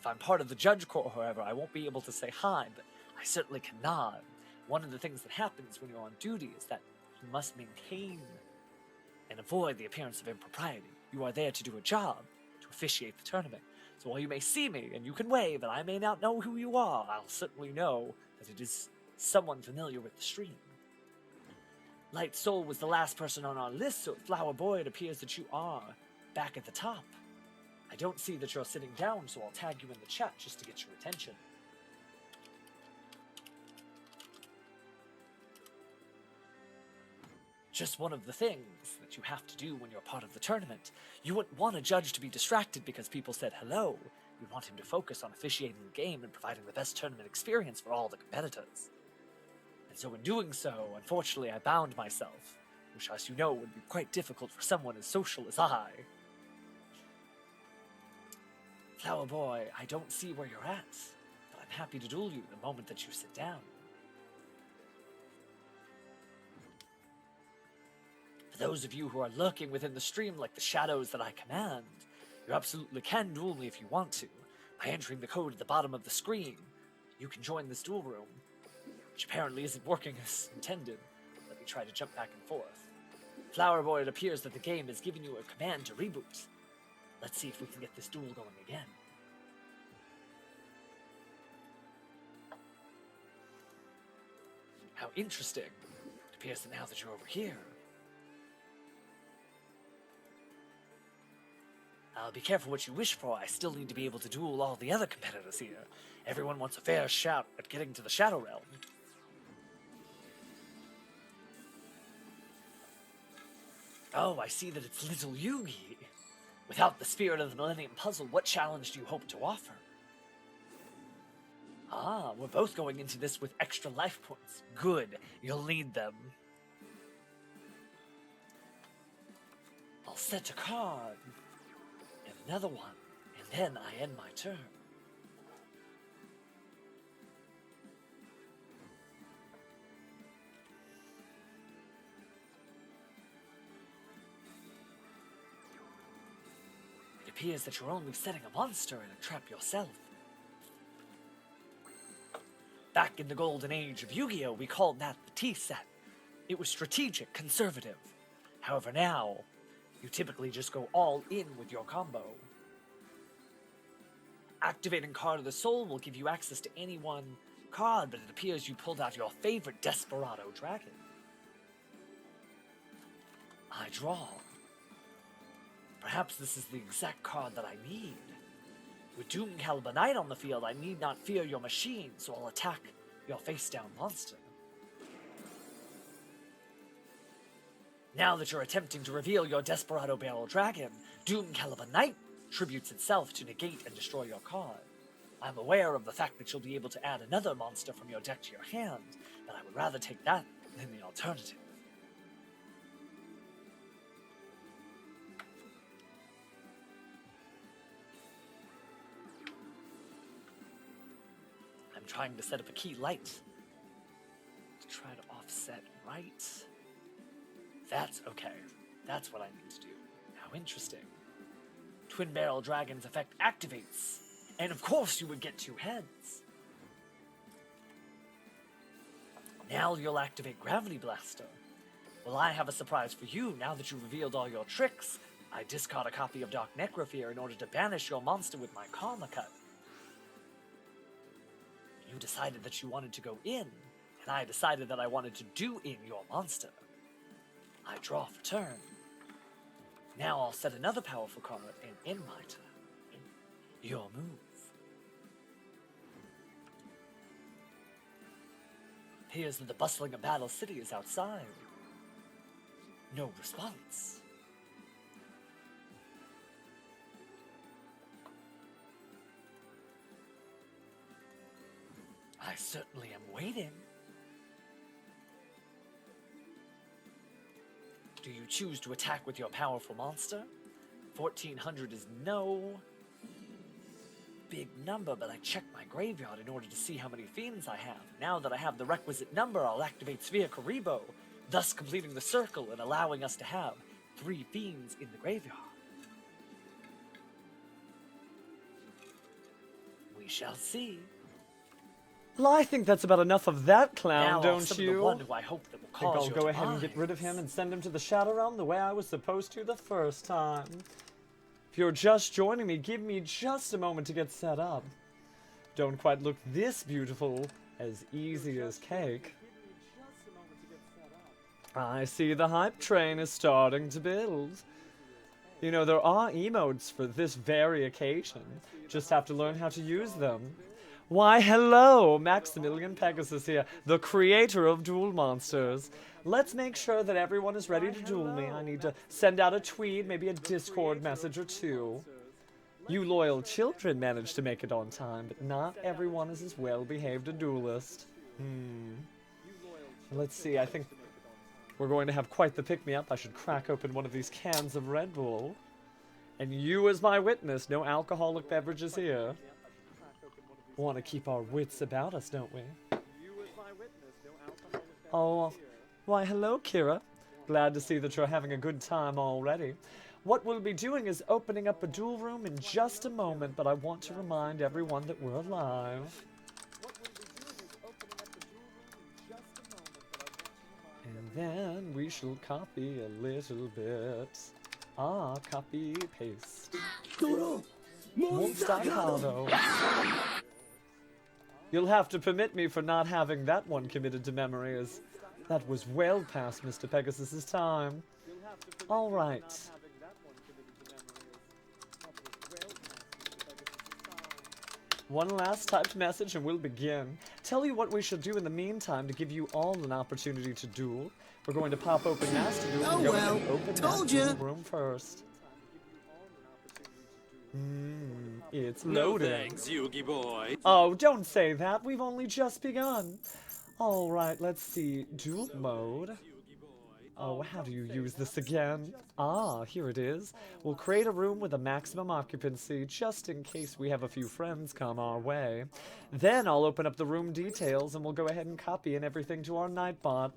If I'm part of the judge corps, however, I won't be able to say hi, but I certainly can nod. One of the things that happens when you're on duty is that you must maintain and avoid the appearance of impropriety. You are there to do a job, to officiate the tournament. So while you may see me and you can wave and I may not know who you are, I'll certainly know that it is someone familiar with the stream. Light Soul was the last person on our list, so Flowerboy, it appears that you are back at the top. I don't see that you're sitting down, so I'll tag you in the chat just to get your attention. Just one of the things that you have to do when you're part of the tournament. You wouldn't want a judge to be distracted because people said hello. You want him to focus on officiating the game and providing the best tournament experience for all the competitors. And so in doing so, unfortunately, I bound myself, which, as you know, would be quite difficult for someone as social as I. Flowerboy, I don't see where you're at, but I'm happy to duel you the moment that you sit down. For those of you who are lurking within the stream like the shadows that I command, you absolutely can duel me if you want to. By entering the code at the bottom of the screen, you can join this duel room, which apparently isn't working as intended. Let me try to jump back and forth. Flowerboy, it appears that the game has given you a command to reboot. Let's see if we can get this duel going again. How interesting. It appears that now that you're over here, be careful what you wish for. I still need to be able to duel all the other competitors here. Everyone wants a fair shot at getting to the Shadow Realm. Oh, I see that it's little Yugi. Without the spirit of the Millennium Puzzle, what challenge do you hope to offer? Ah, we're both going into this with extra life points. Good, you'll need them. I'll set a card. And another one. And then I end my turn. It appears that you're only setting a monster in a trap yourself. Back in the golden age of Yu-Gi-Oh, we called that the T-set. It was strategic, conservative. However, now, you typically just go all in with your combo. Activating Card of the Soul will give you access to any one card, but it appears you pulled out your favorite Desperado Dragon. I draw. Perhaps this is the exact card that I need. With Doom Caliber Knight on the field, I need not fear your machine, so I'll attack your face-down monster. Now that you're attempting to reveal your Desperado Barrel Dragon, Doom Caliber Knight tributes itself to negate and destroy your card. I'm aware of the fact that you'll be able to add another monster from your deck to your hand, but I would rather take that than the alternative. Trying to set up a key light to try to offset right. That's okay. That's what I need to do. How interesting. Twin Barrel Dragon's effect activates, and of course you would get two heads. Now you'll activate Gravity Blaster. Well, I have a surprise for you. Now that you've revealed all your tricks, I discard a copy of Dark Necrofear in order to banish your monster with my Karma Cut. You decided that you wanted to go in, and I decided that I wanted to do in your monster. I draw for turn. Now I'll set another powerful card and end my turn. Your move. Appears that the bustling of Battle City is outside. No response. I certainly am waiting. Do you choose to attack with your powerful monster? 1400 is no big number, but I checked my graveyard in order to see how many fiends I have. Now that I have the requisite number, I'll activate Sphere Karibo, thus completing the circle and allowing us to have 3 fiends in the graveyard. We shall see. Well, I think that's about enough of that clown, Now don't off you? the one who I hope that will I think cause I'll your go ahead and get demise. rid of him and send him to the Shadow Realm the way I was supposed to the first time. If you're just joining me, give me just a moment to get set up. Don't quite look this beautiful, as easy as cake. I see the hype train is starting to build. You know, there are emotes for this very occasion. Just have to learn how to use them. Why, hello! Maximillion Pegasus here, the creator of Duel Monsters. Let's make sure that everyone is ready to duel me. I need to send out a tweet, maybe a Discord message or two. You loyal children managed to make it on time, but not everyone is as well-behaved a duelist. Let's see, I think we're going to have quite the pick-me-up. I should crack open one of these cans of Red Bull. And you as my witness, no alcoholic beverages here. Want to keep our wits about us, don't we? Oh, why hello, Kira. Glad to see that you're having a good time already. What we'll be doing is opening up a duel room in just a moment, but I want to remind everyone that we're alive. And then we shall copy a little bit. Copy, paste. Monster. You'll have to permit me for not having that one committed to memory, as that was well past Mr. Pegasus's time. All right. One last typed message and we'll begin. Tell you what we shall do in the meantime to give you all an opportunity to duel. We're going to pop open Master Duel and go ahead and open that duel room first. It's loading. No thanks, Yu-Gi boy. Oh, don't say that. We've only just begun. All right, let's see. Duel mode. Oh, how do you use this again? Here it is. We'll create a room with a maximum occupancy, just in case we have a few friends come our way. Then I'll open up the room details, and we'll go ahead and copy in everything to our Nightbot.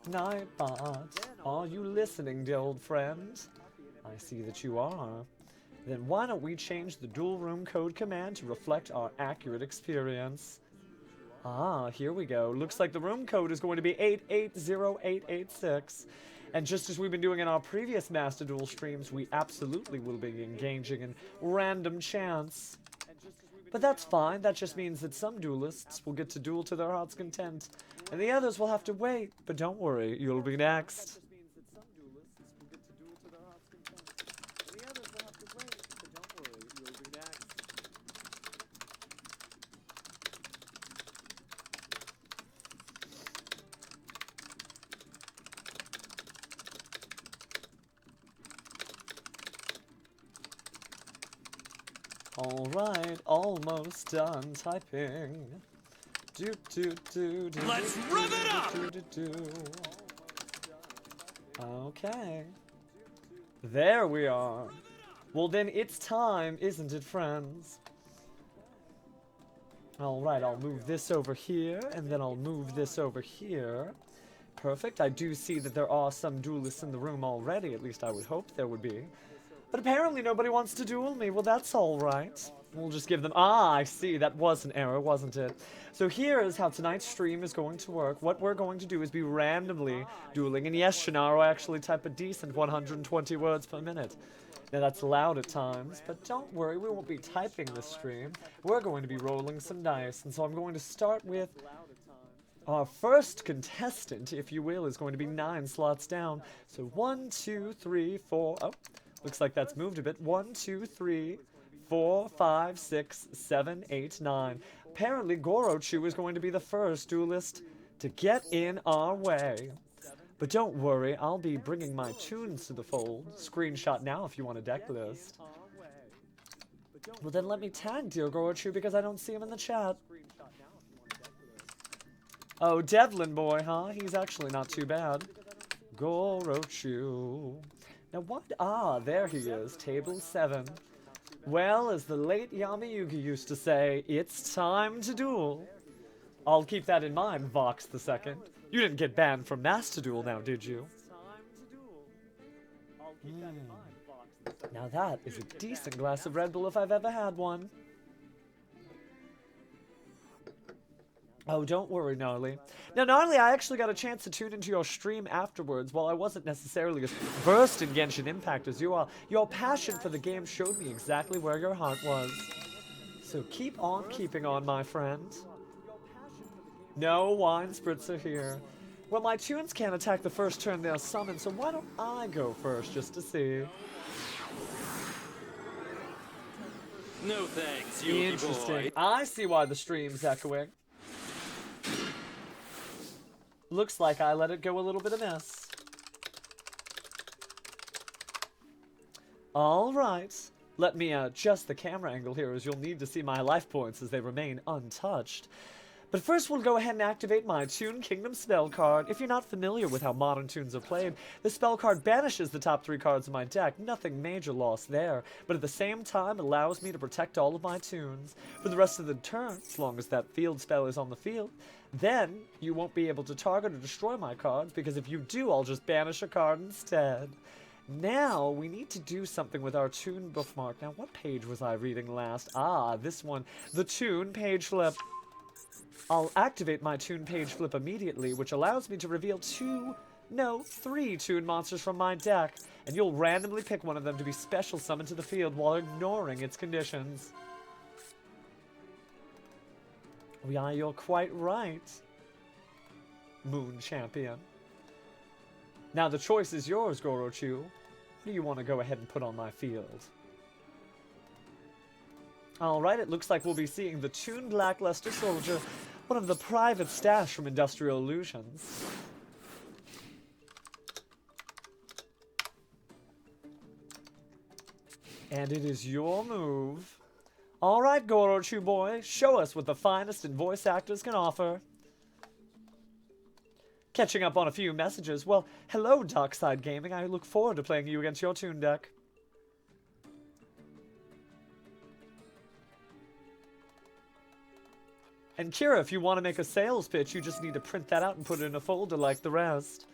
Nightbot, are you listening, dear old friend? I see that you are. Then why don't we change the dual room code command to reflect our accurate experience? Here we go. Looks like the room code is going to be 880886. And just as we've been doing in our previous Master Duel streams, we absolutely will be engaging in random chance. But that's fine. That just means that some duelists will get to duel to their heart's content, and the others will have to wait. But don't worry, you'll be next. Alright, almost done typing. Let's rev it up! Okay. There we are. Well then, it's time, isn't it, friends? Alright, I'll move this over here, and then I'll move this over here. Perfect. I do see that there are some duelists in the room already, at least I would hope there would be. But apparently nobody wants to duel me. Well, that's alright. We'll just give them... I see. That was an error, wasn't it? So here is how tonight's stream is going to work. What we're going to do is be randomly dueling. And yes, Shannaro, I actually type a decent 120 words per minute. Now, that's loud at times, but don't worry, we won't be typing this stream. We're going to be rolling some dice. And so I'm going to start with... Our first contestant, if you will, is going to be 9 slots down. So 1, 2, 3, 4... Oh... Looks like that's moved a bit. 1, 2, 3, 4, 5, 6, 7, 8, 9. Apparently, Gorochu is going to be the first duelist to get in our way. But don't worry, I'll be bringing my Toons to the fold. Screenshot now if you want a deck list. Well, then let me tag dear Gorochu because I don't see him in the chat. Oh, Devlin boy, huh? He's actually not too bad. Gorochu. Now what? There he is, table 7. Well, as the late Yami Yugi used to say, it's time to duel. I'll keep that in mind, Vox the Second. You didn't get banned from Master Duel now, did you? Now that is a decent glass of Red Bull if I've ever had one. Oh, don't worry, Gnarly. Now, Gnarly, I actually got a chance to tune into your stream afterwards. While I wasn't necessarily as versed in Genshin Impact as you are, your passion for the game showed me exactly where your heart was. So keep on keeping on, my friend. No wine spritzer here. Well, my tunes can't attack the first turn they're summoned, so why don't I go first just to see? No thanks, Yu-Gi-Oh Interesting. Boy. I see why the stream's echoing. Looks like I let it go a little bit amiss. Alright. Let me adjust the camera angle here, as you'll need to see my life points as they remain untouched. But first we'll go ahead and activate my Toon Kingdom spell card. If you're not familiar with how modern tunes are played, the spell card banishes the top 3 cards of my deck. Nothing major loss there, but at the same time allows me to protect all of my tunes. For the rest of the turn, as long as that field spell is on the field, then you won't be able to target or destroy my cards, because if you do, I'll just banish a card instead. Now, we need to do something with our Toon bookmark. Now, what page was I reading last? Ah, this one. The Toon page flip. I'll activate my Toon page flip immediately, which allows me to reveal 3 Toon monsters from my deck, and you'll randomly pick one of them to be special summoned to the field while ignoring its conditions. Yeah, you're quite right, Moon Champion. Now the choice is yours, Gorochu. What do you want to go ahead and put on my field? Alright, it looks like we'll be seeing the Toon Blackluster Soldier, one of the private stash from Industrial Illusions. And it is your move. Alright, Gorochu boy, show us what the finest in voice actors can offer. Catching up on a few messages. Well, hello, Dockside Gaming. I look forward to playing you against your Toon deck. And Kira, if you want to make a sales pitch, you just need to print that out and put it in a folder like the rest.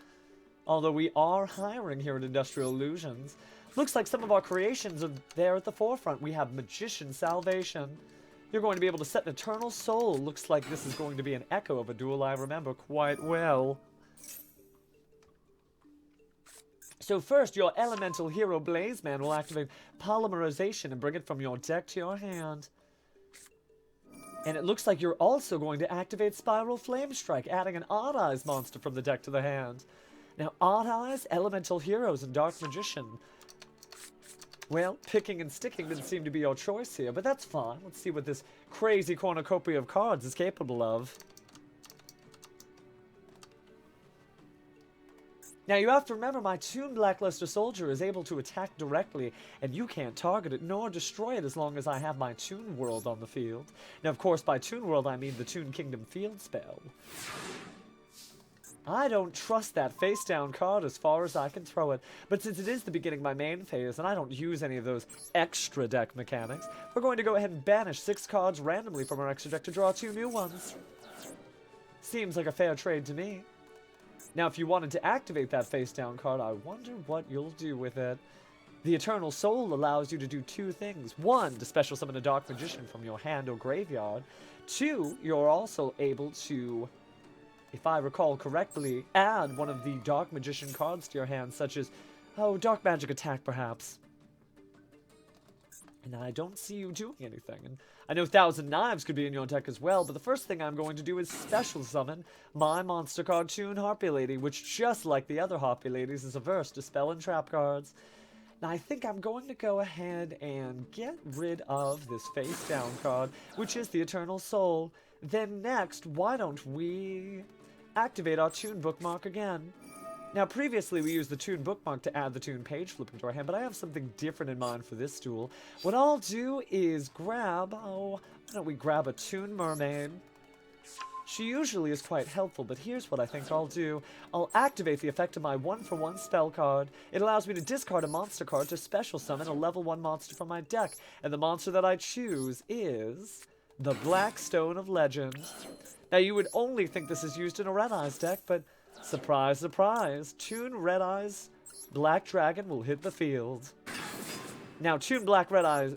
Although we are hiring here at Industrial Illusions. Looks like some of our creations are there at the forefront. We have Magician Salvation. You're going to be able to set an Eternal Soul. Looks like this is going to be an echo of a duel I remember quite well. So first, your Elemental Hero Blazeman will activate Polymerization and bring it from your deck to your hand. And it looks like you're also going to activate Spiral Flame Strike, adding an Odd Eyes monster from the deck to the hand. Now, Odd Eyes, Elemental Heroes, and Dark Magician. Well, picking and sticking didn't seem to be your choice here, but that's fine. Let's see what this crazy cornucopia of cards is capable of. Now, you have to remember, my Toon Blackluster Soldier is able to attack directly, and you can't target it nor destroy it as long as I have my Toon World on the field. Now, of course, by Toon World, I mean the Toon Kingdom field spell. I don't trust that face-down card as far as I can throw it, but since it is the beginning of my main phase, and I don't use any of those extra deck mechanics, we're going to go ahead and banish 6 cards randomly from our extra deck to draw 2 new ones. Seems like a fair trade to me. Now, if you wanted to activate that face-down card, I wonder what you'll do with it. The Eternal Soul allows you to do 2 things. 1, to special summon a Dark Magician from your hand or graveyard. 2, you're also able to, if I recall correctly, add one of the Dark Magician cards to your hand, such as, oh, Dark Magic Attack, perhaps. And I don't see you doing anything. And I know Thousand Knives could be in your deck as well, but the first thing I'm going to do is special summon my monster card, Toon Harpy Lady, which, just like the other Harpy Ladies, is averse to spell and trap cards. Now, I think I'm going to go ahead and get rid of this face-down card, which is the Eternal Soul. Then next, why don't we activate our Toon bookmark again? Now, previously we used the Toon bookmark to add the Toon page flip into our hand, but I have something different in mind for this duel. What I'll do is grab, why don't we grab a Toon Mermaid? She usually is quite helpful, but here's what I think I'll do. I'll activate the effect of my 1-for-1 spell card. It allows me to discard a monster card to special summon a level 1 monster from my deck, and the monster that I choose is the Black Stone of Legend. Now, you would only think this is used in a Red Eyes deck, but surprise, surprise, Toon Red Eyes Black Dragon will hit the field. Now, Toon Black Red Eyes,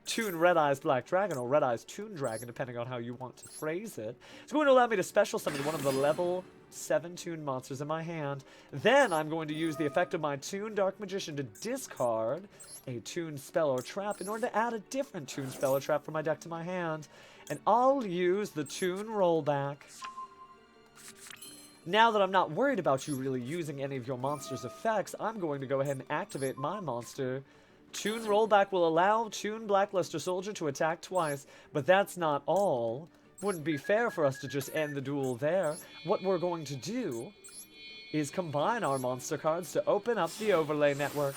Toon Red Eyes Black Dragon, or Red Eyes Toon Dragon, depending on how you want to phrase it. It's going to allow me to special summon one of the level 7 Toon monsters in my hand. Then I'm going to use the effect of my Toon Dark Magician to discard a Toon spell or trap in order to add a different Toon spell or trap from my deck to my hand. And I'll use the Toon Rollback. Now that I'm not worried about you really using any of your monster's effects, I'm going to go ahead and activate my monster. Toon Rollback will allow Toon Blackluster Soldier to attack twice, but that's not all. Wouldn't be fair for us to just end the duel there. What we're going to do is combine our monster cards to open up the overlay network.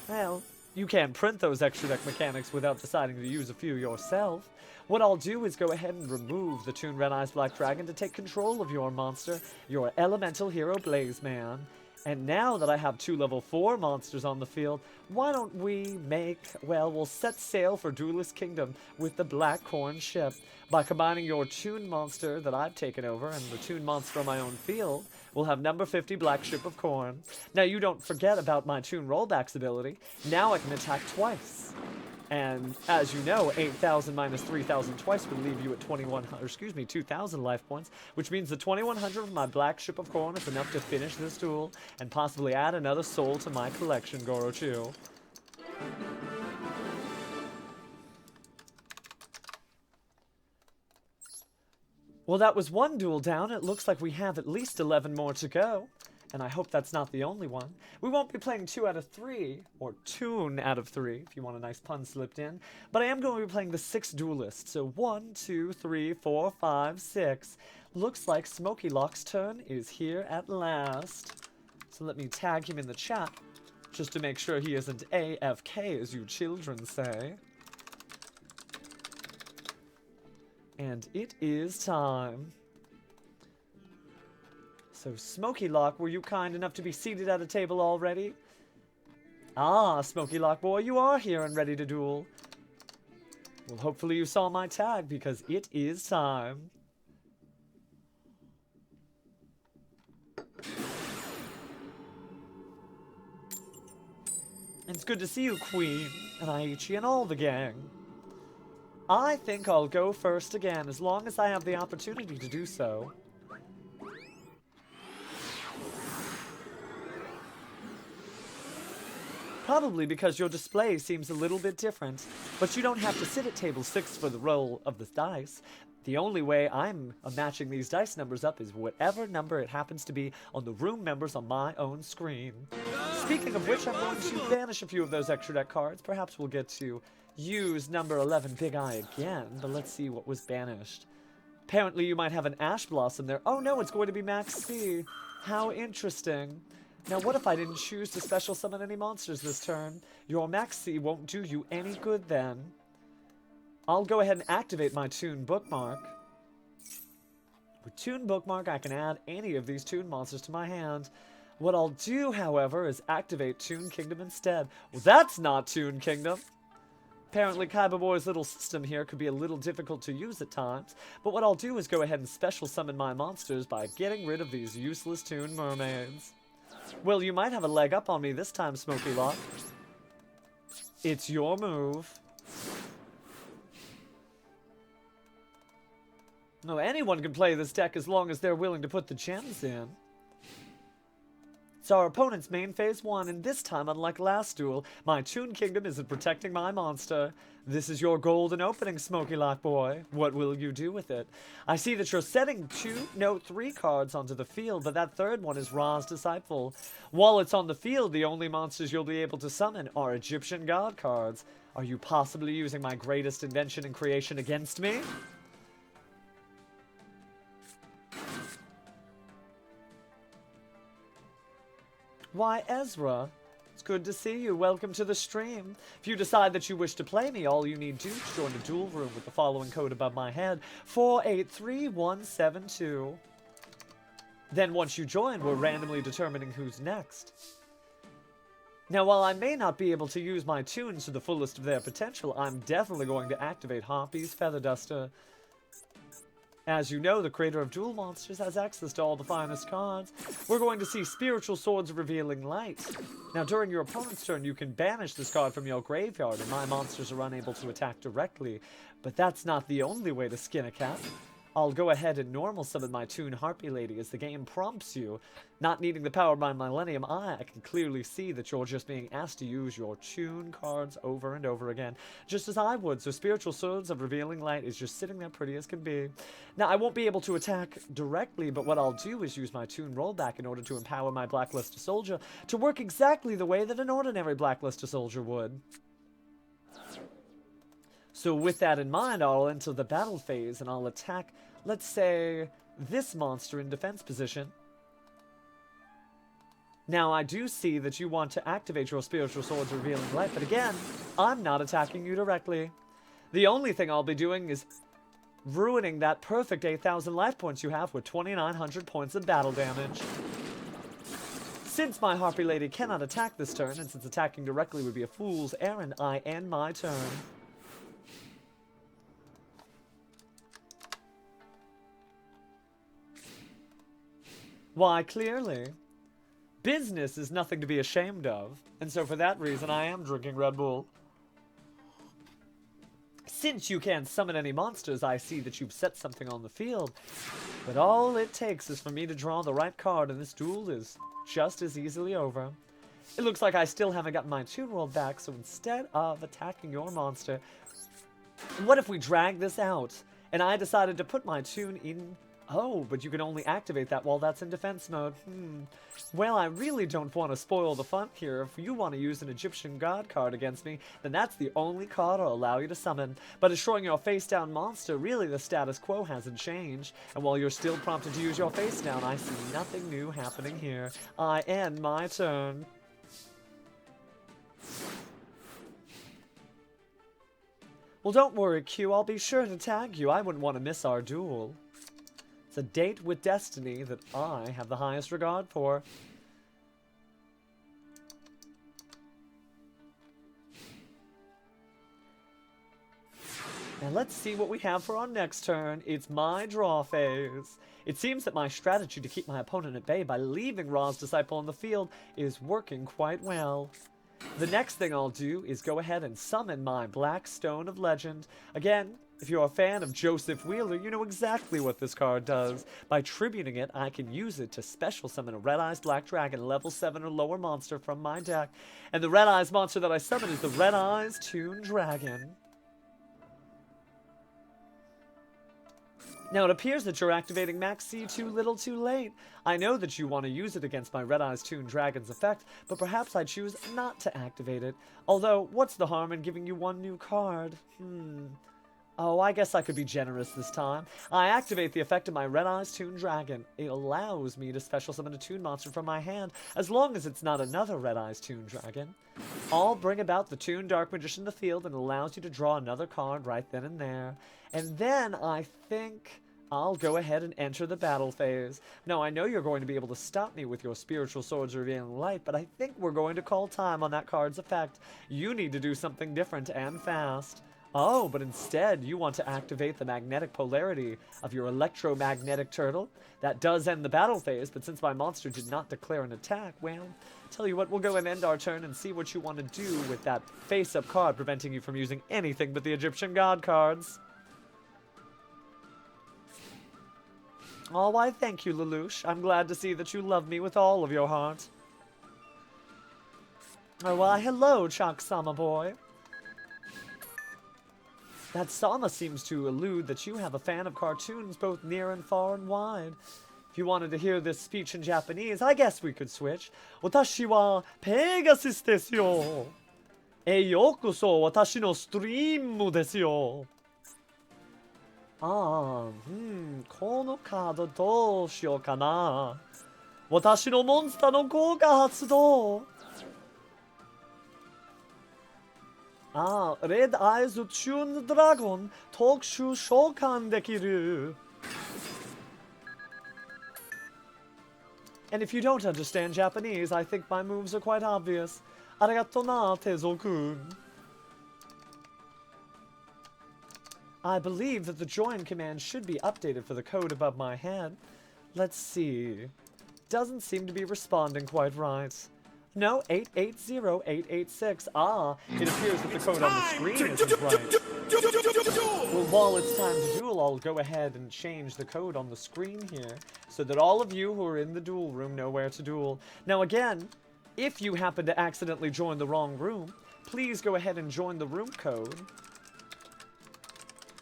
Well, you can print those extra deck mechanics without deciding to use a few yourself. What I'll do is go ahead and remove the Toon Red Eyes Black Dragon to take control of your monster, your elemental hero Blaze Man. And now that I have 2 level 4 monsters on the field, why don't we we'll set sail for Duelist Kingdom with the Black Corn ship. By combining your Toon monster that I've taken over and the Toon monster on my own field, we'll have number 50 Black Ship of Corn. Now you don't forget about my Toon Rollback's ability. Now I can attack twice. And as you know, 8,000 minus 3,000 twice would leave you at 2,000 life points, which means the 2,100 of my Black Ship of Corn is enough to finish this duel and possibly add another soul to my collection, Gorochu. Well, that was one duel down. It looks like we have at least 11 more to go. And I hope that's not the only one. We won't be playing 2 out of 3, or Toon out of 3, if you want a nice pun slipped in. But I am going to be playing the 6 duelists. So 1, 2, 3, 4, 5, 6. Looks like Smokey Lock's turn is here at last. So let me tag him in the chat, just to make sure he isn't AFK, as you children say. And it is time. So, Smokey Lock, were you kind enough to be seated at a table already? Ah, Smokey Lock boy, you are here and ready to duel. Well, hopefully you saw my tag, because it is time. It's good to see you, Queen, and Aichi, and all the gang. I think I'll go first again, as long as I have the opportunity to do so. Probably because your display seems a little bit different, but you don't have to sit at table 6 for the roll of the dice. The only way I'm matching these dice numbers up is whatever number it happens to be on the room members on my own screen. Speaking of which, I'm going to banish a few of those extra deck cards. Perhaps we'll get to use number 11 Big Eye again, but let's see what was banished. Apparently you might have an Ash Blossom there. Oh no, it's going to be Max C. How interesting. Now, what if I didn't choose to special summon any monsters this turn? Your Maxi won't do you any good then. I'll go ahead and activate my Toon bookmark. With Toon bookmark, I can add any of these Toon monsters to my hand. What I'll do, however, is activate Toon Kingdom instead. Well, that's not Toon Kingdom. Apparently, Kaiba Boy's little system here could be a little difficult to use at times, but what I'll do is go ahead and special summon my monsters by getting rid of these useless Toon mermaids. Well, you might have a leg up on me this time, Smokey Lock. It's your move. No, anyone can play this deck as long as they're willing to put the gems in. It's our opponent's main phase 1, and this time, unlike last duel, my Toon Kingdom isn't protecting my monster. This is your golden opening, Smokey Lock boy. What will you do with it? I see that you're setting 3 cards onto the field, but that third one is Ra's Disciple. While it's on the field, the only monsters you'll be able to summon are Egyptian God cards. Are you possibly using my greatest invention and creation against me? Why, Ezra, it's good to see you. Welcome to the stream. If you decide that you wish to play me, all you need to do is join the duel room with the following code above my head, 483172. Then once you join, we're randomly determining who's next. Now, while I may not be able to use my tunes to the fullest of their potential, I'm definitely going to activate Hoppy's Feather Duster. As you know, the creator of Duel Monsters has access to all the finest cards. We're going to see Spiritual Swords of Revealing Light. Now, during your opponent's turn, you can banish this card from your graveyard, and my monsters are unable to attack directly. But that's not the only way to skin a cat. I'll go ahead and normal summon my Toon Harpy Lady as the game prompts you. Not needing the power of my Millennium Eye, I can clearly see that you're just being asked to use your Toon cards over and over again, just as I would, so Spiritual Swords of Revealing Light is just sitting there pretty as can be. Now, I won't be able to attack directly, but what I'll do is use my Toon Rollback in order to empower my Blackluster Soldier to work exactly the way that an ordinary Blackluster Soldier would. So with that in mind, I'll enter the battle phase and I'll attack, let's say, this monster in defense position. Now, I do see that you want to activate your Spiritual Swords Revealing Light, but again, I'm not attacking you directly. The only thing I'll be doing is ruining that perfect 8,000 life points you have with 2,900 points of battle damage. Since my Harpy Lady cannot attack this turn, and since attacking directly would be a fool's errand, I end my turn. Why, clearly. Business is nothing to be ashamed of, and so for that reason I am drinking Red Bull. Since you can't summon any monsters, I see that you've set something on the field, but all it takes is for me to draw the right card and this duel is just as easily over. It looks like I still haven't gotten my Toon World back, so instead of attacking your monster, what if we drag this out, and I decided to put my Toon in... Oh, but you can only activate that while that's in defense mode. Well, I really don't want to spoil the fun here. If you want to use an Egyptian God card against me, then that's the only card I'll allow you to summon. But destroying your face-down monster, really the status quo hasn't changed. And while you're still prompted to use your face-down, I see nothing new happening here. I end my turn. Well, don't worry, Q. I'll be sure to tag you. I wouldn't want to miss our duel. It's a date with destiny that I have the highest regard for. And let's see what we have for our next turn. It's my draw phase. It seems that my strategy to keep my opponent at bay by leaving Ra's Disciple on the field is working quite well. The next thing I'll do is go ahead and summon my Black Stone of Legend. Again, if you're a fan of Joseph Wheeler, you know exactly what this card does. By tributing it, I can use it to special summon a Red Eyes Black Dragon, level 7 or lower monster from my deck. And the Red Eyes monster that I summon is the Red Eyes Toon Dragon. Now, it appears that you're activating Max C too little too late. I know that you want to use it against my Red Eyes Toon Dragon's effect, but perhaps I choose not to activate it. Although, what's the harm in giving you one new card? Oh, I guess I could be generous this time. I activate the effect of my Red Eyes Toon Dragon. It allows me to special summon a Toon monster from my hand, as long as it's not another Red Eyes Toon Dragon. I'll bring about the Toon Dark Magician to the field and allows you to draw another card right then and there. And then I think I'll go ahead and enter the battle phase. Now, I know you're going to be able to stop me with your Spiritual Swords Revealing Light, but I think we're going to call time on that card's effect. You need to do something different and fast. Oh, but instead, you want to activate the magnetic polarity of your electromagnetic turtle. That does end the battle phase, but since my monster did not declare an attack, well, tell you what, we'll go and end our turn and see what you want to do with that face-up card preventing you from using anything but the Egyptian God cards. Oh, why thank you, Lelouch. I'm glad to see that you love me with all of your heart. Oh, why hello, Chakasama boy. That Sama seems to allude that you have a fan of cartoons both near and far and wide. If you wanted to hear this speech in Japanese, I guess we could switch. Watashi wa Pegasus desu yo. E yokoso watashi no streamu desu yo. Kono kaado dou shiyou kana. Watashi no monster no go ga hatsudou. Red Eyes Toon Dragon Tokushu Shokan dekiru. And if you don't understand Japanese, I think my moves are quite obvious. Arigato na, Tezo-kun. I believe that the join command should be updated for the code above my head. Let's see. Doesn't seem to be responding quite right. No, 880886. Ah, it appears that the code on the screen isn't right. Well, while it's time to duel, I'll go ahead and change the code on the screen here so that all of you who are in the duel room know where to duel. Now again, if you happen to accidentally join the wrong room, please go ahead and join the room code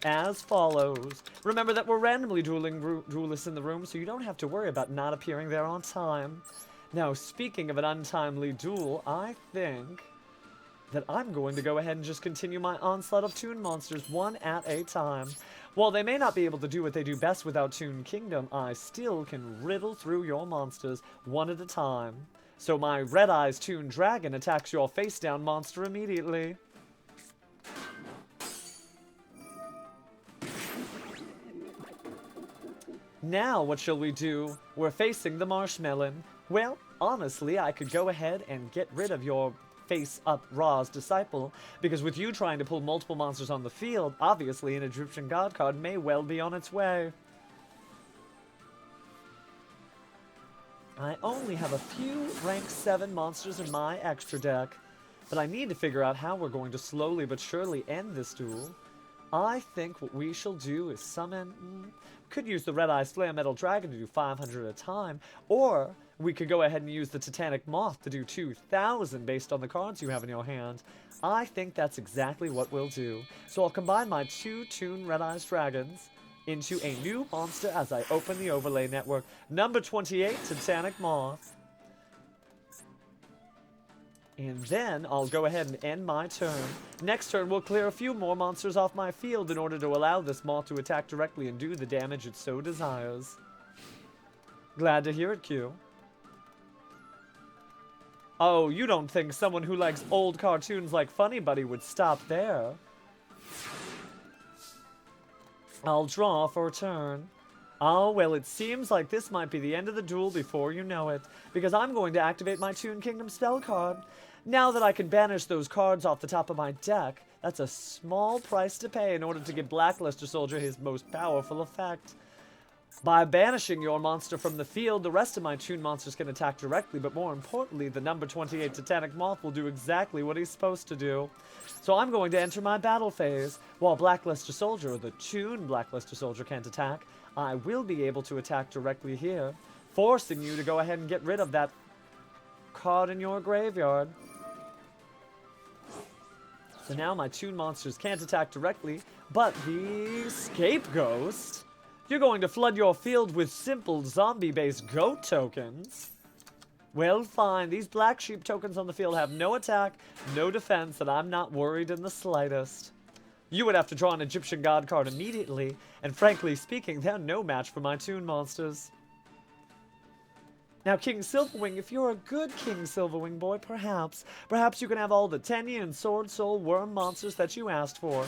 as follows. Remember that we're randomly dueling duelists in the room, so you don't have to worry about not appearing there on time. Now, speaking of an untimely duel, I think that I'm going to go ahead and just continue my onslaught of Toon monsters one at a time. While they may not be able to do what they do best without Toon Kingdom, I still can riddle through your monsters one at a time. So my Red Eyes Toon Dragon attacks your face-down monster immediately. Now, what shall we do? We're facing the Marshmelon. Well, honestly, I could go ahead and get rid of your face-up Ra's Disciple, because with you trying to pull multiple monsters on the field, obviously an Egyptian God card may well be on its way. I only have a few rank 7 monsters in my extra deck, but I need to figure out how we're going to slowly but surely end this duel. I think what we shall do is summon... could use the Red Eyes Flare Metal Dragon to do 500 at a time, or we could go ahead and use the Titanic Moth to do 2,000 based on the cards you have in your hand. I think that's exactly what we'll do. So I'll combine my 2 Toon Red Eyes Dragons into a new monster as I open the overlay network. Number 28, Titanic Moth. And then I'll go ahead and end my turn. Next turn, we'll clear a few more monsters off my field in order to allow this moth to attack directly and do the damage it so desires. Glad to hear it, Q. Oh, you don't think someone who likes old cartoons like Funny Buddy would stop there? I'll draw for a turn. Oh, well, it seems like this might be the end of the duel before you know it, because I'm going to activate my Toon Kingdom spell card. Now that I can banish those cards off the top of my deck, that's a small price to pay in order to give Blackluster Soldier his most powerful effect. By banishing your monster from the field, the rest of my Toon monsters can attack directly, but more importantly, the number 28 Titanic Moth will do exactly what he's supposed to do. So I'm going to enter my battle phase. While Blackluster Soldier, or the Toon Blackluster Soldier, can't attack, I will be able to attack directly here, forcing you to go ahead and get rid of that card in your graveyard. So now my Toon monsters can't attack directly, but the Scapegoat, you're going to flood your field with simple zombie-based goat tokens. Well, fine. These black sheep tokens on the field have no attack, no defense, and I'm not worried in the slightest. You would have to draw an Egyptian God card immediately, and frankly speaking, they're no match for my Toon monsters. Now, King Silverwing, if you're a good King Silverwing boy, perhaps you can have all the Tenya and Sword Soul Worm monsters that you asked for.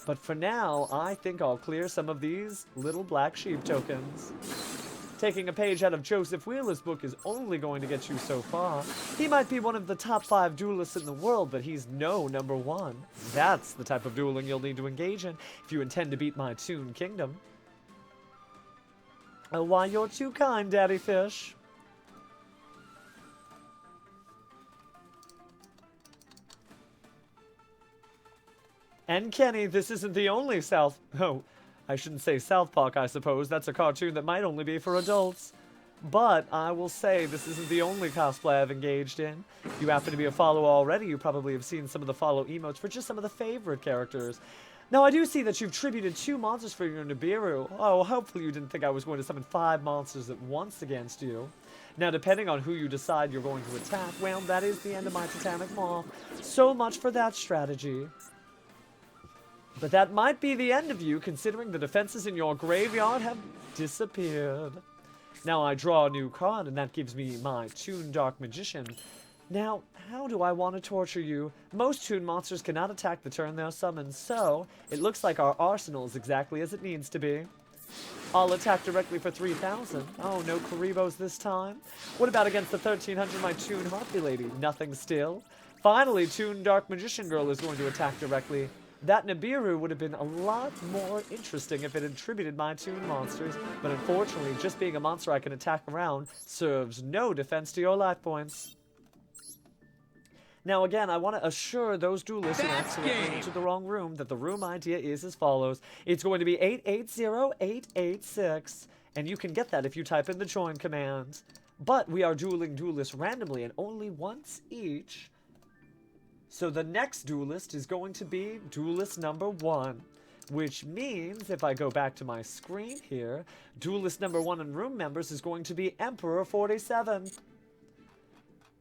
But for now, I think I'll clear some of these little black sheep tokens. Taking a page out of Joseph Wheeler's book is only going to get you so far. He might be one of the top 5 duelists in the world, but he's no number 1. That's the type of dueling you'll need to engage in if you intend to beat my Toon Kingdom. Oh, why, you're too kind, Daddy Fish. And Kenny, this isn't the only Oh, I shouldn't say South Park, I suppose. That's a cartoon that might only be for adults. But I will say this isn't the only cosplay I've engaged in. If you happen to be a follower already, you probably have seen some of the follow emotes for just some of the favorite characters. Now, I do see that you've tributed 2 monsters for your Nibiru. Oh, hopefully you didn't think I was going to summon 5 monsters at once against you. Now, depending on who you decide you're going to attack, well, that is the end of my Titanic Moth. So much for that strategy. But that might be the end of you, considering the defenses in your graveyard have disappeared. Now I draw a new card, and that gives me my Toon Dark Magician. Now, how do I want to torture you? Most Toon monsters cannot attack the turn they're summoned, so it looks like our arsenal is exactly as it needs to be. I'll attack directly for 3,000. Oh, no Karibos this time? What about against the 1,300, my Toon Harpy Lady? Nothing still? Finally, Toon Dark Magician Girl is going to attack directly. That Nibiru would have been a lot more interesting if it had tributed my Toon monsters, but unfortunately, just being a monster I can attack around serves no defense to your life points. Now again, I want to assure those duelists who accidentally entered the wrong room that the room idea is as follows. It's going to be 880886, and you can get that if you type in the join command. But we are dueling duelists randomly and only once each. So the next duelist is going to be duelist number 1, which means, if I go back to my screen here, duelist number 1 and room members is going to be Emperor 47.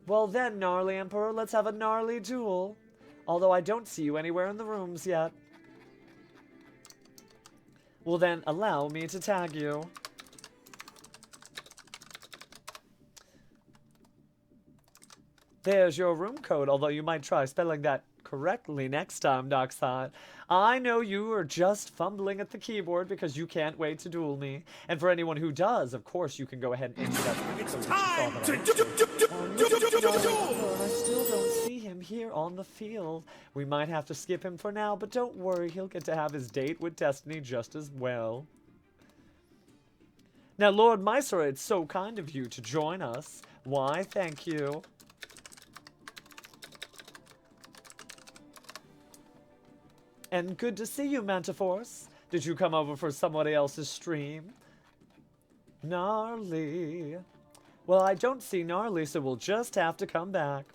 Well then, gnarly Emperor, let's have a gnarly duel. Although I don't see you anywhere in the rooms yet. Well then, allow me to tag you. There's your room code, although you might try spelling that correctly next time, Dockside. I know you are just fumbling at the keyboard because you can't wait to duel me. And for anyone who does, of course, you can go ahead and enter that room code. It's time to duel! I still don't see him here on the field. We might have to skip him for now, but don't worry, he'll get to have his date with Destiny just as well. Now, Lord Mysore, it's so kind of you to join us. Why, thank you. And good to see you, Mantiforce. Did you come over for somebody else's stream? Gnarly. Well, I don't see Gnarly, so we'll just have to come back.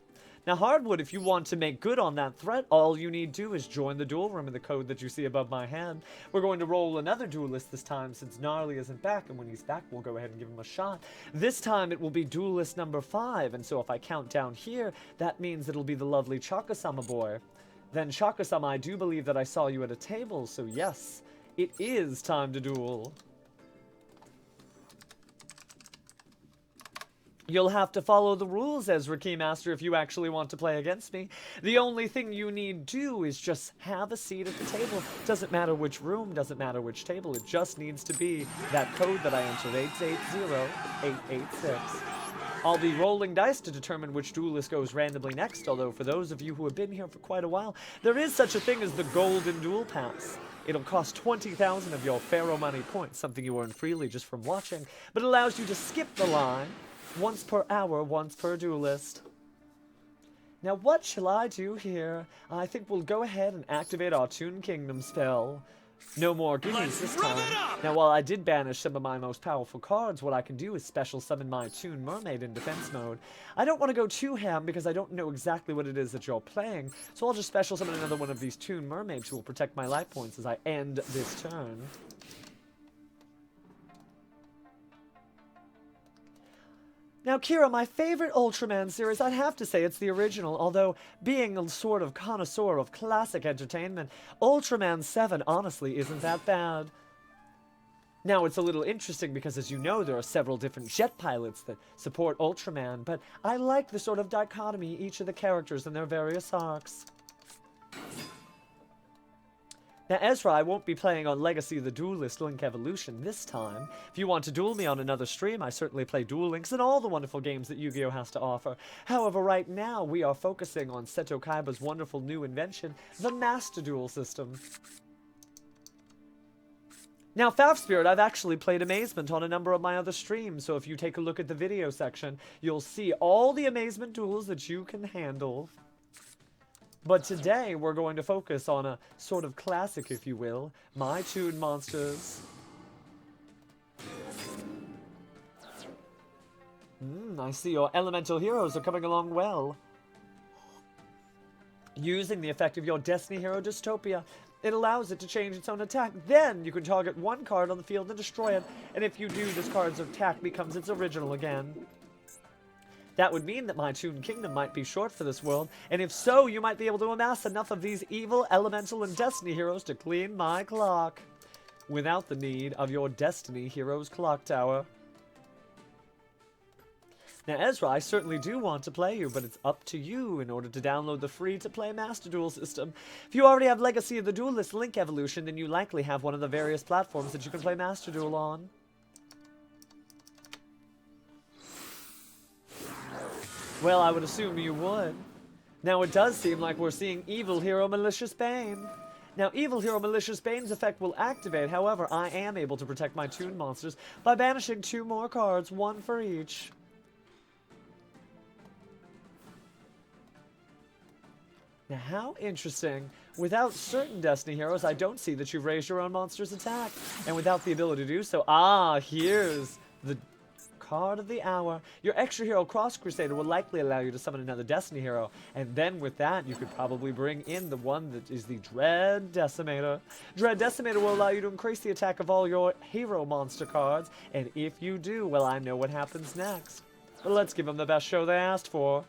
Now, Hardwood, if you want to make good on that threat, all you need to do is join the duel room in the code that you see above my head. We're going to roll another duelist this time since Gnarly isn't back, and when he's back, we'll go ahead and give him a shot. This time, it will be duelist number 5, and so if I count down here, that means it'll be the lovely Chakasama boy. Then, Chakasama, I do believe that I saw you at a table, so yes, it is time to duel. You'll have to follow the rules, Ezra Keymaster, if you actually want to play against me. The only thing you need do is just have a seat at the table. Doesn't matter which room, doesn't matter which table. It just needs to be that code that I entered, 880886. I'll be rolling dice to determine which duelist goes randomly next, although for those of you who have been here for quite a while, there is such a thing as the Golden Duel Pass. It'll cost 20,000 of your Pharaoh money points, something you earn freely just from watching, but allows you to skip the line once per hour, once per duelist. Now what shall I do here? I think we'll go ahead and activate our Toon Kingdom spell. No more gimmies this time. Now, while I did banish some of my most powerful cards, what I can do is special summon my Toon Mermaid in defense mode. I don't want to go too ham because I don't know exactly what it is that you're playing, so I'll just special summon another one of these Toon Mermaids who will protect my life points as I end this turn. Now, Kira, my favorite Ultraman series, I'd have to say it's the original, although being a sort of connoisseur of classic entertainment, Ultraman 7 honestly isn't that bad. Now, it's a little interesting because, as you know, there are several different jet pilots that support Ultraman, but I like the sort of dichotomy each of the characters and their various arcs. Now, Ezra, I won't be playing on Legacy of the Duelist Link Evolution this time. If you want to duel me on another stream, I certainly play Duel Links and all the wonderful games that Yu-Gi-Oh has to offer. However, right now, we are focusing on Seto Kaiba's wonderful new invention, the Master Duel system. Now, Faf Spirit, I've actually played Amazement on a number of my other streams, so if you take a look at the video section, you'll see all the Amazement duels that you can handle. But today, we're going to focus on a sort of classic, if you will, my Toon Monsters. I see your elemental heroes are coming along well. Using the effect of your Destiny Hero Dystopia, it allows it to change its own attack. Then, you can target one card on the field and destroy it, and if you do, this card's attack becomes its original again. That would mean that my Toon Kingdom might be short for this world, and if so, you might be able to amass enough of these evil, elemental, and Destiny heroes to clean my clock, without the need of your Destiny Heroes Clock Tower. Now, Ezra, I certainly do want to play you, but it's up to you in order to download the free-to-play Master Duel system. If you already have Legacy of the Duelist Link Evolution, then you likely have one of the various platforms that you can play Master Duel on. Well, I would assume you would. Now, it does seem like we're seeing evil hero Malicious Bane. Now, Evil Hero Malicious Bane's effect will activate. However, I am able to protect my Toon monsters by banishing 2 more cards, 1 for each. Now, how interesting. Without certain Destiny heroes, I don't see that you've raised your own monster's attack. And without the ability to do so, here's the card of the hour. Your extra hero Cross Crusader will likely allow you to summon another Destiny hero, and then with that you could probably bring in the one that is the Dread Decimator. Dread Decimator will allow you to increase the attack of all your hero monster cards, and if you do, well, I know what happens next. But let's give them the best show they asked for.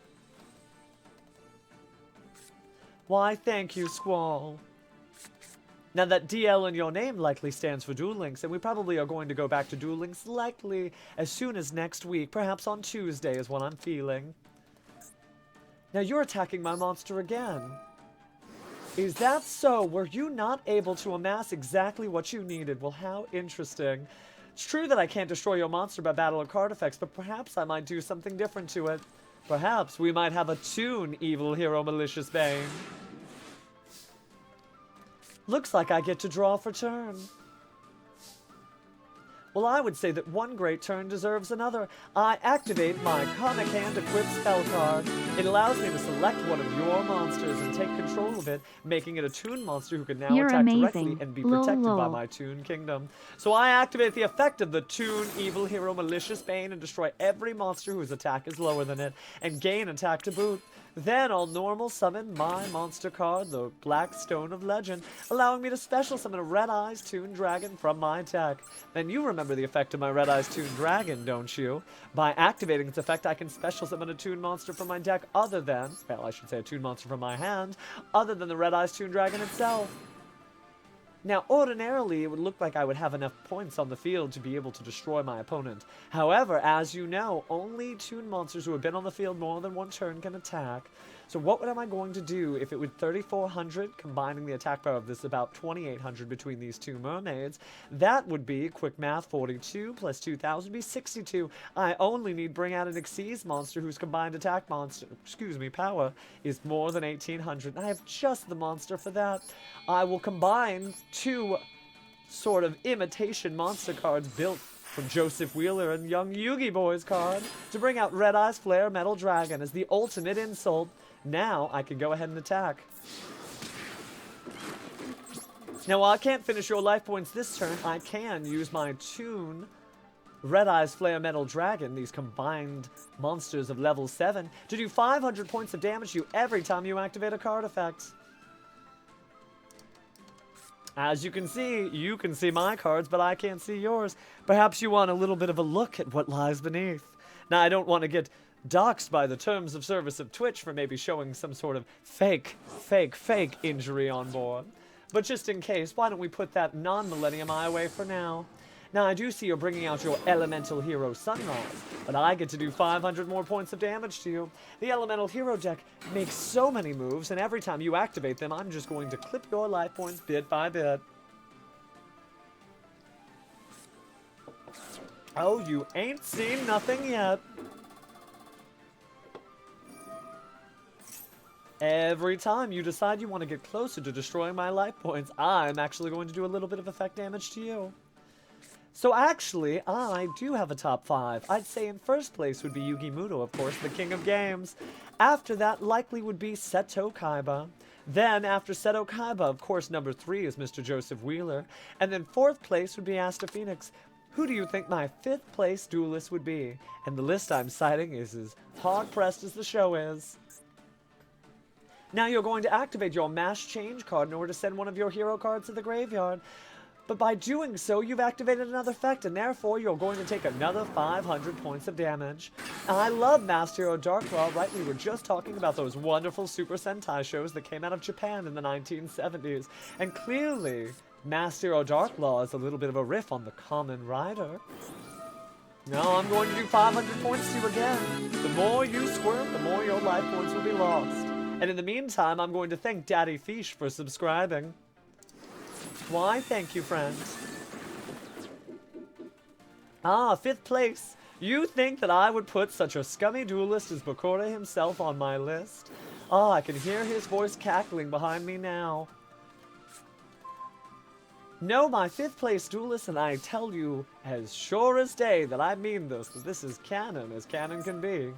Why, thank you, Squall. Now that DL in your name likely stands for Duel Links, and we probably are going to go back to Duel Links likely as soon as next week, perhaps on Tuesday is what I'm feeling. Now you're attacking my monster again. Is that so? Were you not able to amass exactly what you needed? Well, how interesting. It's true that I can't destroy your monster by battle or card effects, but perhaps I might do something different to it. Perhaps we might have a Toon Evil Hero Malicious Bane. Looks like I get to draw for turn. Well, I would say that one great turn deserves another. I activate my Comic Hand Equip spell card. It allows me to select one of your monsters and take control of it, making it a Toon monster who can now attack directly and be protected by my Toon Kingdom. So I activate the effect of the Toon Evil Hero Malicious Bane and destroy every monster whose attack is lower than it, and gain attack to boot. Then I'll normal summon my monster card, the Black Stone of Legend, allowing me to special summon a Red Eyes Toon Dragon from my deck. Then you remember the effect of my Red Eyes Toon Dragon, don't you? By activating its effect, I can special summon a Toon monster from my deck other than, well, I should say a Toon monster from my hand, other than the Red Eyes Toon Dragon itself. Now, ordinarily, it would look like I would have enough points on the field to be able to destroy my opponent. However, as you know, only Toon monsters who have been on the field more than one turn can attack. So what am I going to do if it would 3,400, combining the attack power of this about 2,800 between these two mermaids? That would be, quick math, 42 plus 2,000 would be 62. I only need bring out an Xyz monster whose combined attack power is more than 1,800. I have just the monster for that. I will combine 2 sort of imitation monster cards built from Joseph Wheeler and Young Yu-Gi Boys card to bring out Red Eyes Flare Metal Dragon as the ultimate insult. Now I can go ahead and attack. Now while I can't finish your life points this turn, I can use my Toon Red Eyes Flare Metal Dragon, these combined monsters of level 7, to do 500 points of damage to you every time you activate a card effect. As you can see my cards, but I can't see yours. Perhaps you want a little bit of a look at what lies beneath. Now, I don't want to get doxxed by the terms of service of Twitch for maybe showing some sort of fake injury on board. But just in case, why don't we put that non-Millennium Eye away for now? Now, I do see you're bringing out your Elemental Hero Sunrise, but I get to do 500 more points of damage to you. The Elemental Hero deck makes so many moves, and every time you activate them, I'm just going to clip your life points bit by bit. Oh, you ain't seen nothing yet. Every time you decide you want to get closer to destroying my life points, I'm actually going to do a little bit of effect damage to you. So actually, I do have a top 5. I'd say in first place would be Yugi Muto, of course, the king of games. After that, likely would be Seto Kaiba. Then, after Seto Kaiba, of course, number 3 is Mr. Joseph Wheeler. And then 4th place would be Asta Phoenix. Who do you think my 5th place duelist would be? And the list I'm citing is as hard-pressed as the show is. Now you're going to activate your Mass Change card in order to send one of your hero cards to the graveyard. But by doing so, you've activated another effect, and therefore you're going to take another 500 points of damage. Now, I love Master Hero Dark Claw, right? We were just talking about those wonderful Super Sentai shows that came out of Japan in the 1970s. And clearly, Master Hero Dark Claw is a little bit of a riff on the Kamen Rider. Now I'm going to do 500 points to you again. The more you squirm, the more your life points will be lost. And in the meantime, I'm going to thank Daddy Fish for subscribing. Why, thank you, friends. 5th place. You think that I would put such a scummy duelist as Bakura himself on my list? I can hear his voice cackling behind me now. No, my 5th place duelist, and I tell you as sure as day that I mean this, that this is canon as canon can be.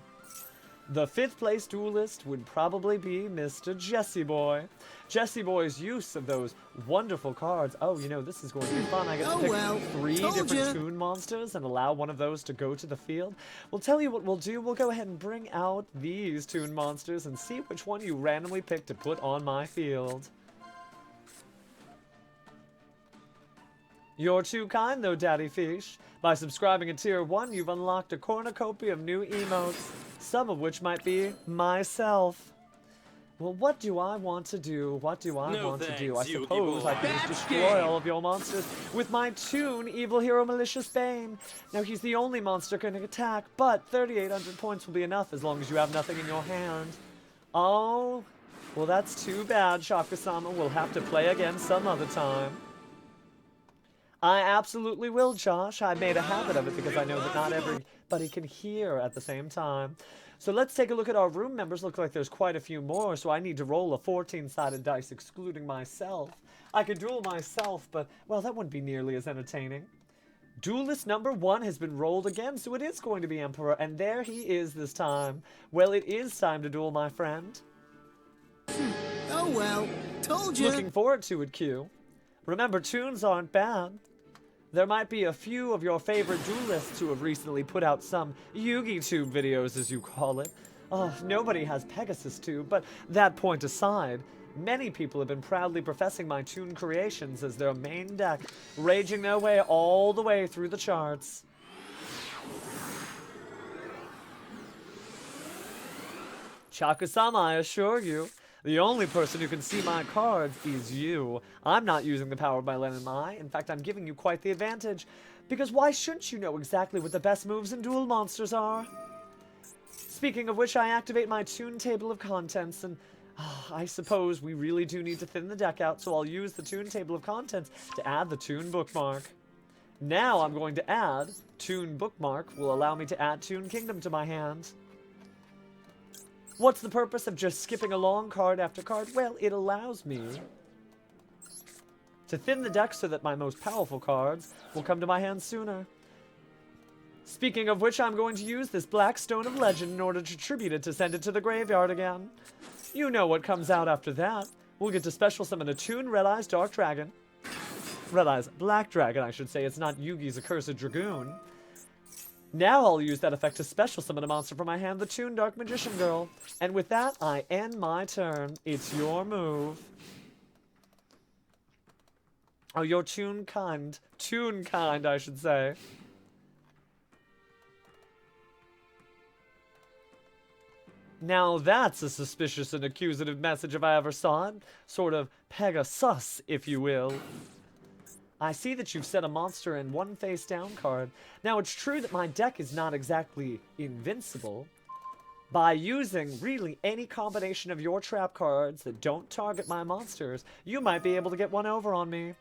The 5th place duelist would probably be Mr. Jesse Boy. Jesse Boy's use of those wonderful cards. Oh, you know, this is going to be fun. I get to pick 3 different Toon monsters and allow one of those to go to the field. We'll tell you what we'll do. We'll go ahead and bring out these Toon monsters and see which one you randomly pick to put on my field. You're too kind, though, Daddy Fish. By subscribing at Tier 1, you've unlocked a cornucopia of new emotes, some of which might be myself. Well, what do I want to do? What do I want to do? I suppose I can just destroy all of your monsters with my Toon Evil Hero Malicious Bane. Now, he's the only monster can attack, but 3,800 points will be enough as long as you have nothing in your hand. Oh, well, that's too bad, Chakasama. We'll have to play again some other time. I absolutely will, Josh. I made a habit of it because I know that not everybody can hear at the same time. So let's take a look at our room members. Look like there's quite a few more, so I need to roll a 14-sided dice, excluding myself. I could duel myself, but, well, that wouldn't be nearly as entertaining. Duelist number 1 has been rolled again, so it is going to be Emperor, and there he is this time. Well, it is time to duel, my friend. Oh well, told you. Looking forward to it, Q. Remember, Toons aren't bad. There might be a few of your favorite duelists who have recently put out some Yu-Gi Tube videos, as you call it. Oh, nobody has Pegasus Tube, but that point aside, many people have been proudly professing my Toon creations as their main deck, raging their way all the way through the charts. Chakasama, I assure you, the only person who can see my cards is you. I'm not using the power of my Lennon Eye. In fact, I'm giving you quite the advantage. Because why shouldn't you know exactly what the best moves in Duel Monsters are? Speaking of which, I activate my Toon table of contents, and I suppose we really do need to thin the deck out, so I'll use the Toon table of contents to add the Toon bookmark. Now I'm going to add Toon bookmark will allow me to add Toon Kingdom to my hand. What's the purpose of just skipping along card after card? Well, it allows me to thin the deck so that my most powerful cards will come to my hand sooner. Speaking of which, I'm going to use this Black Stone of Legend in order to tribute it to send it to the graveyard again. You know what comes out after that. We'll get to special summon a Toon Red Eyes Dark Dragon. Red Eyes Black Dragon, I should say. It's not Yugi's Accursed Dragoon. Now I'll use that effect to special summon a monster from my hand, the Toon Dark Magician Girl. And with that, I end my turn. It's your move. Oh, you're Toon kind. Toon kind, I should say. Now that's a suspicious and accusative message if I ever saw it. Sort of Pegasus, if you will. I see that you've set a monster and one face-down card. Now, it's true that my deck is not exactly invincible. By using really any combination of your trap cards that don't target my monsters, you might be able to get one over on me.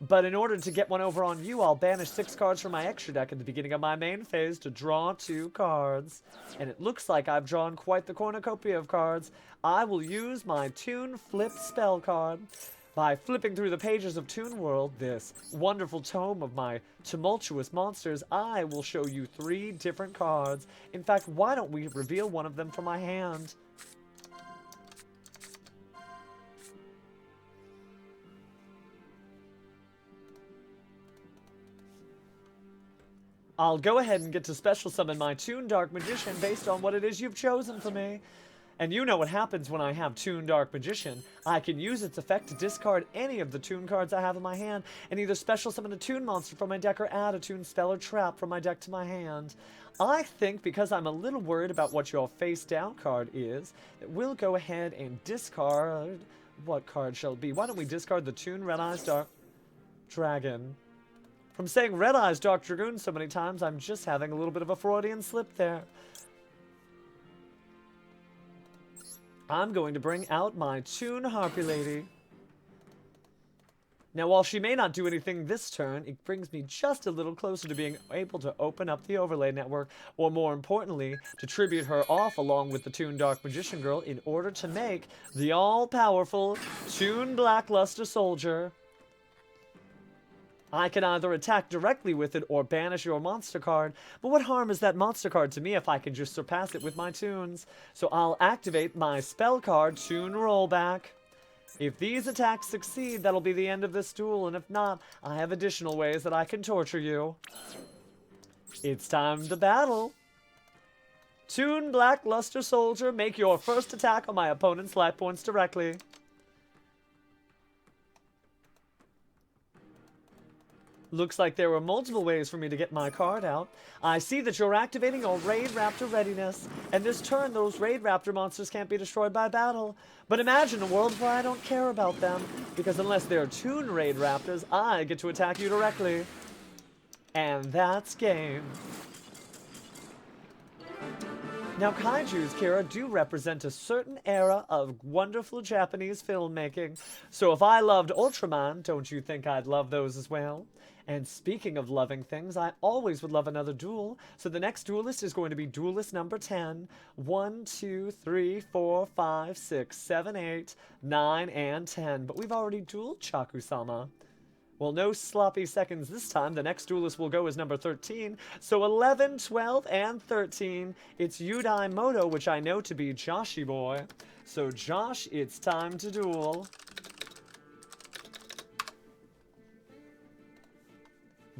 But in order to get one over on you, I'll banish 6 cards from my extra deck at the beginning of my main phase to draw 2 cards. And it looks like I've drawn quite the cornucopia of cards. I will use my Toon Flip spell card. By flipping through the pages of Toon World, this wonderful tome of my tumultuous monsters, I will show you 3 different cards. In fact, why don't we reveal one of them from my hand? I'll go ahead and get to special summon my Toon Dark Magician based on what it is you've chosen for me. And you know what happens when I have Toon Dark Magician. I can use its effect to discard any of the Toon cards I have in my hand and either special summon a Toon monster from my deck or add a Toon spell or trap from my deck to my hand. I think because I'm a little worried about what your face-down card is, that we'll go ahead and discard... What card shall it be? Why don't we discard the Toon Red Eyes Dark Dragon? From saying Red Eyes Dark Dragoon so many times, I'm just having a little bit of a Freudian slip there. I'm going to bring out my Toon Harpy Lady. Now, while she may not do anything this turn, it brings me just a little closer to being able to open up the overlay network, or more importantly, to tribute her off along with the Toon Dark Magician Girl in order to make the all-powerful Toon Blackluster Soldier. I can either attack directly with it or banish your monster card, but what harm is that monster card to me if I can just surpass it with my tunes? So I'll activate my spell card, Toon Rollback. If these attacks succeed, that'll be the end of this duel, and if not, I have additional ways that I can torture you. It's time to battle. Toon Blackluster Soldier, make your first attack on my opponent's life points directly. Looks like there were multiple ways for me to get my card out. I see that you're activating your Raid Raptor readiness, and this turn those Raid Raptor monsters can't be destroyed by battle. But imagine a world where I don't care about them, because unless they're Toon Raid Raptors, I get to attack you directly. And that's game. Now, kaijus, Kira, do represent a certain era of wonderful Japanese filmmaking. So if I loved Ultraman, don't you think I'd love those as well? And speaking of loving things, I always would love another duel. So the next duelist is going to be duelist number 10. 1, 2, 3, 4, 5, 6, 7, 8, 9, and 10. But we've already dueled Chakasama. Well, no sloppy seconds this time. The next duelist will go as number 13. So 11, 12, and 13. It's Yudai Moto, which I know to be Joshi Boy. So Josh, it's time to duel.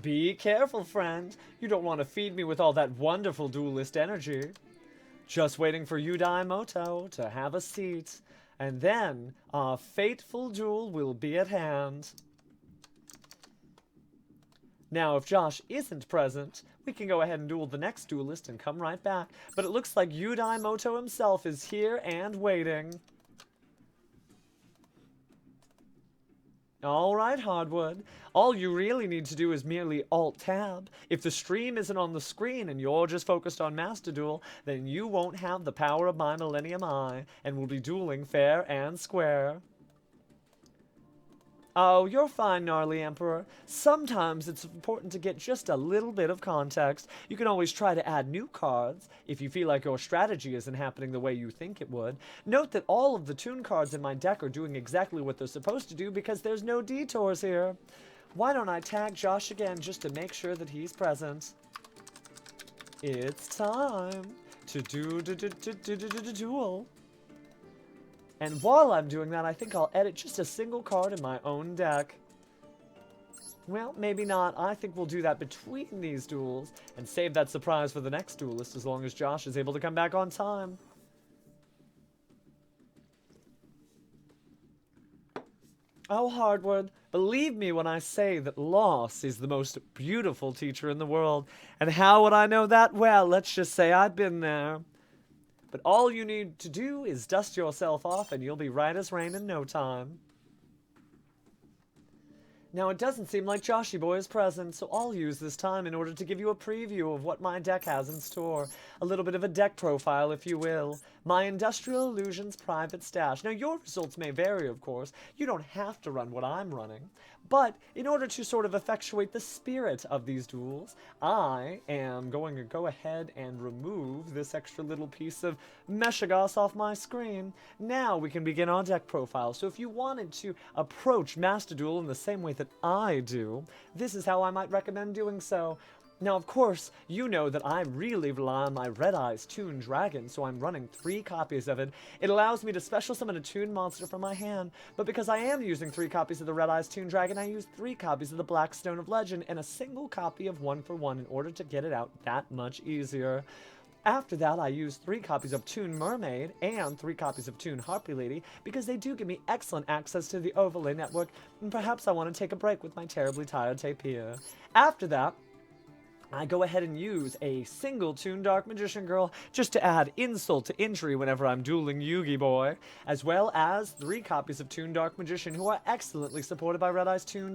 Be careful, friend. You don't want to feed me with all that wonderful duelist energy. Just waiting for Yudai Moto to have a seat. And then, our fateful duel will be at hand. Now, if Josh isn't present, we can go ahead and duel the next duelist and come right back. But it looks like Yudai Moto himself is here and waiting. Alright, Hardwood. All you really need to do is merely Alt-Tab. If the stream isn't on the screen and you're just focused on Master Duel, then you won't have the power of my Millennium Eye, and we'll be dueling fair and square. Oh, you're fine, Gnarly Emperor. Sometimes it's important to get just a little bit of context. You can always try to add new cards if you feel like your strategy isn't happening the way you think it would. Note that all of the Toon cards in my deck are doing exactly what they're supposed to do because there's no detours here. Why don't I tag Josh again just to make sure that he's present? It's time to duel. And while I'm doing that, I think I'll edit just a single card in my own deck. Well, maybe not. I think we'll do that between these duels and save that surprise for the next duelist as long as Josh is able to come back on time. Oh, Hardwood, believe me when I say that loss is the most beautiful teacher in the world. And how would I know that? Well, let's just say I've been there. But all you need to do is dust yourself off and you'll be right as rain in no time. Now, it doesn't seem like Joshi Boy is present, so I'll use this time in order to give you a preview of what my deck has in store. A little bit of a deck profile, if you will. My Industrial Illusions private stash. Now, your results may vary, of course. You don't have to run what I'm running. But in order to sort of effectuate the spirit of these duels, I am going to go ahead and remove this extra little piece of Meshagas off my screen. Now we can begin our deck profile. So if you wanted to approach Master Duel in the same way that I do, this is how I might recommend doing so. Now, of course, you know that I really rely on my Red Eyes Toon Dragon, so I'm running 3 copies of it. It allows me to special summon a Toon monster from my hand, but because I am using 3 copies of the Red Eyes Toon Dragon, I use 3 copies of the Black Stone of Legend and a single copy of 1-for-1 in order to get it out that much easier. After that, I use 3 copies of Toon Mermaid and 3 copies of Toon Harpy Lady because they do give me excellent access to the overlay network, and perhaps I want to take a break with my terribly tired tapir. After that, I go ahead and use a single Toon Dark Magician Girl just to add insult to injury whenever I'm dueling Yu-Gi Boy, as well as 3 copies of Toon Dark Magician who are excellently supported by Red Eyes Toon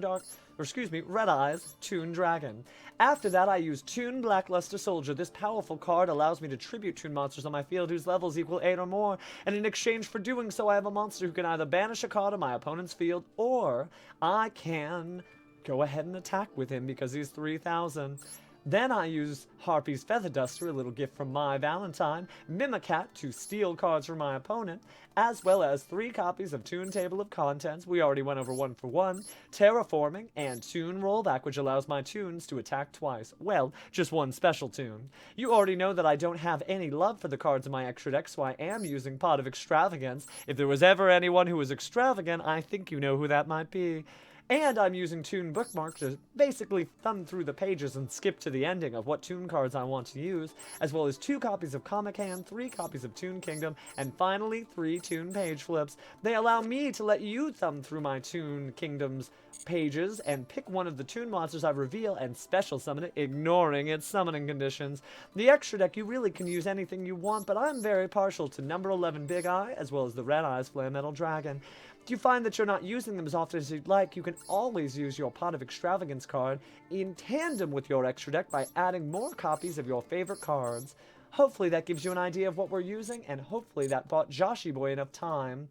Dragon. After that, I use Toon Blackluster Soldier. This powerful card allows me to tribute Toon monsters on my field whose levels equal 8 or more, and in exchange for doing so, I have a monster who can either banish a card on my opponent's field, or I can go ahead and attack with him because he's 3,000. Then I use Harpy's Feather Duster, a little gift from my Valentine, Mimicat to steal cards from my opponent, as well as 3 copies of Toon Table of Contents, we already went over 1 for 1, Terraforming, and Toon Rollback, which allows my Toons to attack twice. Well, just 1 special Toon. You already know that I don't have any love for the cards in my extra deck, so I am using Pot of Extravagance. If there was ever anyone who was extravagant, I think you know who that might be. And I'm using Toon Bookmark to basically thumb through the pages and skip to the ending of what Toon cards I want to use, as well as 2 copies of Comic Hand, 3 copies of Toon Kingdom, and finally 3 Toon page flips. They allow me to let you thumb through my Toon Kingdom's pages and pick one of the Toon monsters I reveal and special summon it, ignoring its summoning conditions. The extra deck, you really can use anything you want, but I'm very partial to number 11 Big Eye, as well as the Red Eyes Flame Metal Dragon. If you find that you're not using them as often as you'd like, you can always use your Pot of Extravagance card in tandem with your extra deck by adding more copies of your favorite cards. Hopefully that gives you an idea of what we're using, and hopefully that bought Joshy Boy enough time.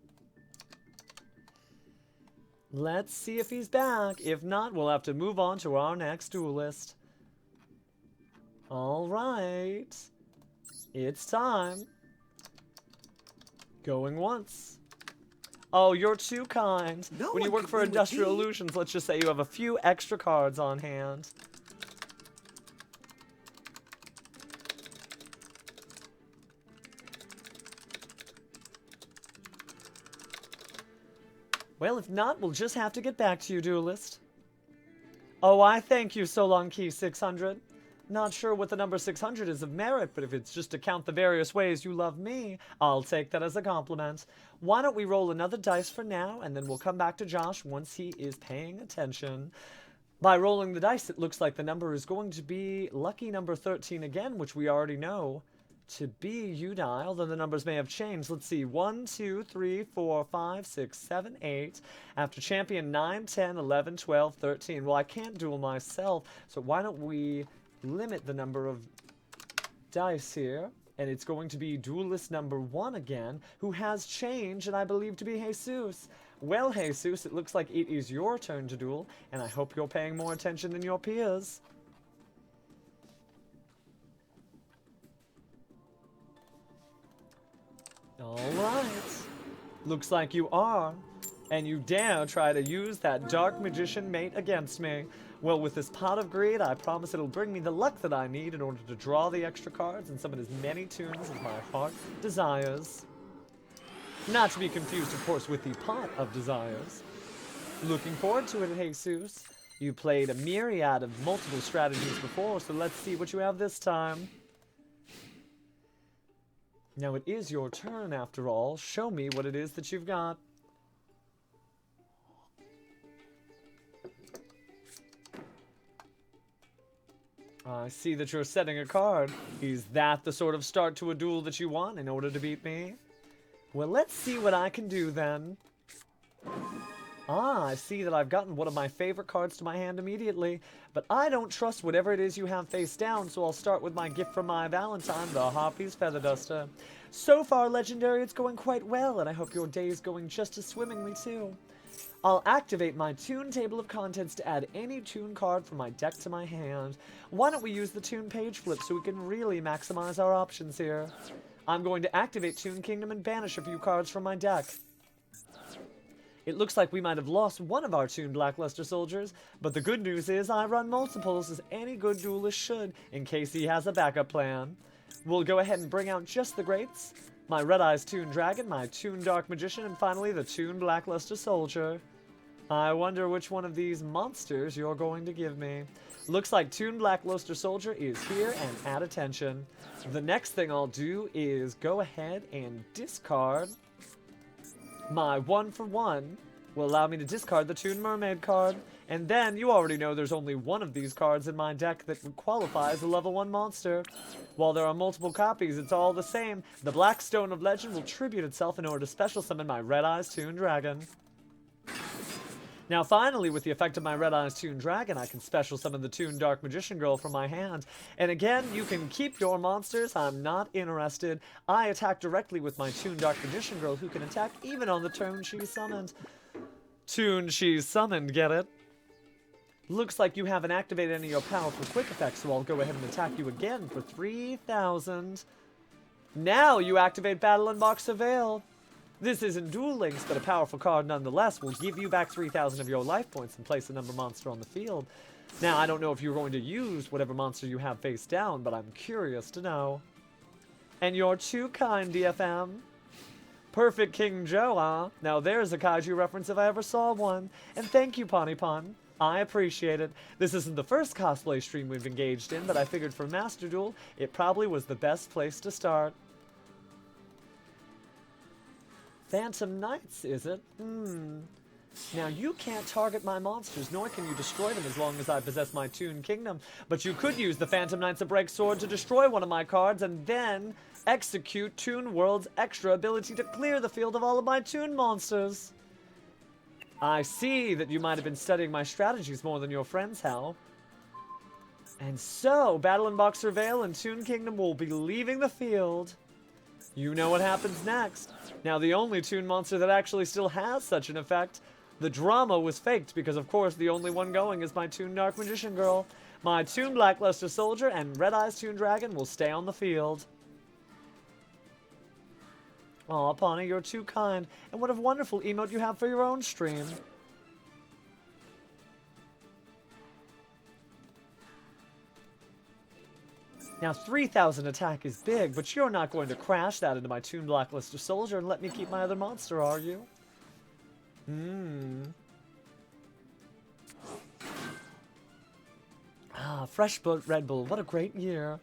Let's see if he's back. If not, we'll have to move on to our next duelist. Alright. It's time. Going once. Oh, you're too kind. When you work for Industrial Illusions, let's just say you have a few extra cards on hand. Well, if not, we'll just have to get back to you, duelist. Oh, I thank you, So Long Key 600. Not sure what the number 600 is of merit, but if it's just to count the various ways you love me, I'll take that as a compliment. Why don't we roll another dice for now, and then we'll come back to Josh once he is paying attention. By rolling the dice, it looks like the number is going to be lucky number 13 again, which we already know to be you, although the numbers may have changed. Let's see, 1, 2, 3, 4, 5, 6, 7, 8. After champion 9, 10, 11, 12, 13. Well, I can't duel myself, so why don't we limit the number of dice here, and it's going to be duelist number 1 again, who has changed, and I believe to be Jesus. Well, Jesus, it looks like it is your turn to duel, and I hope you're paying more attention than your peers. Alright. Looks like you are, and you dare try to use that Dark Magician mate against me. Well, with this Pot of Greed, I promise it'll bring me the luck that I need in order to draw the extra cards and summon as many Toons as my heart desires. Not to be confused, of course, with the Pot of Desires. Looking forward to it, Jesus. You played a myriad of multiple strategies before, so let's see what you have this time. Now it is your turn, after all. Show me what it is that you've got. I see that you're setting a card. Is that the sort of start to a duel that you want in order to beat me? Well, let's see what I can do then. Ah, I see that I've gotten one of my favorite cards to my hand immediately, but I don't trust whatever it is you have face down, so I'll start with my gift from my Valentine, the Harpy's Feather Duster. So far, Legendary, it's going quite well, and I hope your day is going just as swimmingly too. I'll activate my Toon Table of Contents to add any Toon card from my deck to my hand. Why don't we use the Toon page flip so we can really maximize our options here? I'm going to activate Toon Kingdom and banish a few cards from my deck. It looks like we might have lost one of our Toon Blackluster soldiers, but the good news is I run multiples as any good duelist should, in case he has a backup plan. We'll go ahead and bring out just the greats. My Red Eyes Toon Dragon, my Toon Dark Magician, and finally the Toon Blackluster Soldier. I wonder which one of these monsters you're going to give me. Looks like Toon Blackluster Soldier is here and at attention. The next thing I'll do is go ahead and discard my 1-for-1. Will allow me to discard the Toon Mermaid card. And then, you already know there's only one of these cards in my deck that would qualify as a level 1 monster. While there are multiple copies, it's all the same. The Black Stone of Legend will tribute itself in order to special summon my Red Eyes Toon Dragon. Now finally, with the effect of my Red Eyes Toon Dragon, I can special summon the Toon Dark Magician Girl from my hand. And again, you can keep your monsters, I'm not interested. I attack directly with my Toon Dark Magician Girl, who can attack even on the turn she's summoned. Toon she's summoned, get it? Looks like you haven't activated any of your powerful quick effects, so I'll go ahead and attack you again for 3,000. Now you activate Battle Unbox Surveil. This isn't Duel Links, but a powerful card nonetheless will give you back 3,000 of your life points and place a number monster on the field. Now, I don't know if you're going to use whatever monster you have face down, but I'm curious to know. And you're too kind, DFM. Perfect King Joe, huh? Now there's a kaiju reference if I ever saw one. And thank you, Pony Pun. I appreciate it. This isn't the first cosplay stream we've engaged in, but I figured for Master Duel, it probably was the best place to start. Phantom Knights, is it? Now, you can't target my monsters, nor can you destroy them as long as I possess my Toon Kingdom. But you could use the Phantom Knights of Break Sword to destroy one of my cards and then execute Toon World's extra ability to clear the field of all of my Toon monsters. I see that you might have been studying my strategies more than your friends, Hal. And so, Battle Unbox Surveil and Toon Kingdom will be leaving the field. You know what happens next. Now, the only Toon monster that actually still has such an effect, the drama was faked because, of course, the only one going is my Toon Dark Magician Girl. My Toon Blackluster Soldier and Red Eyes Toon Dragon will stay on the field. Aw, Pawnee, you're too kind. And what a wonderful emote you have for your own stream. Now, 3,000 attack is big, but you're not going to crash that into my Toon Blackluster Soldier and let me keep my other monster, are you? Ah, Fresh Red Bull, what a great year.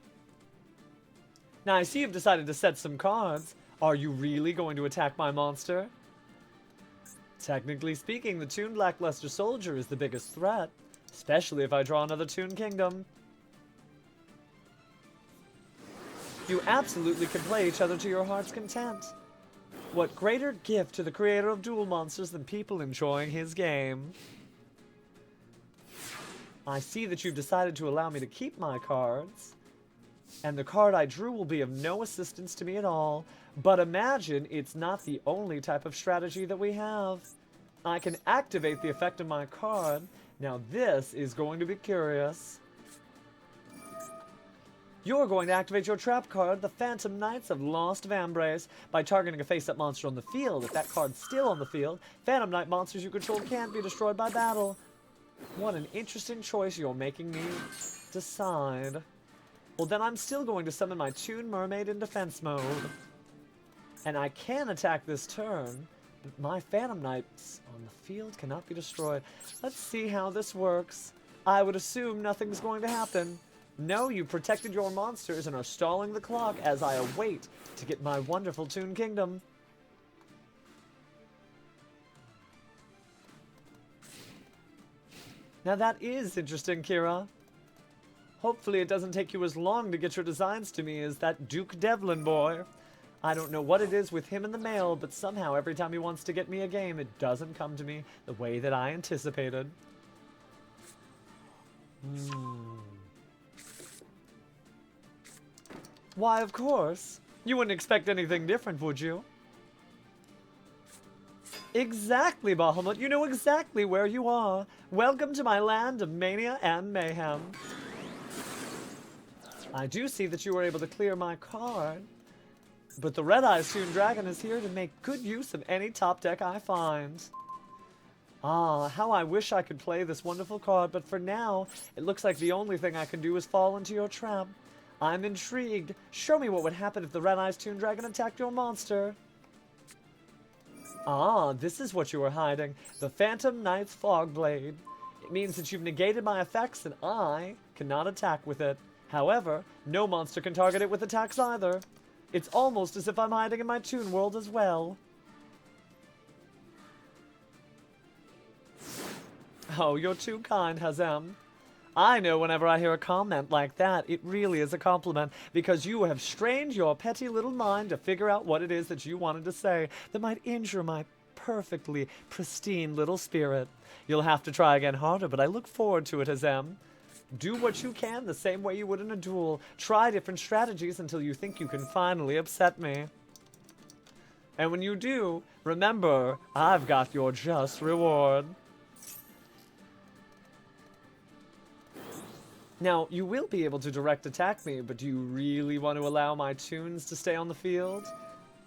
Now, I see you've decided to set some cards. Are you really going to attack my monster? Technically speaking, the Toon Blackluster Soldier is the biggest threat, especially if I draw another Toon Kingdom. You absolutely can play each other to your heart's content. What greater gift to the creator of Duel Monsters than people enjoying his game? I see that you've decided to allow me to keep my cards, and the card I drew will be of no assistance to me at all. But imagine it's not the only type of strategy that we have. I can activate the effect of my card. Now this is going to be curious. You're going to activate your trap card, the Phantom Knights of Lost Vambrace, by targeting a face-up monster on the field. If that card's still on the field, Phantom Knight monsters you control can't be destroyed by battle. What an interesting choice you're making me decide. Well, then I'm still going to summon my Toon Mermaid in defense mode. And I can attack this turn, but my Phantom Knights on the field cannot be destroyed. Let's see how this works. I would assume nothing's going to happen. No, you protected your monsters and are stalling the clock as I await to get my wonderful Toon Kingdom. Now that is interesting, Kira. Hopefully it doesn't take you as long to get your designs to me as that Duke Devlin boy. I don't know what it is with him in the mail, but somehow every time he wants to get me a game, it doesn't come to me the way that I anticipated. Why, of course. You wouldn't expect anything different, would you? Exactly, Bahamut. You know exactly where you are. Welcome to my land of mania and mayhem. I do see that you were able to clear my card, but the Red Eyes Toon Dragon is here to make good use of any top deck I find. Ah, how I wish I could play this wonderful card, but for now, it looks like the only thing I can do is fall into your trap. I'm intrigued. Show me what would happen if the Red Eyes Toon Dragon attacked your monster. Ah, this is what you were hiding. The Phantom Knight's Fog Blade. It means that you've negated my effects and I cannot attack with it. However, no monster can target it with attacks either. It's almost as if I'm hiding in my Toon world as well. Oh, you're too kind, Hazam. I know whenever I hear a comment like that, it really is a compliment, because you have strained your petty little mind to figure out what it is that you wanted to say that might injure my perfectly pristine little spirit. You'll have to try again harder, but I look forward to it, Hazam. Do what you can the same way you would in a duel. Try different strategies until you think you can finally upset me. And when you do, remember, I've got your just reward. Now, you will be able to direct attack me, but do you really want to allow my Toons to stay on the field?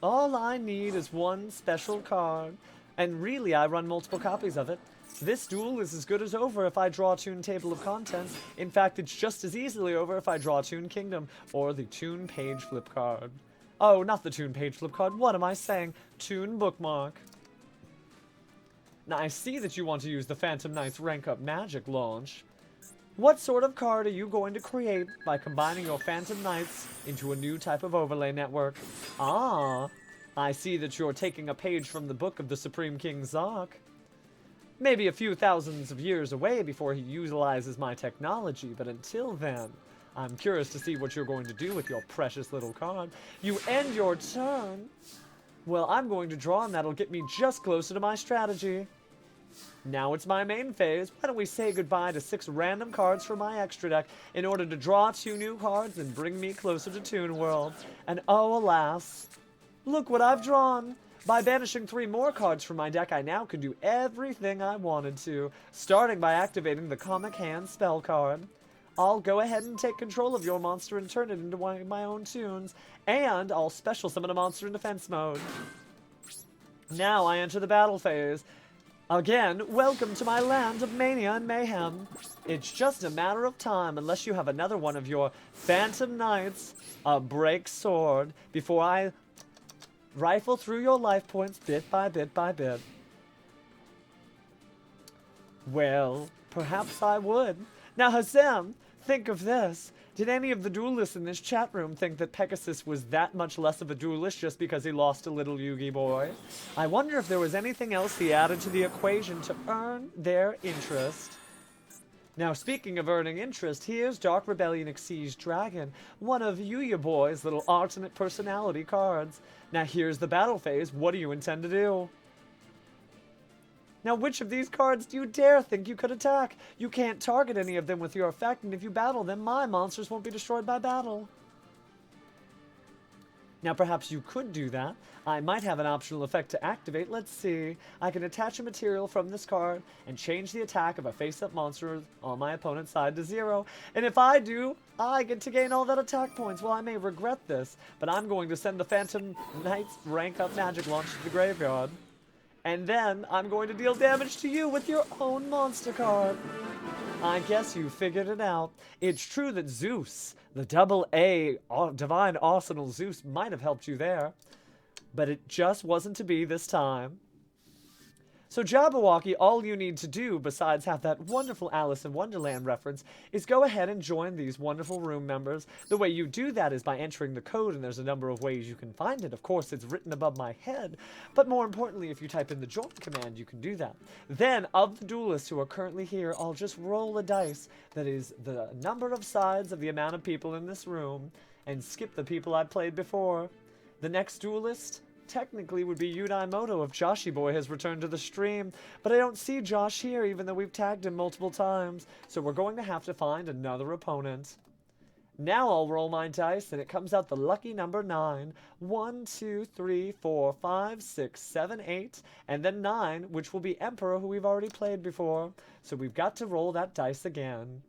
All I need is one special card, and really I run multiple copies of it. This duel is as good as over if I draw Toon Table of Contents. In fact, it's just as easily over if I draw Toon Kingdom, or the Toon Page Flip card. Oh, not the Toon Page Flip card, what am I saying? Toon Bookmark. Now, I see that you want to use the Phantom Knight's Rank Up Magic launch. What sort of card are you going to create by combining your Phantom Knights into a new type of overlay network? Ah, I see that you're taking a page from the book of the Supreme King Zark. Maybe a few thousands of years away before he utilizes my technology, but until then, I'm curious to see what you're going to do with your precious little card. You end your turn. Well, I'm going to draw, and that'll get me just closer to my strategy. Now it's my main phase. Why don't we say goodbye to 6 random cards from my extra deck in order to draw 2 new cards and bring me closer to Toon World. And oh, alas, look what I've drawn. By banishing 3 more cards from my deck, I now can do everything I wanted to, starting by activating the Comic Hand spell card. I'll go ahead and take control of your monster and turn it into one of my own Toons, and I'll special summon a monster in defense mode. Now I enter the battle phase. Again, welcome to my land of mania and mayhem. It's just a matter of time, unless you have another one of your Phantom Knights, a break sword, before I rifle through your life points bit by bit by bit. Well, perhaps I would. Now, Hazam, think of this. Did any of the duelists in this chat room think that Pegasus was that much less of a duelist just because he lost a little Yu-Gi boy? I wonder if there was anything else he added to the equation to earn their interest. Now, speaking of earning interest, here's Dark Rebellion Exige Dragon, one of Yu-Gi Boy's little alternate personality cards. Now, here's the battle phase. What do you intend to do? Now, which of these cards do you dare think you could attack? You can't target any of them with your effect, and if you battle them, my monsters won't be destroyed by battle. Now, perhaps you could do that. I might have an optional effect to activate. Let's see. I can attach a material from this card and change the attack of a face-up monster on my opponent's side to 0. And if I do, I get to gain all that attack points. Well, I may regret this, but I'm going to send the Phantom Knight's Rank Up Magic launch to the graveyard. And then I'm going to deal damage to you with your own monster card. I guess you figured it out. It's true that Zeus, the AA Divine Arsenal Zeus, might have helped you there. But it just wasn't to be this time. So Jabberwocky, all you need to do, besides have that wonderful Alice in Wonderland reference, is go ahead and join these wonderful room members. The way you do that is by entering the code, and there's a number of ways you can find it. Of course, it's written above my head, but more importantly, if you type in the join command, you can do that. Then, of the duelists who are currently here, I'll just roll a dice that is the number of sides of the amount of people in this room, and skip the people I played before. The next duelist technically would be Yudaimoto if Joshi Boy has returned to the stream, but I don't see Josh here even though we've tagged him multiple times, so we're going to have to find another opponent. Now I'll roll my dice and it comes out the lucky number 9. 1, 2, 3, 4, 5, 6, 7, 8, and then 9, which will be Emperor, who we've already played before, so we've got to roll that dice again.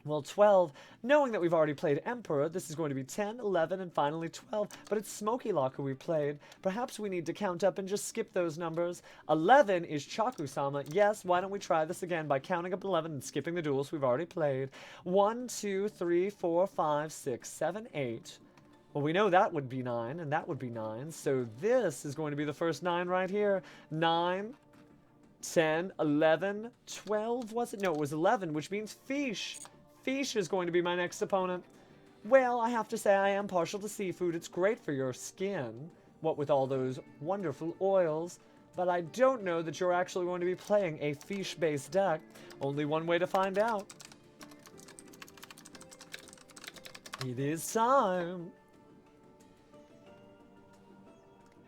Well, 12, knowing that we've already played Emperor, this is going to be 10, 11, and finally 12, but it's Smokey Lock who we played. Perhaps we need to count up and just skip those numbers. 11 is Chakasama. Yes, why don't we try this again by counting up 11 and skipping the duels we've already played. 1, 2, 3, 4, 5, 6, 7, 8. Well, we know that would be 9, and that would be 9, so this is going to be the first 9 right here. 9, 10, 11, 12, was it? No, it was 11, which means Fish. Fish is going to be my next opponent. Well, I have to say I am partial to seafood. It's great for your skin, what with all those wonderful oils, but I don't know that you're actually going to be playing a fish-based deck. Only one way to find out. It is time.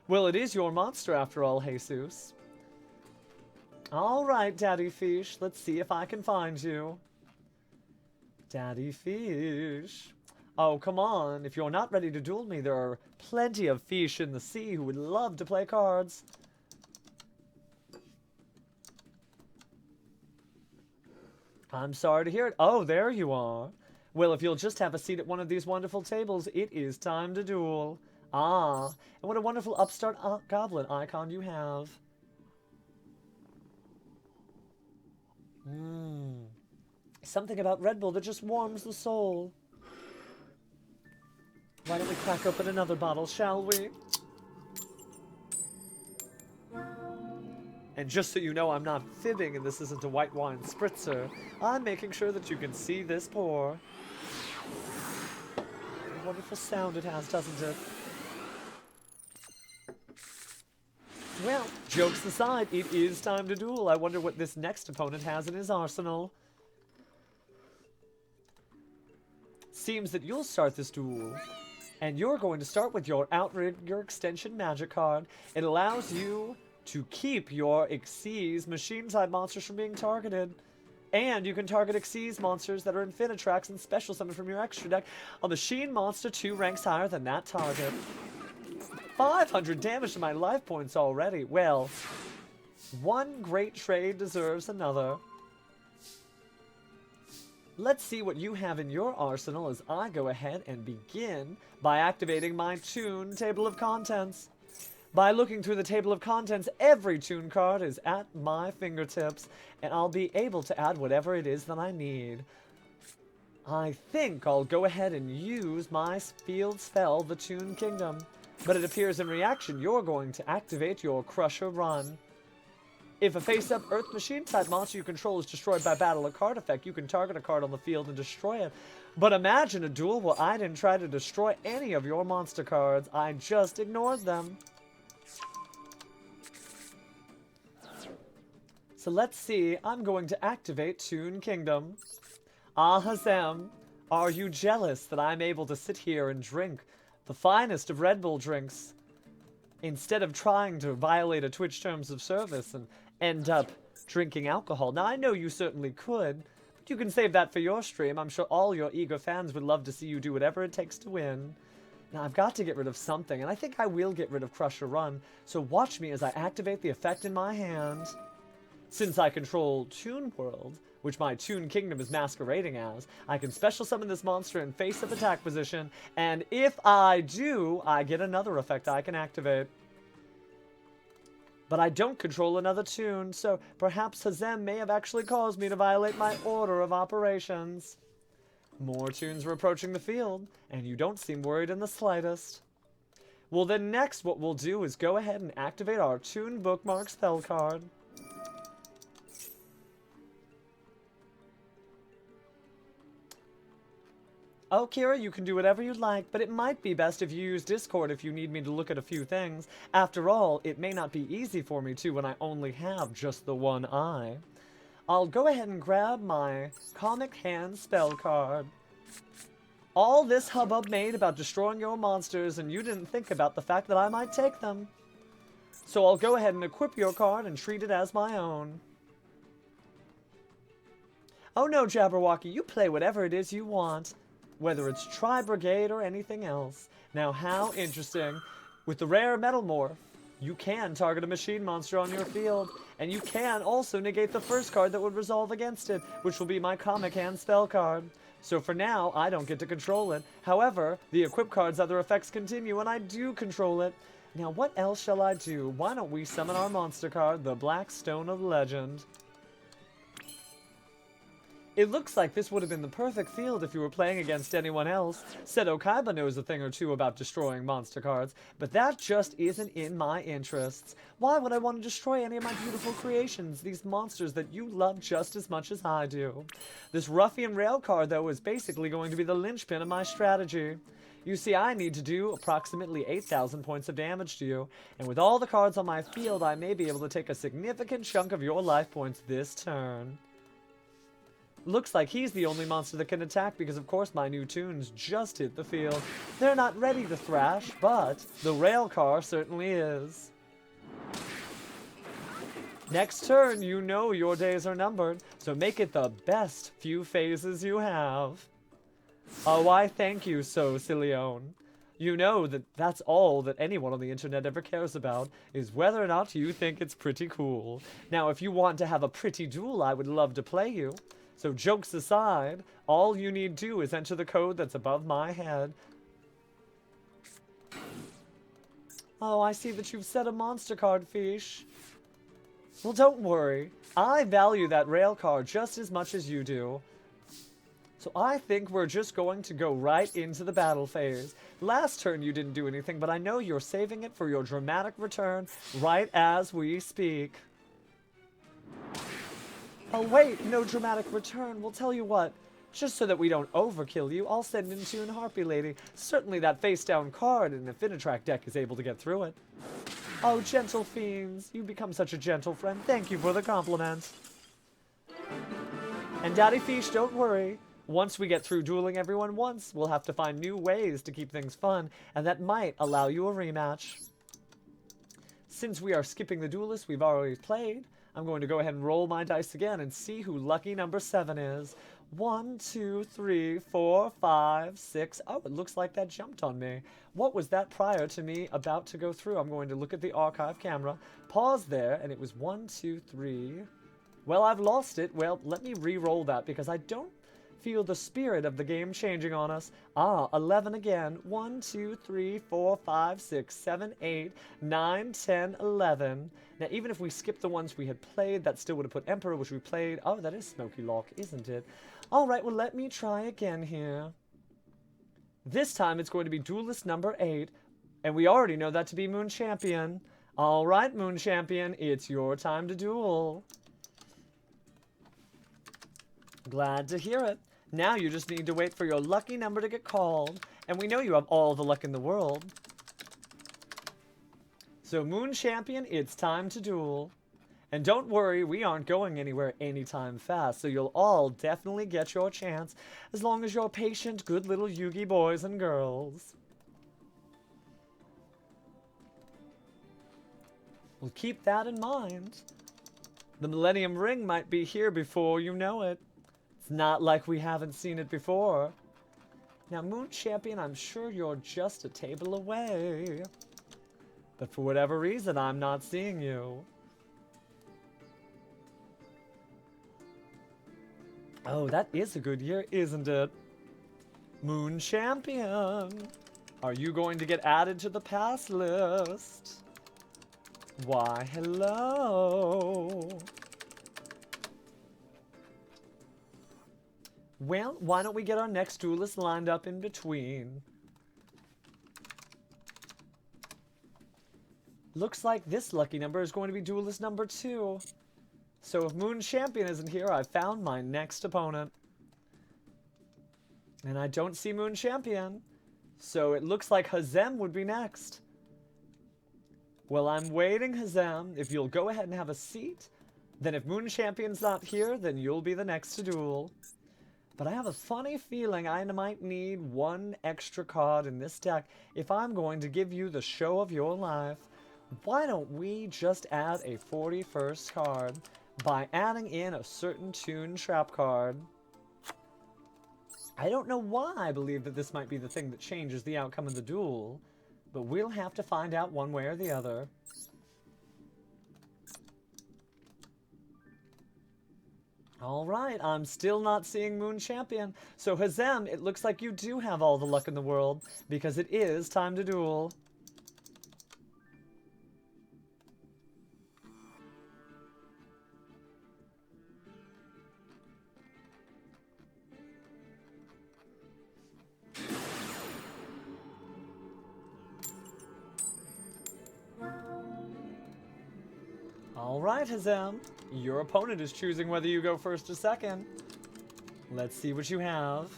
Well, it is your monster after all, Jesus. All right, Daddy Fish, let's see if I can find you. Daddy Fish. Oh, come on. If you're not ready to duel me, there are plenty of fish in the sea who would love to play cards. I'm sorry to hear it. Oh, there you are. Well, if you'll just have a seat at one of these wonderful tables, it is time to duel. Ah, and what a wonderful upstart goblin icon you have. Something about Red Bull that just warms the soul. Why don't we crack open another bottle, shall we? And just so you know, I'm not fibbing and this isn't a white wine spritzer. I'm making sure that you can see this pour. What a wonderful sound it has, doesn't it? Well, jokes aside, it is time to duel. I wonder what this next opponent has in his arsenal. Seems that you'll start this duel. And you're going to start with your Outrigger Extension Magic card. It allows you to keep your Xyz machine-type monsters from being targeted. And you can target Xyz monsters that are Infinitrax and special summon from your extra deck. A machine monster 2 ranks higher than that target. 500 damage to my life points already. Well, one great trade deserves another. Let's see what you have in your arsenal as I go ahead and begin by activating my Toon table of contents. By looking through the table of contents, every Toon card is at my fingertips, and I'll be able to add whatever it is that I need. I think I'll go ahead and use my field spell, the Toon Kingdom. But it appears in reaction you're going to activate your Crusher Run. If a face-up Earth Machine-type monster you control is destroyed by battle or card effect, you can target a card on the field and destroy it. But imagine a duel where I didn't try to destroy any of your monster cards. I just ignored them. So let's see. I'm going to activate Toon Kingdom. Ah, Hazam, are you jealous that I'm able to sit here and drink the finest of Red Bull drinks, instead of trying to violate a Twitch terms of service and end up drinking alcohol? Now, I know you certainly could, but you can save that for your stream. I'm sure all your eager fans would love to see you do whatever it takes to win. Now, I've got to get rid of something, and I think I will get rid of Crusher Run, so watch me as I activate the effect in my hand. Since I control Toon World, which my Toon Kingdom is masquerading as, I can special summon this monster in face-up attack position, and if I do, I get another effect I can activate. But I don't control another Toon, so perhaps Hazam may have actually caused me to violate my order of operations. More Toons are approaching the field, and you don't seem worried in the slightest. Well, then next what we'll do is go ahead and activate our Toon Bookmark spell card. Oh, Kira, you can do whatever you'd like, but it might be best if you use Discord if you need me to look at a few things. After all, it may not be easy for me to when I only have just the one eye. I'll go ahead and grab my Comic Hand spell card. All this hubbub made about destroying your monsters, and you didn't think about the fact that I might take them. So I'll go ahead and equip your card and treat it as my own. Oh no, Jabberwocky, you play whatever it is you want. Whether it's Tri-Brigade or anything else. Now, how interesting. With the rare Metal Morph, you can target a machine monster on your field, and you can also negate the first card that would resolve against it, which will be my Comic Hand spell card. So for now, I don't get to control it. However, the equip card's other effects continue, and I do control it. Now, what else shall I do? Why don't we summon our monster card, the Black Stone of Legend? It looks like this would have been the perfect field if you were playing against anyone else. Seto Kaiba knows a thing or two about destroying monster cards, but that just isn't in my interests. Why would I want to destroy any of my beautiful creations, these monsters that you love just as much as I do? This Ruffian Rail card, though, is basically going to be the linchpin of my strategy. You see, I need to do approximately 8,000 points of damage to you, and with all the cards on my field, I may be able to take a significant chunk of your life points this turn. Looks like he's the only monster that can attack because, of course, my new Toons just hit the field. They're not ready to thrash, but the rail car certainly is. Next turn, you know your days are numbered, so make it the best few phases you have. Oh, I thank you so, Cillione. You know that that's all that anyone on the internet ever cares about, is whether or not you think it's pretty cool. Now, if you want to have a pretty duel, I would love to play you. So jokes aside, all you need do is enter the code that's above my head. Oh, I see that you've set a monster card, Fish. Well, don't worry. I value that rail card just as much as you do. So I think we're just going to go right into the battle phase. Last turn you didn't do anything, but I know you're saving it for your dramatic return right as we speak. Oh wait, no dramatic return. We'll tell you what. Just so that we don't overkill you, I'll send in Toon Harpy Lady. Certainly that face-down card in the Infinitrack deck is able to get through it. Oh, gentle fiends, you become such a gentle friend. Thank you for the compliment. And Daddy Fish, don't worry. Once we get through dueling everyone once, we'll have to find new ways to keep things fun, and that might allow you a rematch. Since we are skipping the duelists we've already played, I'm going to go ahead and roll my dice again and see who lucky number 7 is. 1, 2, 3, 4, 5, 6. Oh, it looks like that jumped on me. What was that prior to me about to go through? I'm going to look at the archive camera, pause there, and it was 1, 2, 3. Well, I've lost it. Well, let me re-roll that because I don't feel the spirit of the game changing on us. Ah, 11 again. 1, 2, 3, 4, 5, 6, 7, 8, 9, 10, 11. Now, even if we skip the ones we had played, that still would have put Emperor, which we played. Oh, that is Smokey Lock, isn't it? All right, well, let me try again here. This time, it's going to be Duelist number 8, and we already know that to be Moon Champion. All right, Moon Champion, it's your time to duel. Glad to hear it. Now you just need to wait for your lucky number to get called, and we know you have all the luck in the world. So, Moon Champion, it's time to duel. And don't worry, we aren't going anywhere anytime fast, so you'll all definitely get your chance as long as you're patient, good little Yu-Gi boys and girls. Well, keep that in mind. The Millennium Ring might be here before you know it. It's not like we haven't seen it before. Now, Moon Champion, I'm sure you're just a table away. But for whatever reason, I'm not seeing you. Oh, that is a good year, isn't it? Moon Champion, are you going to get added to the pass list? Why, hello. Well, why don't we get our next duelist lined up in between? Looks like this lucky number is going to be duelist number 2. So if Moon Champion isn't here, I've found my next opponent. And I don't see Moon Champion. So it looks like Hazam would be next. Well, I'm waiting, Hazam. If you'll go ahead and have a seat, then if Moon Champion's not here, then you'll be the next to duel. But I have a funny feeling I might need one extra card in this deck if I'm going to give you the show of your life. Why don't we just add a 41st card by adding in a certain Toon trap card? I don't know why I believe that this might be the thing that changes the outcome of the duel, but we'll have to find out one way or the other. Alright, I'm still not seeing Moon Champion. So Hazam, it looks like you do have all the luck in the world, because it is time to duel. Alright, Hazam. Your opponent is choosing whether you go first or second. Let's see what you have.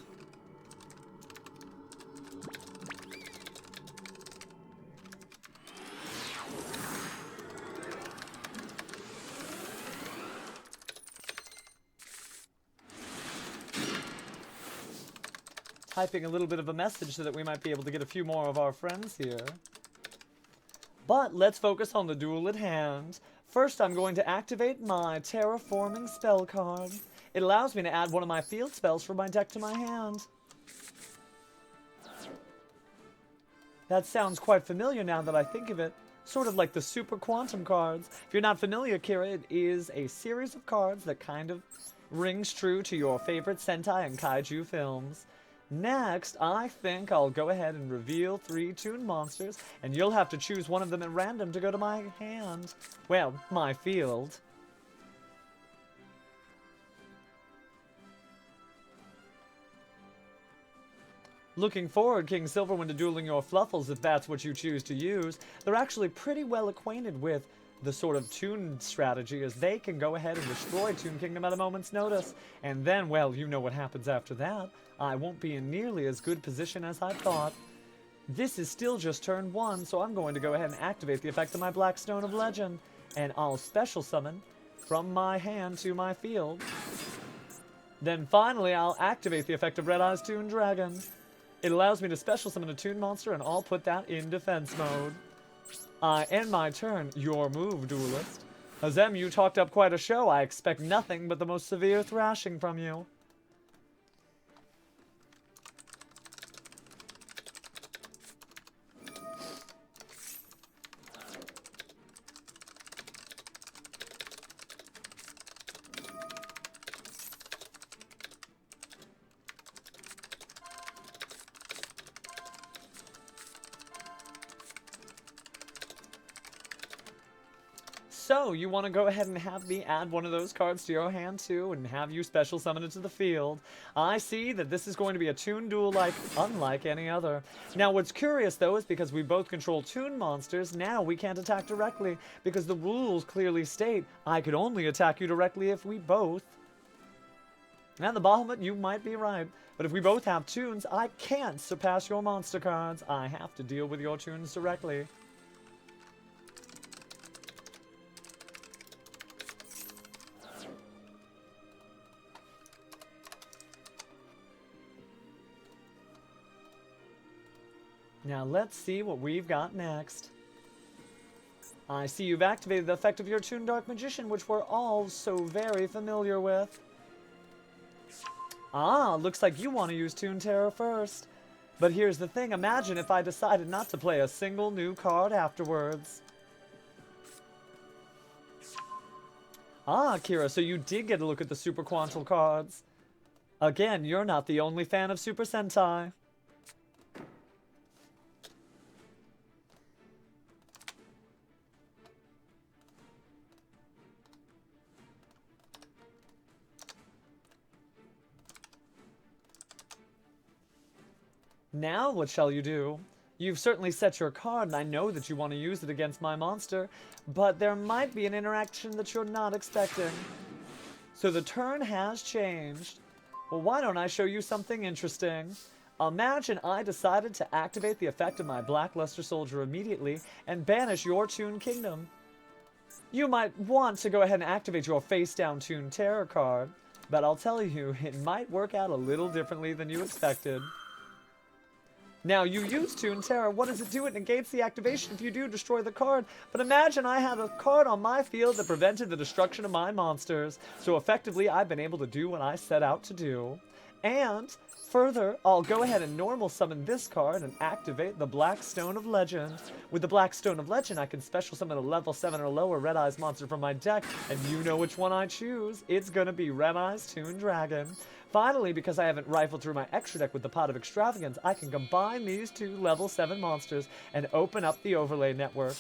Typing a little bit of a message so that we might be able to get a few more of our friends here. But let's focus on the duel at hand. First, I'm going to activate my Terraforming spell card. It allows me to add one of my field spells from my deck to my hand. That sounds quite familiar now that I think of it. Sort of like the Super Quantum cards. If you're not familiar, Kira, it is a series of cards that kind of Rings true to your favorite Sentai and Kaiju films. Next, I think I'll go ahead and reveal 3 Toon monsters, and you'll have to choose one of them at random to go to my hand. Well, my field. Looking forward, King Silverwind, to dueling your Fluffles if that's what you choose to use. They're actually pretty well acquainted with the sort of Toon strategy, as they can go ahead and destroy Toon Kingdom at a moment's notice. And then, well, you know what happens after that. I won't be in nearly as good position as I thought. This is still just turn 1, so I'm going to go ahead and activate the effect of my Black Stone of Legend. And I'll special summon from my hand to my field. Then finally, I'll activate the effect of Red Eye's Toon Dragon. It allows me to special summon a Toon monster, and I'll put that in defense mode. I end my turn. Your move, Duelist. Hazam, you talked up quite a show. I expect nothing but the most severe thrashing from you. So, you want to go ahead and have me add one of those cards to your hand too, and have you special summon it to the field. I see that this is going to be a Toon duel unlike any other. Now, what's curious though is because we both control Toon monsters, now we can't attack directly, because the rules clearly state I could only attack you directly if we both. Now, the Bahamut, you might be right, but if we both have Toons, I can't surpass your monster cards. I have to deal with your Toons directly. Now let's see what we've got next. I see you've activated the effect of your Toon Dark Magician, which we're all so very familiar with. Ah, looks like you want to use Toon Terror first. But here's the thing, imagine if I decided not to play a single new card afterwards. Ah, Kira, so you did get a look at the Super Quantal cards. Again, you're not the only fan of Super Sentai. Now what shall you do? You've certainly set your card, and I know that you want to use it against my monster, but there might be an interaction that you're not expecting. So the turn has changed. Well, why don't I show you something interesting? Imagine I decided to activate the effect of my Black Luster Soldier immediately and banish your Toon Kingdom. You might want to go ahead and activate your face-down Toon Terror card, but I'll tell you, it might work out a little differently than you expected. Now, you use Toon Terror. What does it do? It negates the activation if you do destroy the card. But imagine I had a card on my field that prevented the destruction of my monsters. So effectively, I've been able to do what I set out to do. And further, I'll go ahead and normal summon this card and activate the Black Stone of Legend. With the Black Stone of Legend, I can special summon a level 7 or lower Red Eyes monster from my deck. And you know which one I choose. It's gonna be Red Eyes Toon Dragon. Finally, because I haven't rifled through my extra deck with the Pot of Extravagance, I can combine these 2 level 7 monsters and open up the overlay network.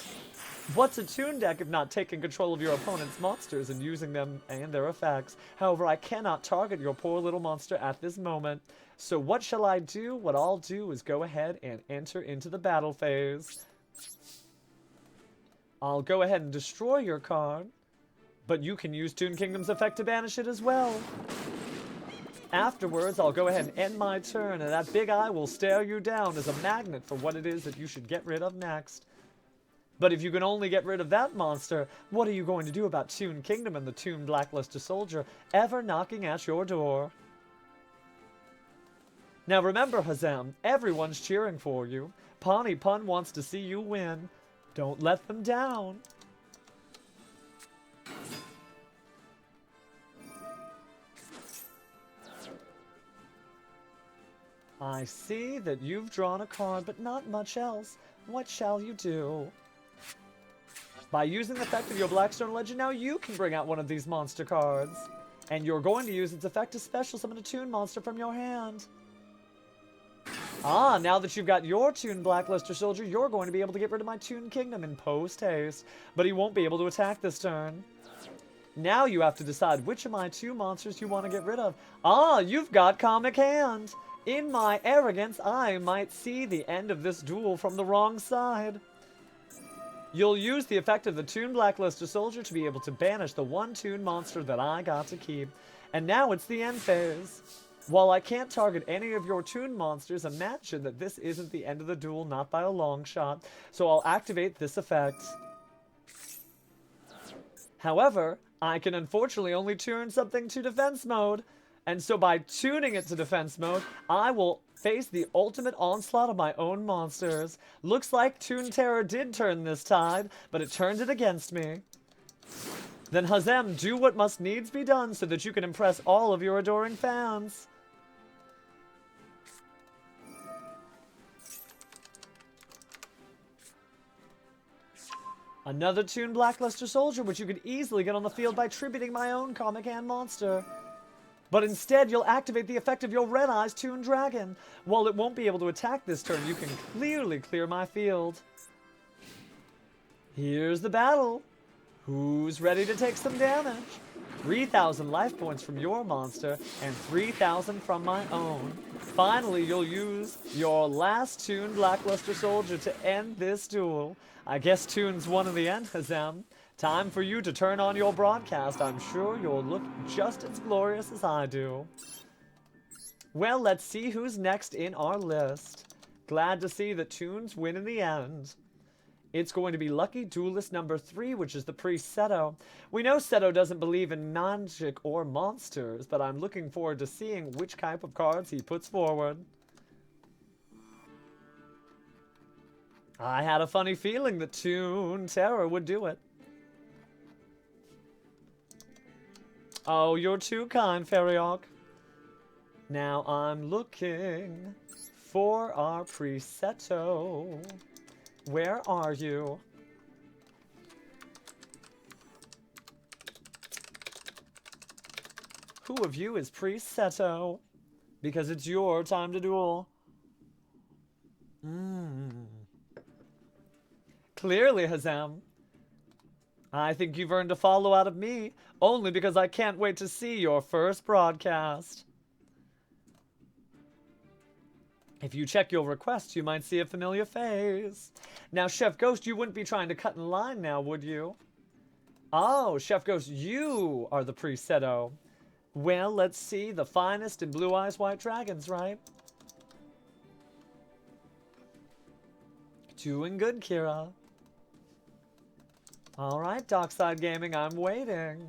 What's a Toon deck if not taking control of your opponent's monsters and using them and their effects? However, I cannot target your poor little monster at this moment. So what shall I do? What I'll do is go ahead and enter into the battle phase. I'll go ahead and destroy your card, but you can use Toon Kingdom's effect to banish it as well. Afterwards, I'll go ahead and end my turn, and that big eye will stare you down as a magnet for what it is that you should get rid of next. But if you can only get rid of that monster, what are you going to do about Toon Kingdom and the Toon Black Luster Soldier ever knocking at your door? Now remember, Hazam, everyone's cheering for you. Pawnee Pun wants to see you win. Don't let them down. I see that you've drawn a card, but not much else. What shall you do? By using the effect of your Blackstone Legend, now you can bring out one of these monster cards. And you're going to use its effect to special summon a Toon monster from your hand. Ah, now that you've got your Toon Blackluster Soldier, you're going to be able to get rid of my Toon Kingdom in post-haste. But he won't be able to attack this turn. Now you have to decide which of my 2 monsters you want to get rid of. Ah, you've got Comic Hand. In my arrogance, I might see the end of this duel from the wrong side. You'll use the effect of the Toon Blackluster Soldier to be able to banish the 1 Toon monster that I got to keep. And now it's the end phase. While I can't target any of your Toon monsters, imagine that this isn't the end of the duel, not by a long shot. So I'll activate this effect. However, I can unfortunately only tune something to defense mode. And so by tuning it to defense mode, I will face the ultimate onslaught of my own monsters. Looks like Toon Terror did turn this tide, but it turned it against me. Then Hazam, do what must needs be done so that you can impress all of your adoring fans. Another Toon Blackluster Soldier, which you could easily get on the field by tributing my own Comic Hand monster. But instead, you'll activate the effect of your Red Eyes Toon Dragon. While it won't be able to attack this turn, you can clearly clear my field. Here's the battle. Who's ready to take some damage? 3,000 life points from your monster, and 3,000 from my own. Finally, you'll use your last Toon Blackluster Soldier to end this duel. I guess Toon's won in the end, Hazam. Time for you to turn on your broadcast. I'm sure you'll look just as glorious as I do. Well, let's see who's next in our list. Glad to see that Toons win in the end. It's going to be Lucky Duelist number 3, which is the Priest Seto. We know Seto doesn't believe in magic or monsters, but I'm looking forward to seeing which type of cards he puts forward. I had a funny feeling that Toon Terror would do it. Oh, you're too kind, Fairyhawk. Now I'm looking for our Priest Seto. Where are you? Who of you is Priest Seto? Because it's your time to duel. Clearly, Hazam. I think you've earned a follow out of me, only because I can't wait to see your first broadcast. If you check your requests, you might see a familiar face. Now, Chef Ghost, you wouldn't be trying to cut in line now, would you? Oh, Chef Ghost, you are the Priest Seto. Well, let's see the finest in Blue Eyes White Dragons, right? Doing good, Kira. Alright, Dockside Gaming, I'm waiting.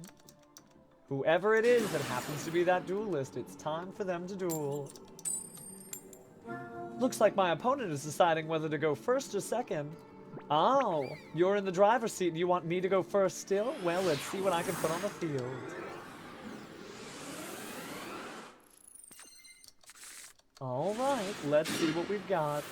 Whoever it is that happens to be that duelist, it's time for them to duel. Looks like my opponent is deciding whether to go first or second. Oh, you're in the driver's seat and you want me to go first still? Well, let's see what I can put on the field. Alright, let's see what we've got.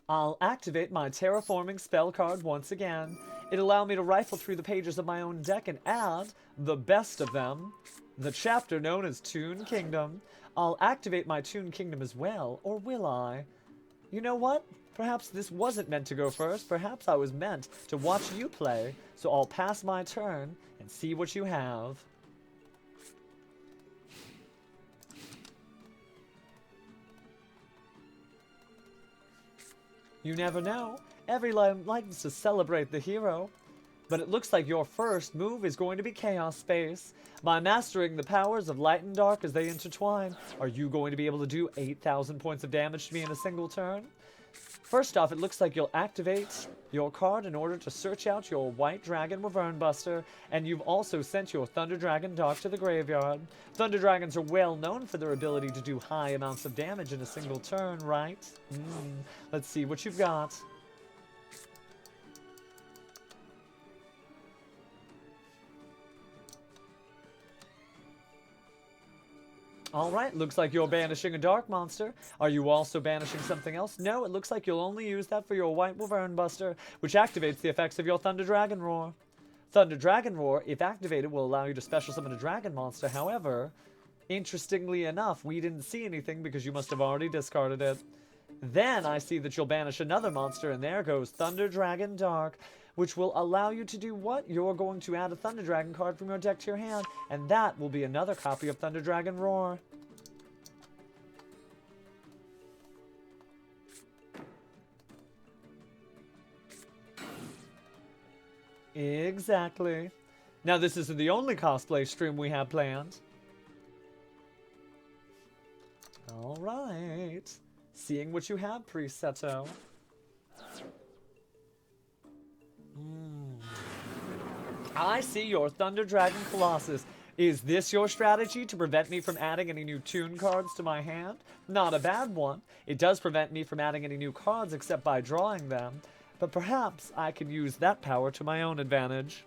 I'll activate my terraforming spell card once again. It'll allow me to rifle through the pages of my own deck and add the best of them, the chapter known as Toon Kingdom. I'll activate my Toon Kingdom as well, or will I? You know what? Perhaps this wasn't meant to go first. Perhaps I was meant to watch you play, so I'll pass my turn and see what you have. You never know. Everyone likes to celebrate the hero. But it looks like your first move is going to be Chaos Space. By mastering the powers of light and dark as they intertwine, are you going to be able to do 8,000 points of damage to me in a single turn? First off, it looks like you'll activate your card in order to search out your White Dragon Wyvern Buster, and you've also sent your Thunder Dragon Dog to the graveyard. Thunder Dragons are well known for their ability to do high amounts of damage in a single turn, right? Let's see what you've got. Alright, looks like you're banishing a dark monster. Are you also banishing something else? No, it looks like you'll only use that for your White Wyvern Buster, which activates the effects of your Thunder Dragon Roar. Thunder Dragon Roar, if activated, will allow you to special summon a dragon monster. However, interestingly enough, we didn't see anything because you must have already discarded it. Then I see that you'll banish another monster, and there goes Thunder Dragon Dark, which will allow you to do what? You're going to add a Thunder Dragon card from your deck to your hand, and that will be another copy of Thunder Dragon Roar. Exactly. Now, this isn't the only cosplay stream we have planned. Alright. Seeing what you have, Priest Seto. I see your Thunder Dragon Colossus. Is this your strategy to prevent me from adding any new Toon cards to my hand? Not a bad one. It does prevent me from adding any new cards except by drawing them. But perhaps I can use that power to my own advantage.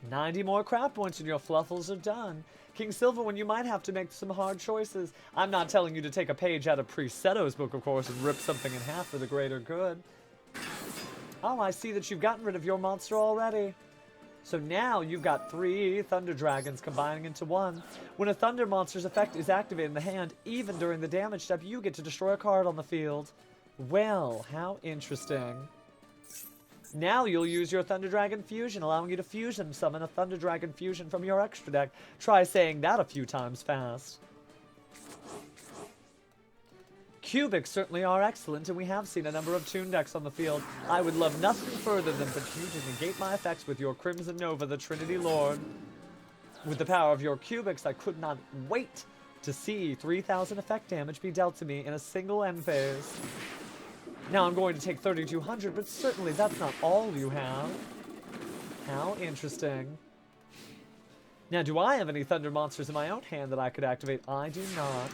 $90 more crap points and your fluffles are done. King Silverwind, you might have to make some hard choices. I'm not telling you to take a page out of Priest Seto's book, of course, and rip something in half for the greater good. Oh, I see that you've gotten rid of your monster already. So now you've got 3 Thunder Dragons combining into one. When a Thunder monster's effect is activated in the hand, even during the damage step, you get to destroy a card on the field. Well, how interesting. Now you'll use your Thunder Dragon Fusion, allowing you to fusion summon a Thunder Dragon Fusion from your extra deck. Try saying that a few times fast. Cubics certainly are excellent, and we have seen a number of Toon decks on the field. I would love nothing further than for you to negate my effects with your Crimson Nova, the Trinity Lord. With the power of your Cubics, I could not wait to see 3,000 effect damage be dealt to me in a single end phase. Now I'm going to take 3,200, but certainly that's not all you have. How interesting. Now, do I have any Thunder monsters in my own hand that I could activate? I do not.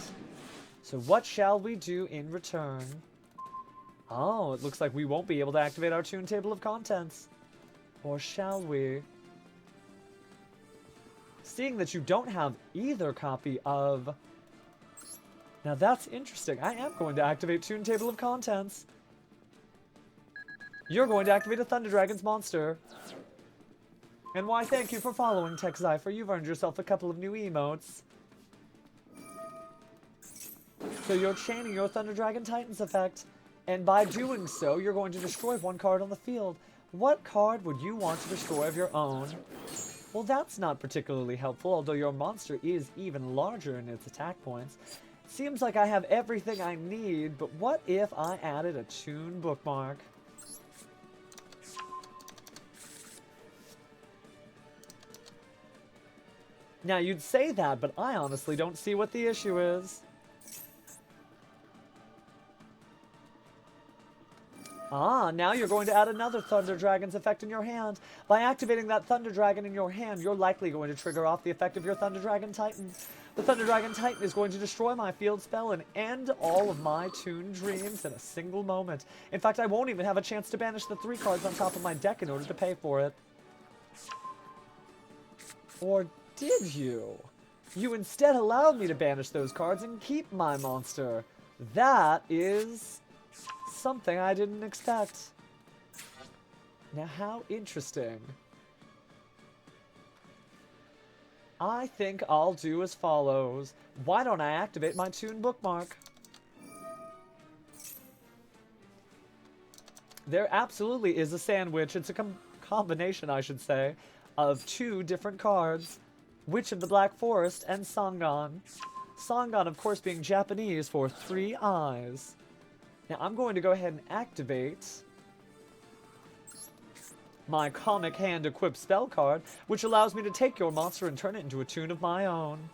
So what shall we do in return? Oh, it looks like we won't be able to activate our Toon Table of Contents. Or shall we? Seeing that you don't have either copy of... Now that's interesting. I am going to activate Toon Table of Contents. You're going to activate a Thunder Dragon's monster. And why, thank you for following, TechZypher. You've earned yourself a couple of new emotes. So you're chaining your Thunder Dragon Titan's effect. And by doing so, you're going to destroy one card on the field. What card would you want to destroy of your own? Well, that's not particularly helpful, although your monster is even larger in its attack points. Seems like I have everything I need, but what if I added a Toon bookmark? Now, you'd say that, but I honestly don't see what the issue is. Ah, now you're going to add another Thunder Dragon's effect in your hand. By activating that Thunder Dragon in your hand, you're likely going to trigger off the effect of your Thunder Dragon Titan. The Thunder Dragon Titan is going to destroy my field spell and end all of my Toon dreams in a single moment. In fact, I won't even have a chance to banish the 3 cards on top of my deck in order to pay for it. Or did you? You instead allowed me to banish those cards and keep my monster. That is something I didn't expect. Now, how interesting. I think I'll do as follows. Why don't I activate my Toon bookmark? There absolutely is a sandwich. It's a combination, I should say, of 2 different cards. Witch of the Black Forest and Sangan. Sangan, of course, being Japanese for 3 eyes. Now, I'm going to go ahead and activate my Comic Hand Equipped spell card, which allows me to take your monster and turn it into a Toon of my own.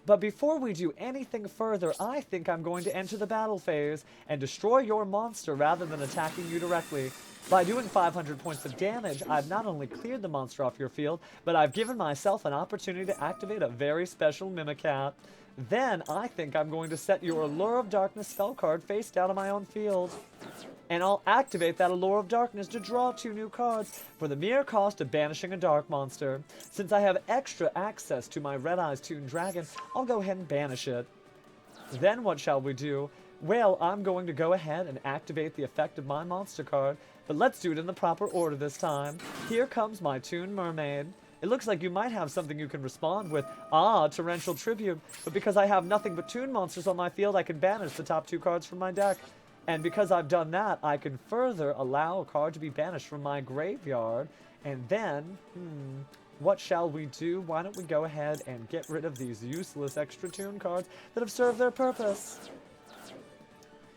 But before we do anything further, I think I'm going to enter the battle phase and destroy your monster rather than attacking you directly. By doing 500 points of damage, I've not only cleared the monster off your field, but I've given myself an opportunity to activate a very special Mimicat. Then, I think I'm going to set your Allure of Darkness spell card face down on my own field. And I'll activate that Allure of Darkness to draw 2 new cards for the mere cost of banishing a dark monster. Since I have extra access to my Red Eyes Toon Dragon, I'll go ahead and banish it. Then what shall we do? Well, I'm going to go ahead and activate the effect of my monster card, but let's do it in the proper order this time. Here comes my Toon Mermaid. It looks like you might have something you can respond with. Ah, Torrential Tribute. But because I have nothing but Toon monsters on my field, I can banish the top 2 cards from my deck. And because I've done that, I can further allow a card to be banished from my graveyard. And then, what shall we do? Why don't we go ahead and get rid of these useless extra Toon cards that have served their purpose?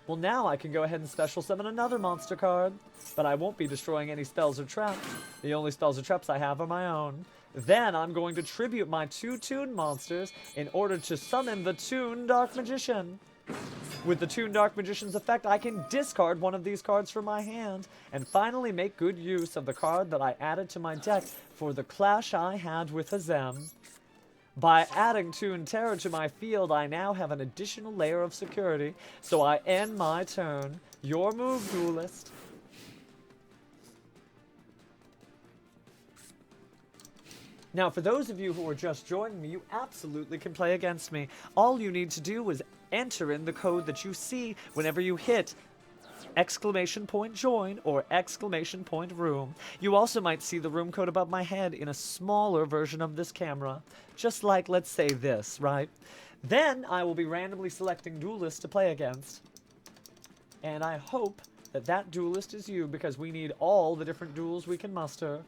Well, now I can go ahead and special summon another monster card, but I won't be destroying any spells or traps. The only spells or traps I have are my own. Then I'm going to tribute my 2 Toon monsters in order to summon the Toon Dark Magician. With the Toon Dark Magician's effect, I can discard one of these cards from my hand and finally make good use of the card that I added to my deck for the clash I had with Hazam. By adding Toon Terror to my field, I now have an additional layer of security, so I end my turn. Your move, Duelist. Now, for those of you who are just joining me, you absolutely can play against me. All you need to do is enter in the code that you see whenever you hit !join or !room. You also might see the room code above my head in a smaller version of this camera. Just like, let's say this, right? Then I will be randomly selecting duelists to play against. And I hope that that duelist is you, because we need all the different duels we can muster.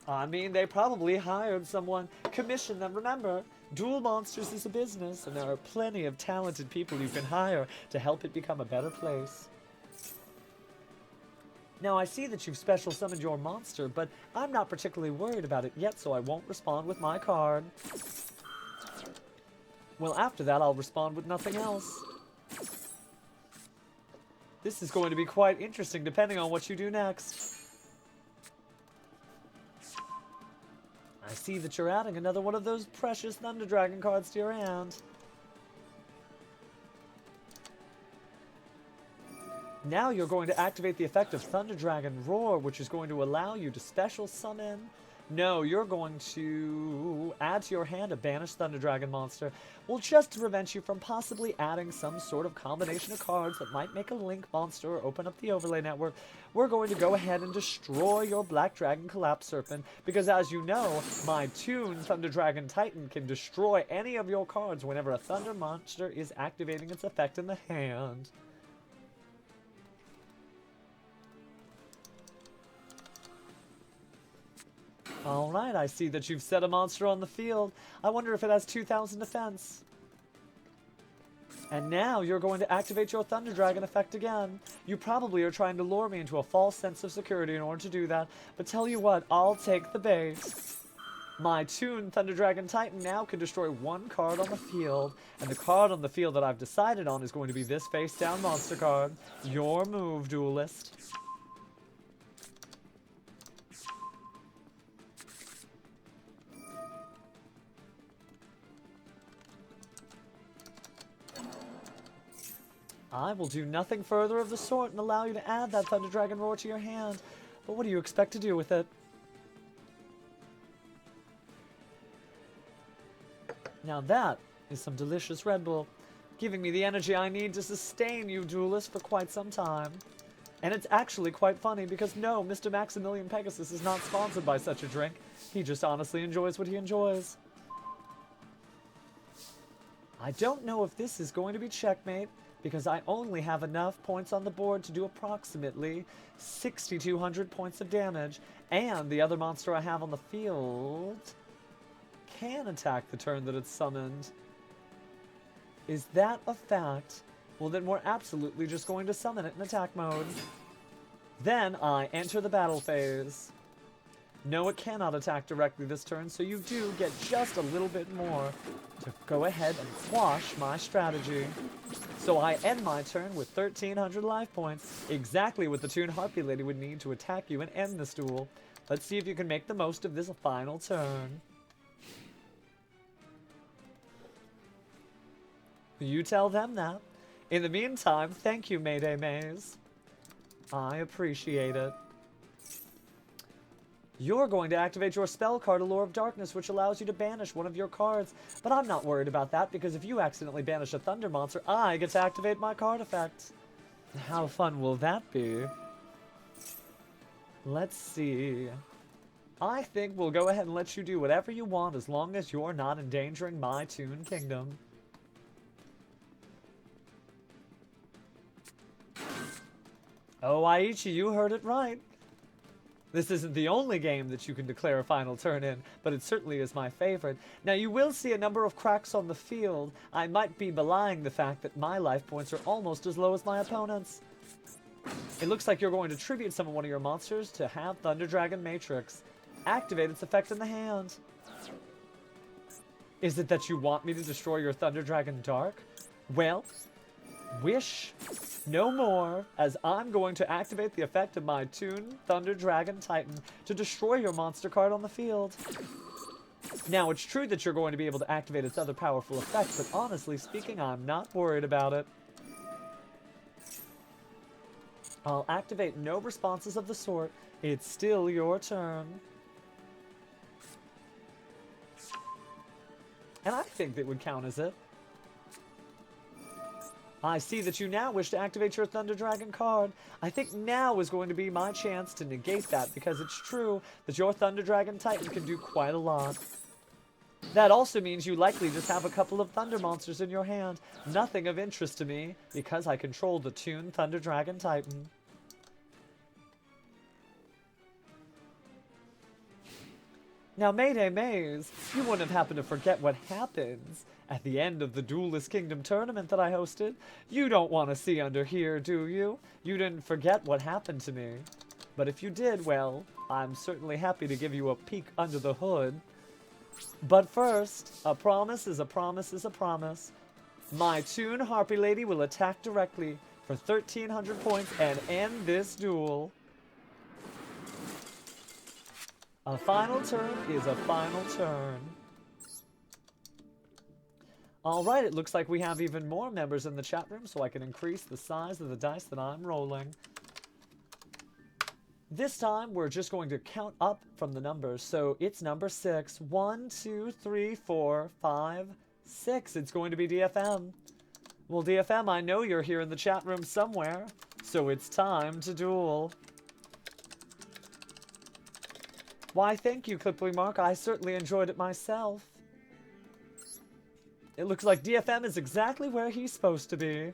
I mean, they probably hired someone, commissioned them. Remember, Duel Monsters is a business, and there are plenty of talented people you can hire to help it become a better place. Now, I see that you've special summoned your monster, but I'm not particularly worried about it yet, so I won't respond with my card. Well, after that, I'll respond with nothing else. This is going to be quite interesting, depending on what you do next. I see that you're adding another one of those precious Thunder Dragon cards to your hand. Now you're going to activate the effect of Thunder Dragon Roar, which is going to allow you to special summon. No, you're going to add to your hand a banished Thunder Dragon monster. Well, just to prevent you from possibly adding some sort of combination of cards that might make a Link monster or open up the overlay network, we're going to go ahead and destroy your Black Dragon Collapse Serpent, because as you know, my Toon Thunder Dragon Titan can destroy any of your cards whenever a Thunder monster is activating its effect in the hand. Alright, I see that you've set a monster on the field. I wonder if it has 2,000 defense. And now you're going to activate your Thunder Dragon effect again. You probably are trying to lure me into a false sense of security in order to do that, but tell you what, I'll take the bait. My Toon Thunder Dragon Titan now can destroy one card on the field, and the card on the field that I've decided on is going to be this face-down monster card. Your move, Duelist. I will do nothing further of the sort and allow you to add that Thunder Dragon Roar to your hand. But what do you expect to do with it? Now that is some delicious Red Bull, giving me the energy I need to sustain you, Duelist, for quite some time. And it's actually quite funny because no, Mr. Maximillion Pegasus is not sponsored by such a drink. He just honestly enjoys what he enjoys. I don't know if this is going to be checkmate, because I only have enough points on the board to do approximately 6,200 points of damage, and the other monster I have on the field can attack the turn that it's summoned. Is that a fact? Well, then we're absolutely just going to summon it in attack mode. Then I enter the battle phase. No, it cannot attack directly this turn, so you do get just a little bit more to go ahead and quash my strategy. So I end my turn with 1,300 life points, exactly what the Toon Harpy Lady would need to attack you and end this duel. Let's see if you can make the most of this final turn. You tell them that. In the meantime, thank you, Mayday Maze. I appreciate it. you're going to activate your spell card, Allure of Darkness, which allows you to banish one of your cards. But I'm not worried about that, because if you accidentally banish a Thunder Monster, I get to activate my card effect. How fun will that be? Let's see. I think we'll go ahead and let you do whatever you want as long as you're not endangering my Toon Kingdom. Oh, Aichi, you heard it right. This isn't the only game that you can declare a final turn in, but it certainly is my favorite. Now, you will see a number of cracks on the field. I might be belying the fact that my life points are almost as low as my opponent's. It looks like you're going to tribute summon one of your monsters to have Thunder Dragon Matrix. Activate its effect in the hand. Is it that you want me to destroy your Thunder Dragon Dark? Well, wish no more, as I'm going to activate the effect of my Toon Thunder Dragon Titan to destroy your monster card on the field. Now, it's true that you're going to be able to activate its other powerful effects, but honestly speaking, I'm not worried about it. I'll activate no responses of the sort. It's still your turn. And I think that would count as it. I see that you now wish to activate your Thunder Dragon card. I think now is going to be my chance to negate that, because it's true that your Thunder Dragon Titan can do quite a lot. That also means you likely just have a couple of Thunder Monsters in your hand. Nothing of interest to me, because I control the Toon Thunder Dragon Titan. Now, Mayday Maze, you wouldn't have happened to forget what happens at the end of the Duelist Kingdom tournament that I hosted. You don't want to see under here, do you? You didn't forget what happened to me. But if you did, well, I'm certainly happy to give you a peek under the hood. But first, a promise is a promise is a promise. My Toon Harpy Lady will attack directly for 1,300 points and end this duel. A final turn is a final turn. Alright, it looks like we have even more members in the chat room, so I can increase the size of the dice that I'm rolling. This time, we're just going to count up from the numbers. So it's number 6. 1, 2, 3, 4, 5, 6. It's going to be DFM. Well, DFM, I know you're here in the chat room somewhere, so it's time to duel. Why, thank you, Cliply Mark. I certainly enjoyed it myself. It looks like DFM is exactly where he's supposed to be.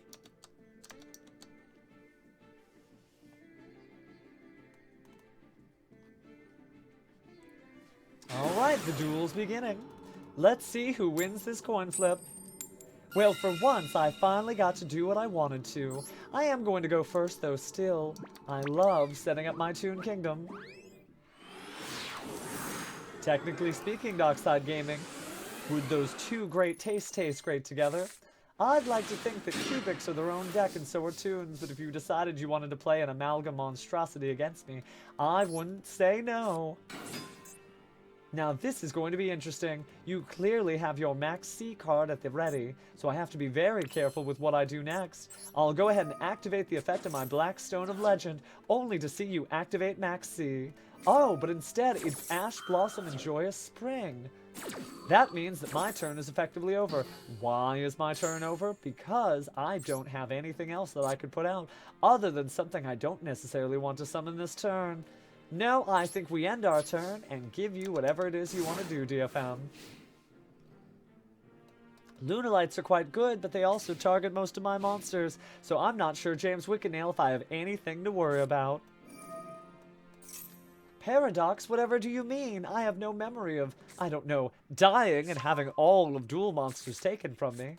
Alright, the duel's beginning. Let's see who wins this coin flip. Well, for once, I finally got to do what I wanted to. I am going to go first, though, still. I love setting up my Toon Kingdom. Technically speaking, Dockside Gaming, would those two great tastes taste great together? I'd like to think that cubics are their own deck and so are Toons, but if you decided you wanted to play an amalgam monstrosity against me, I wouldn't say no. Now this is going to be interesting. You clearly have your Max C card at the ready, so I have to be very careful with what I do next. I'll go ahead and activate the effect of my Black Stone of Legend, only to see you activate Max C. Oh, but instead it's Ash Blossom and Joyous Spring. That means that my turn is effectively over. Why is my turn over? Because I don't have anything else that I could put out, other than something I don't necessarily want to summon this turn. No, I think we end our turn and give you whatever it is you want to do, DFM. Lunalights are quite good, but they also target most of my monsters, so I'm not sure, James Wickednail, if I have anything to worry about. Paradox, whatever do you mean? I have no memory of, I don't know, dying and having all of Duel Monsters taken from me.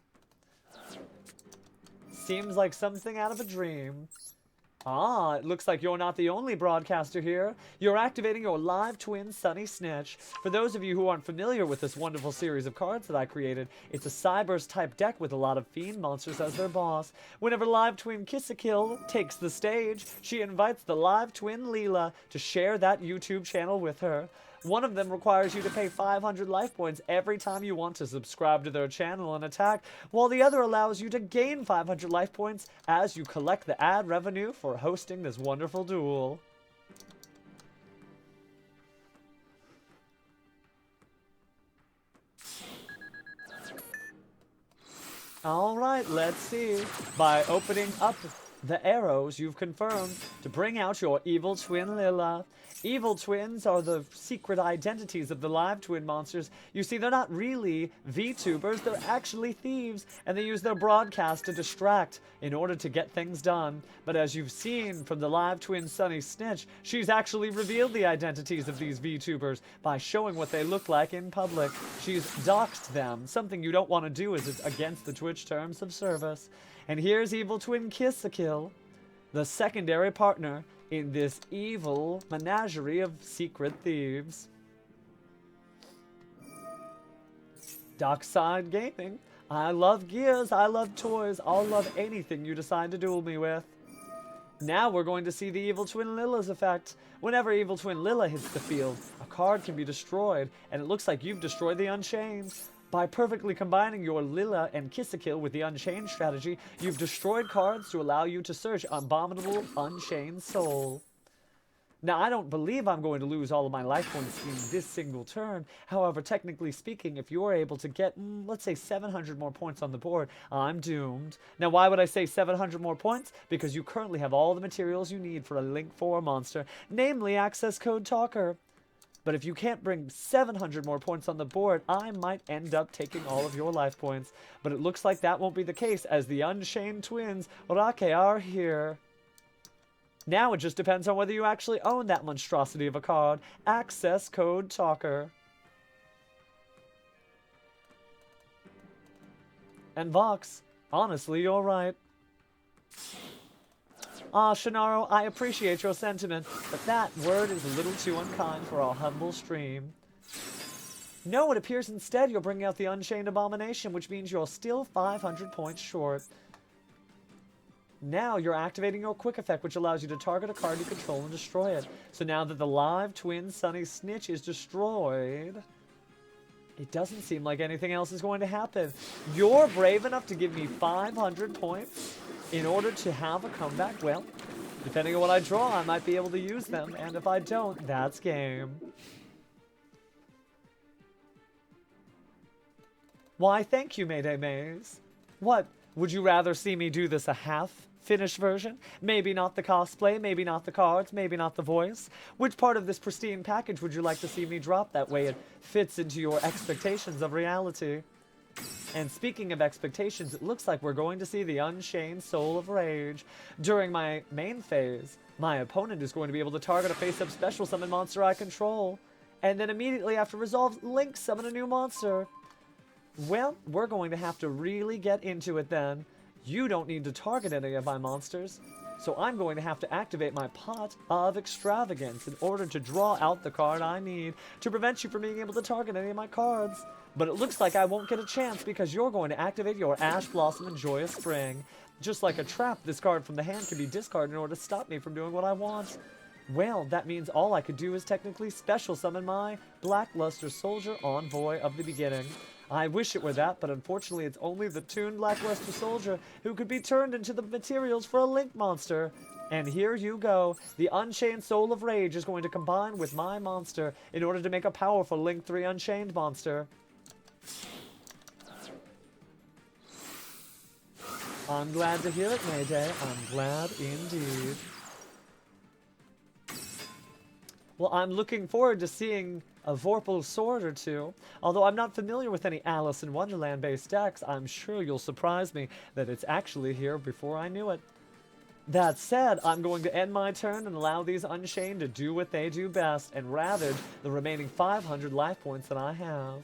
Seems like something out of a dream. Ah, it looks like you're not the only broadcaster here. You're activating your live twin, Sunny Snitch. For those of you who aren't familiar with this wonderful series of cards that I created, it's a Cybers-type deck with a lot of Fiend monsters as their boss. Whenever live twin Kiss-a-Kill takes the stage, she invites the live twin Leela to share that YouTube channel with her. One of them requires you to pay 500 life points every time you want to subscribe to their channel and attack, while the other allows you to gain 500 life points as you collect the ad revenue for hosting this wonderful duel. Alright, let's see. By opening up the arrows, you've confirmed to bring out your evil twin Lila. Evil twins are the secret identities of the live twin monsters. You see, they're not really VTubers, they're actually thieves, and they use their broadcast to distract in order to get things done. But as you've seen from the live twin Sunny Snitch, she's actually revealed the identities of these VTubers by showing what they look like in public. She's doxed them, something you don't want to do as it's against the Twitch terms of service. And here's evil twin Kiss-a-Kill, the secondary partner in this evil menagerie of secret thieves. Dockside Gaming. I love gears, I love toys, I'll love anything you decide to duel me with. Now we're going to see the evil twin Lila's effect. Whenever evil twin Lila hits the field, a card can be destroyed, and it looks like you've destroyed the Unchained. By perfectly combining your Lila and Kiss-a-Kill with the Unchained strategy, you've destroyed cards to allow you to search Abominable Unchained Soul. Now, I don't believe I'm going to lose all of my life points in this single turn. However, technically speaking, if you're able to get, let's say 700 more points on the board, I'm doomed. Now, why would I say 700 more points? Because you currently have all the materials you need for a Link 4 monster, namely Access Code Talker. But if you can't bring 700 more points on the board, I might end up taking all of your life points. But it looks like that won't be the case, as the Unchained twins, Rake, are here. Now it just depends on whether you actually own that monstrosity of a card, Access Code Talker. And Vox, honestly, you're right. Ah, Shannaro, I appreciate your sentiment, but that word is a little too unkind for our humble stream. No, it appears instead you're bringing out the Unchained Abomination, which means you're still 500 points short. Now you're activating your quick effect, which allows you to target a card you control and destroy it. So now that the live twin Sunny Snitch is destroyed, it doesn't seem like anything else is going to happen. You're brave enough to give me 500 points in order to have a comeback? Well, depending on what I draw, I might be able to use them, and if I don't, that's game. Why, thank you, Mayday Maze. What, would you rather see me do this a half-finished version? Maybe not the cosplay, maybe not the cards, maybe not the voice? Which part of this pristine package would you like to see me drop? That way it fits into your expectations of reality. And speaking of expectations, it looks like we're going to see the Unchained Soul of Rage. During my main phase, my opponent is going to be able to target a face-up special summon monster I control, and then immediately after resolves, Link summon a new monster. Well, we're going to have to really get into it then. You don't need to target any of my monsters, so I'm going to have to activate my Pot of Extravagance in order to draw out the card I need to prevent you from being able to target any of my cards. But it looks like I won't get a chance because you're going to activate your Ash Blossom and Joyous Spring. Just like a trap, this card from the hand can be discarded in order to stop me from doing what I want. Well, that means all I could do is technically special summon my Blackluster Soldier Envoy of the Beginning. I wish it were that, but unfortunately it's only the Toon Blackluster Soldier who could be turned into the materials for a Link monster. And here you go. The Unchained Soul of Rage is going to combine with my monster in order to make a powerful Link 3 Unchained monster. I'm glad to hear it, Mayday. I'm glad indeed. Well, I'm looking forward to seeing a Vorpal sword or two. Although I'm not familiar with any Alice in Wonderland based decks, I'm sure you'll surprise me that it's actually here before I knew it. That said, I'm going to end my turn and allow these Unchained to do what they do best and ravage the remaining 500 life points that I have.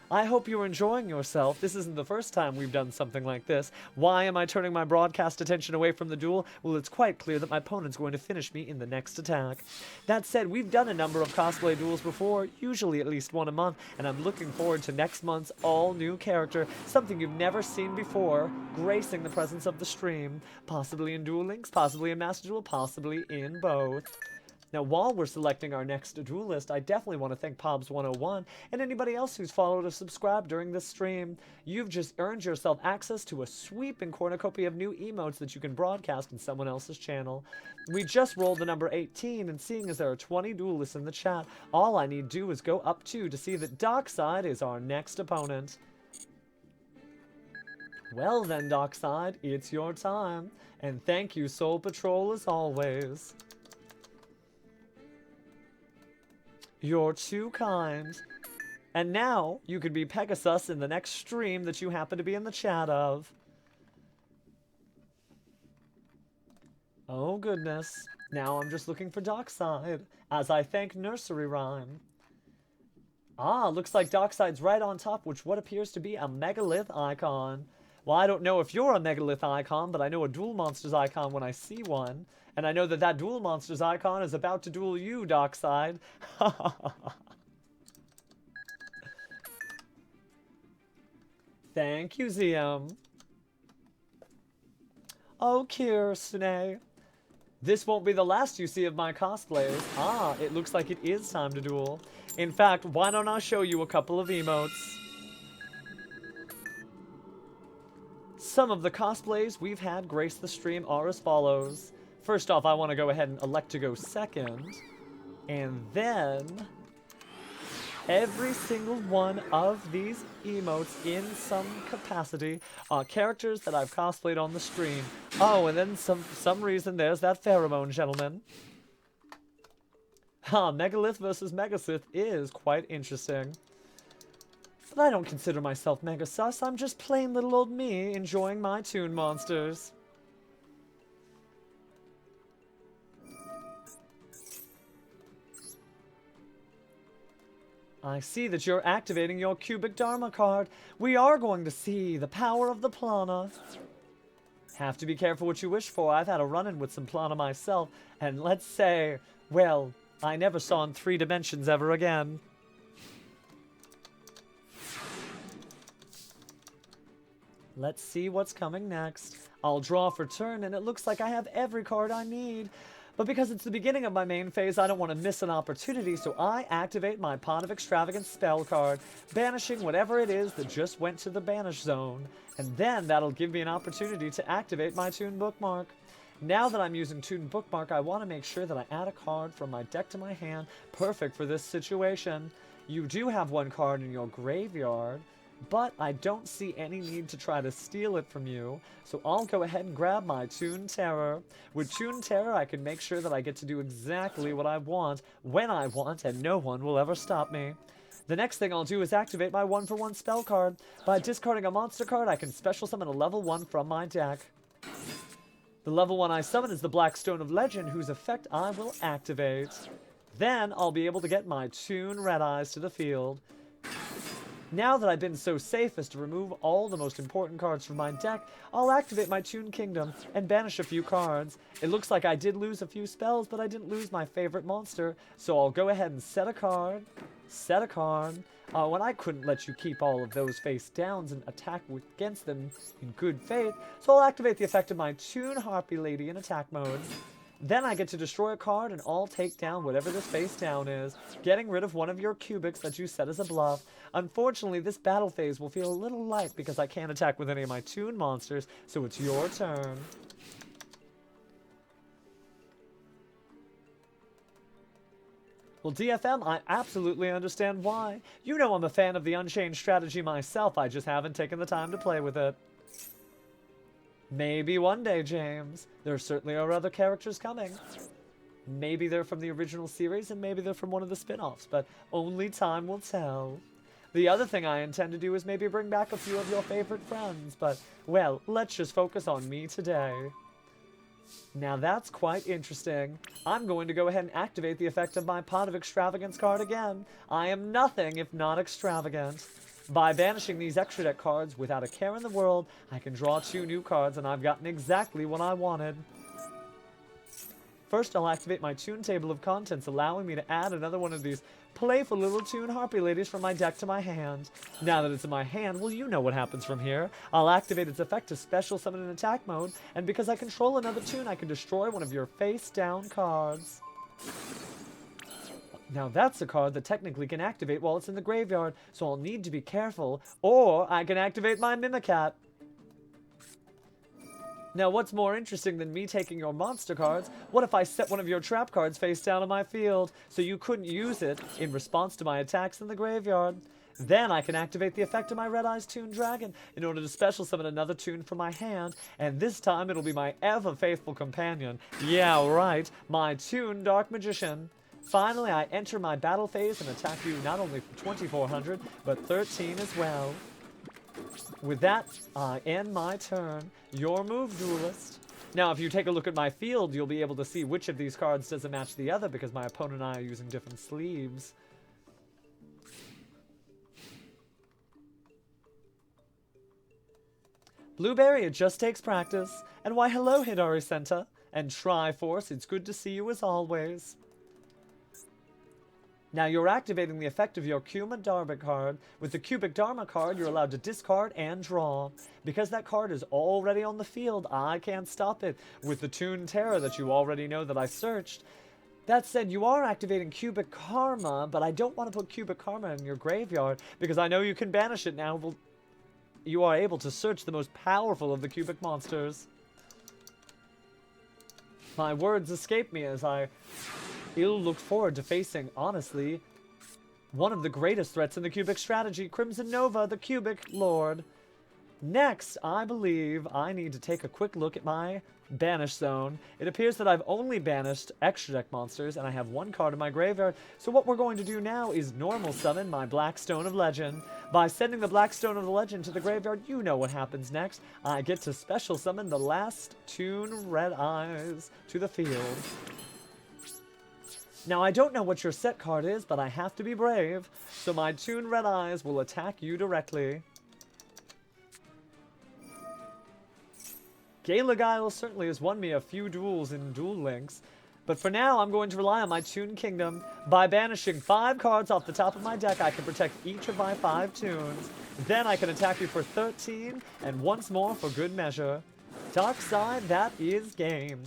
I hope you're enjoying yourself. This isn't the first time we've done something like this. Why am I turning my broadcast attention away from the duel? Well, it's quite clear that my opponent's going to finish me in the next attack. That said, we've done a number of cosplay duels before, usually at least one a month, and I'm looking forward to next month's all-new character, something you've never seen before, gracing the presence of the stream, possibly in Duel Links, possibly in Master Duel, possibly in both. Now, while we're selecting our next duelist, I definitely want to thank Pobs101 and anybody else who's followed or subscribed during this stream. You've just earned yourself access to a sweeping cornucopia of new emotes that you can broadcast in someone else's channel. We just rolled the number 18, and seeing as there are 20 duelists in the chat, all I need to do is go up 2 to see that Dockside is our next opponent. Well then, Dockside, it's your time. And thank you, Soul Patrol, as always. You're too kind. And now, you could be Pegasus in the next stream that you happen to be in the chat of. Oh goodness. Now I'm just looking for Dockside, as I thank Nursery Rhyme. Ah, looks like Dockside's right on top, which what appears to be a megalith icon. Well, I don't know if you're a megalith icon, but I know a Duel Monsters icon when I see one. And I know that that Duel Monsters icon is about to duel you, Dockside. Thank you, ZM. Oh, Kirstne. This won't be the last you see of my cosplays. Ah, it looks like it is time to duel. In fact, why don't I show you a couple of emotes? Some of the cosplays we've had grace the stream are as follows. First off, I want to go ahead and elect to go second. And then every single one of these emotes in some capacity are characters that I've cosplayed on the stream. Oh, and then some reason there's that pheromone gentleman. Huh, Megalith versus Megasith is quite interesting. But I don't consider myself mega sus. I'm just plain little old me enjoying my Toon monsters. I see that you're activating your Cubic Dharma card. We are going to see the power of the Plana. Have to be careful what you wish for. I've had a run-in with some Plana myself, and let's say, well, I never saw in 3 dimensions ever again. Let's see what's coming next. I'll draw for turn, and it looks like I have every card I need. But because it's the beginning of my main phase, I don't want to miss an opportunity, so I activate my Pot of Extravagance spell card, banishing whatever it is that just went to the banish zone. And then that'll give me an opportunity to activate my Toon bookmark. Now that I'm using Toon bookmark, I want to make sure that I add a card from my deck to my hand, perfect for this situation. You do have one card in your graveyard, but I don't see any need to try to steal it from you, so I'll go ahead and grab my Toon Terror. With Toon Terror, I can make sure that I get to do exactly what I want, when I want, and no one will ever stop me. The next thing I'll do is activate my 1-for-1 spell card. By discarding a monster card, I can special summon a level 1 from my deck. The level 1 I summon is the Black Stone of Legend, whose effect I will activate. Then I'll be able to get my Toon Red Eyes to the field. Now that I've been so safe as to remove all the most important cards from my deck, I'll activate my Toon Kingdom and banish a few cards. It looks like I did lose a few spells, but I didn't lose my favorite monster, so I'll go ahead and set a card. When I couldn't let you keep all of those face downs and attack against them in good faith, so I'll activate the effect of my Toon Harpy Lady in attack mode. Then I get to destroy a card and I'll take down whatever this face down is, getting rid of one of your cubics that you set as a bluff. Unfortunately, this battle phase will feel a little light because I can't attack with any of my Toon monsters, so it's your turn. Well, DFM, I absolutely understand why. You know I'm a fan of the Unchained strategy myself, I just haven't taken the time to play with it. Maybe one day, James. There certainly are other characters coming. Maybe they're from the original series, and maybe they're from one of the spin-offs, but only time will tell. The other thing I intend to do is maybe bring back a few of your favorite friends, but, well, let's just focus on me today. Now that's quite interesting. I'm going to go ahead and activate the effect of my Pot of Extravagance card again. I am nothing if not extravagant. By banishing these extra deck cards without a care in the world, I can draw 2 new cards, and I've gotten exactly what I wanted. First, I'll activate my Toon Table of Contents, allowing me to add another one of these playful little Toon Harpy Ladies from my deck to my hand. Now that it's in my hand, well, you know what happens from here. I'll activate its effect to special summon in attack mode, and because I control another Toon, I can destroy one of your face-down cards. Now that's a card that technically can activate while it's in the graveyard, so I'll need to be careful, or I can activate my Mimicat. Now what's more interesting than me taking your monster cards? What if I set one of your trap cards face down on my field, so you couldn't use it in response to my attacks in the graveyard? Then I can activate the effect of my Red Eyes Toon Dragon in order to special summon another Toon from my hand, and this time it'll be my ever-faithful companion. Yeah, right, my Toon Dark Magician. Finally, I enter my battle phase and attack you not only for 2,400, but 13 as well. With that, I end my turn. Your move, Duelist. Now, if you take a look at my field, you'll be able to see which of these cards doesn't match the other because my opponent and I are using different sleeves. Blueberry, it just takes practice. And why, hello, Hidari Senta. And Triforce, it's good to see you as always. Now you're activating the effect of your Cubic Dharma card. With the Cubic Dharma card, you're allowed to discard and draw. Because that card is already on the field, I can't stop it with the Toon Terror that you already know that I searched. That said, you are activating Cubic Karma, but I don't want to put Cubic Karma in your graveyard because I know you can banish it now. Well, you are able to search the most powerful of the Cubic monsters. My words escape me as I look forward to facing, honestly, one of the greatest threats in the Cubic strategy, Crimson Nova, the Cubic Lord. Next, I believe I need to take a quick look at my banish zone. It appears that I've only banished extra deck monsters, and I have one card in my graveyard, so what we're going to do now is normal summon my Black Stone of Legend. By sending the Black Stone of the Legend to the graveyard, you know what happens next. I get to special summon the last Toon Red Eyes to the field. Now, I don't know what your set card is, but I have to be brave, so my Toon Red Eyes will attack you directly. Gale certainly has won me a few duels in Duel Links, but for now, I'm going to rely on my Toon Kingdom. By banishing 5 cards off the top of my deck, I can protect each of my 5 Toons. Then I can attack you for 13, and once more for good measure. Dockside, that is game.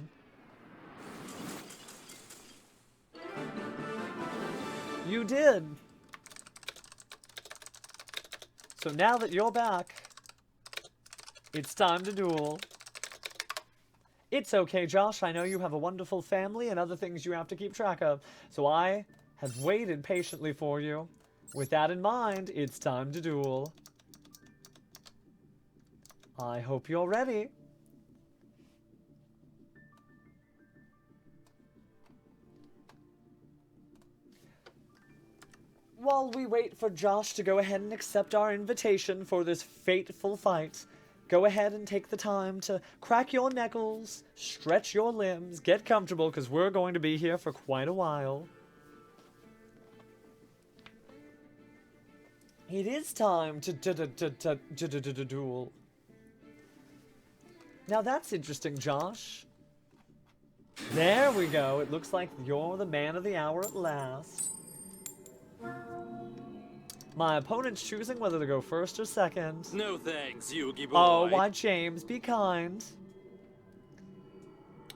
You did. So now that you're back, it's time to duel. It's okay, Josh. I know you have a wonderful family and other things you have to keep track of. So I have waited patiently for you. With that in mind, it's time to duel. I hope you're ready. While we wait for Josh to go ahead and accept our invitation for this fateful fight, go ahead and take the time to crack your knuckles, stretch your limbs, get comfortable, because we're going to be here for quite a while. It is time to duel. Now that's interesting, Josh. There we go. It looks like you're the man of the hour at last. My opponent's choosing whether to go first or second. No thanks, Yu-Gi boy. Oh, why, James, be kind.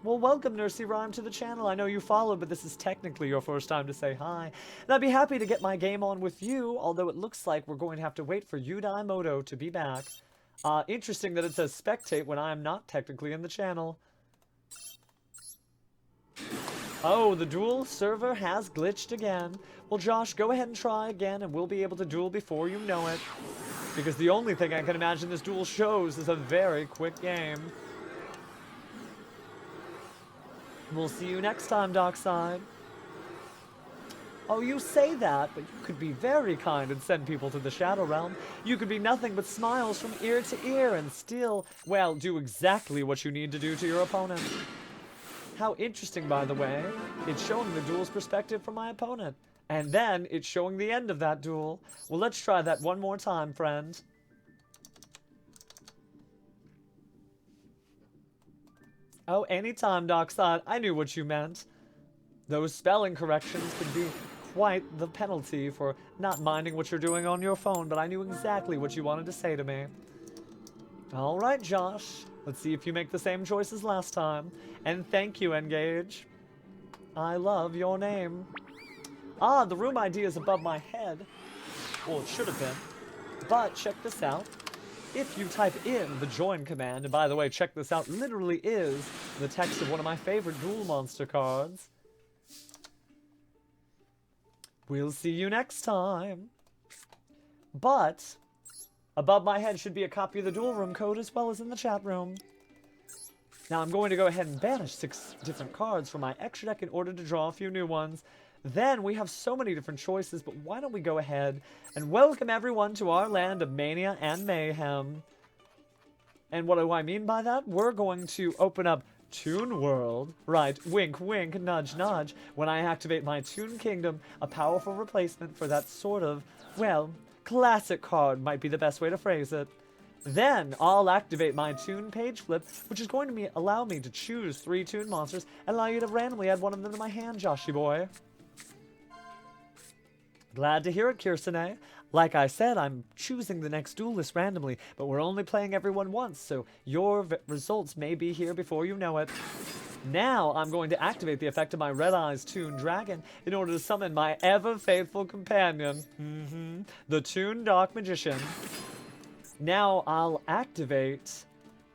Well, welcome, Nursey Rhyme, to the channel. I know you followed, but this is technically your first time to say hi. And I'd be happy to get my game on with you, although it looks like we're going to have to wait for Yudai Moto to be back. Interesting that it says spectate when I am not technically in the channel. Oh, the duel server has glitched again. Well, Josh, go ahead and try again, and we'll be able to duel before you know it. Because the only thing I can imagine this duel shows is a very quick game. We'll see you next time, Dockside. Oh, you say that, but you could be very kind and send people to the Shadow Realm. You could be nothing but smiles from ear to ear and still, well, do exactly what you need to do to your opponent. How interesting, by the way. It's showing the duel's perspective from my opponent. And then it's showing the end of that duel. Well, let's try that one more time, friend. Oh, anytime, Dockside. I knew what you meant. Those spelling corrections can be quite the penalty for not minding what you're doing on your phone, but I knew exactly what you wanted to say to me. All right, Josh. Let's see if you make the same choice as last time. And thank you, Engage. I love your name. Ah, the room ID is above my head. Well, it should have been. But check this out. If you type in the join command, and by the way, check this out, literally is the text of one of my favorite Duel Monster cards. We'll see you next time. But above my head should be a copy of the duel room code as well as in the chat room. Now I'm going to go ahead and banish 6 different cards from my extra deck in order to draw a few new ones. Then we have so many different choices, but why don't we go ahead and welcome everyone to our land of mania and mayhem. And what do I mean by that? We're going to open up Toon World. Right, wink wink, nudge nudge. When I activate my Toon Kingdom, a powerful replacement for that sort of, well, classic card might be the best way to phrase it. Then I'll activate my Toon Page Flip, which is going to allow me to choose 3 Toon monsters and allow you to randomly add one of them to my hand, Joshy boy. Glad to hear it, Kirsane. Like I said, I'm choosing the next duelist randomly, but we're only playing everyone once, so your results may be here before you know it. Now I'm going to activate the effect of my Red Eyes Toon Dragon in order to summon my ever-faithful companion, the Toon Dark Magician. Now I'll activate...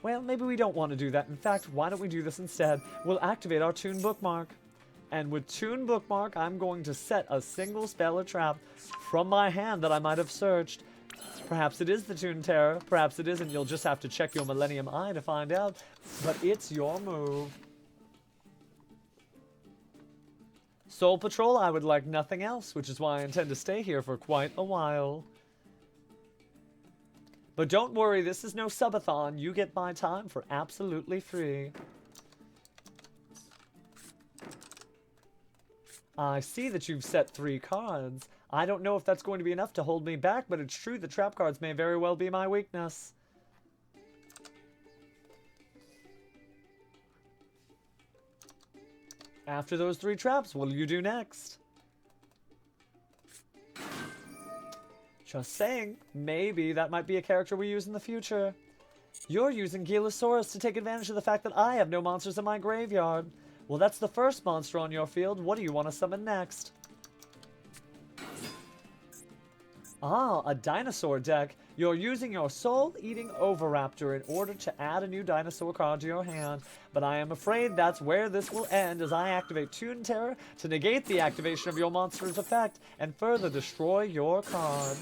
Well, maybe we don't want to do that. In fact, why don't we do this instead? We'll activate our Toon Bookmark. And with Toon Bookmark, I'm going to set a single spell or trap from my hand that I might have searched. Perhaps it is the Toon Terror, perhaps it isn't. You'll just have to check your Millennium Eye to find out. But it's your move. Soul Patrol, I would like nothing else, which is why I intend to stay here for quite a while. But don't worry, this is no subathon. You get my time for absolutely free. I see that you've set 3 cards. I don't know if that's going to be enough to hold me back, but it's true the trap cards may very well be my weakness. After those 3 traps, what will you do next? Just saying, maybe that might be a character we use in the future. You're using Gilasaurus to take advantage of the fact that I have no monsters in my graveyard. Well, that's the first monster on your field. What do you want to summon next? Ah, a dinosaur deck. You're using your Soul-Eating Oviraptor in order to add a new dinosaur card to your hand. But I am afraid that's where this will end as I activate Toon Terror to negate the activation of your monster's effect and further destroy your card.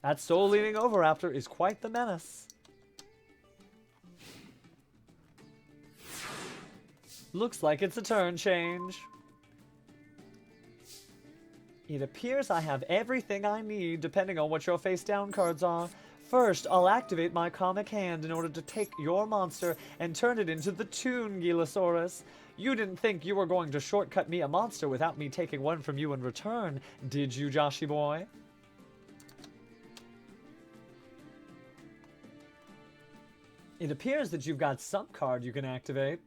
That Soul-Eating Oviraptor is quite the menace. Looks like it's a turn change. It appears I have everything I need depending on what your face down cards are. First, I'll activate my comic hand in order to take your monster and turn it into the Toon Gilasaurus. You didn't think you were going to shortcut me a monster without me taking one from you in return, did you, Joshy boy? It appears that you've got some card you can activate.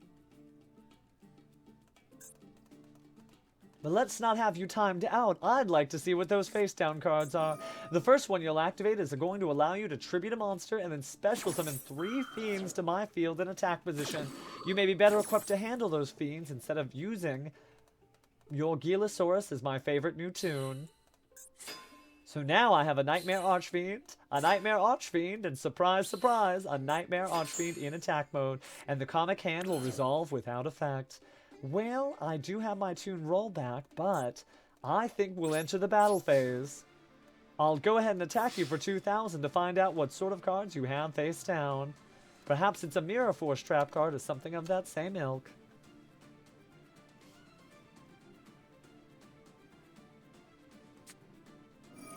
But let's not have you timed out. I'd like to see what those face-down cards are. The first one you'll activate is going to allow you to tribute a monster and then special summon 3 fiends to my field in attack position. You may be better equipped to handle those fiends instead of using your Gilasaurus as my favorite new Toon. So now I have a Nightmare Archfiend, a Nightmare Archfiend, and surprise, surprise, a Nightmare Archfiend in attack mode. And the comic hand will resolve without effect. Well, I do have my Toon rollback, but I think we'll enter the battle phase. I'll go ahead and attack you for 2,000 to find out what sort of cards you have face down. Perhaps it's a Mirror Force trap card or something of that same ilk.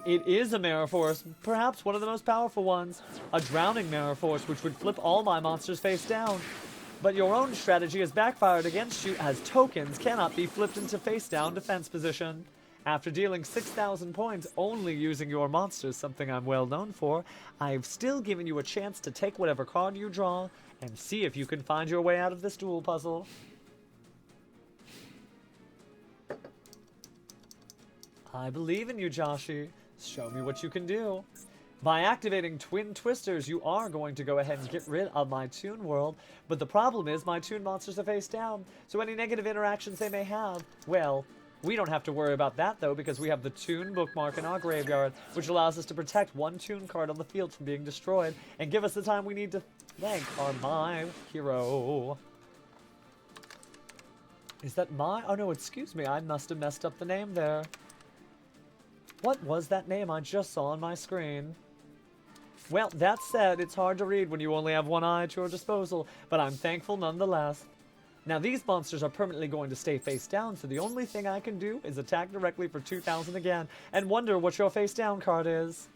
It is a Mirror Force, perhaps one of the most powerful ones. A Drowning Mirror Force, which would flip all my monsters face down. But your own strategy has backfired against you as tokens cannot be flipped into face-down defense position. After dealing 6,000 points only using your monsters, something I'm well known for, I've still given you a chance to take whatever card you draw and see if you can find your way out of this duel puzzle. I believe in you, Joshy. Show me what you can do. By activating Twin Twisters, you are going to go ahead and get rid of my Toon World, but the problem is my Toon monsters are face down, so any negative interactions they may have, well, we don't have to worry about that though, because we have the Toon Bookmark in our graveyard, which allows us to protect one Toon card on the field from being destroyed, and give us the time we need to thank our My Hero. Is that my? Oh no, excuse me, I must have messed up the name there. What was that name I just saw on my screen? Well, that said, it's hard to read when you only have one eye at your disposal, but I'm thankful nonetheless. Now, these monsters are permanently going to stay face down, so the only thing I can do is attack directly for 2,000 again, and wonder what your face down card is.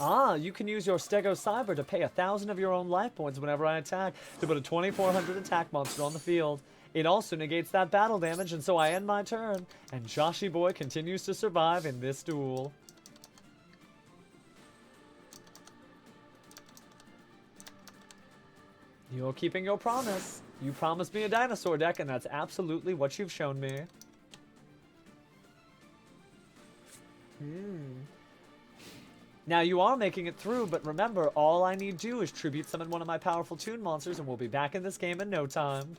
Ah, you can use your Stego Cyber to pay 1,000 of your own life points whenever I attack to put a 2,400 attack monster on the field. It also negates that battle damage, and so I end my turn, and Joshy Boy continues to survive in this duel. You're keeping your promise. You promised me a dinosaur deck, and that's absolutely what you've shown me. Now, you are making it through, but remember, all I need to do is tribute summon one of my powerful Toon monsters, and we'll be back in this game in no time.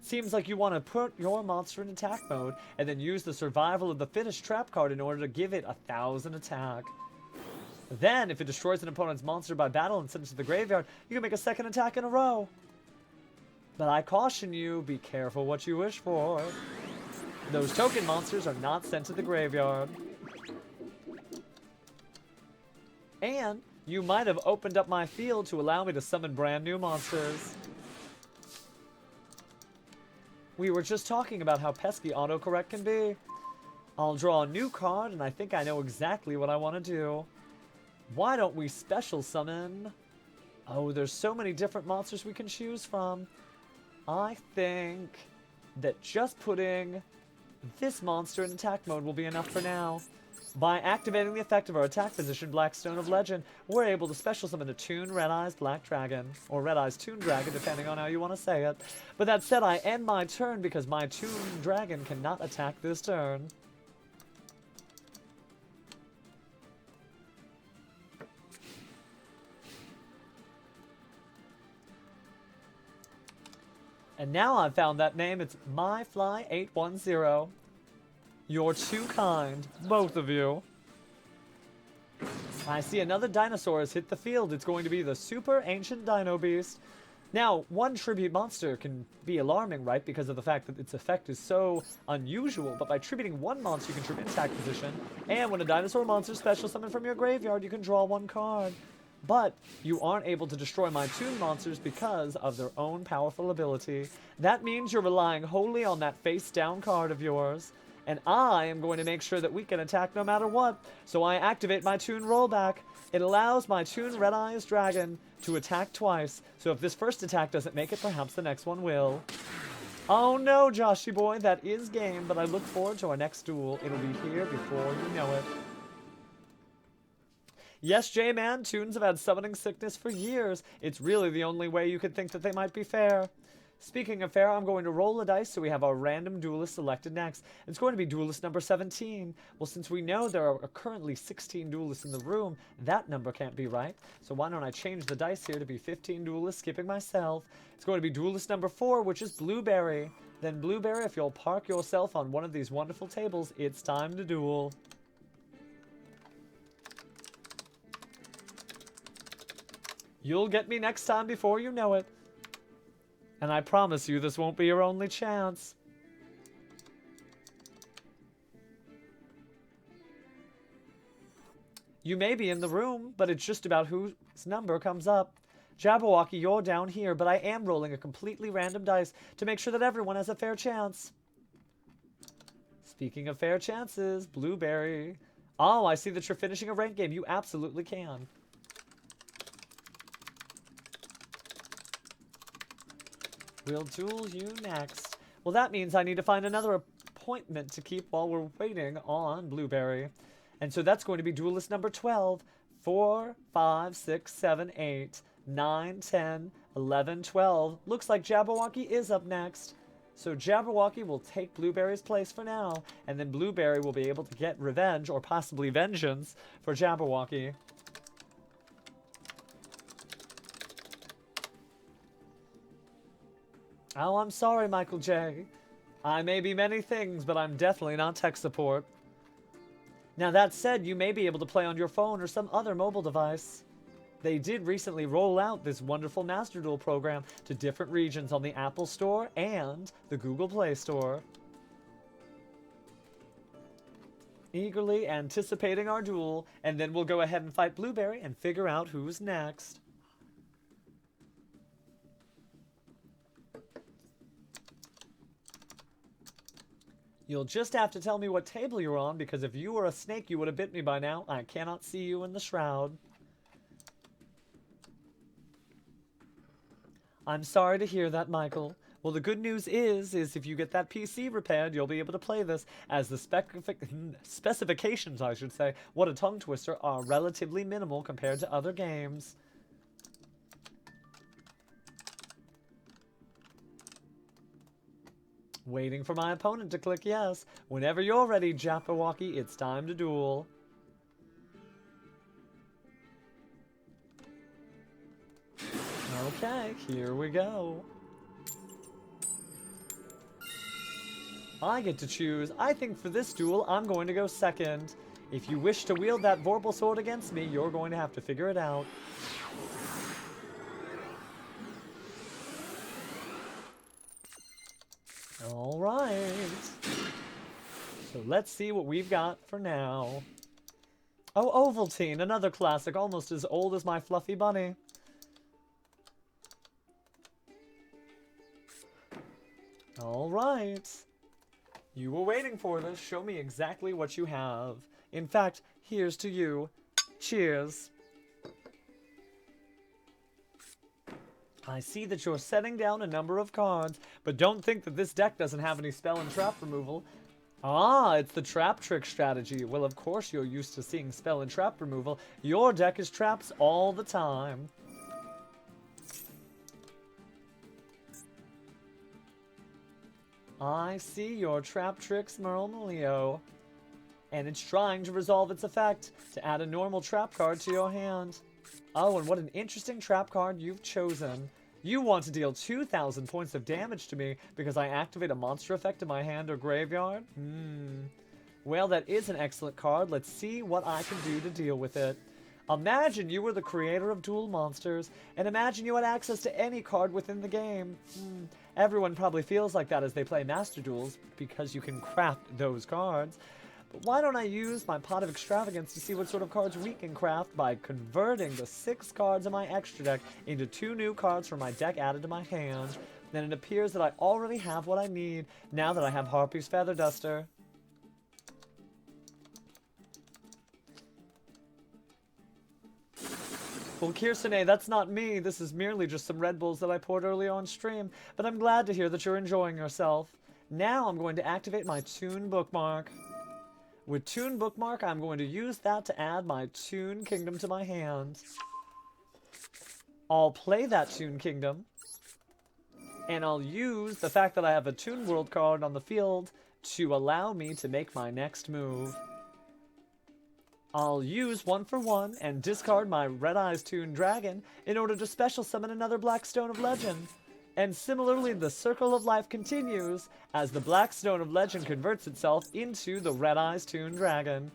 Seems like you want to put your monster in attack mode, and then use the Survival of the Fittest trap card in order to give it 1,000 attack. Then, if it destroys an opponent's monster by battle and sends it to the graveyard, you can make a second attack in a row. But I caution you, be careful what you wish for. Those token monsters are not sent to the graveyard. And you might have opened up my field to allow me to summon brand new monsters. We were just talking about how pesky autocorrect can be. I'll draw a new card, and I think I know exactly what I want to do. Why don't we special summon? Oh, there's so many different monsters we can choose from. I think that just putting this monster in attack mode will be enough for now. By activating the effect of our attack position, Blackstone of Legend, we're able to special summon a Toon Red Eyes Black Dragon, or Red Eyes Toon Dragon, depending on how you want to say it. But that said, I end my turn because my Toon Dragon cannot attack this turn. And now I've found that name. It's MyFly810. You're too kind, both of you. I see another dinosaur has hit the field. It's going to be the Super Ancient Dino Beast. Now, one tribute monster can be alarming, right? Because of the fact that its effect is so unusual. But by tributing one monster, you can tribute attack position. And when a dinosaur monster special summon from your graveyard, you can draw one card. But you aren't able to destroy my Toon monsters because of their own powerful ability. That means you're relying wholly on that face-down card of yours. And I am going to make sure that we can attack no matter what. So I activate my Toon rollback. It allows my Toon Red Eyes Dragon to attack twice. So if this first attack doesn't make it, perhaps the next one will. Oh no, Joshy Boy, that is game, but I look forward to our next duel. It'll be here before you know it. Yes, J-Man, Toons have had summoning sickness for years. It's really the only way you could think that they might be fair. Speaking of fair, I'm going to roll a dice so we have our random duelist selected next. It's going to be duelist number 17. Well, since we know there are currently 16 duelists in the room, that number can't be right. So why don't I change the dice here to be 15 duelists, skipping myself. It's going to be duelist number 4, which is Blueberry. Then Blueberry, if you'll park yourself on one of these wonderful tables, it's time to duel. You'll get me next time before you know it. And I promise you this won't be your only chance. You may be in the room, but it's just about whose number comes up. Jabberwocky, you're down here, but I am rolling a completely random dice to make sure that everyone has a fair chance. Speaking of fair chances, Blueberry. Oh, I see that you're finishing a ranked game. You absolutely can. We'll duel you next. Well, that means I need to find another appointment to keep while we're waiting on Blueberry. And so that's going to be duelist number 12. 4, 5, 6, 7, 8, 9, 10, 11, 12. Looks like Jabberwocky is up next. So Jabberwocky will take Blueberry's place for now. And then Blueberry will be able to get revenge, or possibly vengeance, for Jabberwocky. Oh, I'm sorry, Michael J. I may be many things, but I'm definitely not tech support. Now, that said, you may be able to play on your phone or some other mobile device. They did recently roll out this wonderful Master Duel program to different regions on the Apple Store and the Google Play Store. Eagerly anticipating our duel, and then we'll go ahead and fight Blueberry and figure out who's next. You'll just have to tell me what table you're on, because if you were a snake, you would have bit me by now. I cannot see you in the shroud. I'm sorry to hear that, Michael. Well, the good news is if you get that PC repaired, you'll be able to play this, as the specifications, I should say, what a tongue twister, are relatively minimal compared to other games. Waiting for my opponent to click yes. Whenever you're ready, Jabberwocky, it's time to duel. Okay, here we go. I get to choose. I think for this duel, I'm going to go second. If you wish to wield that Vorpal sword against me, you're going to have to figure it out. Alright. So let's see what we've got for now. Oh, Ovaltine, another classic, almost as old as my fluffy bunny. Alright. You were waiting for this. Show me exactly what you have. In fact, here's to you. Cheers. I see that you're setting down a number of cards, but don't think that this deck doesn't have any spell and trap removal. Ah, it's the trap trick strategy. Well, of course you're used to seeing spell and trap removal. Your deck is traps all the time. I see your trap tricks, Merlmilio. And it's trying to resolve its effect to add a normal trap card to your hand. Oh, and what an interesting trap card you've chosen. You want to deal 2,000 points of damage to me because I activate a monster effect in my hand or graveyard? Well, that is an excellent card. Let's see what I can do to deal with it. Imagine you were the creator of Duel Monsters, and imagine you had access to any card within the game. Everyone probably feels like that as they play Master Duels, because you can craft those cards. But why don't I use my pot of extravagance to see what sort of cards we can craft by converting the 6 cards in my extra deck into 2 new cards from my deck added to my hand. Then it appears that I already have what I need, now that I have Harpy's Feather Duster. Well, Kirsane, that's not me. This is merely just some Red Bulls that I poured earlier on stream, but I'm glad to hear that you're enjoying yourself. Now I'm going to activate my Toon bookmark. With Toon bookmark, I'm going to use that to add my Toon Kingdom to my hand. I'll play that Toon Kingdom, and I'll use the fact that I have a Toon World card on the field to allow me to make my next move. I'll use 1-for-1 and discard my Red Eyes Toon Dragon in order to special summon another Black Stone of Legend. And similarly, the circle of life continues as the Black Stone of Legend converts itself into the Red Eyes Toon Dragon.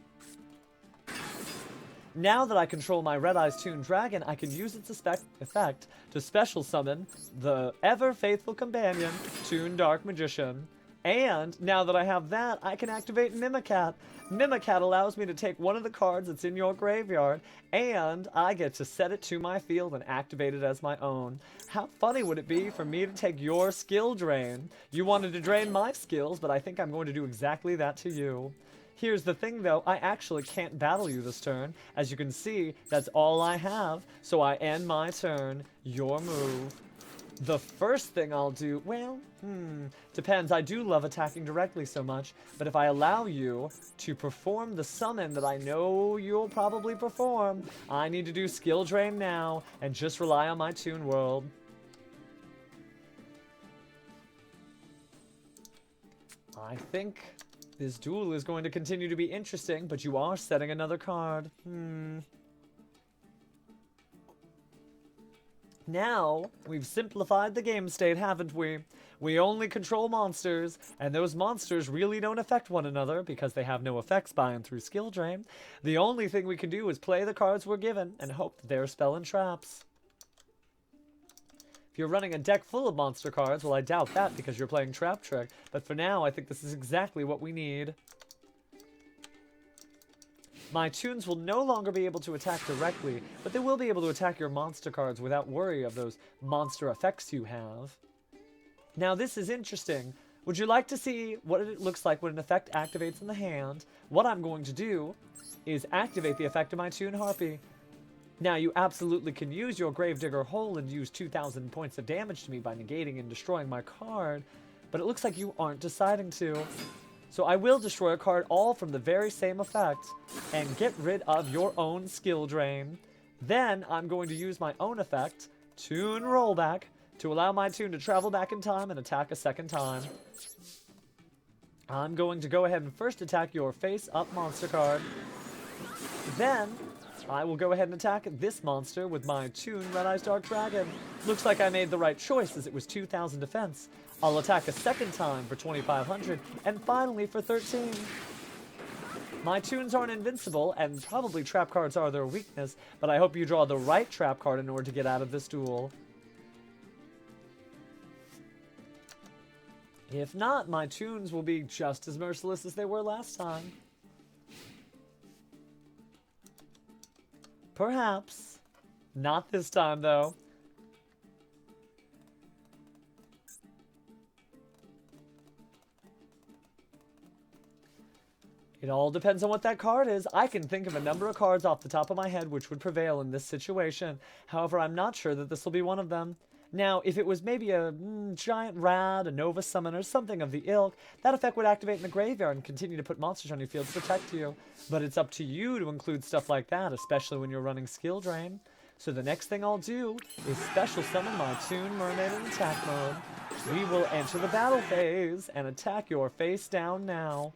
Now that I control my Red Eyes Toon Dragon, I can use its effect to special summon the ever-faithful companion, Toon Dark Magician. And now that I have that, I can activate Mimicat. Mimicat allows me to take one of the cards that's in your graveyard, and I get to set it to my field and activate it as my own. How funny would it be for me to take your skill drain? You wanted to drain my skills, but I think I'm going to do exactly that to you. Here's the thing though, I actually can't battle you this turn. As you can see, that's all I have, so I end my turn. Your move. The first thing I'll do, well, depends. I do love attacking directly so much, but if I allow you to perform the summon that I know you'll probably perform, I need to do skill drain now and just rely on my Toon World. I think this duel is going to continue to be interesting, but you are setting another card. Now, we've simplified the game state, haven't we? We only control monsters, and those monsters really don't affect one another because they have no effects by and through skill drain. The only thing we can do is play the cards we're given and hope that they're spell and traps. If you're running a deck full of monster cards, well, I doubt that because you're playing Trap Trick, but for now, I think this is exactly what we need. My Toons will no longer be able to attack directly, but they will be able to attack your monster cards without worry of those monster effects you have. Now this is interesting. Would you like to see what it looks like when an effect activates in the hand? What I'm going to do is activate the effect of my Toon Harpy. Now you absolutely can use your Gravedigger Hole and use 2,000 points of damage to me by negating and destroying my card, but it looks like you aren't deciding to. So I will destroy a card all from the very same effect and get rid of your own skill drain. Then I'm going to use my own effect, Toon Rollback, to allow my Toon to travel back in time and attack a second time. I'm going to go ahead and first attack your face-up monster card. Then I will go ahead and attack this monster with my Toon Red Eyes Dark Dragon. Looks like I made the right choice as it was 2,000 defense. I'll attack a second time for 2,500, and finally for 13. My Toons aren't invincible, and probably trap cards are their weakness, but I hope you draw the right trap card in order to get out of this duel. If not, my Toons will be just as merciless as they were last time. Perhaps. Not this time, though. It all depends on what that card is. I can think of a number of cards off the top of my head which would prevail in this situation. However, I'm not sure that this will be one of them. Now, if it was maybe a giant rad, a Nova Summoner, something of the ilk, that effect would activate in the graveyard and continue to put monsters on your field to protect you. But it's up to you to include stuff like that, especially when you're running Skill Drain. So the next thing I'll do is special summon my Toon Mermaid in attack mode. We will enter the battle phase and attack your face down now.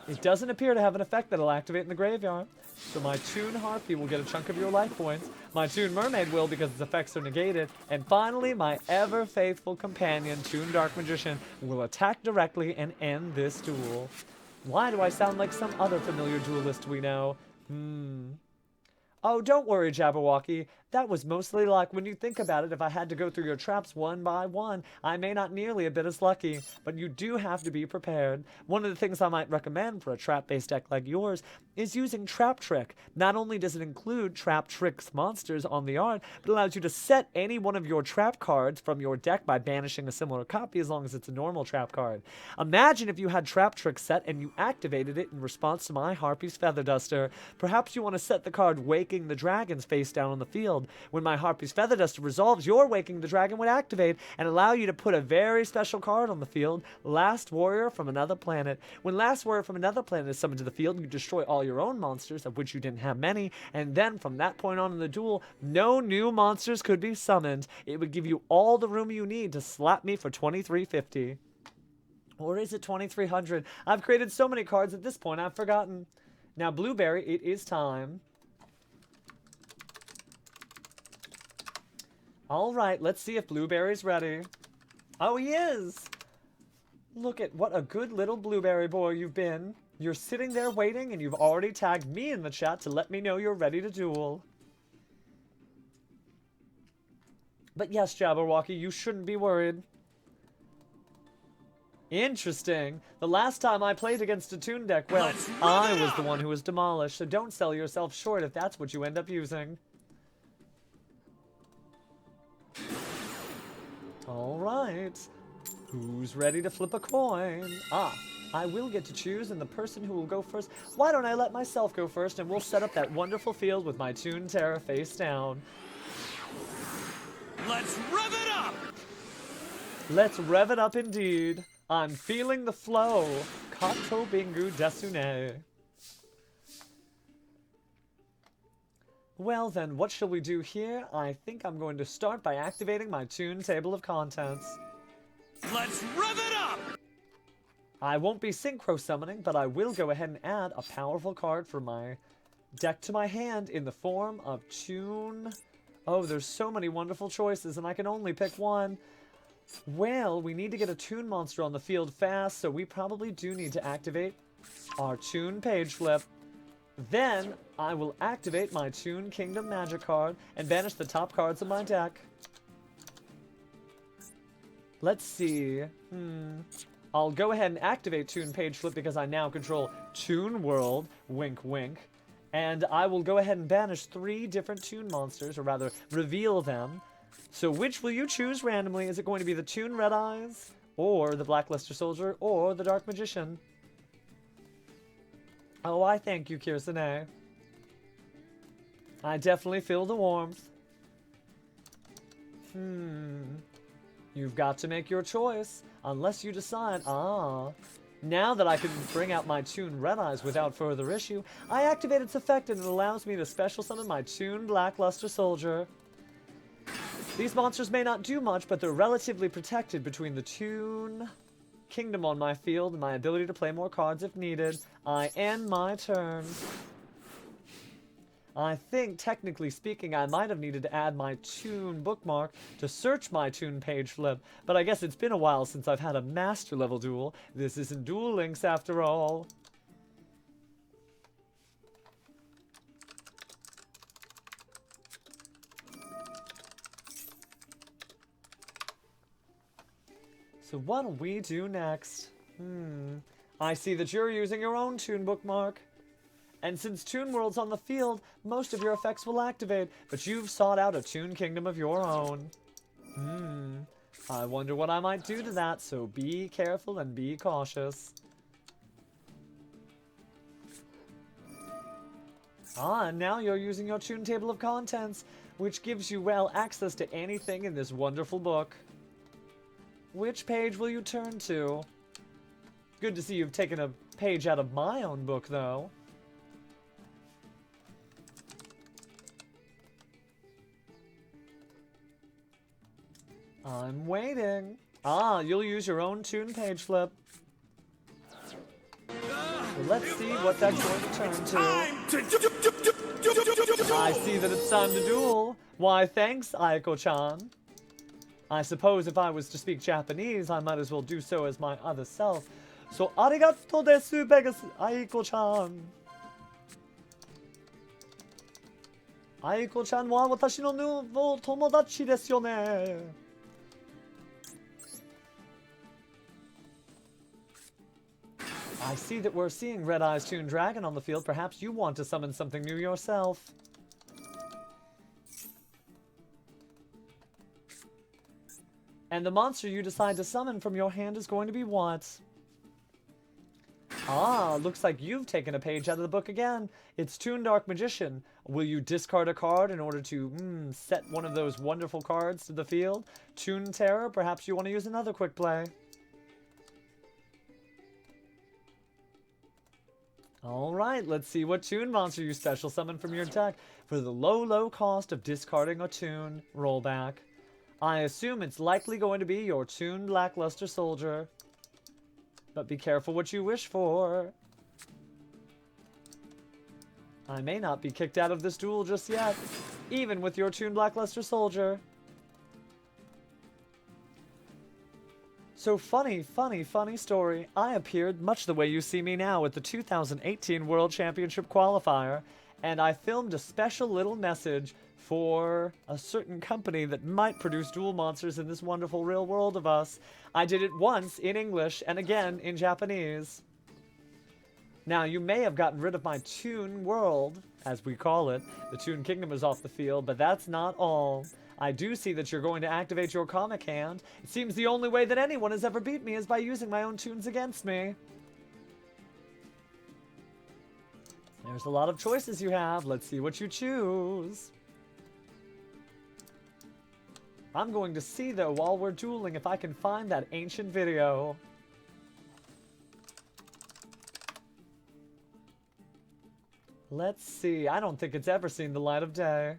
It doesn't appear to have an effect that'll activate in the graveyard, so my Toon Harpy will get a chunk of your life points, my Toon Mermaid will because its effects are negated, and finally my ever-faithful companion, Toon Dark Magician, will attack directly and end this duel. Why do I sound like some other familiar duelist we know? Oh, don't worry, Jabberwocky. That was mostly luck. When you think about it, if I had to go through your traps one by one, I may not nearly have been as lucky, but you do have to be prepared. One of the things I might recommend for a trap-based deck like yours is using Trap Trick. Not only does it include Trap Trick's monsters on the art, but it allows you to set any one of your trap cards from your deck by banishing a similar copy as long as it's a normal trap card. Imagine if you had Trap Trick set and you activated it in response to my Harpy's Feather Duster. Perhaps you want to set the card Waking the Dragons face down on the field. When my Harpy's Feather Duster resolves, your Waking the Dragon would activate and allow you to put a very special card on the field, Last Warrior from Another Planet. When Last Warrior from Another Planet is summoned to the field, you destroy all your own monsters, of which you didn't have many, and then from that point on in the duel, no new monsters could be summoned. It would give you all the room you need to slap me for 2350. Or is it 2300? I've created so many cards at this point I've forgotten. Now, Blueberry, it is time. Alright, let's see if Blueberry's ready. Oh, he is! Look at what a good little Blueberry boy you've been. You're sitting there waiting and you've already tagged me in the chat to let me know you're ready to duel. But yes, Jabberwocky, you shouldn't be worried. Interesting. The last time I played against a Toon deck, well, I was the one who was demolished, so don't sell yourself short if that's what you end up using. Alright. Who's ready to flip a coin? Ah, I will get to choose, and the person who will go first... Why don't I let myself go first, and we'll set up that wonderful field with my Toon Terra face down. Let's rev it up! Let's rev it up indeed. I'm feeling the flow. Kato Bingu Desune. Well then, what shall we do here? I think I'm going to start by activating my Toon Table of Contents. Let's rev it up! I won't be synchro summoning, but I will go ahead and add a powerful card for my deck to my hand in the form of Toon. Oh, there's so many wonderful choices, and I can only pick one. Well, we need to get a Toon monster on the field fast, so we probably do need to activate our Toon Page Flip. Then, I will activate my Toon Kingdom Magic card and banish the top cards of my deck. Let's see. I'll go ahead and activate Toon Page Flip because I now control Toon World, wink wink. And I will go ahead and banish 3 different Toon monsters, or rather, reveal them. So which will you choose randomly? Is it going to be the Toon Red Eyes, or the Black Luster Soldier, or the Dark Magician? Oh, I thank you, Kirsane. I definitely feel the warmth. You've got to make your choice, unless you decide, now that I can bring out my Toon Red Eyes without further issue, I activate its effect and it allows me to special summon my Toon Black Luster Soldier. These monsters may not do much, but they're relatively protected between the Toon Kingdom on my field and my ability to play more cards if needed. I end my turn. I think, technically speaking, I might have needed to add my Toon bookmark to search my Toon Page Flip, but I guess it's been a while since I've had a Master level duel. This isn't Duel Links after all. So what'll we do next? I see that you're using your own Toon bookmark. And since Toon World's on the field, most of your effects will activate, but you've sought out a Toon Kingdom of your own. I wonder what I might do to that, so be careful and be cautious. And now you're using your Toon Table of Contents, which gives you, well, access to anything in this wonderful book. Which page will you turn to? Good to see you've taken a page out of my own book, though. I'm waiting. You'll use your own Toon Page Flip. Well, let's see what that's going to turn to. I see that it's time to duel. Why, thanks, Aiko-chan. I suppose if I was to speak Japanese, I might as well do so as my other self. So, arigato desu, Pegasus, Aiko-chan. Aiko-chan wa watashi no nouveau tomodachi desu yo ne. I see that we're seeing Red Eyes Toon Dragon on the field. Perhaps you want to summon something new yourself. And the monster you decide to summon from your hand is going to be what? Looks like you've taken a page out of the book again. It's Toon Dark Magician. Will you discard a card in order to set one of those wonderful cards to the field? Toon Terror, perhaps you want to use another quick play. Alright, let's see what Toon monster you special summon from your deck for the low cost of discarding a Toon rollback. I assume it's likely going to be your Toon Black Luster Soldier. But be careful what you wish for. I may not be kicked out of this duel just yet, even with your Toon Black Luster Soldier. So funny story. I appeared much the way you see me now at the 2018 World Championship Qualifier, and I filmed a special little message for a certain company that might produce Duel Monsters in this wonderful real world of us. I did it once in English and again in Japanese. Now, you may have gotten rid of my Toon World, as we call it. The Toon Kingdom is off the field, but that's not all. I do see that you're going to activate your comic hand. It seems the only way that anyone has ever beat me is by using my own Toons against me. There's a lot of choices you have. Let's see what you choose. I'm going to see, though, while we're dueling, if I can find that ancient video. Let's see. I don't think it's ever seen the light of day.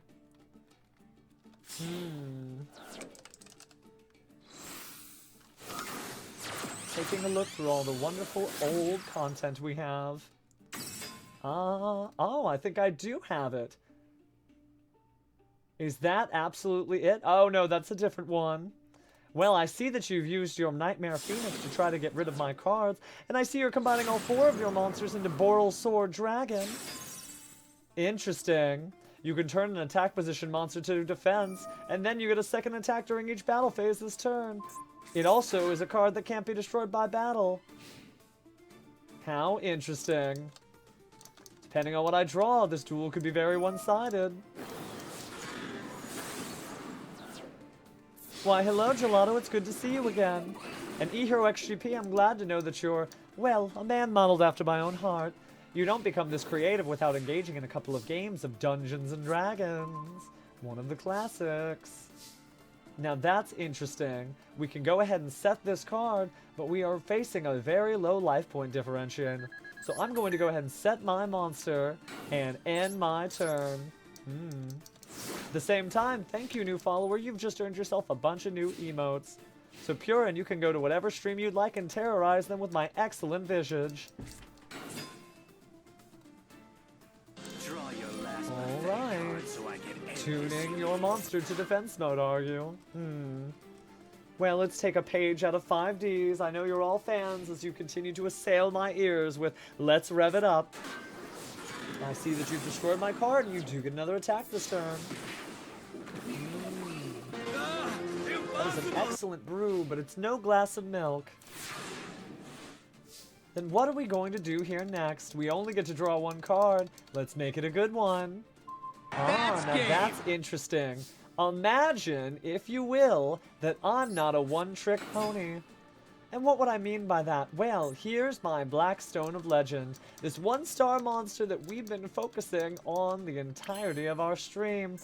Taking a look through all the wonderful old content we have. Oh, I think I do have it. Is that absolutely it? Oh no, that's a different one. Well, I see that you've used your Nightmare Phoenix to try to get rid of my cards, and I see you're combining all 4 of your monsters into Boral Sword Dragon. Interesting. You can turn an attack position monster to defense, and then you get a second attack during each battle phase this turn. It also is a card that can't be destroyed by battle. How interesting. Depending on what I draw, this duel could be very one-sided. Why, hello, Gelato. It's good to see you again. And eHero XGP, I'm glad to know that you're, well, a man modeled after my own heart. You don't become this creative without engaging in a couple of games of Dungeons and Dragons. One of the classics. Now that's interesting. We can go ahead and set this card, but we are facing a very low life point differentiation. So I'm going to go ahead and set my monster and end my turn. At the same time, thank you, new follower. You've just earned yourself a bunch of new emotes. So Purin, you can go to whatever stream you'd like and terrorize them with my excellent visage. Alright. Tuning your monster to defense mode, are you? Well, let's take a page out of 5Ds. I know you're all fans as you continue to assail my ears with Let's Rev It Up. I see that you've destroyed my card and you do get another attack this turn. That is an excellent brew, but it's no glass of milk. Then what are we going to do here next? We only get to draw one card. Let's make it a good one. Now that's interesting. Imagine, if you will, that I'm not a one-trick pony. And what would I mean by that? Well, here's my Black Stone of Legend. This one-star monster that we've been focusing on the entirety of our stream.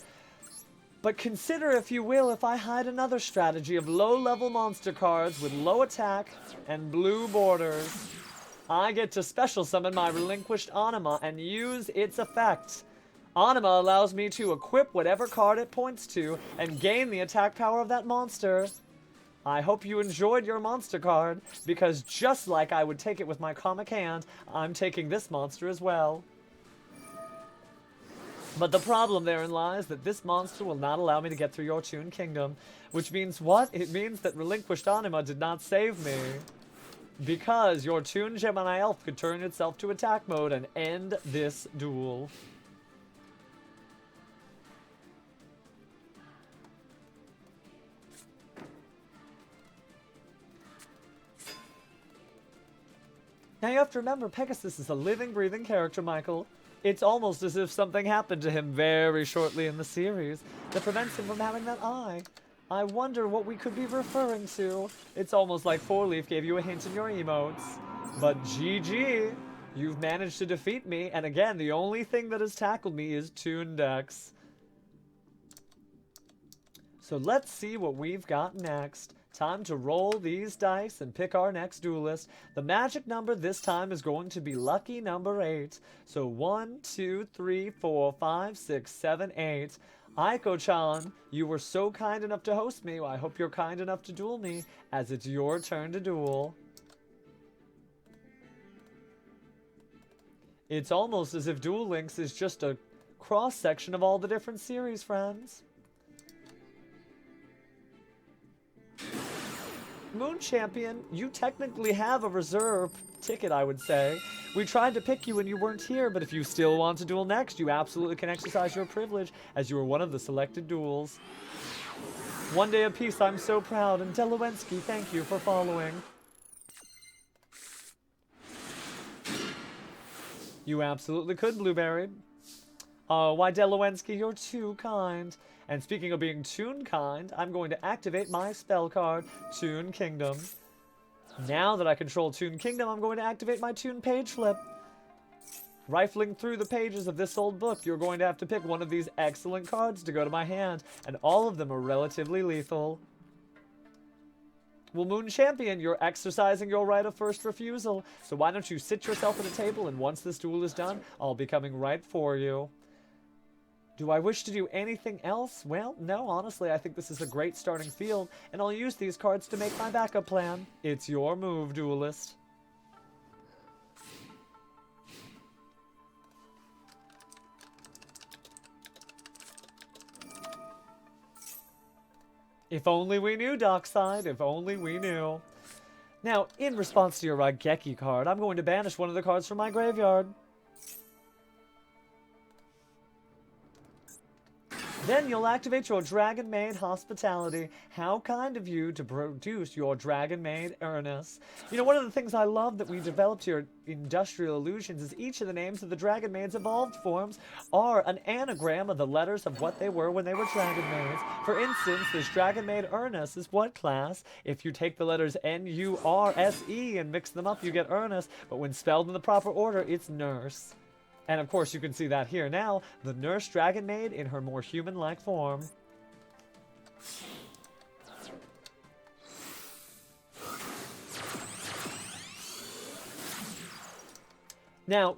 But consider, if you will, if I hide another strategy of low-level monster cards with low attack and blue borders. I get to special summon my relinquished Anima and use its effect. Anima allows me to equip whatever card it points to and gain the attack power of that monster. I hope you enjoyed your monster card, because just like I would take it with my comic hand, I'm taking this monster as well. But the problem therein lies that this monster will not allow me to get through your Toon Kingdom, which means what? It means that relinquished Anima did not save me. Because your Toon Gemini Elf could turn itself to attack mode and end this duel. Now you have to remember, Pegasus is a living, breathing character, Michael. It's almost as if something happened to him very shortly in the series that prevents him from having that eye. I wonder what we could be referring to. It's almost like 4-Leaf gave you a hint in your emotes. But GG, you've managed to defeat me, and again, the only thing that has tackled me is Toon Dex. So let's see what we've got next. Time to roll these dice and pick our next duelist. The magic number this time is going to be lucky number 8. So 1, 2, 3, 4, 5, 6, 7, 8. Aiko-chan, you were so kind enough to host me. Well, I hope you're kind enough to duel me, as it's your turn to duel. It's almost as if Duel Links is just a cross-section of all the different series, friends. Moon Champion, you technically have a reserve ticket, I would say. We tried to pick you when you weren't here, but if you still want to duel next, you absolutely can exercise your privilege, as you were one of the selected duels. One day apiece, I'm so proud, and Delowensky, thank you for following. You absolutely could, Blueberry. Oh, why, Delowensky, you're too kind. And speaking of being Toon kind, I'm going to activate my spell card, Toon Kingdom. Now that I control Toon Kingdom, I'm going to activate my Toon Page Flip. Rifling through the pages of this old book, you're going to have to pick one of these excellent cards to go to my hand, and all of them are relatively lethal. Well, Moon Champion, you're exercising your right of first refusal, so why don't you sit yourself at a table, and once this duel is done, I'll be coming right for you. Do I wish to do anything else? Well, no, honestly, I think this is a great starting field, and I'll use these cards to make my backup plan. It's your move, duelist. If only we knew, Dockside, if only we knew. Now, in response to your Raigeki card, I'm going to banish one of the cards from my graveyard. Then you'll activate your Dragon Maid Hospitality. How kind of you to produce your Dragon Maid Ernest. You know, one of the things I love that we developed here at Industrial Illusions is each of the names of the Dragon Maid's evolved forms are an anagram of the letters of what they were when they were Dragon Maids. For instance, this Dragon Maid Ernest is what class? If you take the letters N-U-R-S-E and mix them up, you get Ernest, but when spelled in the proper order, it's Nurse. And of course, you can see that here now, the Nurse Dragon Maid in her more human-like form. Now,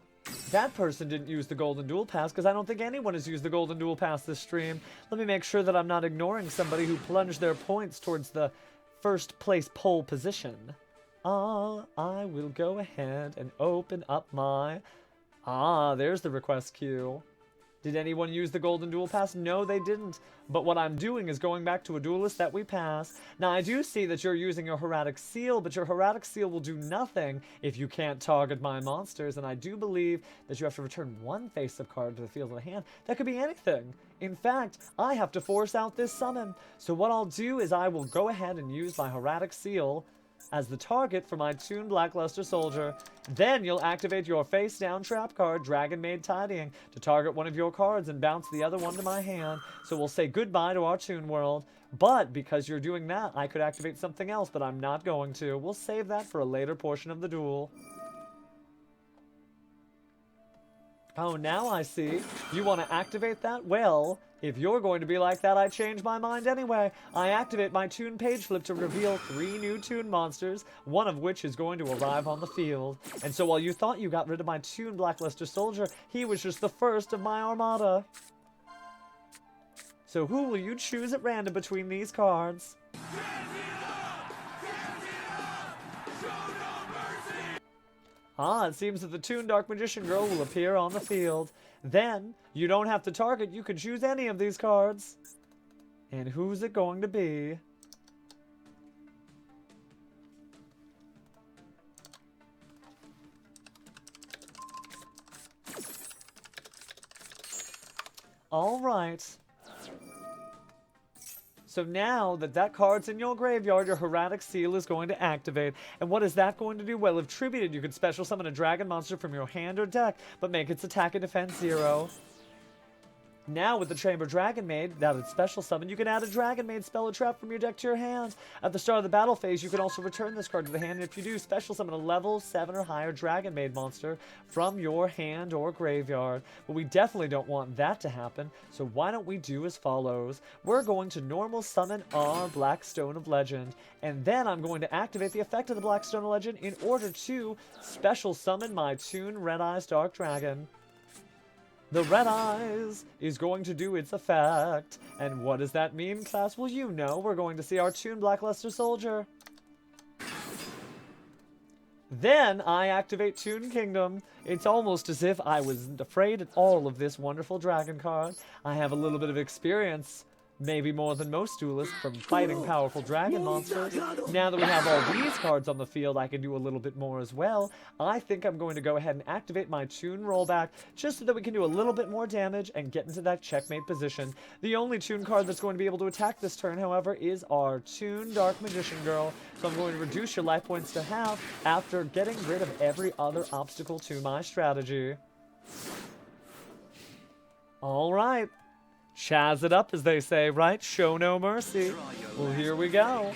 that person didn't use the Golden Duel Pass because I don't think anyone has used the Golden Duel Pass this stream. Let me make sure that I'm not ignoring somebody who plunged their points towards the first place pole position. I will go ahead and open up my... there's the request queue. Did anyone use the Golden Duel Pass? No, they didn't. But what I'm doing is going back to a duelist that we pass. Now, I do see that you're using your Hieratic Seal, but your Hieratic Seal will do nothing if you can't target my monsters, and I do believe that you have to return one face-up card to the field of the hand. That could be anything. In fact, I have to force out this summon. So what I'll do is I will go ahead and use my Hieratic Seal as the target for my Toon Blackluster Soldier. Then you'll activate your face-down trap card, Dragon Maid Tidying, to target one of your cards and bounce the other one to my hand. So we'll say goodbye to our Toon World. But because you're doing that, I could activate something else, but I'm not going to. We'll save that for a later portion of the duel. Oh, now I see. You want to activate that? Well, if you're going to be like that, I change my mind anyway. I activate my Toon Page Flip to reveal 3 new Toon monsters, one of which is going to arrive on the field. And so while you thought you got rid of my Toon Blackluster Soldier, he was just the first of my armada. So who will you choose at random between these cards? It seems that the Toon Dark Magician Girl will appear on the field. Then, you don't have to target, you can choose any of these cards. And who's it going to be? Alright. So now that that card's in your graveyard, your Hieratic Seal is going to activate. And what is that going to do? Well, if tributed, you can special summon a dragon monster from your hand or deck, but make its attack and defense 0. Now, with the Chamber Dragon Maid, that would special summon, you can add a Dragon Maid spell or trap from your deck to your hand. At the start of the battle phase, you can also return this card to the hand, and if you do, special summon a level 7 or higher Dragon Maid monster from your hand or graveyard. But we definitely don't want that to happen, so why don't we do as follows. We're going to normal summon our Black Stone of Legend, and then I'm going to activate the effect of the Black Stone of Legend in order to special summon my Toon Red Eyes Dark Dragon. The Red Eyes is going to do its effect. And what does that mean, class? Well, you know, we're going to see our Toon Blackluster Soldier. Then I activate Toon Kingdom. It's almost as if I wasn't afraid at all of this wonderful dragon card. I have a little bit of experience, maybe more than most duelists, from fighting powerful dragon monsters. Now that we have all these cards on the field, I can do a little bit more as well. I think I'm going to go ahead and activate my Toon Rollback, just so that we can do a little bit more damage and get into that checkmate position. The only Toon card that's going to be able to attack this turn, however, is our Toon Dark Magician Girl. So I'm going to reduce your life points to half after getting rid of every other obstacle to my strategy. Alright. Chaz it up, as they say, right? Show no mercy. Well, here we go.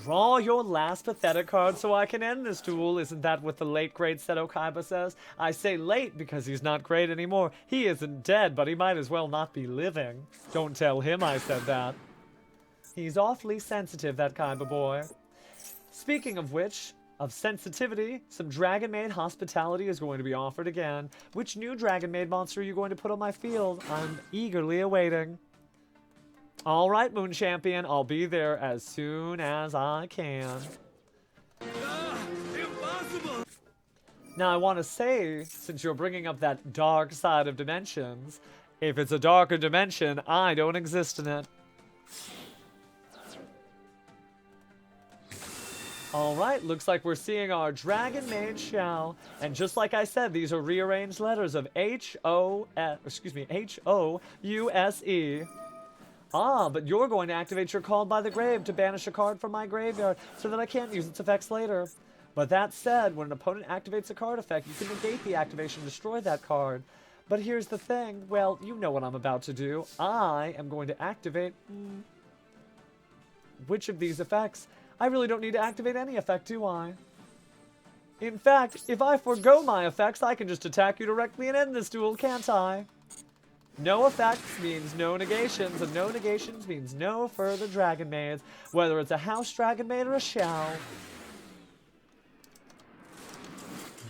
Draw your last pathetic card so I can end this duel. Isn't that what the late great Seto Kaiba says? I say late because he's not great anymore. He isn't dead, but he might as well not be living. Don't tell him I said that. He's awfully sensitive, that Kaiba boy. Speaking of which, of sensitivity, some Dragon Maid Hospitality is going to be offered again. Which new Dragon Maid monster are you going to put on my field? I'm eagerly awaiting. Alright, Moon Champion, I'll be there as soon as I can. Impossible! Now, I want to say, since you're bringing up that dark side of dimensions, if it's a darker dimension, I don't exist in it. Alright, looks like we're seeing our Dragon Maid Shao. And just like I said, these are rearranged letters of H-O-U-S-E. Ah, but you're going to activate your Called by the Grave to banish a card from my graveyard so that I can't use its effects later. But that said, when an opponent activates a card effect, you can negate the activation and destroy that card. But here's the thing, well, you know what I'm about to do. I am going to activate... which of these effects? I really don't need to activate any effect, do I? In fact, if I forgo my effects, I can just attack you directly and end this duel, can't I? No effects means no negations, and no negations means no further Dragon Maids, whether it's a House Dragon Maid or a Shao.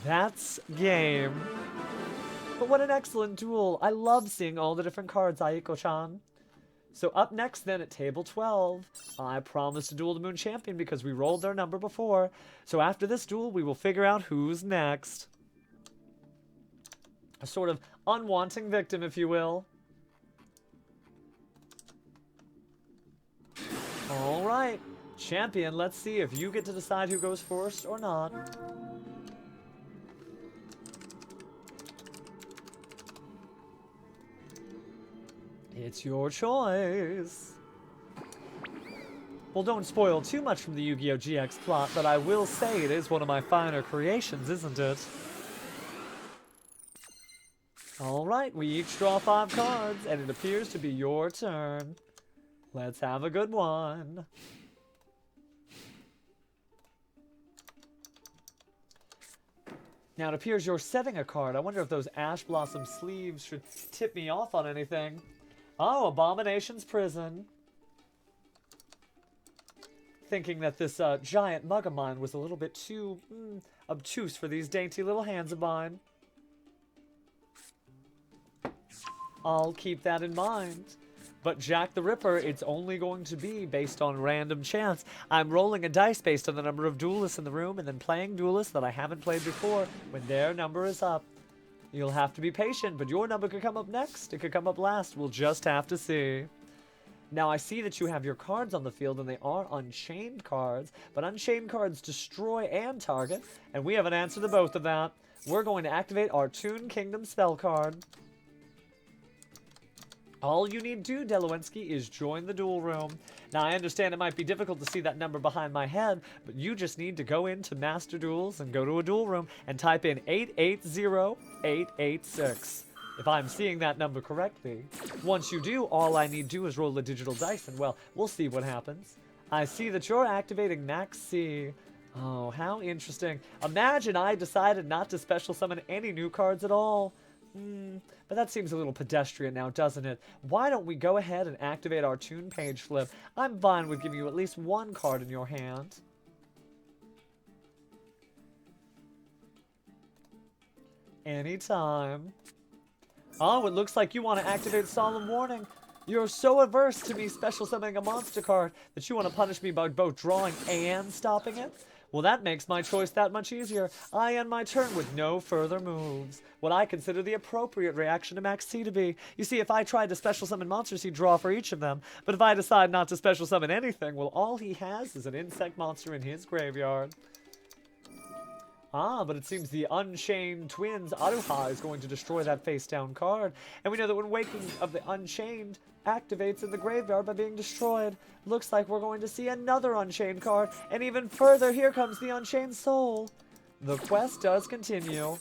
That's game. But what an excellent duel. I love seeing all the different cards, Aiko-chan. So up next then at table 12, I promised to duel the Moon Champion because we rolled their number before. So after this duel, we will figure out who's next. A sort of unwanting victim, if you will. Alright, Champion, let's see if you get to decide who goes first or not. It's your choice. Well, don't spoil too much from the Yu-Gi-Oh! GX plot, but I will say it is one of my finer creations, isn't it? Alright, we each draw 5 cards, and it appears to be your turn. Let's have a good one. Now, it appears you're setting a card. I wonder if those Ash Blossom sleeves should tip me off on anything. Oh, Abomination's Prison. Thinking that this giant mug of mine was a little bit too obtuse for these dainty little hands of mine. I'll keep that in mind. But Jack the Ripper, it's only going to be based on random chance. I'm rolling a dice based on the number of duelists in the room and then playing duelists that I haven't played before when their number is up. You'll have to be patient, but your number could come up next. It could come up last. We'll just have to see. Now, I see that you have your cards on the field, and they are Unchained cards. But Unchained cards destroy and target, and we have an answer to both of that. We're going to activate our Toon Kingdom spell card. All you need to do, Delowensky, is join the duel room. Now, I understand it might be difficult to see that number behind my head, but you just need to go into Master Duels and go to a duel room and type in 880886. If I'm seeing that number correctly. Once you do, all I need to do is roll a digital dice, and well, we'll see what happens. I see that you're activating Max C. Oh, how interesting. Imagine I decided not to special summon any new cards at all. But that seems a little pedestrian now, doesn't it? Why don't we go ahead and activate our Toon page flip? I'm fine with giving you at least one card in your hand. Anytime. Oh, it looks like you want to activate Solemn Warning. You're so averse to me special summoning a monster card that you want to punish me by both drawing and stopping it? Well, that makes my choice that much easier. I end my turn with no further moves. What I consider the appropriate reaction to Max C to be. You see, if I tried to special summon monsters, he'd draw for each of them. But if I decide not to special summon anything, well, all he has is an insect monster in his graveyard. Ah, but it seems the Unchained Twins Aruha is going to destroy that face-down card. And we know that when Waking of the Unchained activates in the graveyard by being destroyed, looks like we're going to see another Unchained card. And even further, here comes the Unchained Soul. The quest does continue.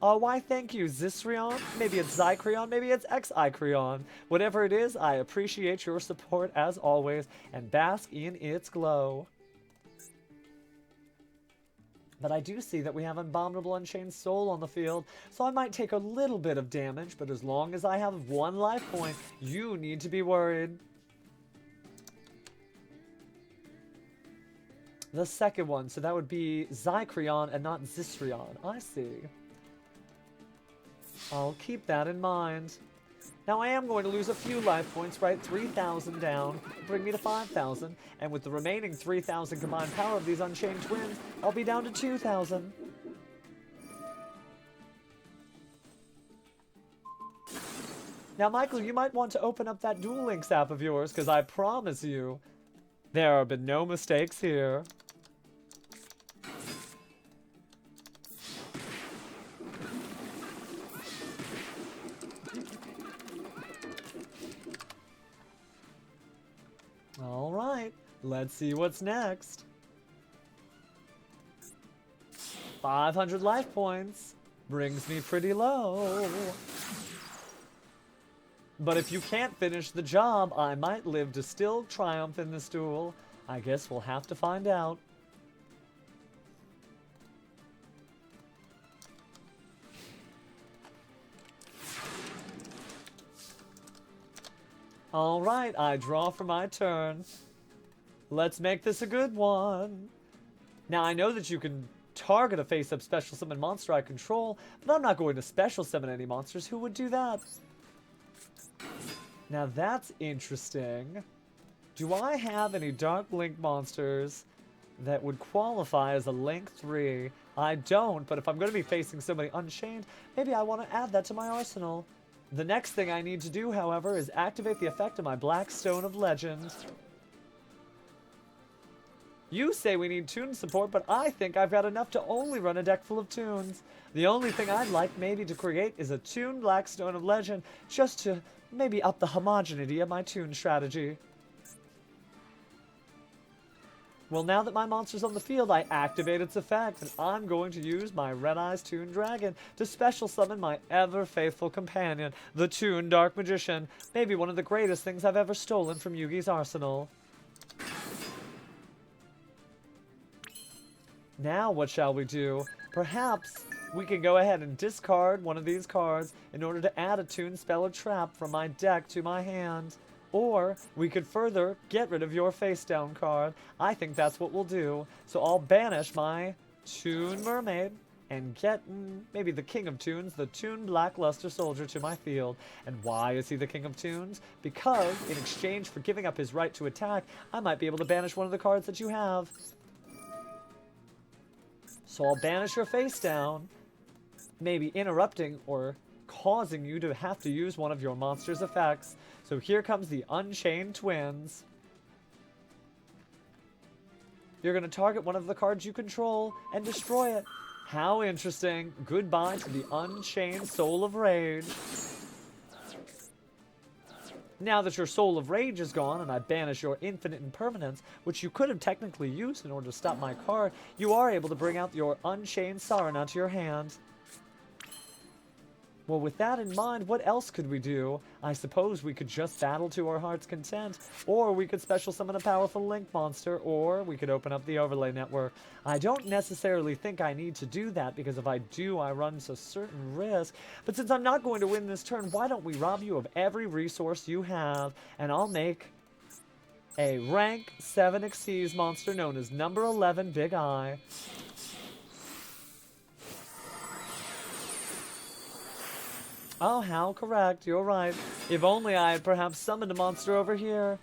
Why thank you, Zisrion? Maybe it's Zycreon, maybe it's X-Icreon. Whatever it is, I appreciate your support as always, and bask in its glow. But I do see that we have Abominable Unchained Soul on the field, so I might take a little bit of damage, but as long as I have 1 life point, you need to be worried. The second one, so that would be Zycreon and not Zisrion. I see. I'll keep that in mind. Now I am going to lose a few life points, right? 3,000 down, bring me to 5,000, and with the remaining 3,000 combined power of these Unchained Twins, I'll be down to 2,000. Now, Michael, you might want to open up that Duel Links app of yours, because I promise you, there have been no mistakes here. Let's see what's next. 500 life points. Brings me pretty low. But if you can't finish the job, I might live to still triumph in this duel. I guess we'll have to find out. Alright, I draw for my turn. Let's make this a good one. Now, I know that you can target a face-up special summon monster I control, but I'm not going to special summon any monsters. Who would do that? Now, that's interesting. Do I have any Dark Link monsters that would qualify as a Link 3? I don't, but if I'm going to be facing somebody Unchained, maybe I want to add that to my arsenal. The next thing I need to do, however, is activate the effect of my Black Stone of Legend. You say we need Toon support, but I think I've got enough to only run a deck full of Toons. The only thing I'd like maybe to create is a Toon Black Stone of Legend, just to maybe up the homogeneity of my Toon strategy. Well, now that my monster's on the field, I activate its effect, and I'm going to use my Red Eyes Toon Dragon to special summon my ever-faithful companion, the Toon Dark Magician, maybe one of the greatest things I've ever stolen from Yugi's arsenal. Now what shall we do? Perhaps we can go ahead and discard one of these cards in order to add a Toon spell or trap from my deck to my hand. Or we could further get rid of your face down card. I think that's what we'll do. So I'll banish my Toon Mermaid and get maybe the King of Toons, the Toon Blackluster Soldier, to my field. And why is he the King of Toons? Because in exchange for giving up his right to attack, I might be able to banish one of the cards that you have. So I'll banish your face down, maybe interrupting or causing you to have to use one of your monster's effects. So here comes the Unchained Twins. You're going to target one of the cards you control and destroy it. How interesting. Goodbye to the Unchained Soul of Rage. Now that your Soul of Rage is gone and I banish your Infinite Impermanence, which you could have technically used in order to stop my card, you are able to bring out your Unchained Sarana to your hand. Well, with that in mind, what else could we do? I suppose we could just battle to our heart's content, or we could special summon a powerful Link monster, or we could open up the overlay network. I don't necessarily think I need to do that, because if I do, I run a certain risk. But since I'm not going to win this turn, why don't we rob you of every resource you have, and I'll make a rank 7 Xyz monster known as number 11 Big Eye. Oh, how correct. You're right. If only I had perhaps summoned a monster over here.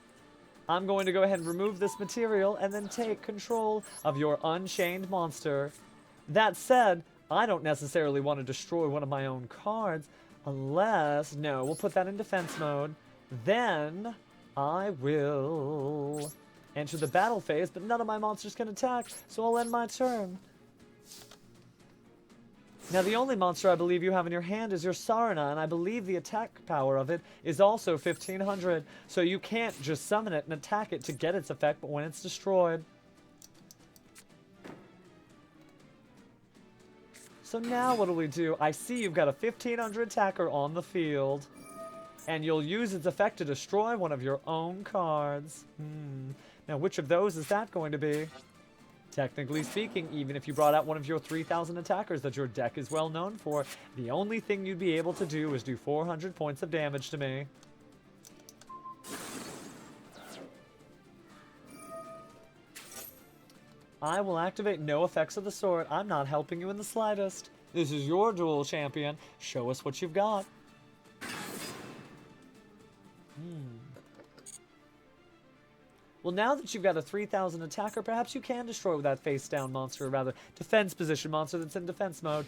I'm going to go ahead and remove this material and then take control of your Unchained monster. That said, I don't necessarily want to destroy one of my own cards unless... No, we'll put that in defense mode. Then I will enter the battle phase, but none of my monsters can attack, so I'll end my turn. Now, the only monster I believe you have in your hand is your Sarana, and I believe the attack power of it is also 1500, so you can't just summon it and attack it to get its effect, but when it's destroyed. So now what do we do? I see you've got a 1500 attacker on the field, and you'll use its effect to destroy one of your own cards. Now, which of those is that going to be? Technically speaking, even if you brought out one of your 3000 attackers that your deck is well known for, the only thing you'd be able to do is do 400 points of damage to me. I will activate no effects of the sort. I'm not helping you in the slightest. This is your duel, champion. Show us what you've got. Well, now that you've got a 3000 attacker, perhaps you can destroy with that face-down monster, or rather, defense position monster that's in defense mode.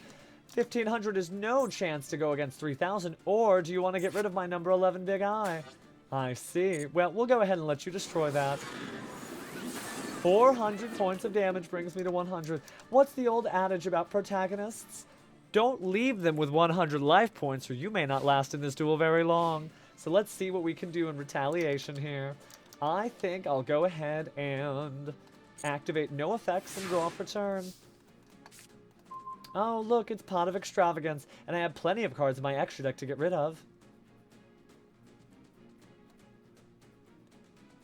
1500 is no chance to go against 3000, or do you want to get rid of my number 11 Big Eye? I see. Well, we'll go ahead and let you destroy that. 400 points of damage brings me to 100. What's the old adage about protagonists? Don't leave them with 100 life points, or you may not last in this duel very long. So let's see what we can do in retaliation here. I think I'll go ahead and activate no effects and draw for turn. Oh, look, it's Pot of Extravagance, and I have plenty of cards in my extra deck to get rid of.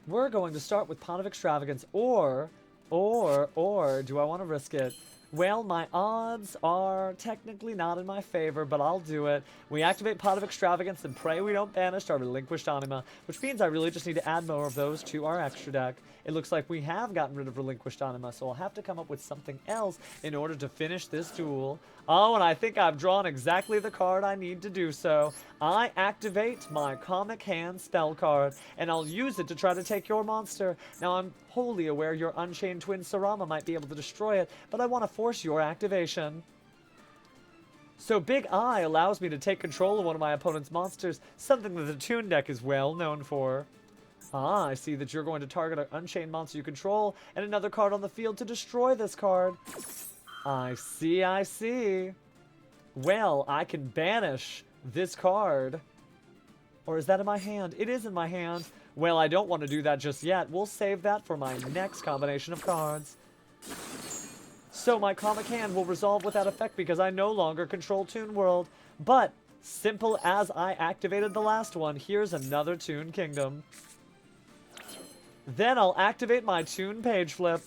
We're going to start with Pot of Extravagance, or, do I want to risk it? Well, my odds are technically not in my favor, but I'll do it. We activate Pot of Extravagance and pray we don't banish our Relinquished Anima, which means I really just need to add more of those to our extra deck. It looks like we have gotten rid of Relinquished Anima, so I'll have to come up with something else in order to finish this duel. Oh, and I think I've drawn exactly the card I need to do so. I activate my Comic Hand spell card, and I'll use it to try to take your monster. Now, I'm wholly aware your Unchained Twin Sarama might be able to destroy it, but I want to force your activation. So Big Eye allows me to take control of one of my opponent's monsters, something that the Toon deck is well known for. Ah, I see that you're going to target an Unchained monster you control and another card on the field to destroy this card. I see, I see. Well, I can banish this card. Or is that in my hand? It is in my hand. Well, I don't want to do that just yet. We'll save that for my next combination of cards. So my Comic Hand will resolve without effect because I no longer control Toon World. But, simple as I activated the last one, here's another Toon Kingdom. Then I'll activate my Toon Page Flip.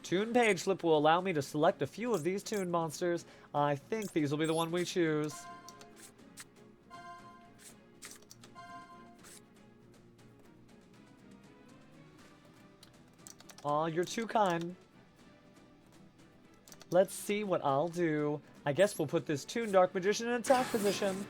Toon Page Flip will allow me to select a few of these Toon monsters. I think these will be the one we choose. Aw, you're too kind. Let's see what I'll do. I guess we'll put this Toon Dark Magician in attack position.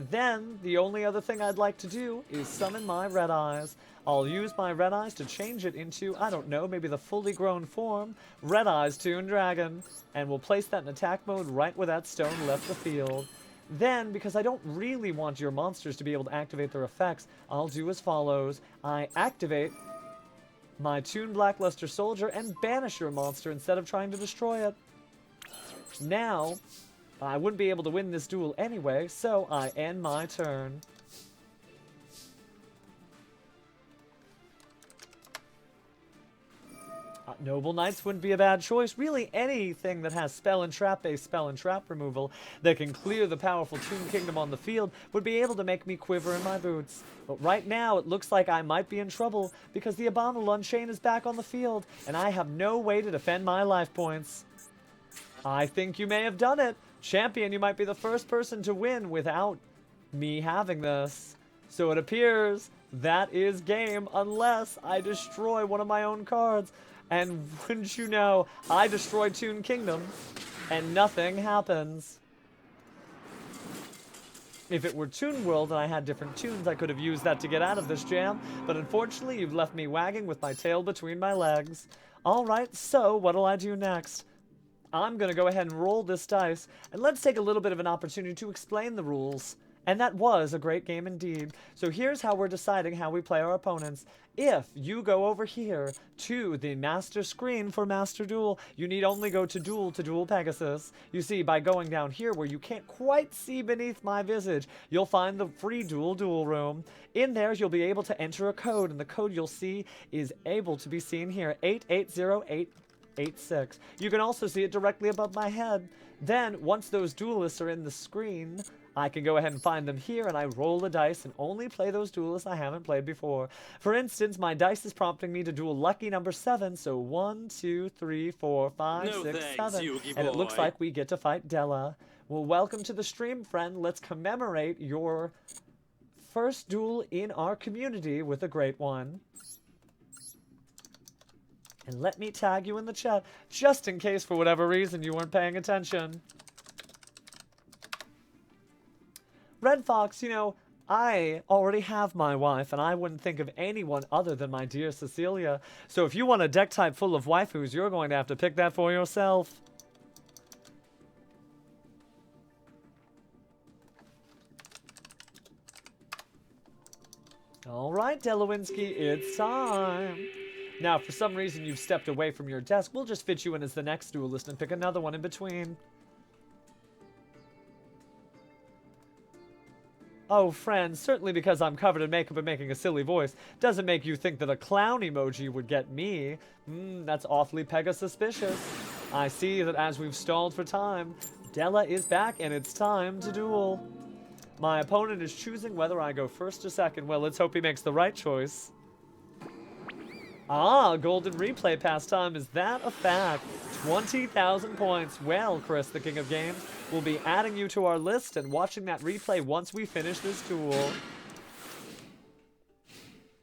Then, the only other thing I'd like to do is summon my Red Eyes. I'll use my Red Eyes to change it into, I don't know, maybe the fully grown form, Red Eyes Toon Dragon. And we'll place that in attack mode right where that stone left the field. Then, because I don't really want your monsters to be able to activate their effects, I'll do as follows. I activate my Toon Blackluster Soldier and banish your monster instead of trying to destroy it. Now, I wouldn't be able to win this duel anyway, so I end my turn. Noble Knights wouldn't be a bad choice. Really, anything that has spell and trap-based spell and trap removal that can clear the powerful Toon Kingdom on the field would be able to make me quiver in my boots. But right now, it looks like I might be in trouble because the Abominable Unchained is back on the field, and I have no way to defend my life points. I think you may have done it. Champion, you might be the first person to win without me having this. So it appears that is game unless I destroy one of my own cards. And wouldn't you know, I destroy Toon Kingdom and nothing happens. If it were Toon World and I had different tunes, I could have used that to get out of this jam. But unfortunately, you've left me wagging with my tail between my legs. Alright, so what'll I do next? I'm going to go ahead and roll this dice, and let's take a little bit of an opportunity to explain the rules. And that was a great game indeed. So here's how we're deciding how we play our opponents. If you go over here to the master screen for Master Duel, you need only go to Duel Pegasus. You see, by going down here where you can't quite see beneath my visage, you'll find the free duel room. In there, you'll be able to enter a code, and the code you'll see is able to be seen here, 880886. You can also see it directly above my head. Then, once those duelists are in the screen, I can go ahead and find them here, and I roll the dice and only play those duelists I haven't played before. For instance, my dice is prompting me to duel lucky number 7, so 1, 2, 3, 4, 5, 6, 7. And it looks like we get to fight Della. Well, welcome to the stream, friend. Let's commemorate your first duel in our community with a great one. And let me tag you in the chat, just in case for whatever reason you weren't paying attention. Red Fox, you know, I already have my wife, and I wouldn't think of anyone other than my dear Cecilia. So if you want a deck type full of waifus, you're going to have to pick that for yourself. Alright, Delawinski, it's time. Now, if for some reason you've stepped away from your desk, we'll just fit you in as the next duelist and pick another one in between. Oh, friend, certainly because I'm covered in makeup and making a silly voice doesn't make you think that a clown emoji would get me. That's awfully Pega-suspicious. I see that as we've stalled for time, Della is back and it's time to duel. My opponent is choosing whether I go first or second. Well, let's hope he makes the right choice. Ah, golden replay pastime. Is that a fact? 20,000 points. Well, Chris, the King of Games, we'll be adding you to our list and watching that replay once we finish this duel.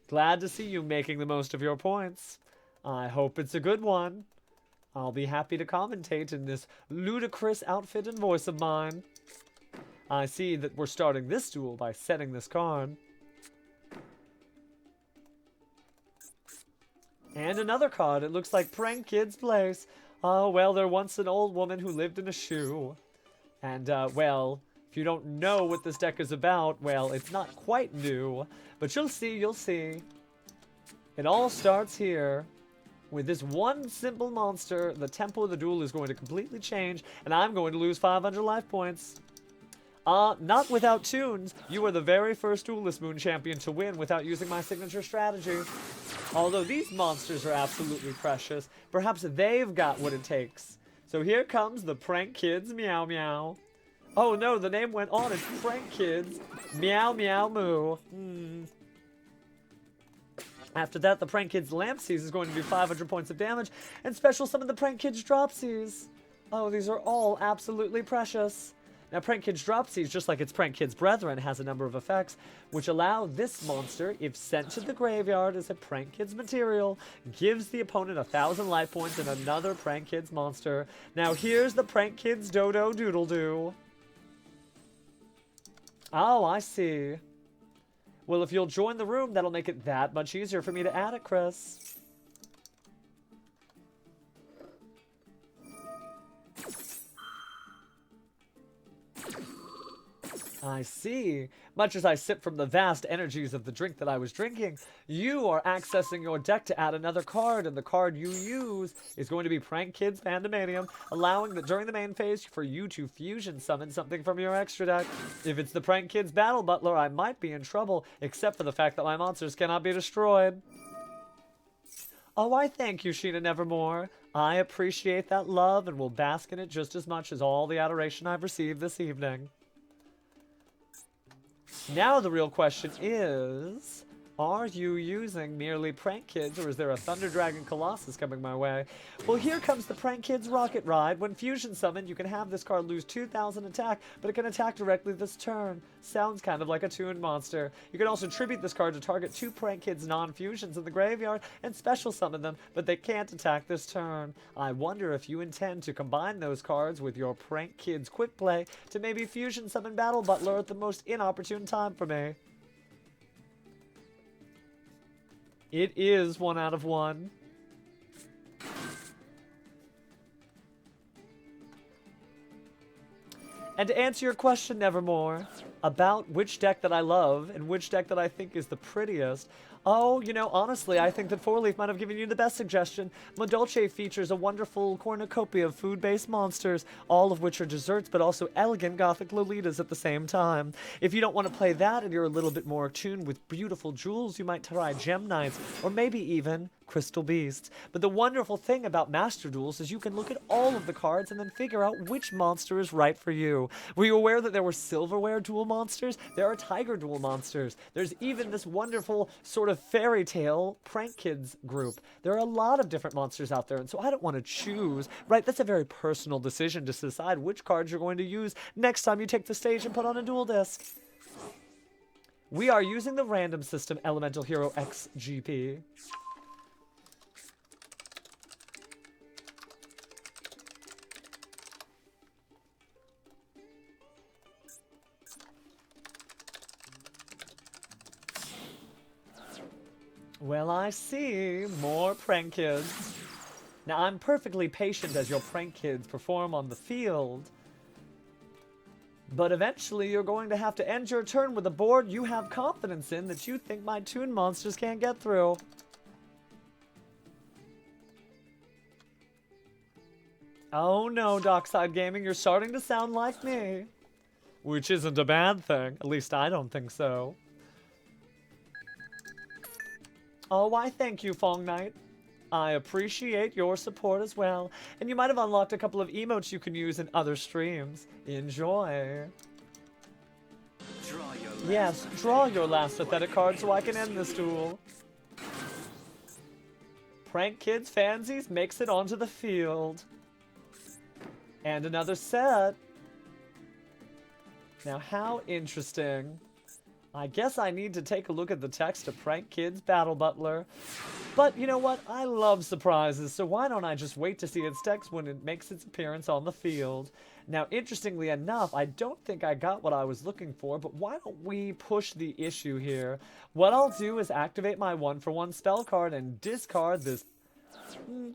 Glad to see you making the most of your points. I hope it's a good one. I'll be happy to commentate in this ludicrous outfit and voice of mine. I see that we're starting this duel by setting this card. And another card. It looks like Prank Kid's Place. Oh, well, there once an old woman who lived in a shoe. And, well, if you don't know what this deck is about, well, it's not quite new. But you'll see, you'll see. It all starts here. With this one simple monster, the tempo of the duel is going to completely change, and I'm going to lose 500 life points. Not without Toons. You are the very first Duelist Moon champion to win without using my signature strategy. Although these monsters are absolutely precious, perhaps they've got what it takes. So here comes the Prank Kids Meow Meow. Oh no, the name went on. It's Prank Kids Meow Meow Moo. After that, the Prank Kids Lampsies is going to do 500 points of damage, and special summon the Prank Kids Dropsies. Oh, these are all absolutely precious. Now, Prank Kids Dropsies, just like its Prank Kids Brethren, has a number of effects which allow this monster, if sent to the graveyard as a Prank Kids material, gives the opponent 1,000 life points and another Prank Kids monster. Now, here's the Prank Kids Dodo Doodle Doo. Oh, I see. Well, if you'll join the room, that'll make it that much easier for me to add it, Chris. I see. Much as I sip from the vast energies of the drink that I was drinking, you are accessing your deck to add another card, and the card you use is going to be Prank Kids Pandemonium, allowing that during the main phase for you to fusion summon something from your extra deck. If it's the Prank Kids Battle Butler, I might be in trouble, except for the fact that my monsters cannot be destroyed. Oh, I thank you, Sheena Nevermore. I appreciate that love and will bask in it just as much as all the adoration I've received this evening. Now the real question is, are you using merely Prank Kids, or is there a Thunder Dragon Colossus coming my way? Well, here comes the Prank Kids Rocket Ride. When fusion summoned, you can have this card lose 2,000 attack, but it can attack directly this turn. Sounds kind of like a Toon monster. You can also tribute this card to target 2 Prank Kids non-fusions in the graveyard and special summon them, but they can't attack this turn. I wonder if you intend to combine those cards with your Prank Kids Quick Play to maybe fusion summon Battle Butler at the most inopportune time for me. It is 1 out of 1. And to answer your question, Nevermore, about which deck that I love and which deck that I think is the prettiest, oh, you know, honestly, I think that 4-Leaf might have given you the best suggestion. Madolce features a wonderful cornucopia of food-based monsters, all of which are desserts, but also elegant gothic lolitas at the same time. If you don't want to play that and you're a little bit more attuned with beautiful jewels, you might try Gem Knights, or maybe even Crystal Beasts. But the wonderful thing about Master Duels is you can look at all of the cards and then figure out which monster is right for you. Were you aware that there were silverware duel monsters? There are tiger duel monsters. There's even this wonderful sort of fairy tale Prank Kids group. There are a lot of different monsters out there, and so I don't want to choose, right? That's a very personal decision to decide which cards you're going to use next time you take the stage and put on a duel disc. We are using the random system Elemental Hero XGP. Well, I see. More Prank Kids. Now, I'm perfectly patient as your Prank Kids perform on the field. But eventually, you're going to have to end your turn with a board you have confidence in that you think my Toon monsters can't get through. Oh no, Dockside Gaming, you're starting to sound like me. which isn't a bad thing. At least I don't think so. Oh, why thank you, Fong Knight. I appreciate your support as well. And you might have unlocked a couple of emotes you can use in other streams. Enjoy. Yes, draw your last pathetic card so I can end this duel. Prank Kids Fansies makes it onto the field. And another set. Now, how interesting. I guess I need to take a look at the text of Prank Kids Battle Butler. But you know what? I love surprises, so why don't I just wait to see its text when it makes its appearance on the field? Now, interestingly enough, I don't think I got what I was looking for, but why don't we push the issue here? What I'll do is activate my 1-for-1 spell card and discard this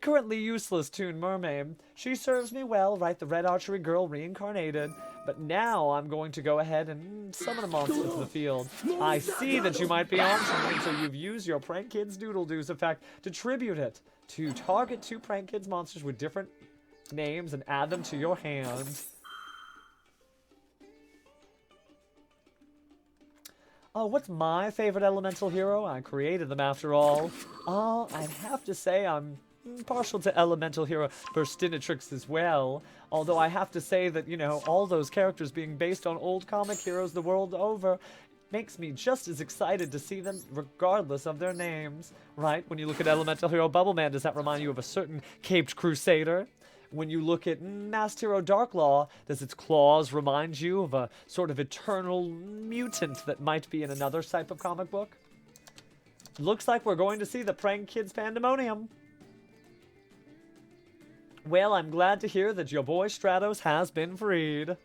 currently useless Toon Mermaid. She serves me well, right? The Red Archery Girl reincarnated. But now I'm going to go ahead and summon a monster to the field. I see that you might be on something, so you've used your Prank Kids Doodle Doos effect to tribute it. To target 2 Prank Kids monsters with different names and add them to your hand. Oh, what's my favorite elemental hero? I created them after all. Oh, I'd have to say I'm partial to elemental hero Burstinatrix as well. Although I have to say that, you know, all those characters being based on old comic heroes the world over makes me just as excited to see them regardless of their names. Right? When you look at elemental hero Bubbleman, does that remind you of a certain caped crusader? When you look at Masked Hero Darklaw, does its claws remind you of a sort of eternal mutant that might be in another type of comic book? Looks like we're going to see the Prank Kids Pandemonium. Well, I'm glad to hear that your boy Stratos has been freed.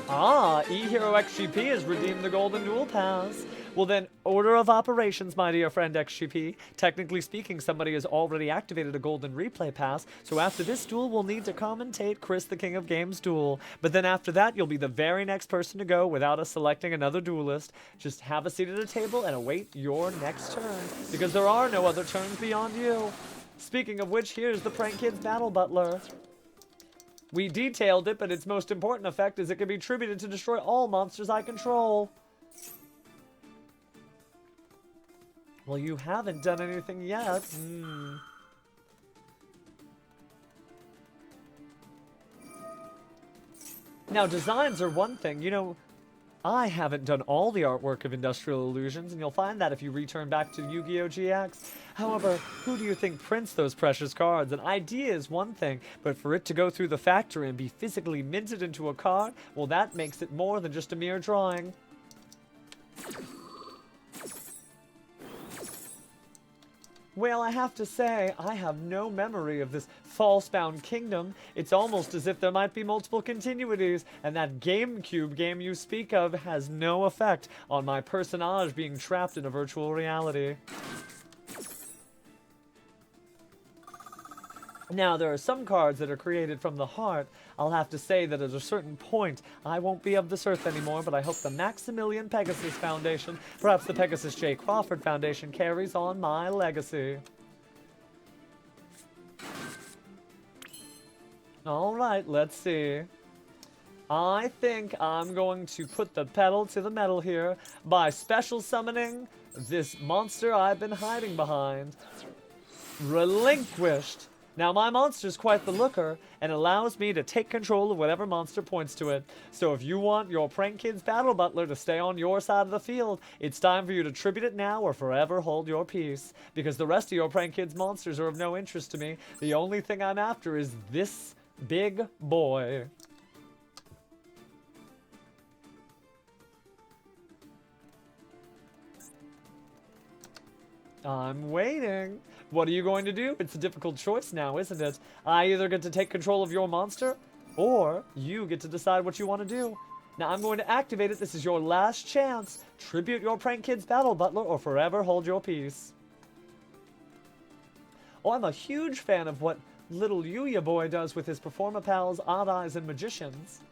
Ah, eHero XGP has redeemed the Golden Duel Pass. Well then, order of operations, my dear friend XGP. Technically speaking, somebody has already activated a Golden Replay Pass, so after this duel, we'll need to commentate Chris the King of Games duel. But then after that, you'll be the very next person to go without us selecting another duelist. Just have a seat at a table and await your next turn, because there are no other turns beyond you. Speaking of which, here's the Prank Kids Battle Butler. We detailed it, but its most important effect is it can be tributed to destroy all monsters I control. Well, you haven't done anything yet. Now, designs are one thing. You know, I haven't done all the artwork of Industrial Illusions, and you'll find that if you return back to Yu-Gi-Oh GX. However, who do you think prints those precious cards? An idea is one thing, but for it to go through the factory and be physically minted into a card, well, that makes it more than just a mere drawing. Well, I have to say, I have no memory of this false-bound kingdom. It's almost as if there might be multiple continuities, and that GameCube game you speak of has no effect on my personage being trapped in a virtual reality. Now, there are some cards that are created from the heart. I'll have to say that at a certain point, I won't be of this earth anymore, but I hope the Maximillion Pegasus Foundation, perhaps the Pegasus J. Crawford Foundation, carries on my legacy. Alright, let's see. I think I'm going to put the pedal to the metal here by special summoning this monster I've been hiding behind. Relinquished. Now, my monster's quite the looker, and allows me to take control of whatever monster points to it. So if you want your Prank Kids Battle Butler to stay on your side of the field, it's time for you to tribute it now or forever hold your peace. Because the rest of your Prank Kids monsters are of no interest to me. The only thing I'm after is this big boy. I'm waiting. What are you going to do? It's a difficult choice now, isn't it? I either get to take control of your monster, or you get to decide what you want to do. Now, I'm going to activate it. This is your last chance. Tribute your Prank Kids Battle Butler, or forever hold your peace. Oh, I'm a huge fan of what little Yuya Boy does with his Performapals, Odd Eyes, and Magicians.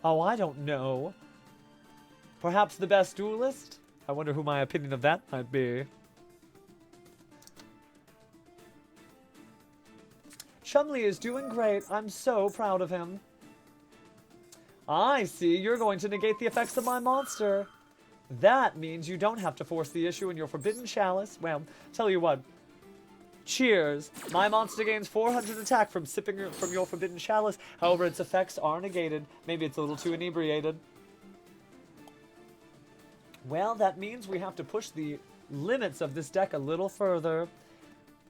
Oh, I don't know. Perhaps the best duelist? I wonder who my opinion of that might be. Chumley is doing great. I'm so proud of him. I see. You're going to negate the effects of my monster. That means you don't have to force the issue in your Forbidden Chalice. Well, tell you what. Cheers. My monster gains 400 attack from sipping from your Forbidden Chalice. However, its effects are negated. Maybe it's a little too inebriated. Well, that means we have to push the limits of this deck a little further.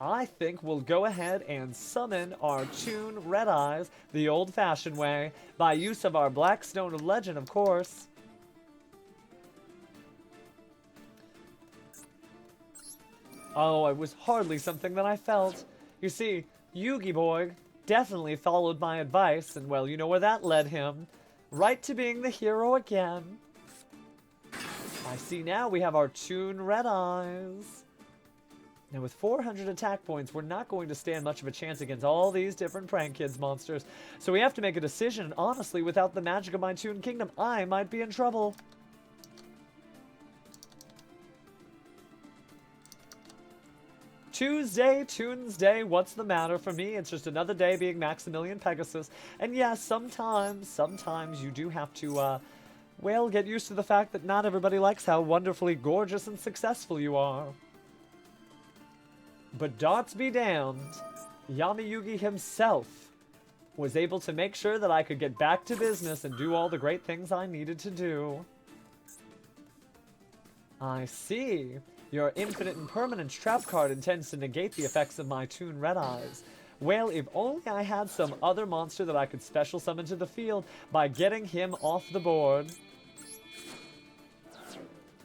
I think we'll go ahead and summon our Toon Red Eyes the old-fashioned way, by use of our Black Stone of Legend, of course. Oh, it was hardly something that I felt. You see, Yu-Gi Boy definitely followed my advice, and well, you know where that led him. Right to being the hero again. I see now we have our Toon Red Eyes. Now with 400 attack points, we're not going to stand much of a chance against all these different Prank Kids monsters. So we have to make a decision, and honestly, without the magic of my Toon Kingdom, I might be in trouble. Tuesday, Tuesday, what's the matter? For me, it's just another day being Maximillion Pegasus. And yes, sometimes you do have to, well, get used to the fact that not everybody likes how wonderfully gorgeous and successful you are. But dots be damned, Yami-Yugi himself was able to make sure that I could get back to business and do all the great things I needed to do. I see. Your Infinite Impermanence trap card intends to negate the effects of my Toon Red Eyes. Well, if only I had some other monster that I could special summon to the field by getting him off the board.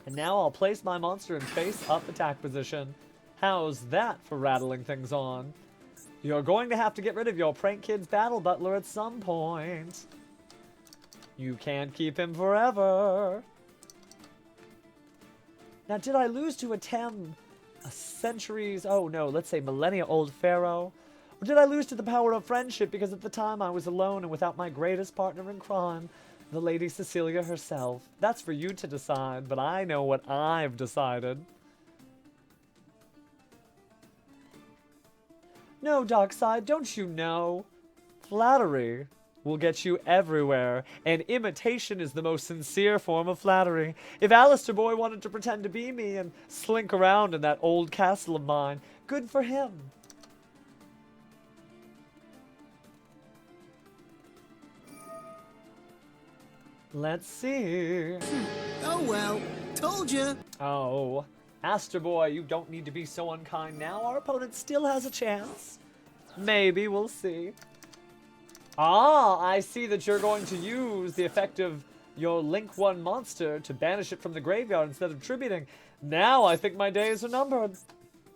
And now I'll place my monster in face-up attack position. How's that for rattling things on? You're going to have to get rid of your Prank Kids Battle Butler at some point. You can't keep him forever. Now, did I lose to a centuries, oh no, let's say millennia-old pharaoh? Or did I lose to the power of friendship because at the time I was alone and without my greatest partner in crime, the Lady Cecilia herself? That's for you to decide, but I know what I've decided. No, Dockside, don't you know? Flattery will get you everywhere, and imitation is the most sincere form of flattery. If Alistair Boy wanted to pretend to be me and slink around in that old castle of mine, good for him. Let's see. Oh well, told you. Oh, Aster Boy, you don't need to be so unkind now. Our opponent still has a chance. Maybe, we'll see. Ah, I see that you're going to use the effect of your Link 1 monster to banish it from the graveyard instead of tributing. Now I think my days are numbered.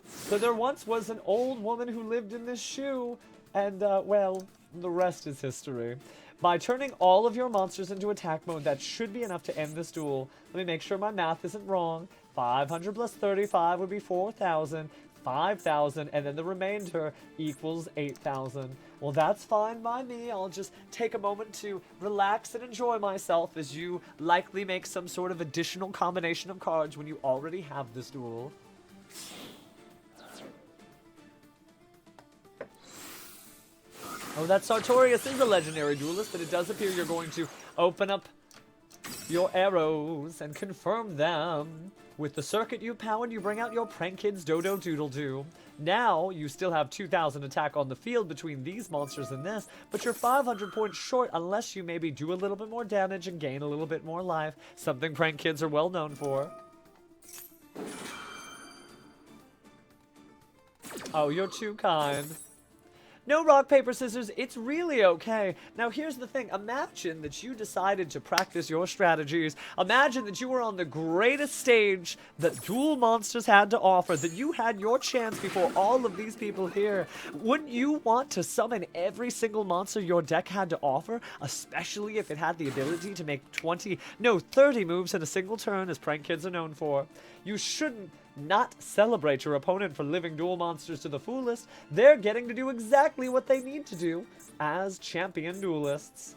So there once was an old woman who lived in this shoe, and, well, the rest is history. By turning all of your monsters into attack mode, that should be enough to end this duel. Let me make sure my math isn't wrong. 500 plus 35 would be 4,000. 5,000, and then the remainder equals 8,000. Well, that's fine by me. I'll just take a moment to relax and enjoy myself as you likely make some sort of additional combination of cards when you already have this duel. Oh, that Sartorius is a legendary duelist, but it does appear you're going to open up your arrows and confirm them. With the circuit you powered, you bring out your Prank Kids Dodo Doodle Doo. Now, you still have 2,000 attack on the field between these monsters and this, but you're 500 points short unless you maybe do a little bit more damage and gain a little bit more life, something Prank Kids are well known for. Oh, you're too kind. No rock, paper, scissors, it's really okay. Now here's the thing, imagine that you decided to practice your strategies. Imagine that you were on the greatest stage that Duel Monsters had to offer, that you had your chance before all of these people here. Wouldn't you want to summon every single monster your deck had to offer, especially if it had the ability to make 30 moves in a single turn, as Prank Kids are known for? You shouldn't not celebrate your opponent for living Duel Monsters to the fullest. They're getting to do exactly what they need to do as champion duelists.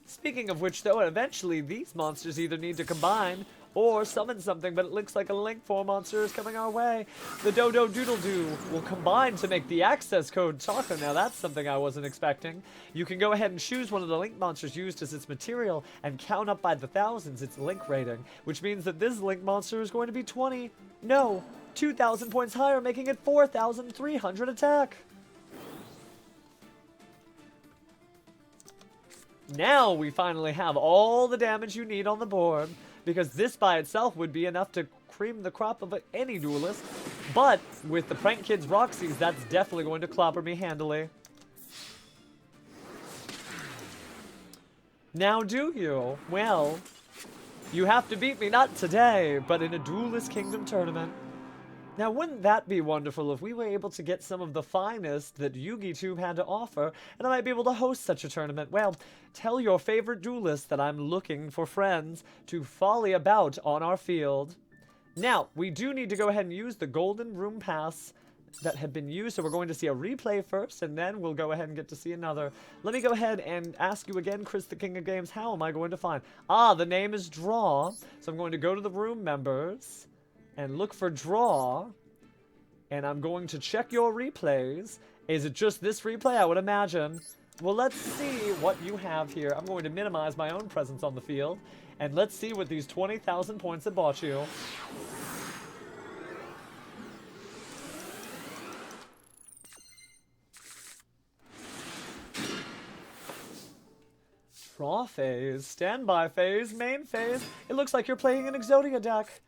Speaking of which, though, eventually these monsters either need to combine or summon something, but it looks like a Link 4 monster is coming our way. The Dodo Doodle Doo will combine to make the access code Taco. Now that's something I wasn't expecting. You can go ahead and choose one of the Link monsters used as its material and count up by the thousands its Link rating, which means that this Link monster is going to be 2,000 points higher, making it 4,300 attack. Now we finally have all the damage you need on the board, because this by itself would be enough to cream the crop of any duelist, but with the Prank Kids Roxy's, that's definitely going to clobber me handily. Now do you? Well, you have to beat me not today, but in a Duelist Kingdom tournament. Now, wouldn't that be wonderful if we were able to get some of the finest that Yu-Gi-Oh had to offer, and I might be able to host such a tournament? Well, tell your favorite duelist that I'm looking for friends to folly about on our field. Now, we do need to go ahead and use the Golden Room Pass that had been used, so we're going to see a replay first, and then we'll go ahead and get to see another. Let me go ahead and ask you again, Chris the King of Games, how am I going to find? Ah, the name is Draw, so I'm going to go to the room members and look for Draw, and I'm going to check your replays. Is it just this replay? I would imagine. Well, let's see what you have here. I'm going to minimize my own presence on the field, and let's see what these 20,000 points have bought you. Draw phase, standby phase, main phase. It looks like you're playing an Exodia deck.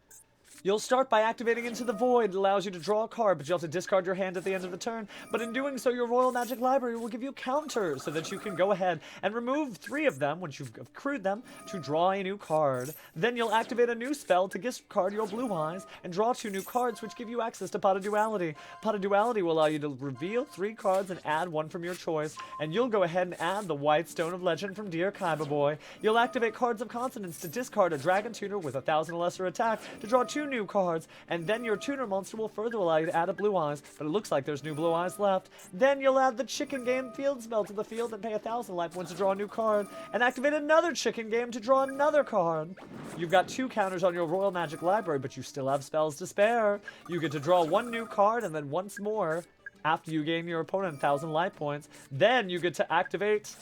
You'll start by activating Into the Void. It allows you to draw a card, but you have to discard your hand at the end of the turn. But in doing so, your Royal Magic Library will give you counters so that you can go ahead and remove 3 of them once you've accrued them to draw a new card. Then you'll activate a new spell to discard your Blue Eyes and draw 2 new cards, which give you access to Pot of Duality. Pot of Duality will allow you to reveal 3 cards and add 1 from your choice. And you'll go ahead and add the White Stone of Legend from Dear Kaiba Boy. You'll activate Cards of Consonance to discard a Dragon Tuner with 1,000 or lesser attack to draw 2 new cards, and then your tuner monster will further allow you to add a Blue Eyes, but it looks like there's new Blue Eyes left. Then you'll add the Chicken Game field spell to the field and pay 1,000 life points to draw a new card, and activate another Chicken Game to draw another card. You've got 2 counters on your Royal Magic Library, but you still have spells to spare. You get to draw 1 new card, and then once more, after you gain your opponent 1,000 life points, then you get to activate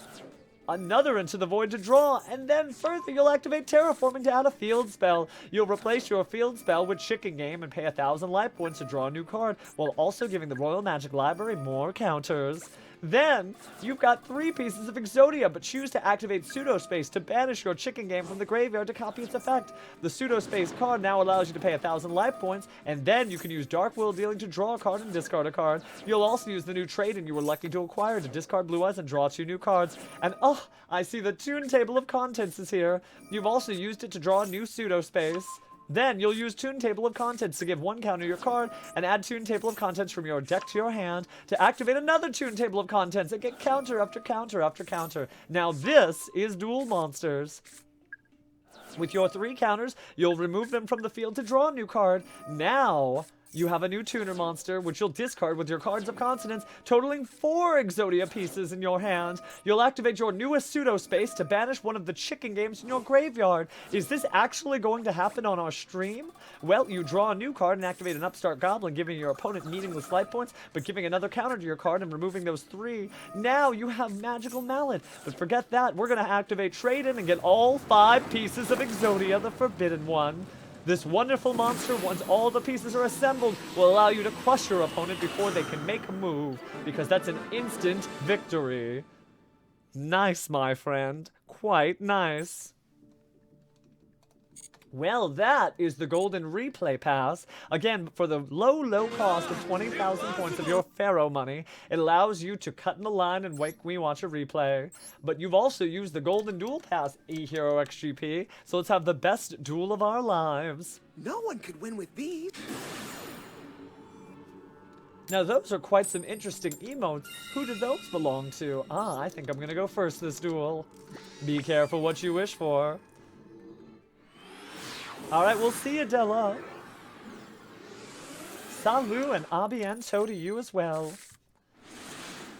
another Into the Void to draw, and then further you'll activate Terraforming to add a field spell. You'll replace your field spell with Chicken Game and pay 1,000 life points to draw a new card, while also giving the Royal Magic Library more counters. Then, you've got 3 pieces of Exodia, but choose to activate Pseudo Space to banish your Chicken Game from the graveyard to copy its effect. The Pseudo Space card now allows you to pay 1,000 life points, and then you can use Dark Will Dealing to draw a card and discard a card. You'll also use the new trade-in you were lucky to acquire to discard Blue Eyes and draw 2 new cards. And oh, I see the Toon Table of Contents is here. You've also used it to draw a new Pseudo Space. Then you'll use Toon Table of Contents to give 1 counter to your card and add Toon Table of Contents from your deck to your hand to activate another Toon Table of Contents and get counter after counter after counter. Now this is Duel Monsters. With your 3 counters, you'll remove them from the field to draw a new card. Now you have a new tuner monster, which you'll discard with your Cards of Consonance, totaling 4 Exodia pieces in your hand. You'll activate your newest Pseudo Space to banish one of the Chicken Games in your graveyard. Is this actually going to happen on our stream? Well, you draw a new card and activate an Upstart Goblin, giving your opponent meaningless life points, but giving another counter to your card and removing those 3. Now you have Magical Mallet. But forget that, we're going to activate Trade-In and get all 5 pieces of Exodia, the Forbidden One. This wonderful monster, once all the pieces are assembled, will allow you to crush your opponent before they can make a move, because that's an instant victory. Nice, my friend. Quite nice. Well, that is the Golden Replay Pass. Again, for the low cost of 20,000 points of your Pharaoh money, it allows you to cut in the line and make me watch a replay. But you've also used the Golden Duel Pass, eHero XGP, so let's have the best duel of our lives. No one could win with me. Now, those are quite some interesting emotes. Who did those belong to? Ah, I think I'm gonna go first this duel. Be careful what you wish for. Alright, we'll see you, Della. Salut and a bientôt to you as well.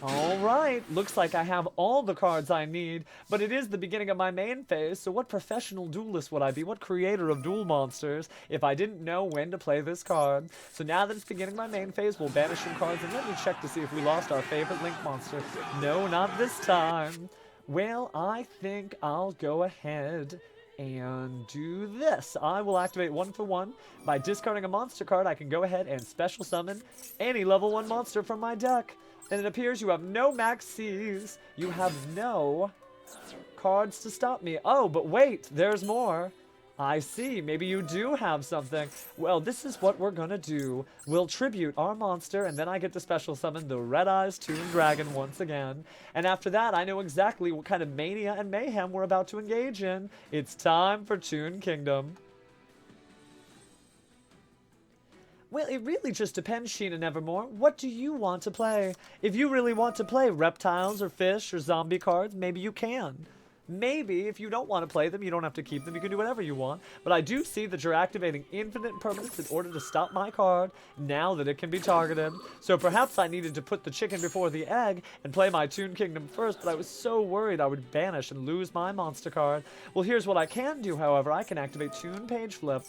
Alright, looks like I have all the cards I need, but it is the beginning of my main phase, so what professional duelist would I be, what creator of Duel Monsters, if I didn't know when to play this card? So now that it's beginning my main phase, we'll banish some cards, and let me check to see if we lost our favorite Link monster. No, not this time. Well, I think I'll go ahead and do this. I will activate 1 for 1. By discarding a monster card, I can go ahead and special summon any level 1 monster from my deck. And it appears you have no max Cs. You have no cards to stop me. Oh, but wait, there's more. I see, maybe you do have something. Well, this is what we're gonna do. We'll tribute our monster, and then I get to special summon the Red Eyes Toon Dragon once again. And after that, I know exactly what kind of mania and mayhem we're about to engage in. It's time for Toon Kingdom. Well, it really just depends, Sheena Nevermore. What do you want to play? If you really want to play reptiles or fish or zombie cards, maybe you can. Maybe, if you don't want to play them, you don't have to keep them. You can do whatever you want. But I do see that you're activating infinite permanence in order to stop my card now that it can be targeted. So perhaps I needed to put the chicken before the egg and play my Toon Kingdom first, but I was so worried I would banish and lose my monster card. Well, here's what I can do, however. I can activate Toon Page Flip.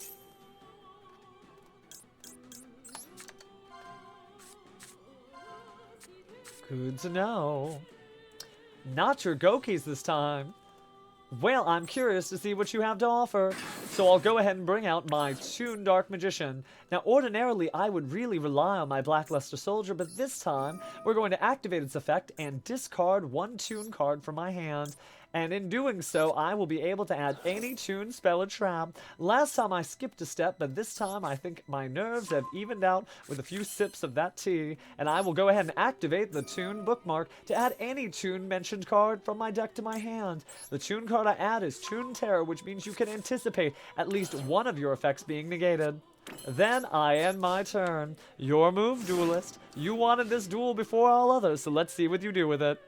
Good to know. Not your Gokis this time. Well, I'm curious to see what you have to offer. So I'll go ahead and bring out my Toon Dark Magician. Now, ordinarily, I would really rely on my Blackluster Soldier, but this time, we're going to activate its effect and discard 1 Toon card from my hand. And in doing so, I will be able to add any Toon spell or trap. Last time I skipped a step, but this time I think my nerves have evened out with a few sips of that tea. And I will go ahead and activate the Toon bookmark to add any Toon mentioned card from my deck to my hand. The Toon card I add is Toon Terror, which means you can anticipate at least one of your effects being negated. Then I end my turn. Your move, Duelist. You wanted this duel before all others, so let's see what you do with it.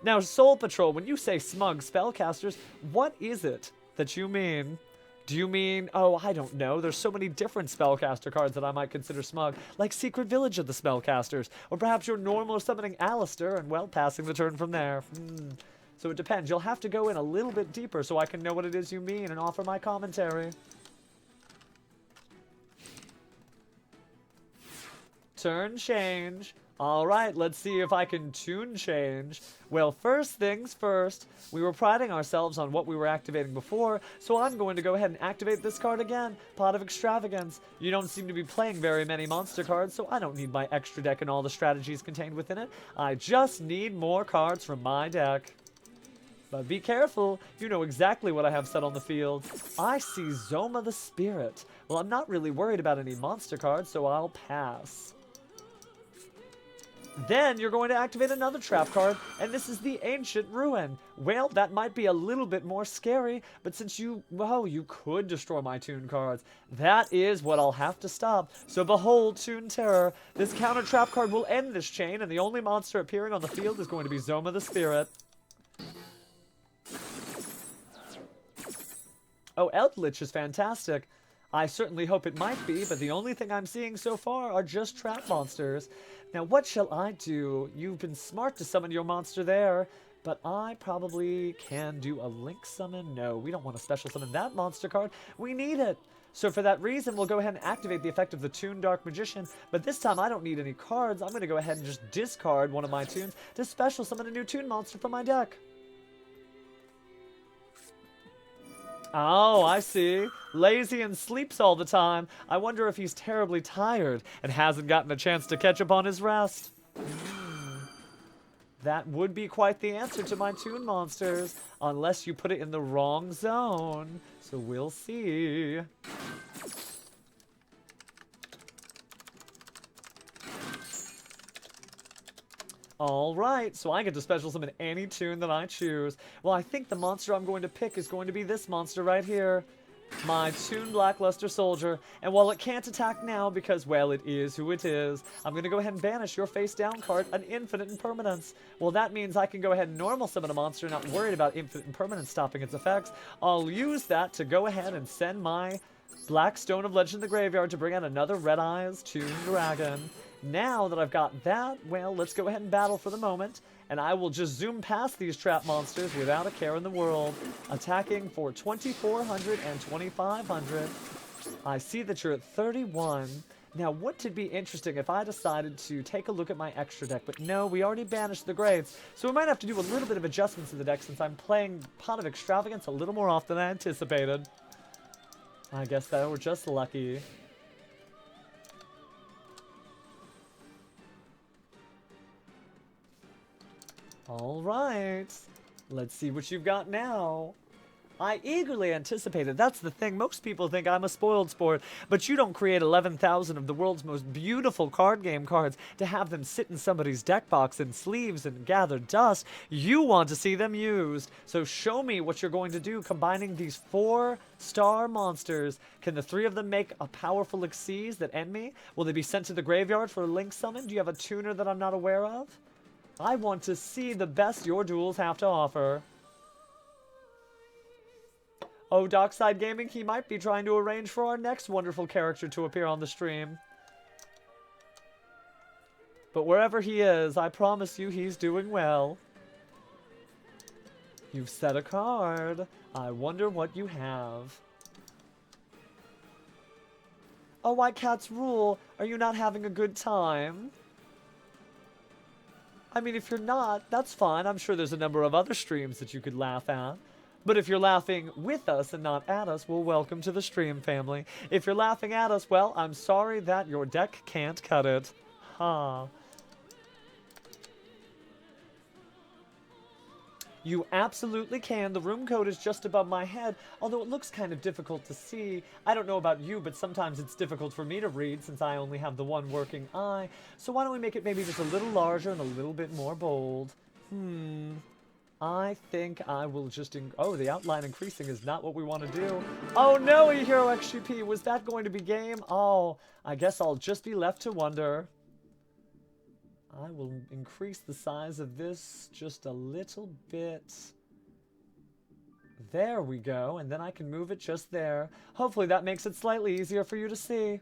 Now, Soul Patrol, when you say smug spellcasters, what is it that you mean? Do you mean, oh, I don't know, there's so many different spellcaster cards that I might consider smug, like Secret Village of the Spellcasters, or perhaps you're normal summoning Alistair and, well, passing the turn from there. So it depends. You'll have to go in a little bit deeper so I can know what it is you mean and offer my commentary. Turn change. Alright, let's see if I can Toon change. Well, first things first, we were priding ourselves on what we were activating before, so I'm going to go ahead and activate this card again, Pot of Extravagance. You don't seem to be playing very many monster cards, so I don't need my extra deck and all the strategies contained within it. I just need more cards from my deck. But be careful, you know exactly what I have set on the field. I see Zoma the Spirit. Well, I'm not really worried about any monster cards, so I'll pass. Then you're going to activate another trap card, and this is the Ancient Ruin. Well, that might be a little bit more scary, but since you could destroy my Toon cards. That is what I'll have to stop. So behold, Toon Terror. This counter trap card will end this chain, and the only monster appearing on the field is going to be Zoma the Spirit. Oh, Eldritch is fantastic. I certainly hope it might be, but the only thing I'm seeing so far are just trap monsters. Now, what shall I do? You've been smart to summon your monster there, but I probably can do a Link summon. No, we don't want to special summon that monster card. We need it. So for that reason, we'll go ahead and activate the effect of the Toon Dark Magician, but this time I don't need any cards. I'm going to go ahead and just discard one of my Toons to special summon a new Toon monster from my deck. Oh, I see. Lazy and sleeps all the time. I wonder if he's terribly tired and hasn't gotten a chance to catch up on his rest. That would be quite the answer to my Toon monsters, unless you put it in the wrong zone. So we'll see. Alright, so I get to special summon any Toon that I choose. Well, I think the monster I'm going to pick is going to be this monster right here. My Toon Blackluster Soldier. And while it can't attack now because, well, it is who it is, I'm going to go ahead and banish your face down card, an Infinite Impermanence. Well, that means I can go ahead and normal summon a monster, not worried about Infinite Impermanence stopping its effects. I'll use that to go ahead and send my Black Stone of Legend in the graveyard to bring out another Red Eyes Toon Dragon. Now that I've got that, well, let's go ahead and battle for the moment. And I will just zoom past these trap monsters without a care in the world. Attacking for 2,400 and 2,500. I see that you're at 31. Now, what would be interesting if I decided to take a look at my extra deck? But no, we already banished the Graves. So we might have to do a little bit of adjustments to the deck since I'm playing Pot of Extravagance a little more often than I anticipated. I guess that we're just lucky. Alright, let's see what you've got now. I eagerly anticipated. That's the thing. Most people think I'm a spoiled sport, but you don't create 11,000 of the world's most beautiful card game cards to have them sit in somebody's deck box in sleeves and gather dust. You want to see them used. So show me what you're going to do combining these 4-star monsters. Can the 3 of them make a powerful Xyz that end me? Will they be sent to the graveyard for a Link summon? Do you have a tuner that I'm not aware of? I want to see the best your duels have to offer. Oh, Dockside Gaming, he might be trying to arrange for our next wonderful character to appear on the stream. But wherever he is, I promise you he's doing well. You've set a card. I wonder what you have. Oh, White Cat's Rule, are you not having a good time? I mean, if you're not, that's fine. I'm sure there's a number of other streams that you could laugh at. But if you're laughing with us and not at us, well, welcome to the stream, family. If you're laughing at us, well, I'm sorry that your deck can't cut it. Ha. You absolutely can. The room code is just above my head, although it looks kind of difficult to see. I don't know about you, but sometimes it's difficult for me to read since I only have the one working eye. So why don't we make it maybe just a little larger and a little bit more bold? I think I will just... Oh, the outline increasing is not what we want to do. Oh no, eHero XGP, was that going to be game? Oh, I guess I'll just be left to wonder. I will increase the size of this just a little bit. There we go, and then I can move it just there. Hopefully that makes it slightly easier for you to see.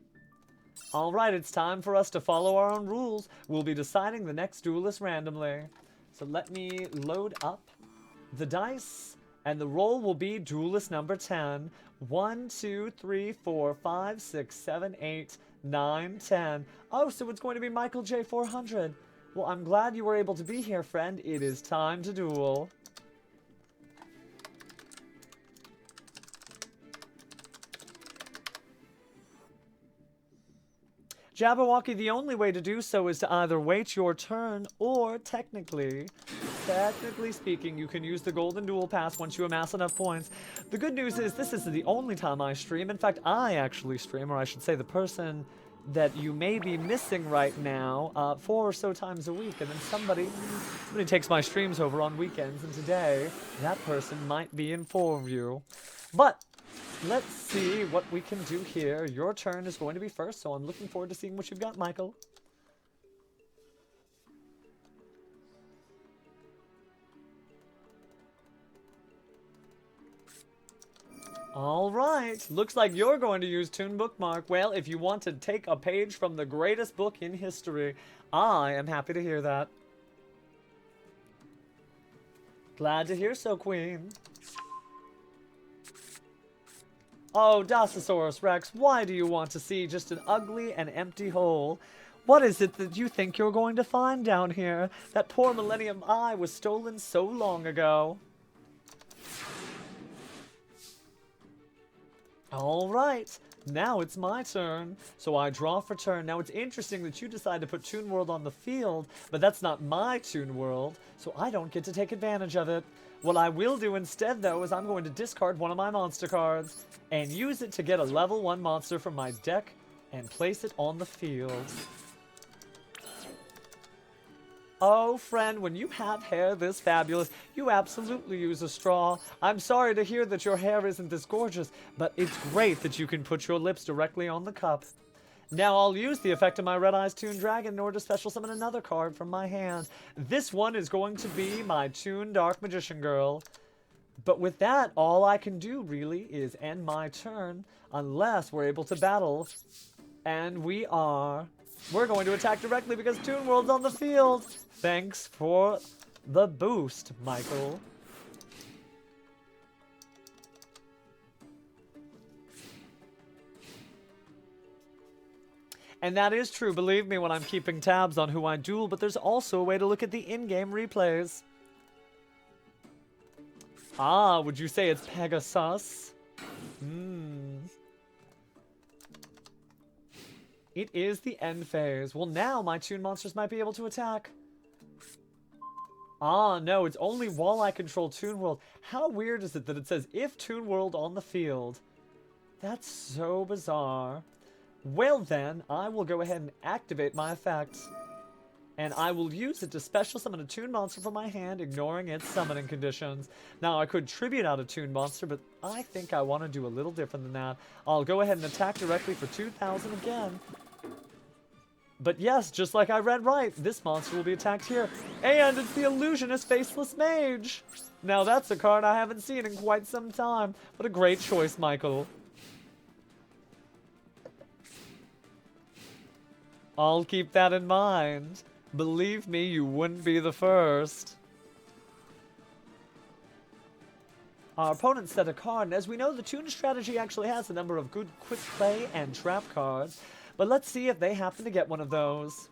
Alright, it's time for us to follow our own rules. We'll be deciding the next duelist randomly. So let me load up the dice, and the roll will be duelist number 10. 1, 2, 3, 4, 5, 6, 7, 8, 9, 10. Oh, so it's going to be Michael J400. Well, I'm glad you were able to be here, friend. It is time to duel. Jabberwocky, the only way to do so is to either wait your turn or technically speaking, you can use the Golden Duel Pass once you amass enough points. The good news is this is the only time I stream. In fact, I actually stream, or I should say the person that you may be missing right now 4 or so times a week, and then somebody takes my streams over on weekends, and today that person might be in for you. But let's see what we can do here. Your turn is going to be first, so I'm looking forward to seeing what you've got, Michael. Alright, looks like you're going to use Toon Bookmark. Well, if you want to take a page from the greatest book in history, I am happy to hear that. Glad to hear so, Queen. Oh, Dasasaurus Rex, why do you want to see just an ugly and empty hole? What is it that you think you're going to find down here? That poor Millennium Eye was stolen so long ago. Alright, now it's my turn. So I draw for turn. Now it's interesting that you decide to put Toon World on the field, but that's not my Toon World, so I don't get to take advantage of it. What I will do instead, though, is I'm going to discard one of my monster cards and use it to get a level 1 monster from my deck and place it on the field. Oh, friend, when you have hair this fabulous, you absolutely use a straw. I'm sorry to hear that your hair isn't this gorgeous, but it's great that you can put your lips directly on the cup. Now I'll use the effect of my Red Eyes Toon Dragon in order to special summon another card from my hand. This one is going to be my Toon Dark Magician Girl. But with that, all I can do, really, is end my turn, unless we're able to battle. And we are. We're going to attack directly because Toon World's on the field. Thanks for the boost, Michael. And that is true, believe me, when I'm keeping tabs on who I duel, but there's also a way to look at the in-game replays. Ah, would you say it's Pegasus? It is the end phase. Well, now my Toon monsters might be able to attack. Ah, no, it's only while I control Toon World. How weird is it that it says, if Toon World on the field? That's so bizarre. Well then, I will go ahead and activate my effects. And I will use it to special summon a Toon monster from my hand, ignoring its summoning conditions. Now, I could tribute out a Toon monster, but I think I want to do a little different than that. I'll go ahead and attack directly for 2,000 again. But yes, just like I read right, this monster will be attacked here. And it's the Illusionist Faceless Mage! Now that's a card I haven't seen in quite some time. What a great choice, Michael. I'll keep that in mind. Believe me, you wouldn't be the first. Our opponent set a card, and as we know, the Toon strategy actually has a number of good quick play and trap cards. But let's see if they happen to get one of those.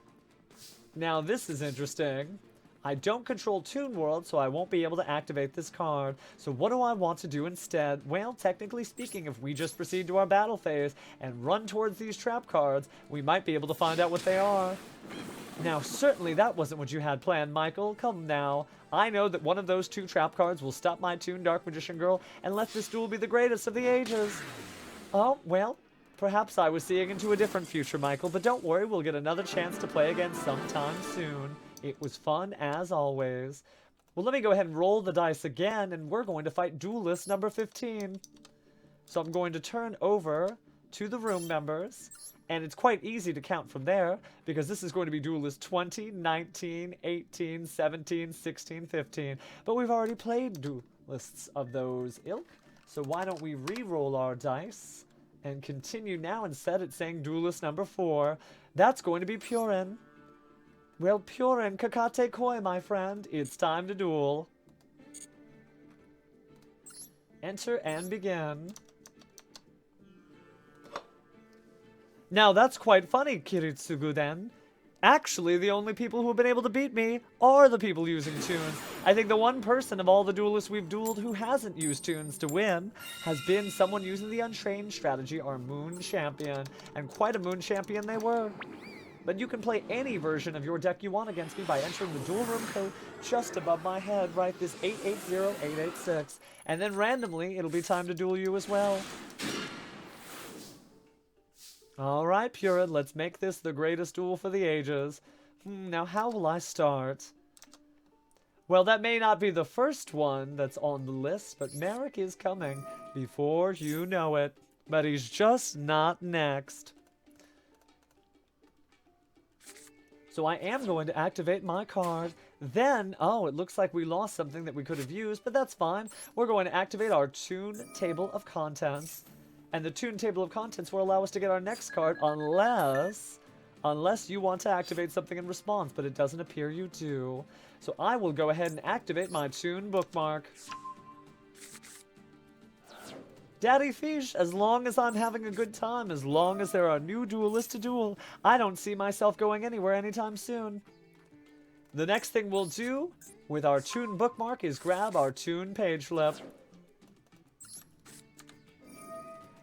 Now, this is interesting. I don't control Toon World, so I won't be able to activate this card. So what do I want to do instead? Well, technically speaking, if we just proceed to our battle phase and run towards these trap cards, we might be able to find out what they are. Now, certainly that wasn't what you had planned, Michael. Come now. I know that one of those two trap cards will stop my Toon Dark Magician Girl and let this duel be the greatest of the ages. Oh, well, perhaps I was seeing into a different future, Michael, but don't worry, we'll get another chance to play again sometime soon. It was fun as always. Well, let me go ahead and roll the dice again, and we're going to fight Duelist number 15. So I'm going to turn over to the room members, and it's quite easy to count from there, because this is going to be Duelist 20, 19, 18, 17, 16, 15. But we've already played Duelists of those ilk, so why don't we re-roll our dice and continue now instead at saying Duelist number 4. That's going to be Purin. Well, Purin, kakate koi, my friend. It's time to duel. Enter and begin. Now, that's quite funny, Kiritsuguden. Actually, the only people who have been able to beat me are the people using Toons. I think the one person of all the duelists we've dueled who hasn't used Toons to win has been someone using the Untrained strategy, our Moon Champion. And quite a Moon Champion they were. But you can play any version of your deck you want against me by entering the duel room code just above my head, right? This 880886. And then randomly, it'll be time to duel you as well. Alright, Purin, let's make this the greatest duel for the ages. Now how will I start? Well, that may not be the first one that's on the list, but Merrick is coming before you know it. But he's just not next. So I am going to activate my card. Then, oh, it looks like we lost something that we could have used, but that's fine. We're going to activate our Toon Table of Contents. And the Toon Table of Contents will allow us to get our next card unless you want to activate something in response, but it doesn't appear you do. So I will go ahead and activate my Toon bookmark. Daddy Fish, as long as I'm having a good time, as long as there are new duelists to duel, I don't see myself going anywhere anytime soon. The next thing we'll do with our Toon bookmark is grab our Toon page flip.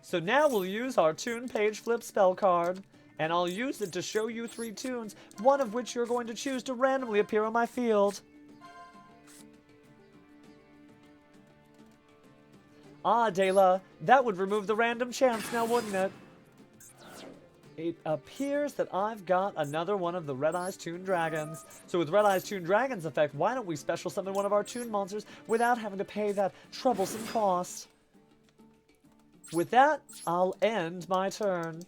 So now we'll use our Toon page flip spell card, and I'll use it to show you 3 Toons, one of which you're going to choose to randomly appear on my field. Ah, Dela, that would remove the random chance now, wouldn't it? It appears that I've got another one of the Red Eyes Toon Dragons. So with Red Eyes Toon Dragons effect, why don't we special summon one of our Toon monsters without having to pay that troublesome cost? With that, I'll end my turn.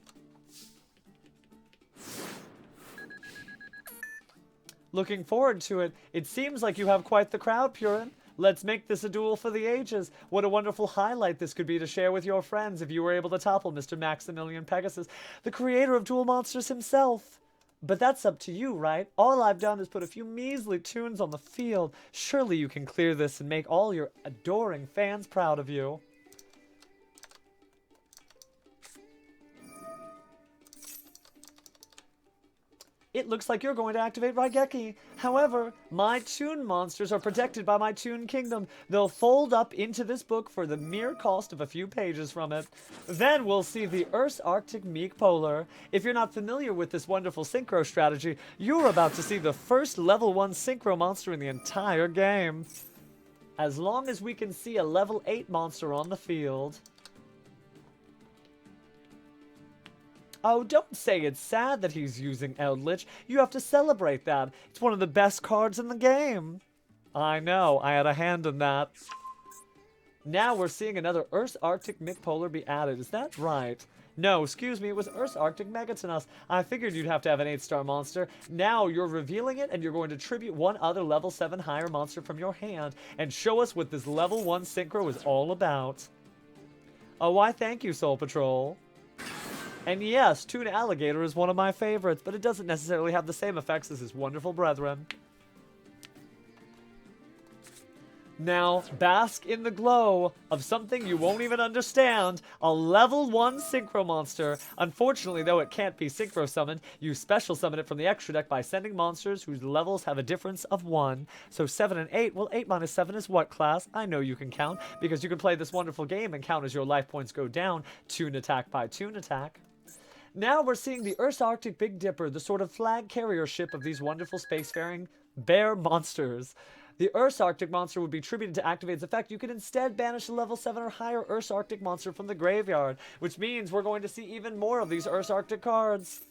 Looking forward to it. It seems like you have quite the crowd, Purin. Let's make this a duel for the ages. What a wonderful highlight this could be to share with your friends if you were able to topple Mr. Maximillion Pegasus, the creator of Duel Monsters himself. But that's up to you, right? All I've done is put a few measly tunes on the field. Surely you can clear this and make all your adoring fans proud of you. It looks like you're going to activate Raigeki. However, my Toon monsters are protected by my Toon Kingdom. They'll fold up into this book for the mere cost of a few pages from it. Then we'll see the Earth's Arctic Meek Polar. If you're not familiar with this wonderful synchro strategy, you're about to see the first level 1 synchro monster in the entire game. As long as we can see a level 8 monster on the field. Oh, don't say it's sad that he's using Eldritch. You have to celebrate that. It's one of the best cards in the game. I know, I had a hand in that. Now we're seeing another Earth's Arctic Polar be added. Is that right? No, excuse me, it was Earth's Arctic Megatonus. I figured you'd have to have an 8-star monster. Now you're revealing it, and you're going to tribute one other level 7 higher monster from your hand and show us what this level 1 synchro is all about. Oh, why thank you, Soul Patrol. And yes, Toon Alligator is one of my favorites, but it doesn't necessarily have the same effects as his wonderful brethren. Now, bask in the glow of something you won't even understand, a level 1 Synchro Monster. Unfortunately, though it can't be Synchro summoned, you special summon it from the extra deck by sending monsters whose levels have a difference of 1. So 7 and 8, well 8 minus 7 is what class? I know you can count, because you can play this wonderful game and count as your life points go down, Toon attack by Toon attack. Now we're seeing the Earth's Arctic Big Dipper, the sort of flag carrier ship of these wonderful spacefaring bear monsters. The Earth's Arctic monster would be tributed to activate its effect. You can instead banish a level 7 or higher Earth's Arctic monster from the graveyard, which means we're going to see even more of these Earth's Arctic cards.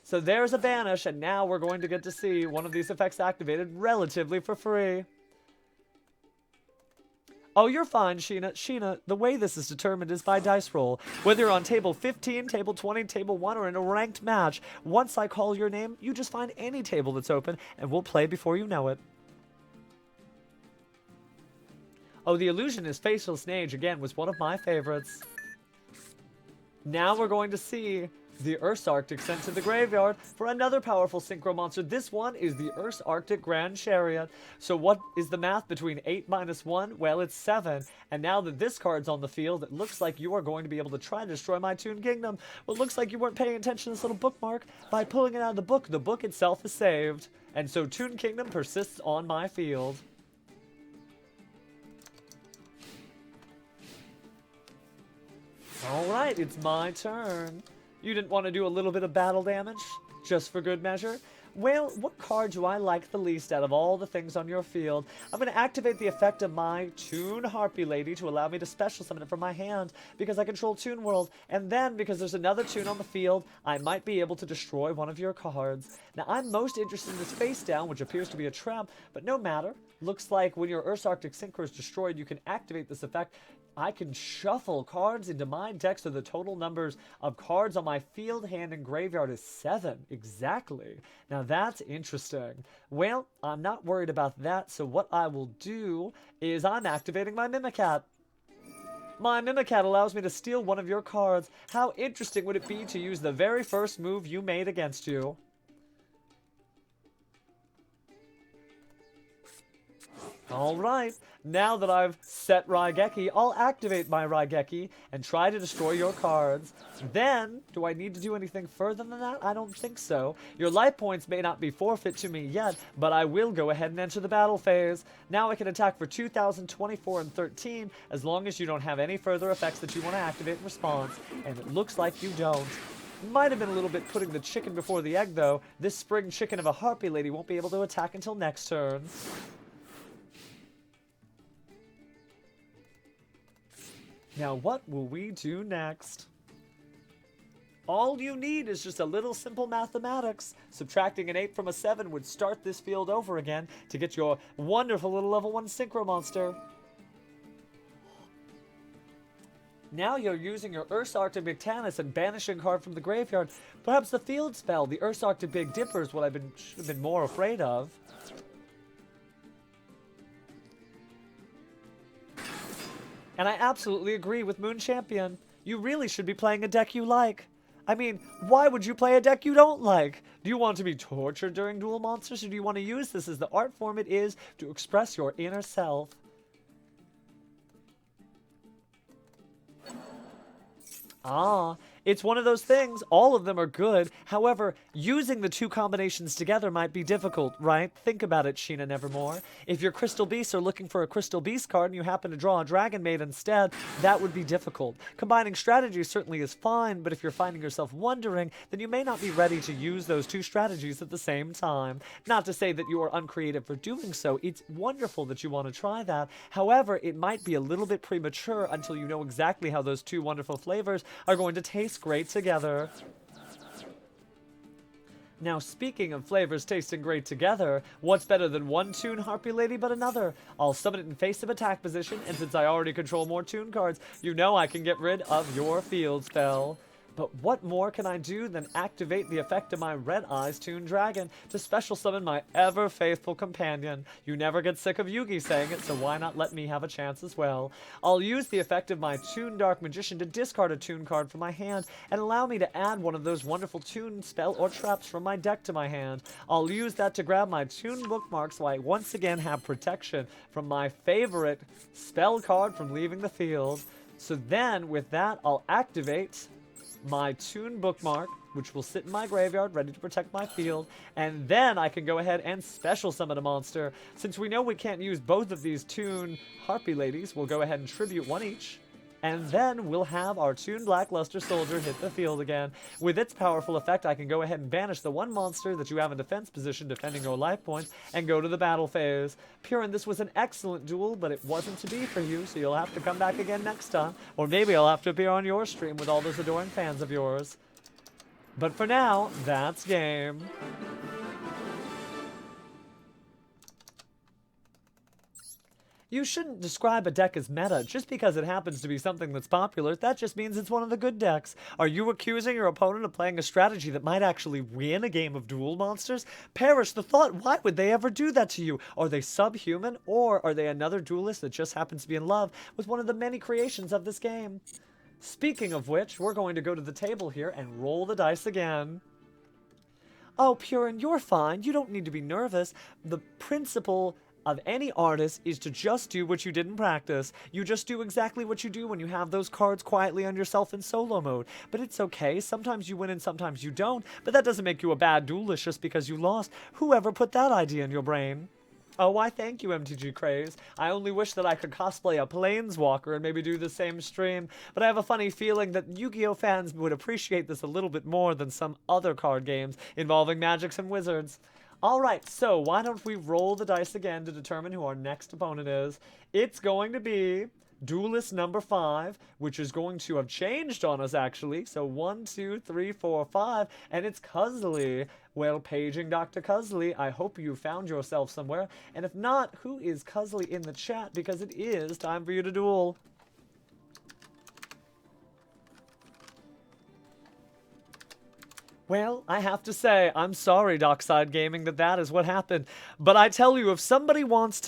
So there's a banish, and now we're going to get to see one of these effects activated relatively for free. Oh, you're fine, Sheena. Sheena, the way this is determined is by dice roll. Whether you're on table 15, table 20, table 1, or in a ranked match, once I call your name, you just find any table that's open, and we'll play before you know it. Oh, the Illusionist Facial Snage, again, was one of my favorites. Now we're going to see the Earth's Arctic sent to the graveyard for another powerful Synchro monster. This one is the Earth's Arctic Grand Chariot. So what is the math between 8 minus 1? Well, it's 7. And now that this card's on the field, it looks like you are going to be able to try to destroy my Toon Kingdom. Well, it looks like you weren't paying attention to this little bookmark. By pulling it out of the book itself is saved. And so Toon Kingdom persists on my field. Alright, it's my turn. You didn't want to do a little bit of battle damage? Just for good measure? Well, what card do I like the least out of all the things on your field? I'm going to activate the effect of my Toon Harpy Lady to allow me to special summon it from my hand because I control Toon World. And then, because there's another Toon on the field, I might be able to destroy one of your cards. Now, I'm most interested in this face down, which appears to be a trap, but no matter. Looks like when your Earth's Arctic Synchro is destroyed, you can activate this effect. I can shuffle cards into my deck, so the total numbers of cards on my field, hand, and graveyard is 7. Exactly. Now that's interesting. Well, I'm not worried about that, so what I will do is I'm activating my Mimicat. My Mimicat allows me to steal one of your cards. How interesting would it be to use the very first move you made against you? Alright, now that I've set Raigeki, I'll activate my Raigeki and try to destroy your cards. Then, do I need to do anything further than that? I don't think so. Your life points may not be forfeit to me yet, but I will go ahead and enter the battle phase. Now I can attack for 2,024 and 13, as long as you don't have any further effects that you want to activate in response, and it looks like you don't. Might have been a little bit putting the chicken before the egg, though. This spring chicken of a Harpy Lady won't be able to attack until next turn. Now, what will we do next? All you need is just a little simple mathematics. Subtracting an 8 from a 7 would start this field over again to get your wonderful little level 1 Synchro monster. Now you're using your Earth's Arctic Megatonus and banishing a card from the graveyard. Perhaps the field spell, the Earth's Arctic Big Dipper, is what I should have been more afraid of. And I absolutely agree with Moon Champion. You really should be playing a deck you like. I mean, why would you play a deck you don't like? Do you want to be tortured during Duel Monsters, or do you want to use this as the art form it is to express your inner self? Ah, it's one of those things. All of them are good. However, using the two combinations together might be difficult, right? Think about it, Sheena Nevermore. If your Crystal Beasts are looking for a Crystal Beast card and you happen to draw a Dragon Maid instead, that would be difficult. Combining strategies certainly is fine, but if you're finding yourself wondering, then you may not be ready to use those two strategies at the same time. Not to say that you are uncreative for doing so. It's wonderful that you want to try that. However, it might be a little bit premature until you know exactly how those two wonderful flavors are going to taste great together. Now, speaking of flavors tasting great together, what's better than one Toon Harpy Lady but another? I'll summon it in face of attack position, and since I already control more Toon cards, you know I can get rid of your field spell. But what more can I do than activate the effect of my Red Eyes Toon Dragon to special summon my ever-faithful companion? You never get sick of Yugi saying it, so why not let me have a chance as well? I'll use the effect of my Toon Dark Magician to discard a Toon card from my hand and allow me to add one of those wonderful Toon spell or traps from my deck to my hand. I'll use that to grab my Toon bookmark so I once again have protection from my favorite spell card from leaving the field. So then, with that, I'll activate my Toon bookmark, which will sit in my graveyard ready to protect my field, and then I can go ahead and special summon a monster. Since we know we can't use both of these Toon Harpy Ladies, we'll go ahead and tribute one each, and then we'll have our Toon Blackluster Soldier hit the field again. With its powerful effect, I can go ahead and banish the one monster that you have in defense position defending your life points and go to the battle phase. Purin, this was an excellent duel, but it wasn't to be for you, so you'll have to come back again next time. Or maybe I'll have to appear on your stream with all those adoring fans of yours. But for now, that's game. You shouldn't describe a deck as meta just because it happens to be something that's popular. That just means it's one of the good decks. Are you accusing your opponent of playing a strategy that might actually win a game of Duel Monsters? Perish the thought, why would they ever do that to you? Are they subhuman, or are they another duelist that just happens to be in love with one of the many creations of this game? Speaking of which, we're going to go to the table here and roll the dice again. Oh, Purin, you're fine. You don't need to be nervous. The principle of any artist is to just do what you did in practice. You just do exactly what you do when you have those cards quietly on yourself in solo mode. But it's okay. Sometimes you win and sometimes you don't. But that doesn't make you a bad duelist just because you lost. Whoever put that idea in your brain? Oh, why thank you, MTG Craze. I only wish that I could cosplay a Planeswalker and maybe do the same stream, but I have a funny feeling that Yu-Gi-Oh fans would appreciate this a little bit more than some other card games involving magics and wizards. Alright, so why don't we roll the dice again to determine who our next opponent is. It's going to be Duelist number 5, which is going to have changed on us, actually. So 1, 2, 3, 4, 5, and it's Cusley. Well, paging Dr. Cusley, I hope you found yourself somewhere. And if not, who is Cusley in the chat? Because it is time for you to duel. Well, I have to say, I'm sorry, Dockside Gaming, that is what happened. But I tell you, if somebody wants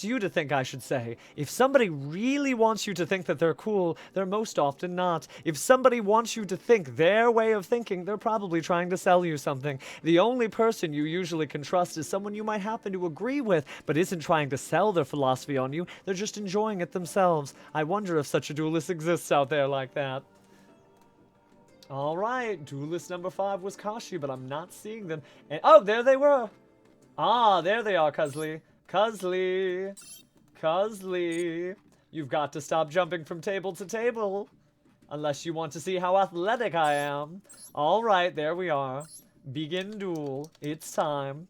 you to think, I should say. If somebody really wants you to think that they're cool, they're most often not. If somebody wants you to think their way of thinking, they're probably trying to sell you something. The only person you usually can trust is someone you might happen to agree with, but isn't trying to sell their philosophy on you. They're just enjoying it themselves. I wonder if such a duelist exists out there like that. Alright, duelist number 5 was Kashi, but I'm not seeing them. And, oh, there they were! Ah, there they are, Cusley. Cusley! Cusley! You've got to stop jumping from table to table. Unless you want to see how athletic I am. Alright, there we are. Begin duel. It's time.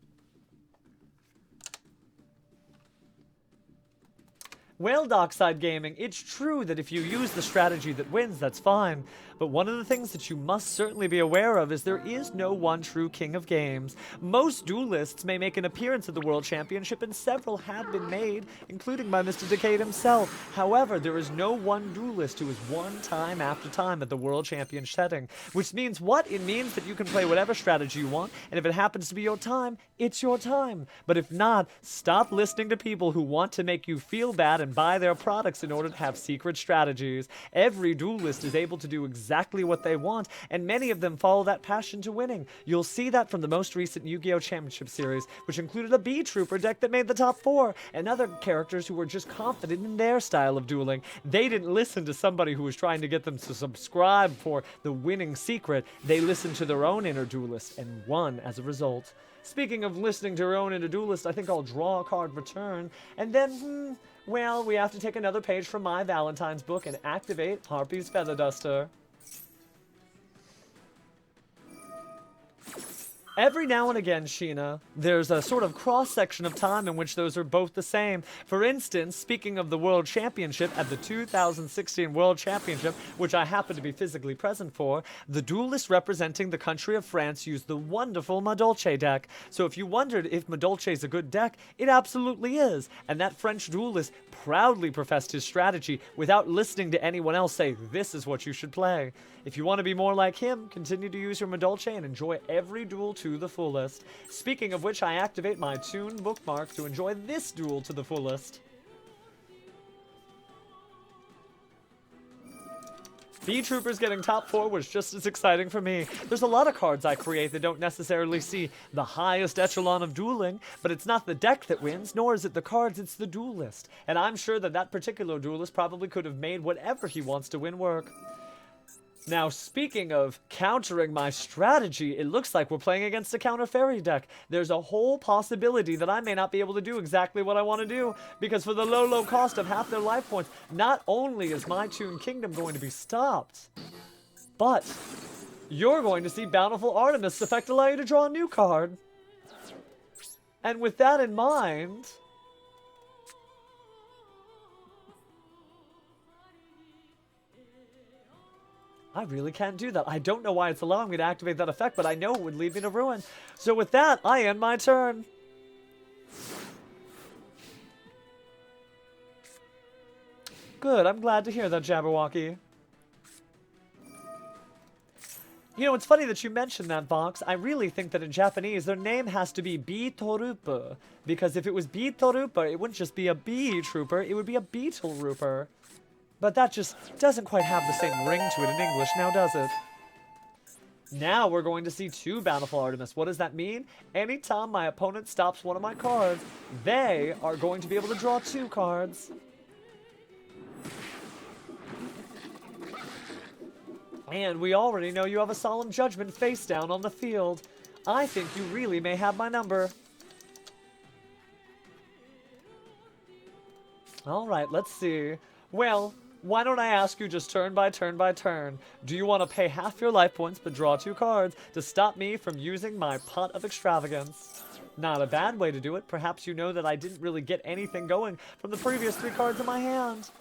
Well, Dockside Gaming, it's true that if you use the strategy that wins, that's fine. But one of the things that you must certainly be aware of is there is no one true king of games. Most duelists may make an appearance at the World Championship, and several have been made, including by Mr. Decade himself. However, there is no one duelist who has won time after time at the World Champion setting. Which means what? It means that you can play whatever strategy you want, and if it happens to be your time, it's your time. But if not, stop listening to people who want to make you feel bad and and buy their products in order to have secret strategies. Every duelist is able to do exactly what they want, and many of them follow that passion to winning. You'll see that from the most recent Yu-Gi-Oh Championship Series, which included a B-Trooper deck that made the top 4, and other characters who were just confident in their style of dueling. They didn't listen to somebody who was trying to get them to subscribe for the winning secret. They listened to their own inner duelist and won as a result. Speaking of listening to your own inner duelist, I think I'll draw a card for turn, and then, well, we have to take another page from my Valentine's book and activate Harpy's Feather Duster. Every now and again, Sheena, there's a sort of cross-section of time in which those are both the same. For instance, speaking of the World Championship, at the 2016 World Championship, which I happen to be physically present for, the duelist representing the country of France used the wonderful Madolche deck. So if you wondered if Madolche is a good deck, it absolutely is. And that French duelist proudly professed his strategy without listening to anyone else say, this is what you should play. If you want to be more like him, continue to use your Madolche and enjoy every duel to the fullest. Speaking of which, I activate my Toon bookmark to enjoy this duel to the fullest. B-Troopers getting top 4 was just as exciting for me. There's a lot of cards I create that don't necessarily see the highest echelon of dueling, but it's not the deck that wins, nor is it the cards, it's the duelist. And I'm sure that that particular duelist probably could have made whatever he wants to win work. Now, speaking of countering my strategy, it looks like we're playing against a counter fairy deck. There's a whole possibility that I may not be able to do exactly what I want to do, because for the low cost of half their life points, not only is my Toon Kingdom going to be stopped, but you're going to see Bountiful Artemis effect allow you to draw a new card. And with that in mind, I really can't do that. I don't know why it's allowing me to activate that effect, but I know it would lead me to ruin. So with that, I end my turn. Good, I'm glad to hear that, Jabberwocky. You know, it's funny that you mentioned that, Vox. I really think that in Japanese, their name has to be B-Torupa. Because if it was B-Torupa, it wouldn't just be a B-Trooper, it would be a Beetle-Rooper. But that just doesn't quite have the same ring to it in English, now does it? Now we're going to see 2 Bountiful Artemis. What does that mean? Anytime my opponent stops one of my cards, they are going to be able to draw 2 cards. And we already know you have a Solemn Judgment face down on the field. I think you really may have my number. Alright, let's see. Well, why don't I ask you just turn by turn by turn? Do you want to pay half your life points but draw 2 cards to stop me from using my pot of extravagance? Not a bad way to do it. Perhaps you know that I didn't really get anything going from the previous 3 cards in my hand.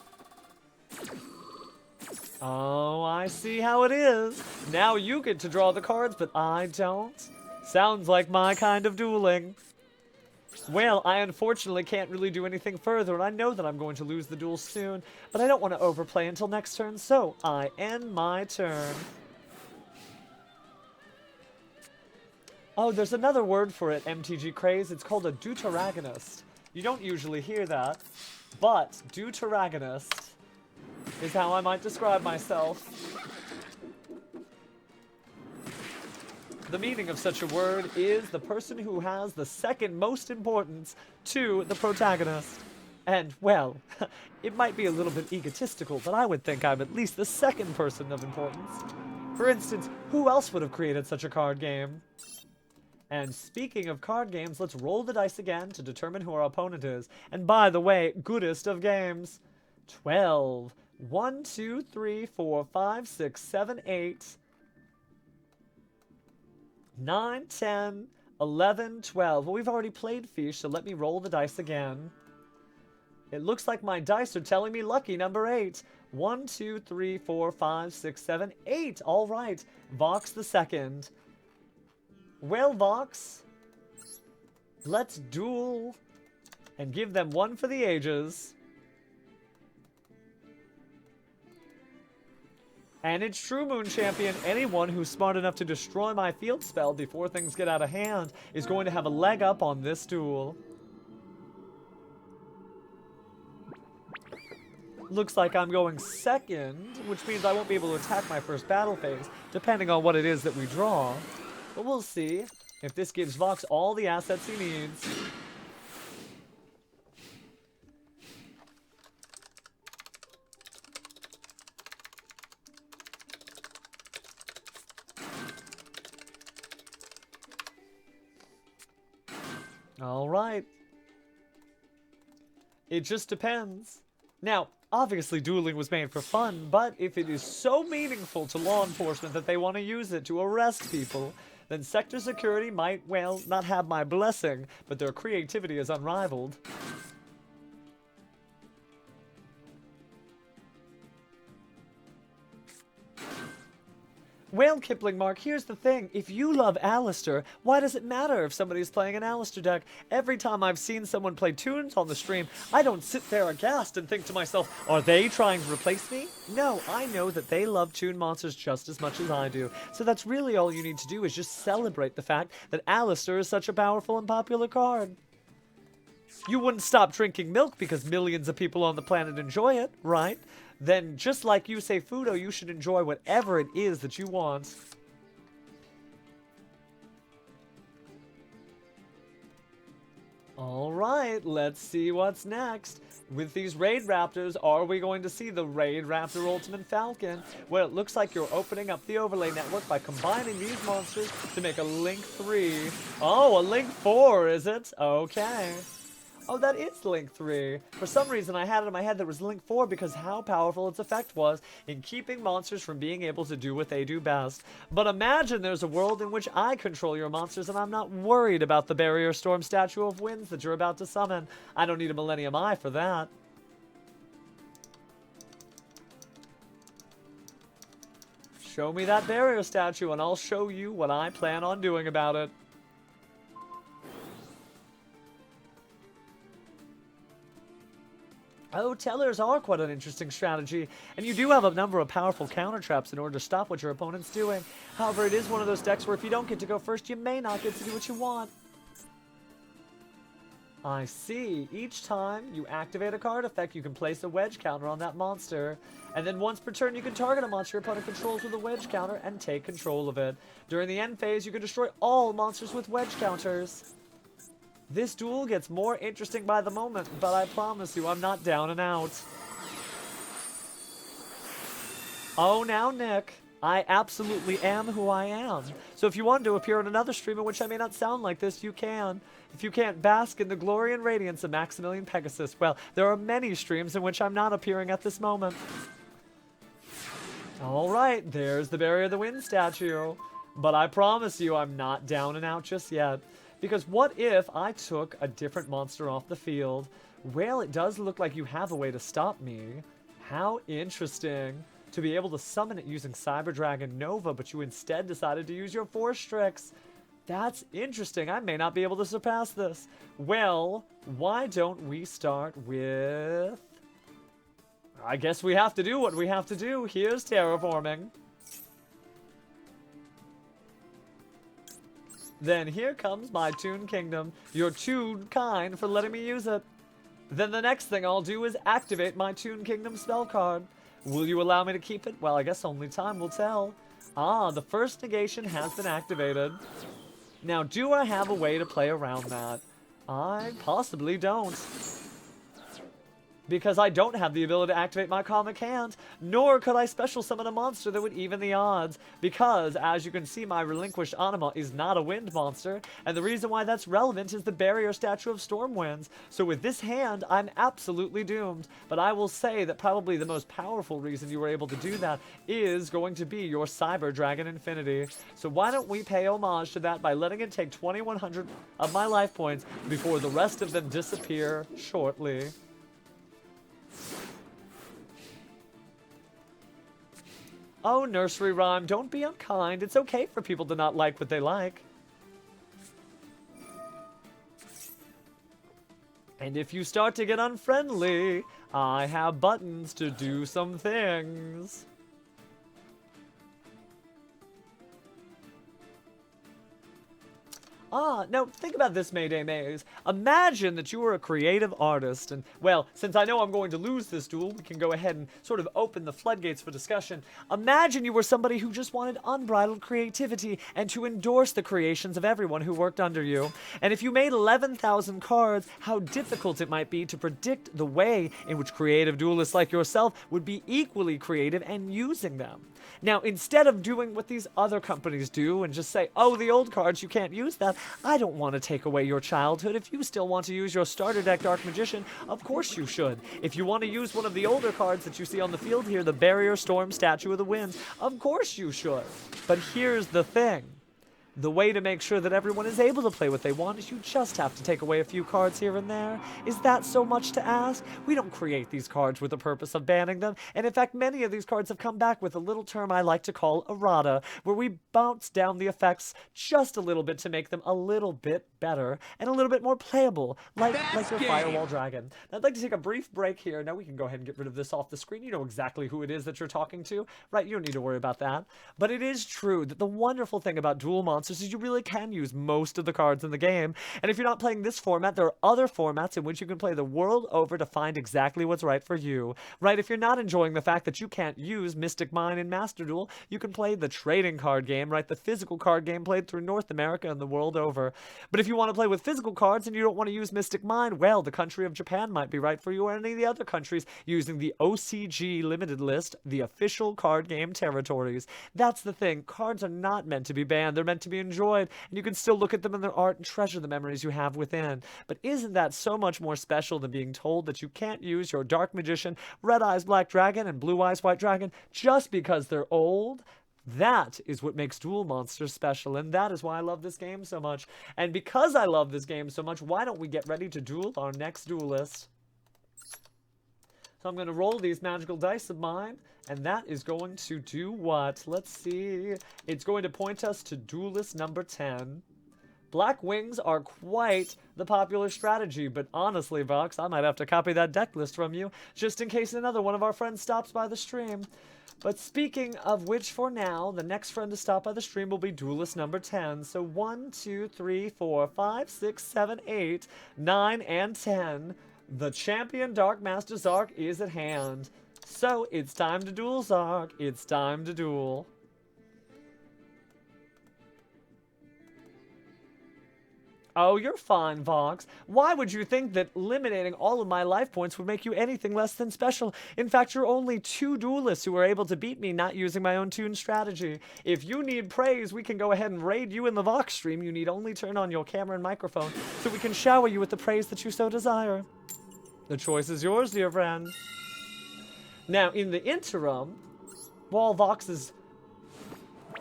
Oh, I see how it is. Now you get to draw the cards, but I don't. Sounds like my kind of dueling. Well, I unfortunately can't really do anything further, and I know that I'm going to lose the duel soon, but I don't want to overplay until next turn, so I end my turn. Oh, there's another word for it, MTG Craze. It's called a deuteragonist. You don't usually hear that, but deuteragonist is how I might describe myself. The meaning of such a word is the person who has the second most importance to the protagonist. And, well, it might be a little bit egotistical, but I would think I'm at least the second person of importance. For instance, who else would have created such a card game? And speaking of card games, let's roll the dice again to determine who our opponent is. And by the way, goodest of games. 12. 1, 2, 3, 4, 5, 6, 7, 8. 9, 10, 11, 12. Well, we've already played Fish, so let me roll the dice again. It looks like my dice are telling me lucky number 8. 1, 2, 3, 4, 5, 6, 7, 8. All right. Vox the second. Well, Vox, let's duel and give them one for the ages. And it's true, Moon Champion. Anyone who's smart enough to destroy my field spell before things get out of hand is going to have a leg up on this duel. Looks like I'm going second, which means I won't be able to attack my first battle phase, depending on what it is that we draw. But we'll see if this gives Vox all the assets he needs. Alright. It just depends. Now, obviously dueling was made for fun, but if it is so meaningful to law enforcement that they want to use it to arrest people, then sector security might, well, not have my blessing, but their creativity is unrivaled. Well, Kipling Mark, here's the thing. If you love Alistair, why does it matter if somebody's playing an Alistair deck? Every time I've seen someone play Toons on the stream, I don't sit there aghast and think to myself, are they trying to replace me? No, I know that they love Toon Monsters just as much as I do. So that's really all you need to do is just celebrate the fact that Alistair is such a powerful and popular card. You wouldn't stop drinking milk because millions of people on the planet enjoy it, right? Then, just like you say, Fudo, you should enjoy whatever it is that you want. Alright, let's see what's next. With these Raid Raptors, are we going to see the Raid Raptor Ultimate Falcon? Well, it looks like you're opening up the overlay network by combining these monsters to make a Link 3. Oh, a Link 4, is it? Okay. Oh, that is Link 3. For some reason, I had it in my head that it was Link 4 because how powerful its effect was in keeping monsters from being able to do what they do best. But imagine there's a world in which I control your monsters and I'm not worried about the Barrier Storm Statue of Winds that you're about to summon. I don't need a Millennium Eye for that. Show me that Barrier Statue and I'll show you what I plan on doing about it. Oh, tellers are quite an interesting strategy, and you do have a number of powerful counter traps in order to stop what your opponent's doing. However, it is one of those decks where if you don't get to go first, you may not get to do what you want. I see. Each time you activate a card effect, you can place a wedge counter on that monster. And then once per turn, you can target a monster your opponent controls with a wedge counter and take control of it. During the end phase, you can destroy all monsters with wedge counters. This duel gets more interesting by the moment, but I promise you I'm not down and out. Oh, now, Nick. I absolutely am who I am. So if you want to appear on another stream in which I may not sound like this, you can. If you can't bask in the glory and radiance of Maximillion Pegasus, well, there are many streams in which I'm not appearing at this moment. Alright, there's the Barrier of the Wind statue. But I promise you I'm not down and out just yet. Because what if I took a different monster off the field? Well, it does look like you have a way to stop me. How interesting. To be able to summon it using Cyber Dragon Nova, but you instead decided to use your Force Strix. That's interesting. I may not be able to surpass this. Well, why don't we start with... I guess we have to do what we have to do. Here's terraforming. Then here comes my Toon Kingdom. You're too kind for letting me use it. Then the next thing I'll do is activate my Toon Kingdom spell card. Will you allow me to keep it? Well, I guess only time will tell. Ah, the first negation has been activated. Now, do I have a way to play around that? I possibly don't. Because I don't have the ability to activate my Comic Hand, nor could I special summon a monster that would even the odds. Because, as you can see, my Relinquished Anima is not a wind monster, and the reason why that's relevant is the Barrier Statue of Stormwinds. So with this hand, I'm absolutely doomed. But I will say that probably the most powerful reason you were able to do that is going to be your Cyber Dragon Infinity. So why don't we pay homage to that by letting it take 2,100 of my life points before the rest of them disappear shortly. Oh, nursery rhyme, don't be unkind. It's okay for people to not like what they like. And if you start to get unfriendly, I have buttons to do some things. Now think about this, Mayday Maze. Imagine that you were a creative artist, and, well, since I know I'm going to lose this duel, we can go ahead and sort of open the floodgates for discussion. Imagine you were somebody who just wanted unbridled creativity and to endorse the creations of everyone who worked under you. And if you made 11,000 cards, how difficult it might be to predict the way in which creative duelists like yourself would be equally creative and using them. Now, instead of doing what these other companies do and just say, oh, the old cards, you can't use that, I don't want to take away your childhood. If you still want to use your starter deck Dark Magician, of course you should. If you want to use one of the older cards that you see on the field here, the Barrier Storm Statue of the Winds, of course you should. But here's the thing. The way to make sure that everyone is able to play what they want is you just have to take away a few cards here and there. Is that so much to ask? We don't create these cards with the purpose of banning them, and in fact many of these cards have come back with a little term I like to call errata, where we bounce down the effects just a little bit to make them a little bit better and a little bit more playable, like your Firewall Dragon. I'd like to take a brief break here. Now we can go ahead and get rid of this off the screen. You know exactly who it is that you're talking to, right? You don't need to worry about that. But it is true that the wonderful thing about Duel Monsters is you really can use most of the cards in the game. And if you're not playing this format, there are other formats in which you can play the world over to find exactly what's right for you. Right? If you're not enjoying the fact that you can't use Mystic Mine in Master Duel, you can play the trading card game, right? The physical card game played through North America and the world over. But if you want to play with physical cards and you don't want to use Mystic Mine, well, the country of Japan might be right for you, or any of the other countries using the OCG limited list, the official card game territories. That's the thing. Cards are not meant to be banned. They're meant to be enjoyed, and you can still look at them in their art and treasure the memories you have within. But isn't that so much more special than being told that you can't use your Dark Magician, Red Eyes Black Dragon, and Blue Eyes White Dragon just because they're old? That is what makes Duel Monsters special, and that is why I love this game so much. And because I love this game so much, why don't we get ready to duel our next duelist? So I'm going to roll these magical dice of mine, and that is going to do what? Let's see. It's going to point us to duelist number 10. Black Wings are quite the popular strategy, but honestly, Vox, I might have to copy that deck list from you, just in case another one of our friends stops by the stream. But speaking of which, for now, the next friend to stop by the stream will be duelist number 10. So 1, 2, 3, 4, 5, 6, 7, 8, 9, and 10. The champion Dark Master Zark is at hand. So it's time to duel, Zark. It's time to duel. Oh, you're fine, Vox. Why would you think that eliminating all of my life points would make you anything less than special? In fact, you're only 2 duelists who were able to beat me not using my own Toon strategy. If you need praise, we can go ahead and raid you in the Vox stream. You need only turn on your camera and microphone so we can shower you with the praise that you so desire. The choice is yours, dear friend. Now, in the interim, while Vox is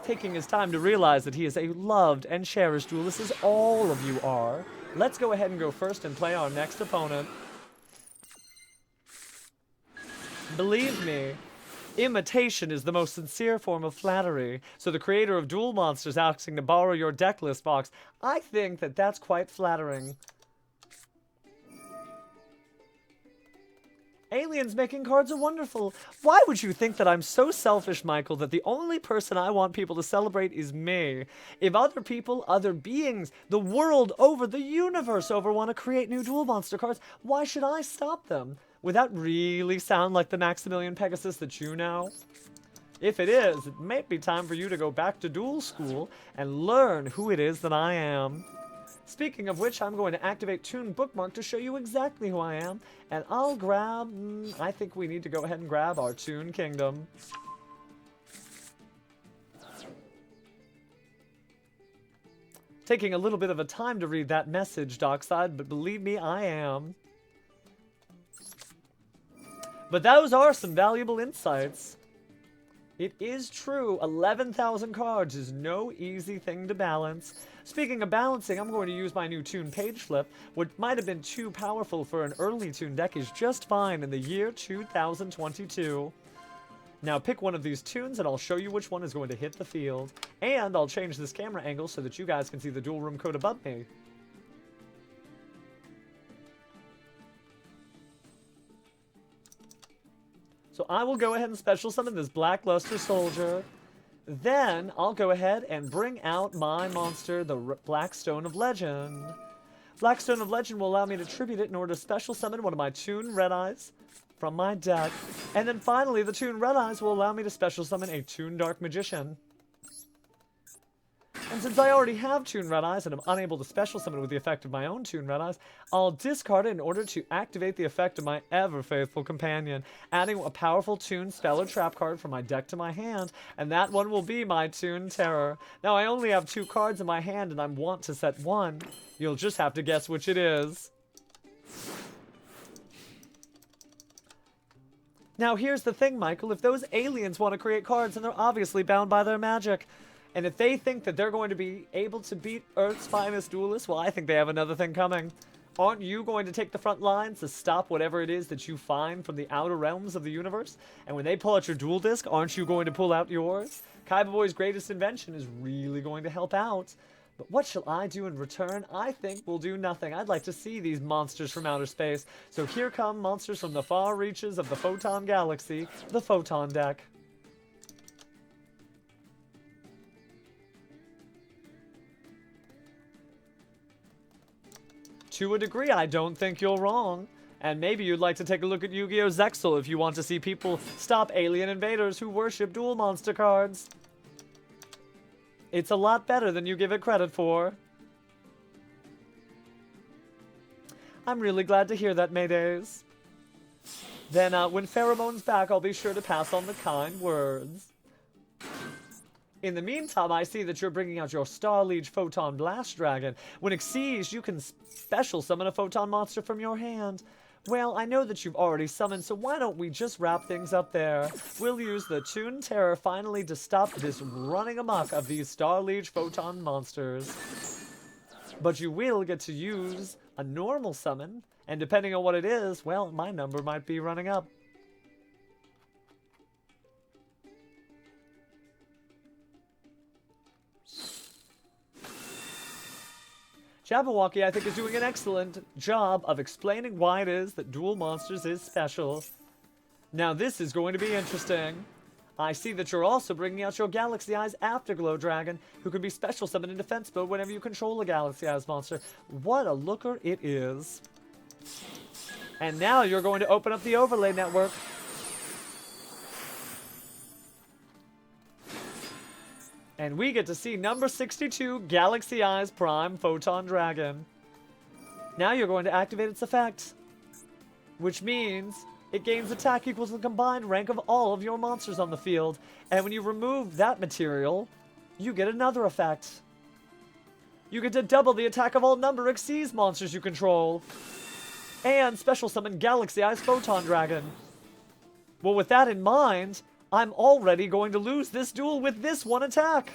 taking his time to realize that he is a loved and cherished duelist, as all of you are, let's go ahead and go first and play our next opponent. Believe me, imitation is the most sincere form of flattery. So the creator of Duel Monsters asking to borrow your deck list, Vox, I think that that's quite flattering. Aliens making cards are wonderful. Why would you think that I'm so selfish, Michael, that the only person I want people to celebrate is me? If other people, other beings, the world over, the universe over want to create new Duel Monster cards, why should I stop them? Would that really sound like the Maximillion Pegasus that you know? If it is, it may be time for you to go back to Duel School and learn who it is that I am. Speaking of which, I'm going to activate Toon Bookmark to show you exactly who I am. And I'll grab... I think we need to go ahead and grab our Toon Kingdom. Taking a little bit of a time to read that message, Dockside, but believe me, I am. But those are some valuable insights. It is true, 11,000 cards is no easy thing to balance. Speaking of balancing, I'm going to use my new Toon Page Flip. What might have been too powerful for an early Toon deck is just fine in the year 2022. Now pick one of these Toons and I'll show you which one is going to hit the field. And I'll change this camera angle so that you guys can see the dual room code above me. So I will go ahead and special summon this Black Luster Soldier. Then I'll go ahead and bring out my monster, the Black Stone of Legend. Black Stone of Legend will allow me to tribute it in order to special summon one of my Toon Red Eyes from my deck. And then finally, the Toon Red Eyes will allow me to special summon a Toon Dark Magician. And since I already have Toon Red Eyes and I'm unable to special summon with the effect of my own Toon Red Eyes, I'll discard it in order to activate the effect of my ever-faithful companion, adding a powerful Toon spell or trap card from my deck to my hand, and that one will be my Toon Terror. Now, I only have 2 cards in my hand and I want to set one. You'll just have to guess which it is. Now, here's the thing, Michael. If those aliens want to create cards, then they're obviously bound by their magic. And if they think that they're going to be able to beat Earth's finest duelists, well, I think they have another thing coming. Aren't you going to take the front lines to stop whatever it is that you find from the outer realms of the universe? And when they pull out your duel disc, aren't you going to pull out yours? Kaiba Boy's greatest invention is really going to help out. But what shall I do in return? I think we'll do nothing. I'd like to see these monsters from outer space. So here come monsters from the far reaches of the Photon Galaxy, the Photon deck. To a degree, I don't think you're wrong. And maybe you'd like to take a look at Yu-Gi-Oh! Zexal if you want to see people stop alien invaders who worship dual monster cards. It's a lot better than you give it credit for. I'm really glad to hear that, Maydays. Then, when Pheromone's back, I'll be sure to pass on the kind words. In the meantime, I see that you're bringing out your Star Liege Photon Blast Dragon. When exceeds, you can special summon a Photon monster from your hand. Well, I know that you've already summoned, so why don't we just wrap things up there? We'll use the Toon Terror finally to stop this running amok of these Star Liege Photon monsters. But you will get to use a normal summon, and depending on what it is, well, my number might be running up. Jabberwocky, I think, is doing an excellent job of explaining why it is that Duel Monsters is special. Now, this is going to be interesting. I see that you're also bringing out your Galaxy Eyes Afterglow Dragon, who can be special summoned in defense mode whenever you control a Galaxy Eyes monster. What a looker it is. And now you're going to open up the overlay network. And we get to see number 62, Galaxy Eyes Prime Photon Dragon. Now you're going to activate its effect, which means it gains attack equals the combined rank of all of your monsters on the field. And when you remove that material, you get another effect. You get to double the attack of all number Xyz monsters you control. And special summon Galaxy Eyes Photon Dragon. Well, with that in mind, I'm already going to lose this duel with this one attack.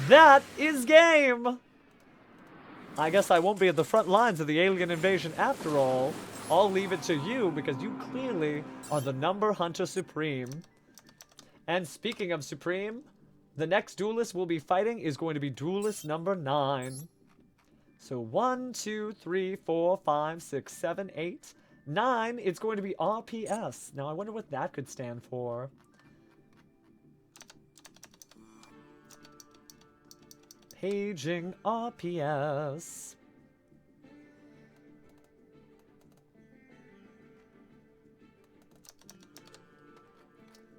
That is game! I guess I won't be at the front lines of the alien invasion after all. I'll leave it to you because you clearly are the number hunter supreme. And speaking of supreme, the next duelist we'll be fighting is going to be duelist number 9. So 1, 2, 3, 4, 5, 6, 7, 8... 9, it's going to be RPS. Now, I wonder what that could stand for. Paging RPS.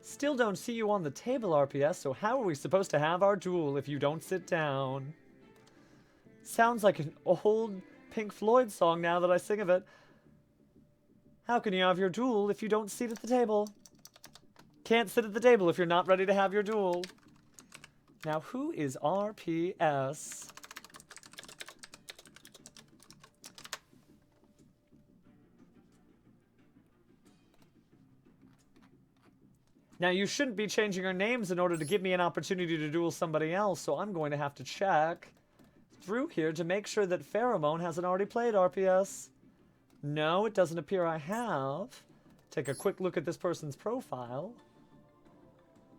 Still don't see you on the table, RPS, so how are we supposed to have our duel if you don't sit down? Sounds like an old Pink Floyd song now that I sing of it. How can you have your duel if you don't sit at the table? Can't sit at the table if you're not ready to have your duel. Now, who is RPS? Now, you shouldn't be changing your names in order to give me an opportunity to duel somebody else, so I'm going to have to check through here to make sure that Pheromone hasn't already played RPS. No, it doesn't appear I have. Take a quick look at this person's profile.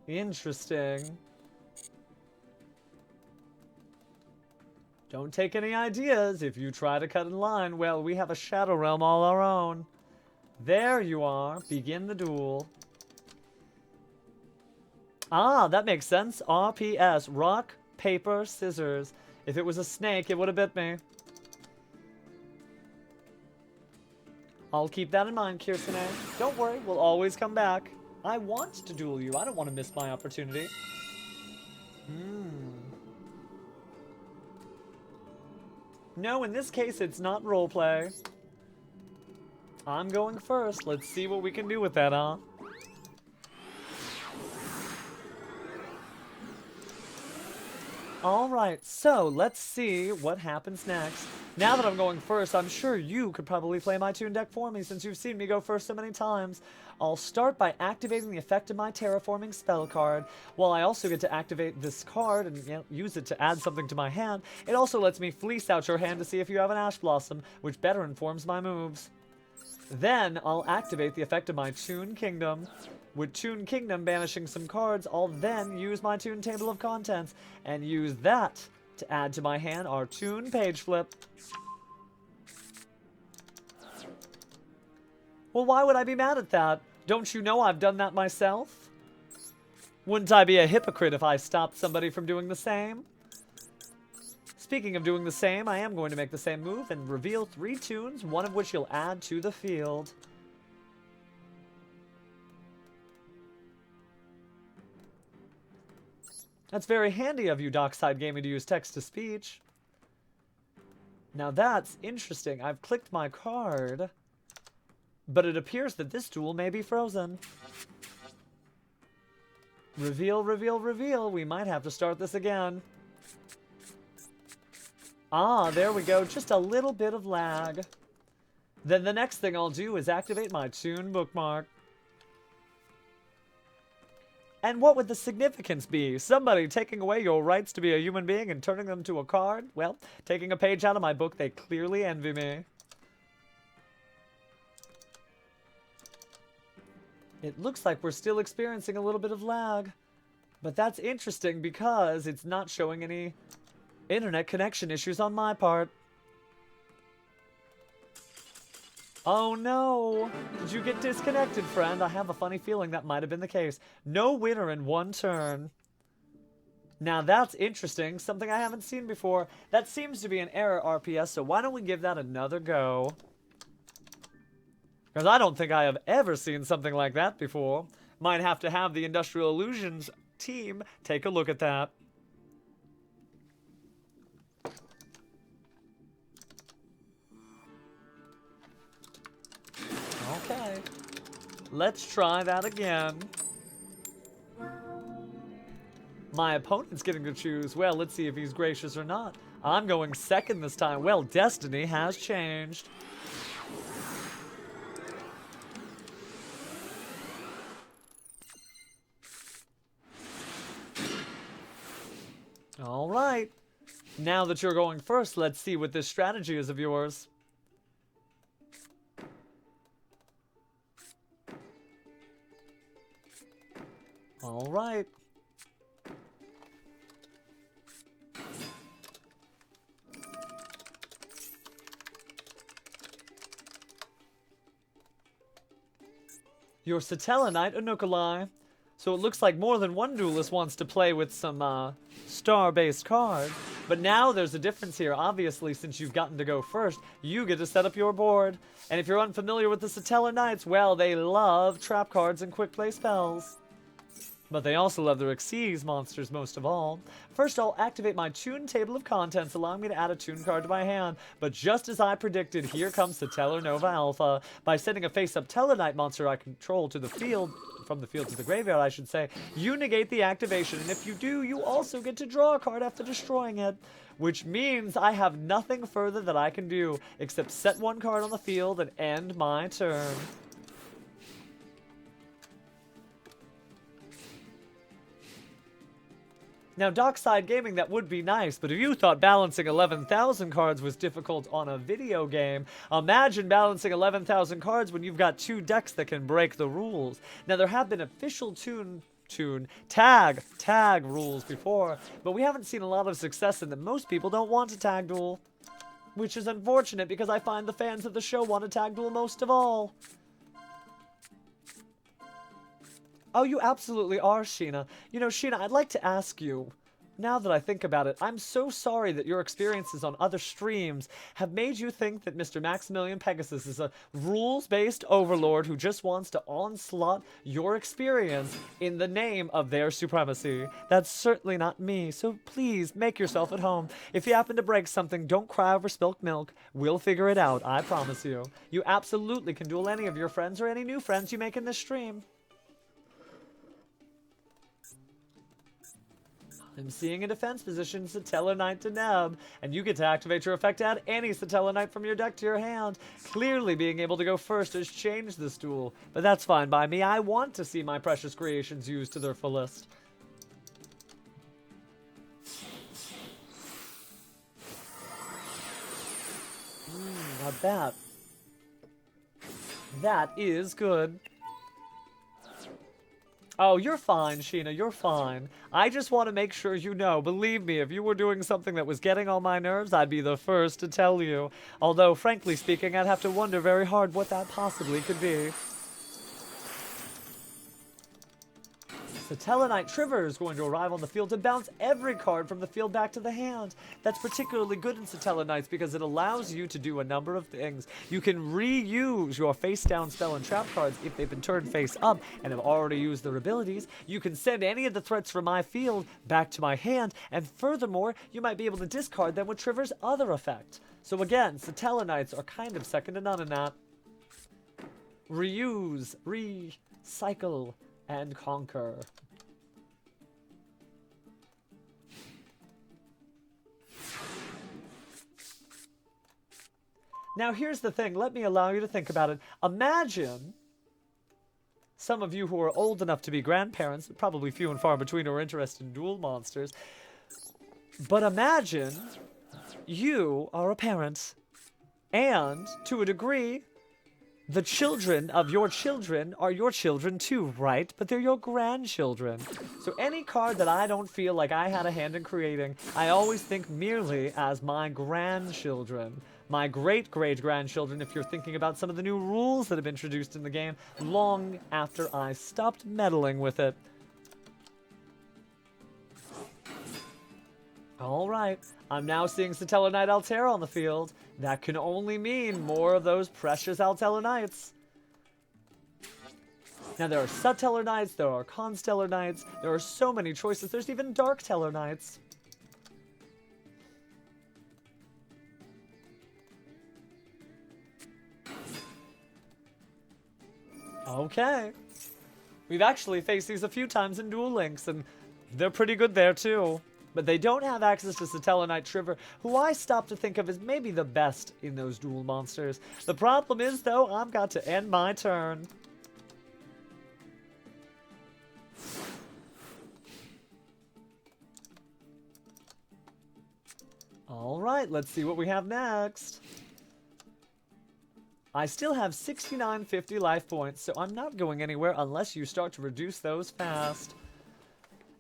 Interesting. Don't take any ideas. If you try to cut in line, well, we have a Shadow Realm all our own. There you are. Begin the duel. Ah, that makes sense. RPS. Rock, paper, scissors. If it was a snake, it would have bit me. I'll keep that in mind, Kirsten. Don't worry, we'll always come back. I want to duel you. I don't want to miss my opportunity. No, in this case, it's not roleplay. I'm going first. Let's see what we can do with that, huh? Alright, so let's see what happens next. Now that I'm going first, I'm sure you could probably play my Toon deck for me since you've seen me go first so many times. I'll start by activating the effect of my terraforming spell card. While I also get to activate this card and use it to add something to my hand, it also lets me fleece out your hand to see if you have an Ash Blossom, which better informs my moves. Then I'll activate the effect of my Toon Kingdom. With Toon Kingdom banishing some cards, I'll then use my Toon Table of Contents and use that to add to my hand our Toon Page Flip. Well, why would I be mad at that? Don't you know I've done that myself? Wouldn't I be a hypocrite if I stopped somebody from doing the same? Speaking of doing the same, I am going to make the same move and reveal 3 Toons, one of which you'll add to the field. That's very handy of you, Dockside Gaming, to use text-to-speech. Now that's interesting. I've clicked my card, but it appears that this duel may be frozen. Reveal, reveal, reveal. We might have to start this again. Ah, there we go. Just a little bit of lag. Then the next thing I'll do is activate my Toon bookmark. And what would the significance be? Somebody taking away your rights to be a human being and turning them to a card? Well, taking a page out of my book, they clearly envy me. It looks like we're still experiencing a little bit of lag. But that's interesting because it's not showing any internet connection issues on my part. Oh no! Did you get disconnected, friend? I have a funny feeling that might have been the case. No winner in one turn. Now that's interesting, something I haven't seen before. That seems to be an error, RPS, so why don't we give that another go? Because I don't think I have ever seen something like that before. Might have to have the Industrial Illusions team take a look at that. Okay, let's try that again. My opponent's getting to choose. Well, let's see if he's gracious or not. I'm going second this time. Well, destiny has changed. All right. Now that you're going first, let's see what this strategy is of yours. All right. You're Satellanite Anukalai. So it looks like more than one duelist wants to play with some star-based cards. But now there's a difference here. Obviously, since you've gotten to go first, you get to set up your board. And if you're unfamiliar with the Satellanites, well, they love trap cards and quick play spells. But they also love their Xyz monsters most of all. First, I'll activate my Toon Table of Contents, allowing me to add a Toon card to my hand. But just as I predicted, here comes the Tellarnova Alpha. By sending a face-up Tellarnite monster I control to the field, from the field to the graveyard, I should say, you negate the activation. And if you do, you also get to draw a card after destroying it. Which means I have nothing further that I can do, except set one card on the field and end my turn. Now, Dockside Gaming, that would be nice, but if you thought balancing 11,000 cards was difficult on a video game, imagine balancing 11,000 cards when you've got 2 decks that can break the rules. Now, there have been official tag rules before, but we haven't seen a lot of success in them. Most people don't want to tag duel, which is unfortunate because I find the fans of the show want to tag duel most of all. Oh, you absolutely are, Sheena. You know, Sheena, I'd like to ask you, now that I think about it, I'm so sorry that your experiences on other streams have made you think that Mr. Maximillion Pegasus is a rules-based overlord who just wants to onslaught your experience in the name of their supremacy. That's certainly not me, so please make yourself at home. If you happen to break something, don't cry over spilt milk. We'll figure it out, I promise you. You absolutely can duel any of your friends or any new friends you make in this stream. I'm seeing a defense position, Satella Knight to Neb, and you get to activate your effect to add any Satella Knight from your deck to your hand. Clearly being able to go first has changed this duel, but that's fine by me. I want to see my precious creations used to their fullest. Now that is good. Oh, you're fine, Sheena, you're fine. I just want to make sure you know. Believe me, if you were doing something that was getting on my nerves, I'd be the first to tell you. Although, frankly speaking, I'd have to wonder very hard what that possibly could be. Satella Knight Trivers is going to arrive on the field to bounce every card from the field back to the hand. That's particularly good in Satella Knights because it allows you to do a number of things. You can reuse your face down spell and trap cards if they've been turned face up and have already used their abilities. You can send any of the threats from my field back to my hand, and furthermore, you might be able to discard them with Trivers' other effect. So again, Satella Knights are kind of second to none in that. Reuse, recycle, and conquer. Now here's the thing, let me allow you to think about it. Imagine some of you who are old enough to be grandparents, probably few and far between who are interested in Duel Monsters, but imagine you are a parent, and to a degree, the children of your children are your children too, right? But they're your grandchildren. So any card that I don't feel like I had a hand in creating, I always think merely as my grandchildren. My great-great-grandchildren, if you're thinking about some of the new rules that have been introduced in the game, long after I stopped meddling with it. Alright, I'm now seeing Satella Knight Altera on the field. That can only mean more of those precious Altera Knights. Now there are Subteller Knights, there are Constellar Knights, there are so many choices, there's even Dark Teller Knights. Okay. We've actually faced these a few times in Duel Links, and they're pretty good there too. But they don't have access to Satella Knight Triver, who I stopped to think of as maybe the best in those Duel Monsters. The problem is, though, I've got to end my turn. Alright, let's see what we have next. I still have 6950 life points, so I'm not going anywhere unless you start to reduce those fast.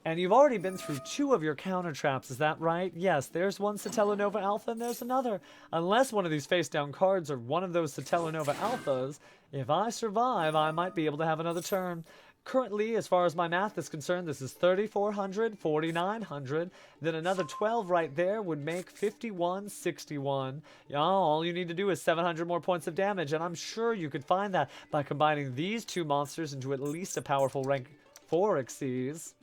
And you've already been through 2 of your counter traps, is that right? Yes, there's one Satella Nova Alpha and there's another. Unless one of these face down cards are one of those Satella Nova Alphas, if I survive, I might be able to have another turn. Currently, as far as my math is concerned, this is 3,400, 4,900. Then another 12 right there would make 5,161. All you need to do is 700 more points of damage, and I'm sure you could find that by combining these 2 monsters into at least a powerful rank 4 Xyz.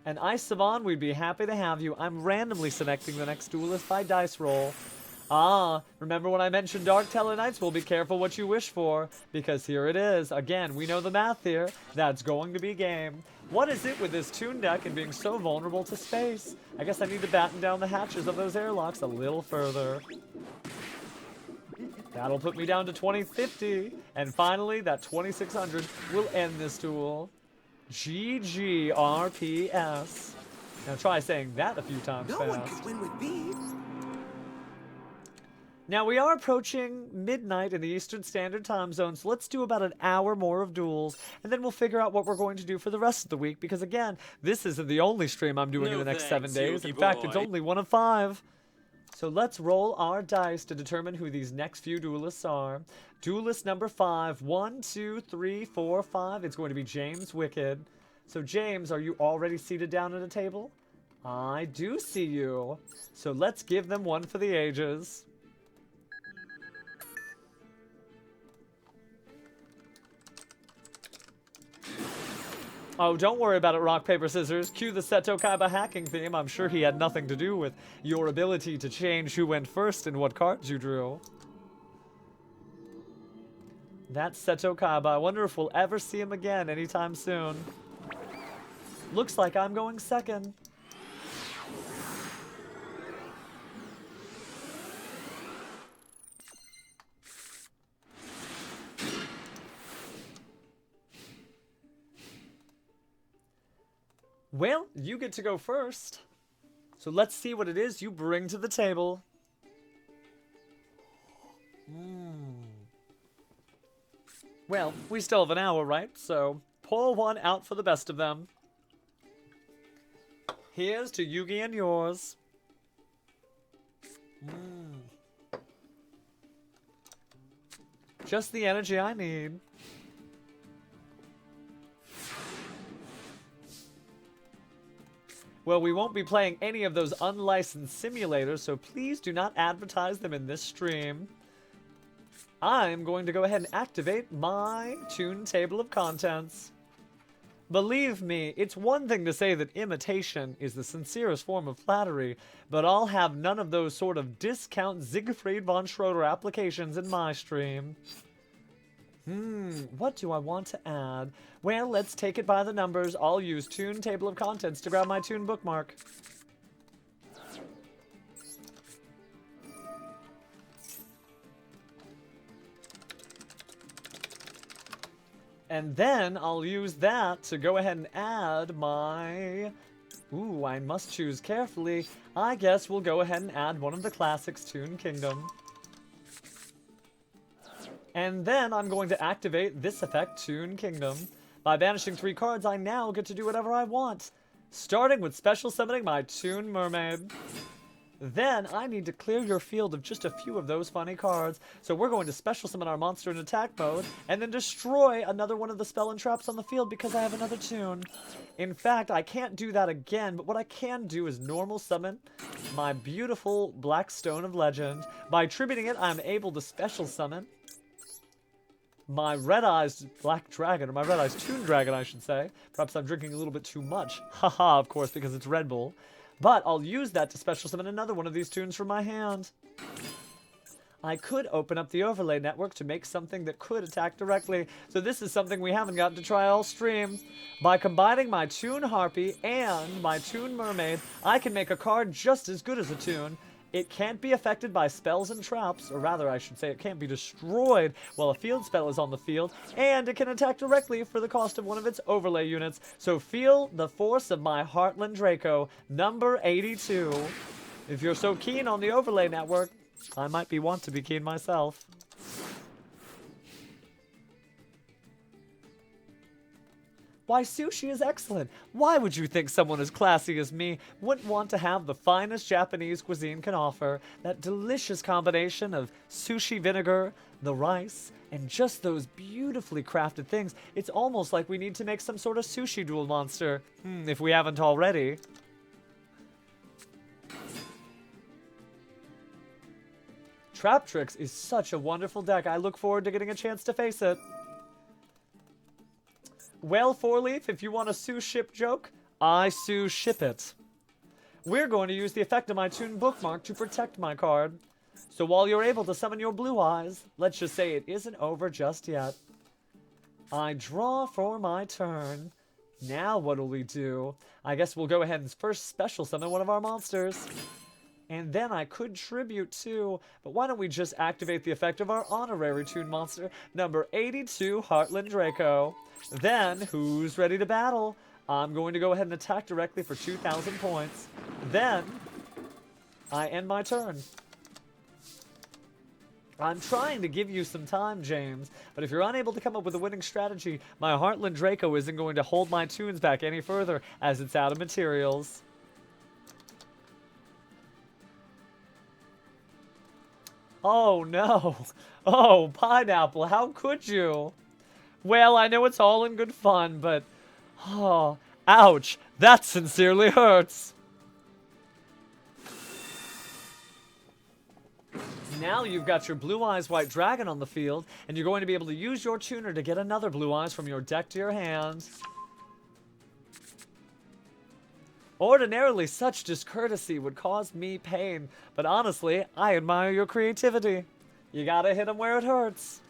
And Ice Savon, we'd be happy to have you. I'm randomly selecting the next duelist by dice roll. Ah, remember when I mentioned Dark Teller Knights? Well, be careful what you wish for, because here it is. Again, we know the math here. That's going to be game. What is it with this Toon deck and being so vulnerable to space? I guess I need to batten down the hatches of those airlocks a little further. That'll put me down to 2050. And finally, that 2600 will end this duel. GG RPS. Now try saying that a few times No fast. one could win with these. Now we are approaching midnight in the Eastern Standard Time Zone, so let's do about an hour more of duels, and then we'll figure out what we're going to do for the rest of the week, because again, this isn't the only stream I'm doing in the next 7 days. In fact, it's only one of 5. So let's roll our dice to determine who these next few duelists are. Duelist number 5. 1, 2, 3, 4, 5. It's going to be James Wicked. So James, are you already seated down at a table? I do see you. So let's give them one for the ages. Oh, don't worry about it, rock, paper, scissors. Cue the Seto Kaiba hacking theme. I'm sure he had nothing to do with your ability to change who went first and what cards you drew. That's Seto Kaiba. I wonder if we'll ever see him again anytime soon. Looks like I'm going second. Well, you get to go first. So let's see what it is you bring to the table. Well, we still have an hour, right? So pour one out for the best of them. Here's to Yugi and yours. Just the energy I need. Well, we won't be playing any of those unlicensed simulators, so please do not advertise them in this stream. I'm going to go ahead and activate my Toon table of contents. Believe me, it's one thing to say that imitation is the sincerest form of flattery, but I'll have none of those sort of discount Siegfried von Schroeder applications in my stream. What do I want to add? Well, let's take it by the numbers. I'll use Toon table of contents to grab my Toon bookmark. And then I'll use that to go ahead and add my... Ooh, I must choose carefully. I guess we'll go ahead and add one of the classics, Toon Kingdom. And then I'm going to activate this effect, Toon Kingdom. By banishing 3 cards, I now get to do whatever I want. Starting with special summoning my Toon Mermaid. Then I need to clear your field of just a few of those funny cards. So we're going to special summon our monster in attack mode, and then destroy another one of the spell and traps on the field because I have another Toon. In fact, I can't do that again, but what I can do is normal summon my beautiful Black Stone of Legend. By tributing it, I'm able to special summon my red-eyes black dragon, or my red-eyes Toon dragon, I should say. Perhaps I'm drinking a little bit too much. Haha, of course, because it's Red Bull. But I'll use that to special summon another one of these Toons from my hand. I could open up the overlay network to make something that could attack directly. So this is something we haven't gotten to try all stream. By combining my Toon Harpy and my Toon Mermaid, I can make a card just as good as a Toon. It can't be affected by spells and traps, or rather I should say it can't be destroyed while a field spell is on the field, and it can attack directly for the cost of one of its overlay units. So feel the force of my Heartland Draco, number 82. If you're so keen on the overlay network, I might want to be keen myself. Why, sushi is excellent. Why would you think someone as classy as me wouldn't want to have the finest Japanese cuisine can offer? That delicious combination of sushi vinegar, the rice, and just those beautifully crafted things. It's almost like we need to make some sort of sushi duel monster. If we haven't already. Trap Tricks is such a wonderful deck. I look forward to getting a chance to face it. Well, Four Leaf, if you want a Sue ship joke, I Sue ship it. We're going to use the effect of my Toon bookmark to protect my card. So while you're able to summon your blue eyes, let's just say it isn't over just yet. I draw for my turn. Now what'll we do? I guess we'll go ahead and first special summon one of our monsters. And then I could tribute too, but why don't we just activate the effect of our honorary Toon monster, number 82, Heartland Draco. Then, who's ready to battle? I'm going to go ahead and attack directly for 2,000 points. Then, I end my turn. I'm trying to give you some time, James, but if you're unable to come up with a winning strategy, my Heartland Draco isn't going to hold my Toons back any further, as it's out of materials. Oh no. Oh, Pineapple, how could you? Well, I know it's all in good fun, but... Oh, ouch. That sincerely hurts. Now you've got your Blue Eyes White Dragon on the field, and you're going to be able to use your tuner to get another Blue Eyes from your deck to your hand. Ordinarily, such discourtesy would cause me pain, but honestly, I admire your creativity. You gotta hit 'em where it hurts.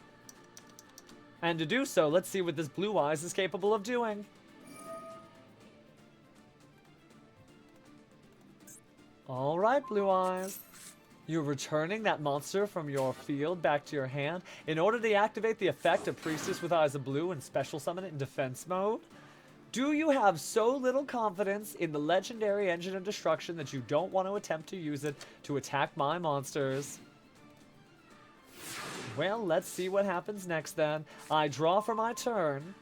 And to do so, let's see what this Blue Eyes is capable of doing. Alright, Blue Eyes. You're returning that monster from your field back to your hand in order to activate the effect of Priestess with Eyes of Blue and special summon it in defense mode. Do you have so little confidence in the legendary engine of destruction that you don't want to attempt to use it to attack my monsters? Well, let's see what happens next then. I draw for my turn,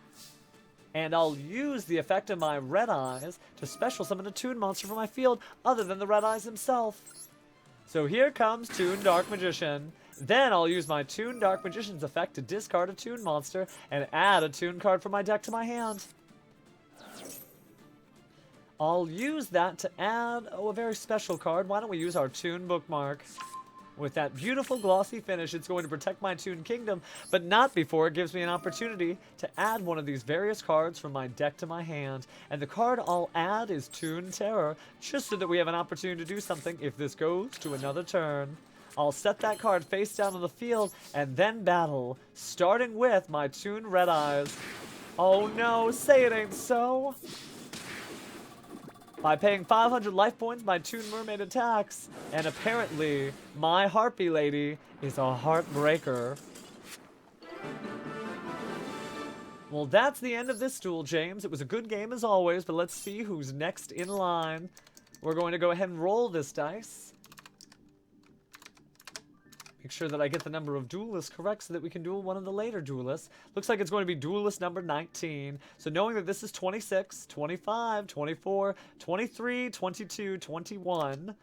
and I'll use the effect of my Red Eyes to special summon a Toon monster from my field other than the Red Eyes himself. So here comes Toon Dark Magician. Then I'll use my Toon Dark Magician's effect to discard a Toon monster and add a Toon card from my deck to my hand. I'll use that to add, a very special card. Why don't we use our Toon bookmark? With that beautiful glossy finish, it's going to protect my Toon Kingdom, but not before it gives me an opportunity to add one of these various cards from my deck to my hand. And the card I'll add is Toon Terror, just so that we have an opportunity to do something if this goes to another turn. I'll set that card face down on the field and then battle, starting with my Toon Red Eyes. Oh no, say it ain't so. By paying 500 life points, my Toon Mermaid attacks. And apparently, my Harpy Lady is a heartbreaker. Well, that's the end of this duel, James. It was a good game as always, but let's see who's next in line. We're going to go ahead and roll this dice. Make sure that I get the number of duelists correct so that we can duel one of the later duelists. Looks like it's going to be duelist number 19. So knowing that this is 26, 25, 24, 23, 22, 21,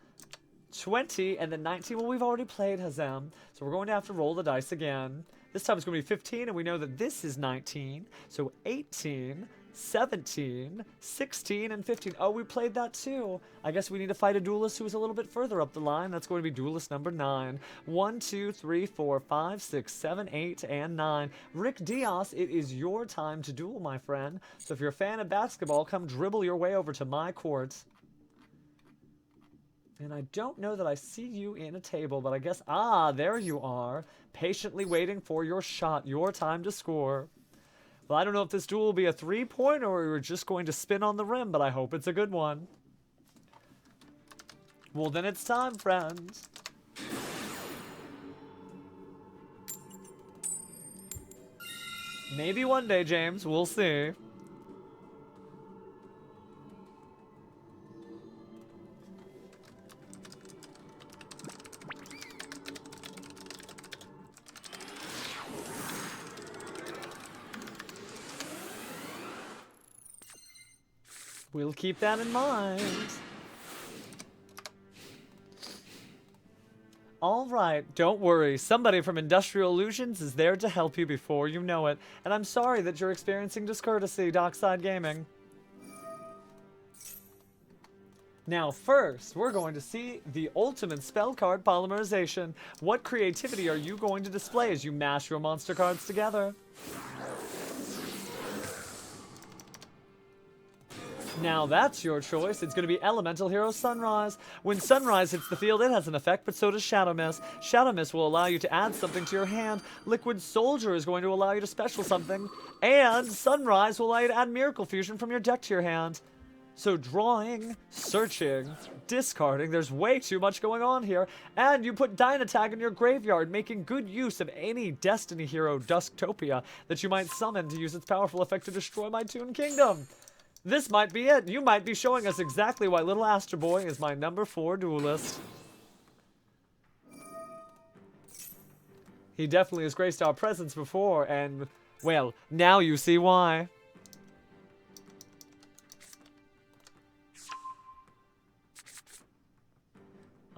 20, and then 19. Well, we've already played Hazam, so we're going to have to roll the dice again. This time it's going to be 15, and we know that this is 19. So 18, 17, 16, and 15. Oh, we played that too. I guess we need to fight a duelist who is a little bit further up the line. That's going to be duelist number 9. 1, 2, 3, 4, 5, 6, 7, 8, and 9. Rick Diaz, it is your time to duel, my friend. So if you're a fan of basketball, come dribble your way over to my court. And I don't know that I see you in a table, but I guess, there you are. Patiently waiting for your shot, your time to score. Well, I don't know if this duel will be a 3-pointer or we're just going to spin on the rim, but I hope it's a good one. Well, then it's time, friends. Maybe one day, James. We'll see. We'll keep that in mind. Alright, don't worry. Somebody from Industrial Illusions is there to help you before you know it. And I'm sorry that you're experiencing discourtesy, Dockside Gaming. Now first, we're going to see the ultimate spell card polymerization. What creativity are you going to display as you mash your monster cards together? Now that's your choice. It's going to be Elemental Hero Sunrise. When Sunrise hits the field, it has an effect, but so does Shadow Mist. Shadow Mist will allow you to add something to your hand. Liquid Soldier is going to allow you to special something. And Sunrise will allow you to add Miracle Fusion from your deck to your hand. So drawing, searching, discarding, there's way too much going on here. And you put Dynatag in your graveyard, making good use of any Destiny Hero Dusktopia that you might summon to use its powerful effect to destroy my Toon Kingdom. This might be it. You might be showing us exactly why Little Astro Boy is my number 4 duelist. He definitely has graced our presence before, and, well, now you see why.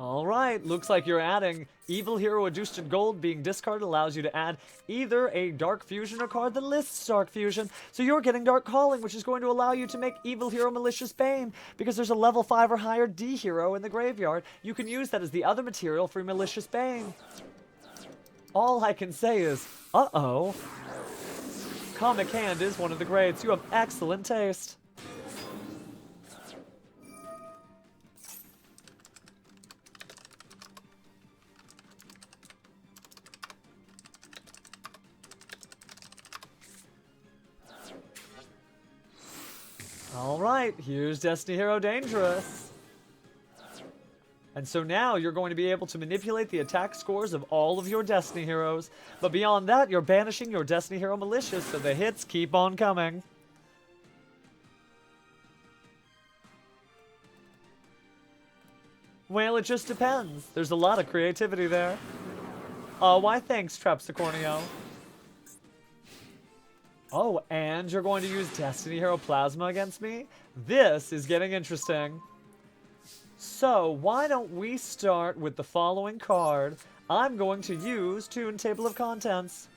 Alright, looks like you're adding Evil Hero Adjusted Gold. Being discarded allows you to add either a Dark Fusion or card that lists Dark Fusion. So you're getting Dark Calling, which is going to allow you to make Evil Hero Malicious Bane. Because there's a level 5 or higher D hero in the graveyard, you can use that as the other material for Malicious Bane. All I can say is, uh-oh. Comic Hand is one of the greats. You have excellent taste. Alright, here's Destiny Hero Dangerous. And so now you're going to be able to manipulate the attack scores of all of your Destiny Heroes. But beyond that, you're banishing your Destiny Hero Malicious, so the hits keep on coming. Well, it just depends. There's a lot of creativity there. Why thanks, Trapsicornio. Oh, and you're going to use Destiny Hero Plasma against me? This is getting interesting. So, why don't we start with the following card? I'm going to use Toon Table of Contents.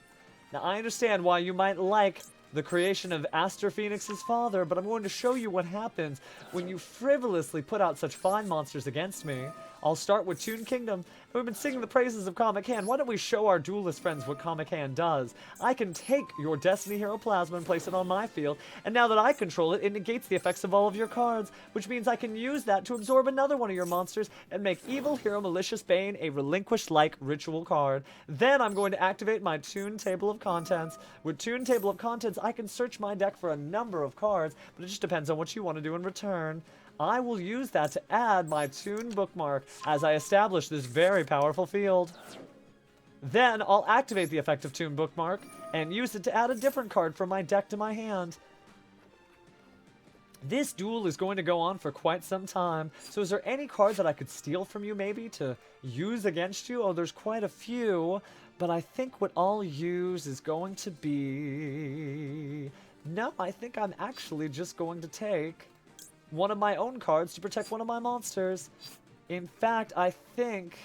Now, I understand why you might like the creation of Aster Phoenix's father, but I'm going to show you what happens when you frivolously put out such fine monsters against me. I'll start with Toon Kingdom. We've been singing the praises of Comic Hand. Why don't we show our duelist friends what Comic Hand does? I can take your Destiny Hero Plasma and place it on my field, and now that I control it, it negates the effects of all of your cards, which means I can use that to absorb another one of your monsters and make Evil Hero Malicious Bane a Relinquish-like ritual card. Then I'm going to activate my Toon Table of Contents. With Toon Table of Contents, I can search my deck for a number of cards, but it just depends on what you want to do in return. I will use that to add my Toon bookmark as I establish this very powerful field. Then I'll activate the effect of Toon bookmark and use it to add a different card from my deck to my hand. This duel is going to go on for quite some time, so is there any card that I could steal from you maybe to use against you? Oh, there's quite a few, but I think what I'll use is going to be... No, I think I'm actually just going to take one of my own cards to protect one of my monsters. In fact, I think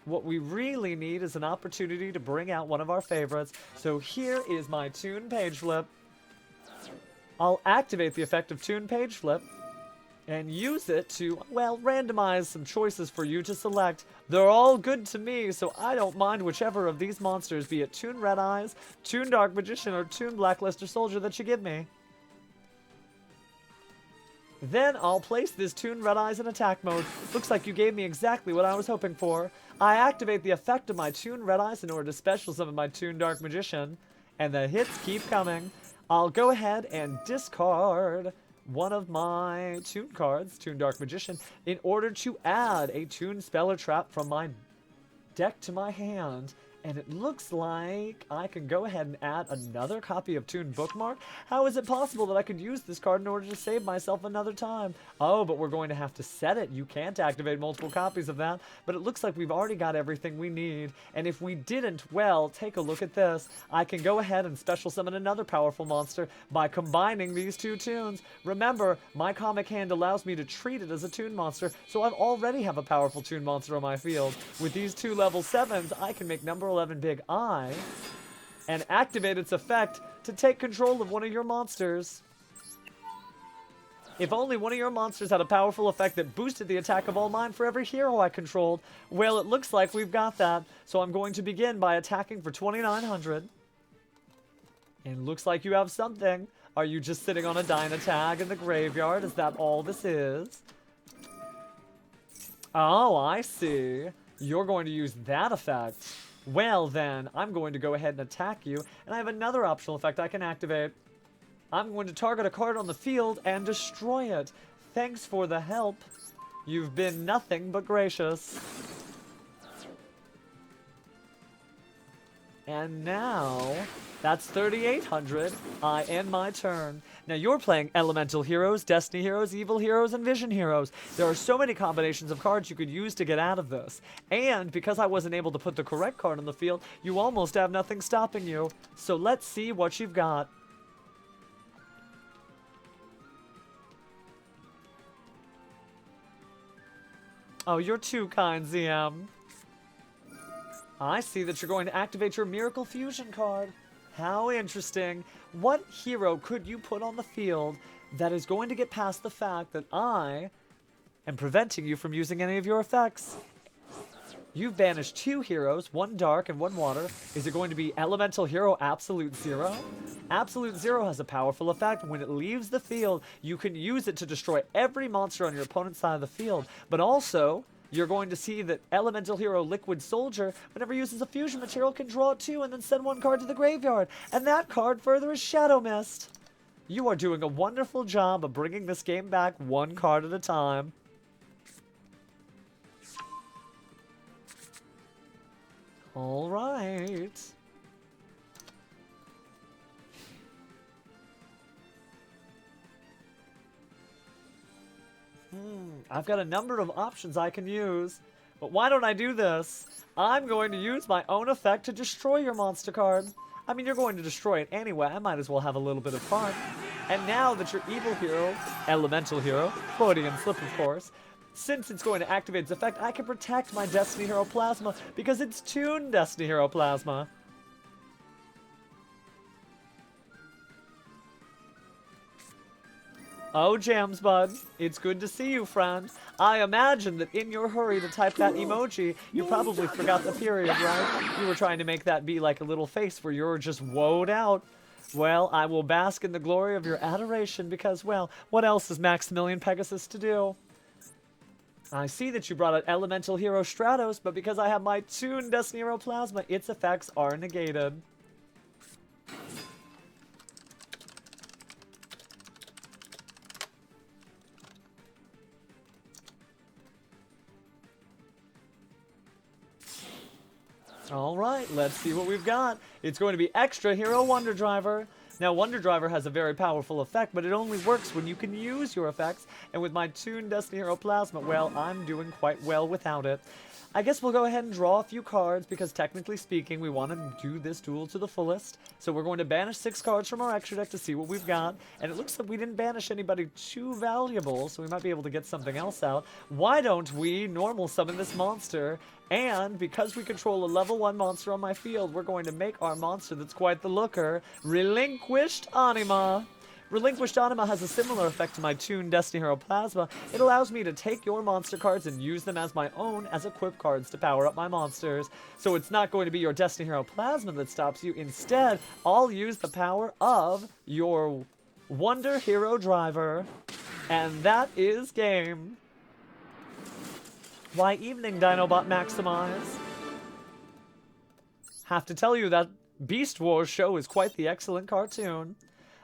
what we really need is an opportunity to bring out one of our favorites. So here is my Toon Page Flip. I'll activate the effect of Toon Page Flip and use it to, well, randomize some choices for you to select. They're all good to me, so I don't mind whichever of these monsters, be it Toon Red Eyes, Toon Dark Magician, or Toon Blackluster Soldier that you give me. Then I'll place this Toon Red Eyes in attack mode. Looks like you gave me exactly what I was hoping for. I activate the effect of my Toon Red Eyes in order to special summon my Toon Dark Magician, and the hits keep coming. I'll go ahead and discard one of my Toon cards, Toon Dark Magician, in order to add a Toon Spell or Trap from my deck to my hand. And it looks like I can go ahead and add another copy of Toon Bookmark. How is it possible that I could use this card in order to save myself another time? Oh, but we're going to have to set it. You can't activate multiple copies of that. But it looks like we've already got everything we need. And if we didn't, well, take a look at this. I can go ahead and special summon another powerful monster by combining these two Toons. Remember, my Comic Hand allows me to treat it as a Toon monster, so I already have a powerful Toon monster on my field. With these two level 7s, I can make number 11 Big Eye and activate its effect to take control of one of your monsters. If only one of your monsters had a powerful effect that boosted the attack of all mine for every hero I controlled, well, it looks like we've got that. So I'm going to begin by attacking for 2,900. And looks like you have something. Are you just sitting on a Dynatag in the graveyard? Is that all this is? Oh, I see. You're going to use that effect. Well then, I'm going to go ahead and attack you, and I have another optional effect I can activate. I'm going to target a card on the field and destroy it. Thanks for the help. You've been nothing but gracious. And now, that's 3,800. I end my turn. Now you're playing Elemental Heroes, Destiny Heroes, Evil Heroes, and Vision Heroes. There are so many combinations of cards you could use to get out of this. And because I wasn't able to put the correct card on the field, you almost have nothing stopping you. So let's see what you've got. Oh, you're too kind, ZM. I see that you're going to activate your Miracle Fusion card. How interesting. What hero could you put on the field that is going to get past the fact that I am preventing you from using any of your effects? You've banished 2 heroes, 1 dark and 1 water. Is it going to be Elemental Hero Absolute Zero? Absolute Zero has a powerful effect. When it leaves the field, you can use it to destroy every monster on your opponent's side of the field. But also, you're going to see that Elemental Hero Liquid Soldier, whenever it uses a fusion material, can draw 2 and then send 1 card to the graveyard. And that card further is Shadow Mist. You are doing a wonderful job of bringing this game back 1 card at a time. All right. I've got a number of options I can use, but why don't I do this? I'm going to use my own effect to destroy your monster card. I mean, you're going to destroy it anyway. I might as well have a little bit of fun. And now that your evil hero, Elemental Hero, Freudian slip of course, since it's going to activate its effect, I can protect my Destiny Hero Plasma because it's Toon Destiny Hero Plasma. Oh, Jams Bud, it's good to see you, friend. I imagine that in your hurry to type that emoji, you probably forgot the period, right? You were trying to make that be like a little face where you're just woed out. Well, I will bask in the glory of your adoration because, well, what else is Maximillion Pegasus to do? I see that you brought out Elemental Hero Stratos, but because I have my Toon Destiny Hero Plasma, its effects are negated. Alright, let's see what we've got. It's going to be Extra Hero Wonder Driver. Now, Wonder Driver has a very powerful effect, but it only works when you can use your effects. And with my Toon Destiny Hero Plasma, well, I'm doing quite well without it. I guess we'll go ahead and draw a few cards, because technically speaking, we want to do this duel to the fullest. So we're going to banish 6 cards from our extra deck to see what we've got. And it looks like we didn't banish anybody too valuable, so we might be able to get something else out. Why don't we normal summon this monster? And because we control a level 1 monster on my field, we're going to make our monster that's quite the looker, Relinquished Anima. Relinquished Anima has a similar effect to my Toon Destiny Hero Plasma. It allows me to take your monster cards and use them as my own as equip cards to power up my monsters. So it's not going to be your Destiny Hero Plasma that stops you. Instead, I'll use the power of your Wonder Hero Driver. And that is game. Why, evening, Dinobot Maximize. Have to tell you that Beast Wars show is quite the excellent cartoon.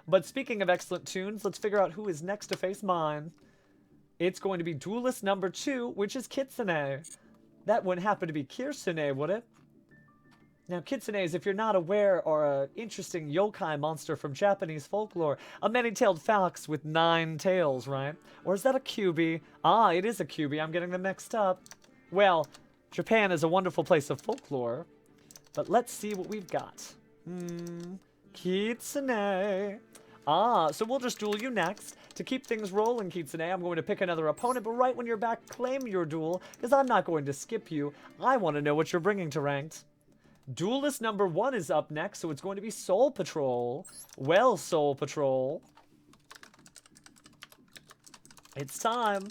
But speaking of excellent tunes, let's figure out who is next to face mine. It's going to be Duelist number 2, which is Kitsune. That wouldn't happen to be Kirsune, would it? Now, kitsunes, if you're not aware, are an interesting yokai monster from Japanese folklore. A many-tailed fox with 9 tails, right? Or is that a kyubi? Ah, it is a kyubi. I'm getting them mixed up. Well, Japan is a wonderful place of folklore. But let's see what we've got. Kitsune. Ah, so we'll just duel you next. To keep things rolling, Kitsune, I'm going to pick another opponent, but right when you're back, claim your duel, because I'm not going to skip you. I want to know what you're bringing to ranked. Duelist number 1 is up next, so it's going to be Soul Patrol. Well, Soul Patrol. It's time.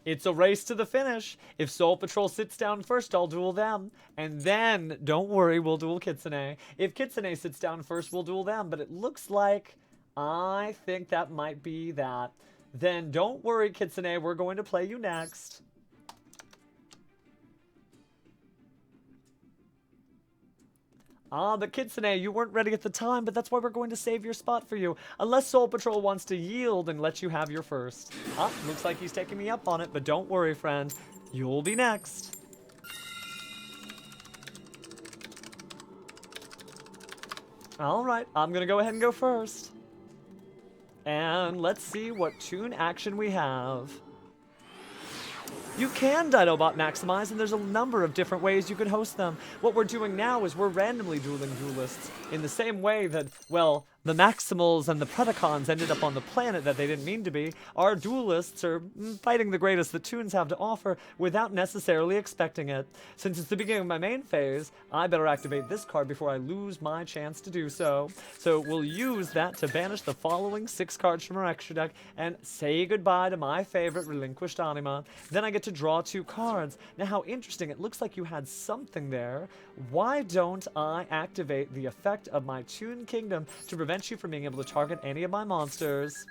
It's a race to the finish. If Soul Patrol sits down first, I'll duel them. And then, don't worry, we'll duel Kitsune. If Kitsune sits down first, we'll duel them. But it looks like I think that might be that. Then don't worry, Kitsune, we're going to play you next. Ah, but Kitsune, you weren't ready at the time, but that's why we're going to save your spot for you. Unless Soul Patrol wants to yield and let you have your first. Ah, looks like he's taking me up on it, but don't worry, friend. You'll be next. Alright, I'm gonna go ahead and go first. And let's see what Toon action we have. You can Dinobot Maximize, and there's a number of different ways you can host them. What we're doing now is we're randomly dueling duelists in the same way that, well, The Maximals and the Predacons ended up on the planet that they didn't mean to be. Our duelists are fighting the greatest that Toons have to offer without necessarily expecting it. Since it's the beginning of my main phase, I better activate this card before I lose my chance to do so. So we'll use that to banish the following 6 cards from our extra deck and say goodbye to my favorite Relinquished Anima. Then I get to draw 2 cards. Now how interesting, it looks like you had something there. Why don't I activate the effect of my Toon Kingdom to prevent you from being able to target any of my monsters?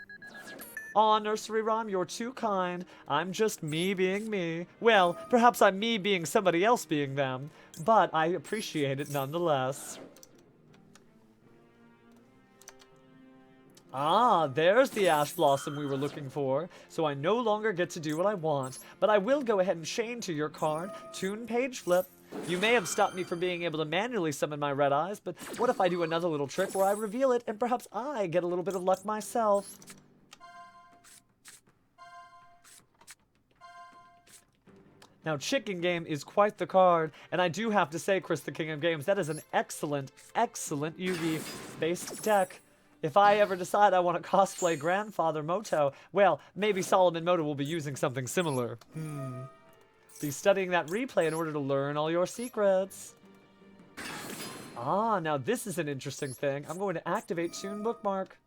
Aw, Nursery Rhyme, you're too kind. I'm just me being me. Well, perhaps I'm me being somebody else being them, but I appreciate it nonetheless. Ah, there's the Ash Blossom we were looking for, so I no longer get to do what I want, but I will go ahead and chain to your card, Toon Page Flip. You may have stopped me from being able to manually summon my red eyes, but what if I do another little trick where I reveal it and perhaps I get a little bit of luck myself? Now, Chicken Game is quite the card, and I do have to say, Chris the King of Games, that is an excellent, excellent Yugi-based deck. If I ever decide I want to cosplay Grandfather Moto, well, maybe Solomon Moto will be using something similar. Be studying that replay in order to learn all your secrets. Ah, now this is an interesting thing. I'm going to activate Toon Bookmark.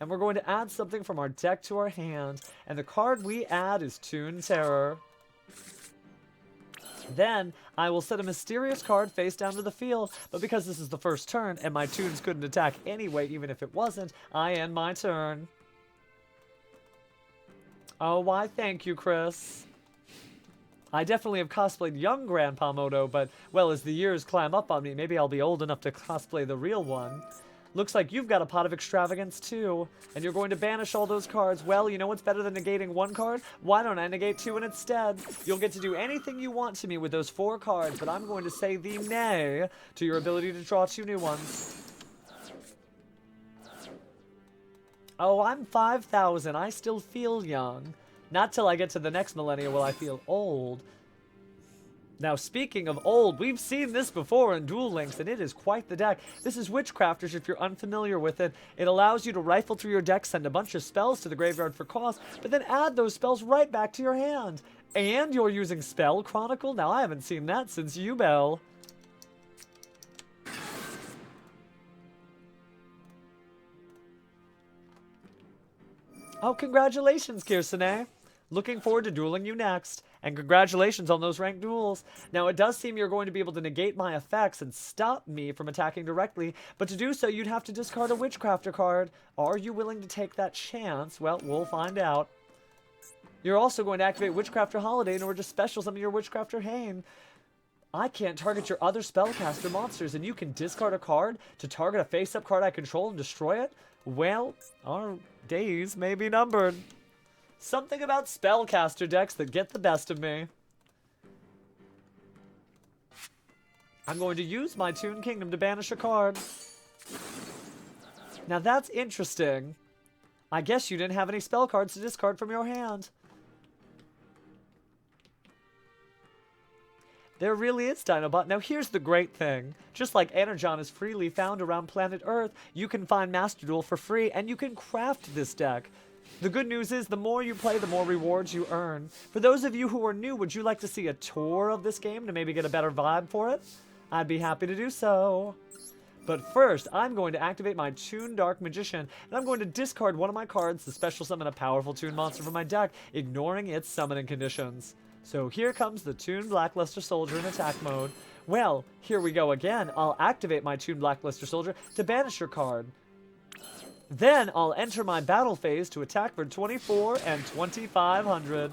And we're going to add something from our deck to our hand. And the card we add is Toon Terror. Then, I will set a mysterious card face down to the field, but because this is the first turn, and my Toons couldn't attack anyway, even if it wasn't, I end my turn. Oh, why thank you, Chris. I definitely have cosplayed young Grandpa Moto, but, well, as the years climb up on me, maybe I'll be old enough to cosplay the real one. Looks like you've got a pot of extravagance, too. And you're going to banish all those cards. Well, you know what's better than negating 1 card? Why don't I negate 2 instead? You'll get to do anything you want to me with those 4 cards, but I'm going to say the nay to your ability to draw 2 new ones. Oh, I'm 5,000. I still feel young. Not till I get to the next millennia will I feel old. Now, speaking of old, we've seen this before in Duel Links, and it is quite the deck. This is Witchcrafters, if you're unfamiliar with it. It allows you to rifle through your deck, send a bunch of spells to the graveyard for cost, but then add those spells right back to your hand. And you're using Spell Chronicle? Now, I haven't seen that since Yubel. Oh, congratulations, Kirsane. Looking forward to dueling you next. And congratulations on those ranked duels. Now, it does seem you're going to be able to negate my effects and stop me from attacking directly, but to do so, you'd have to discard a Witchcrafter card. Are you willing to take that chance? Well, we'll find out. You're also going to activate Witchcrafter Holiday in order to special summon your Witchcrafter Hane. I can't target your other spellcaster monsters, and you can discard a card to target a face-up card I control and destroy it? Well, our days may be numbered. Something about spellcaster decks that get the best of me. I'm going to use my Toon Kingdom to banish a card. Now that's interesting. I guess you didn't have any spell cards to discard from your hand. There really is Dinobot. Now here's the great thing. Just like Energon is freely found around planet Earth, you can find Master Duel for free, and you can craft this deck. The good news is, the more you play, the more rewards you earn. For those of you who are new, would you like to see a tour of this game to maybe get a better vibe for it? I'd be happy to do so. But first, I'm going to activate my Toon Dark Magician, and I'm going to discard one of my cards to special summon a powerful Toon monster from my deck, ignoring its summoning conditions. So here comes the Toon Blackluster Soldier in attack mode. Well, here we go again. I'll activate my Toon Blackluster Soldier to banish your card. Then I'll enter my battle phase to attack for 24 and 2,500.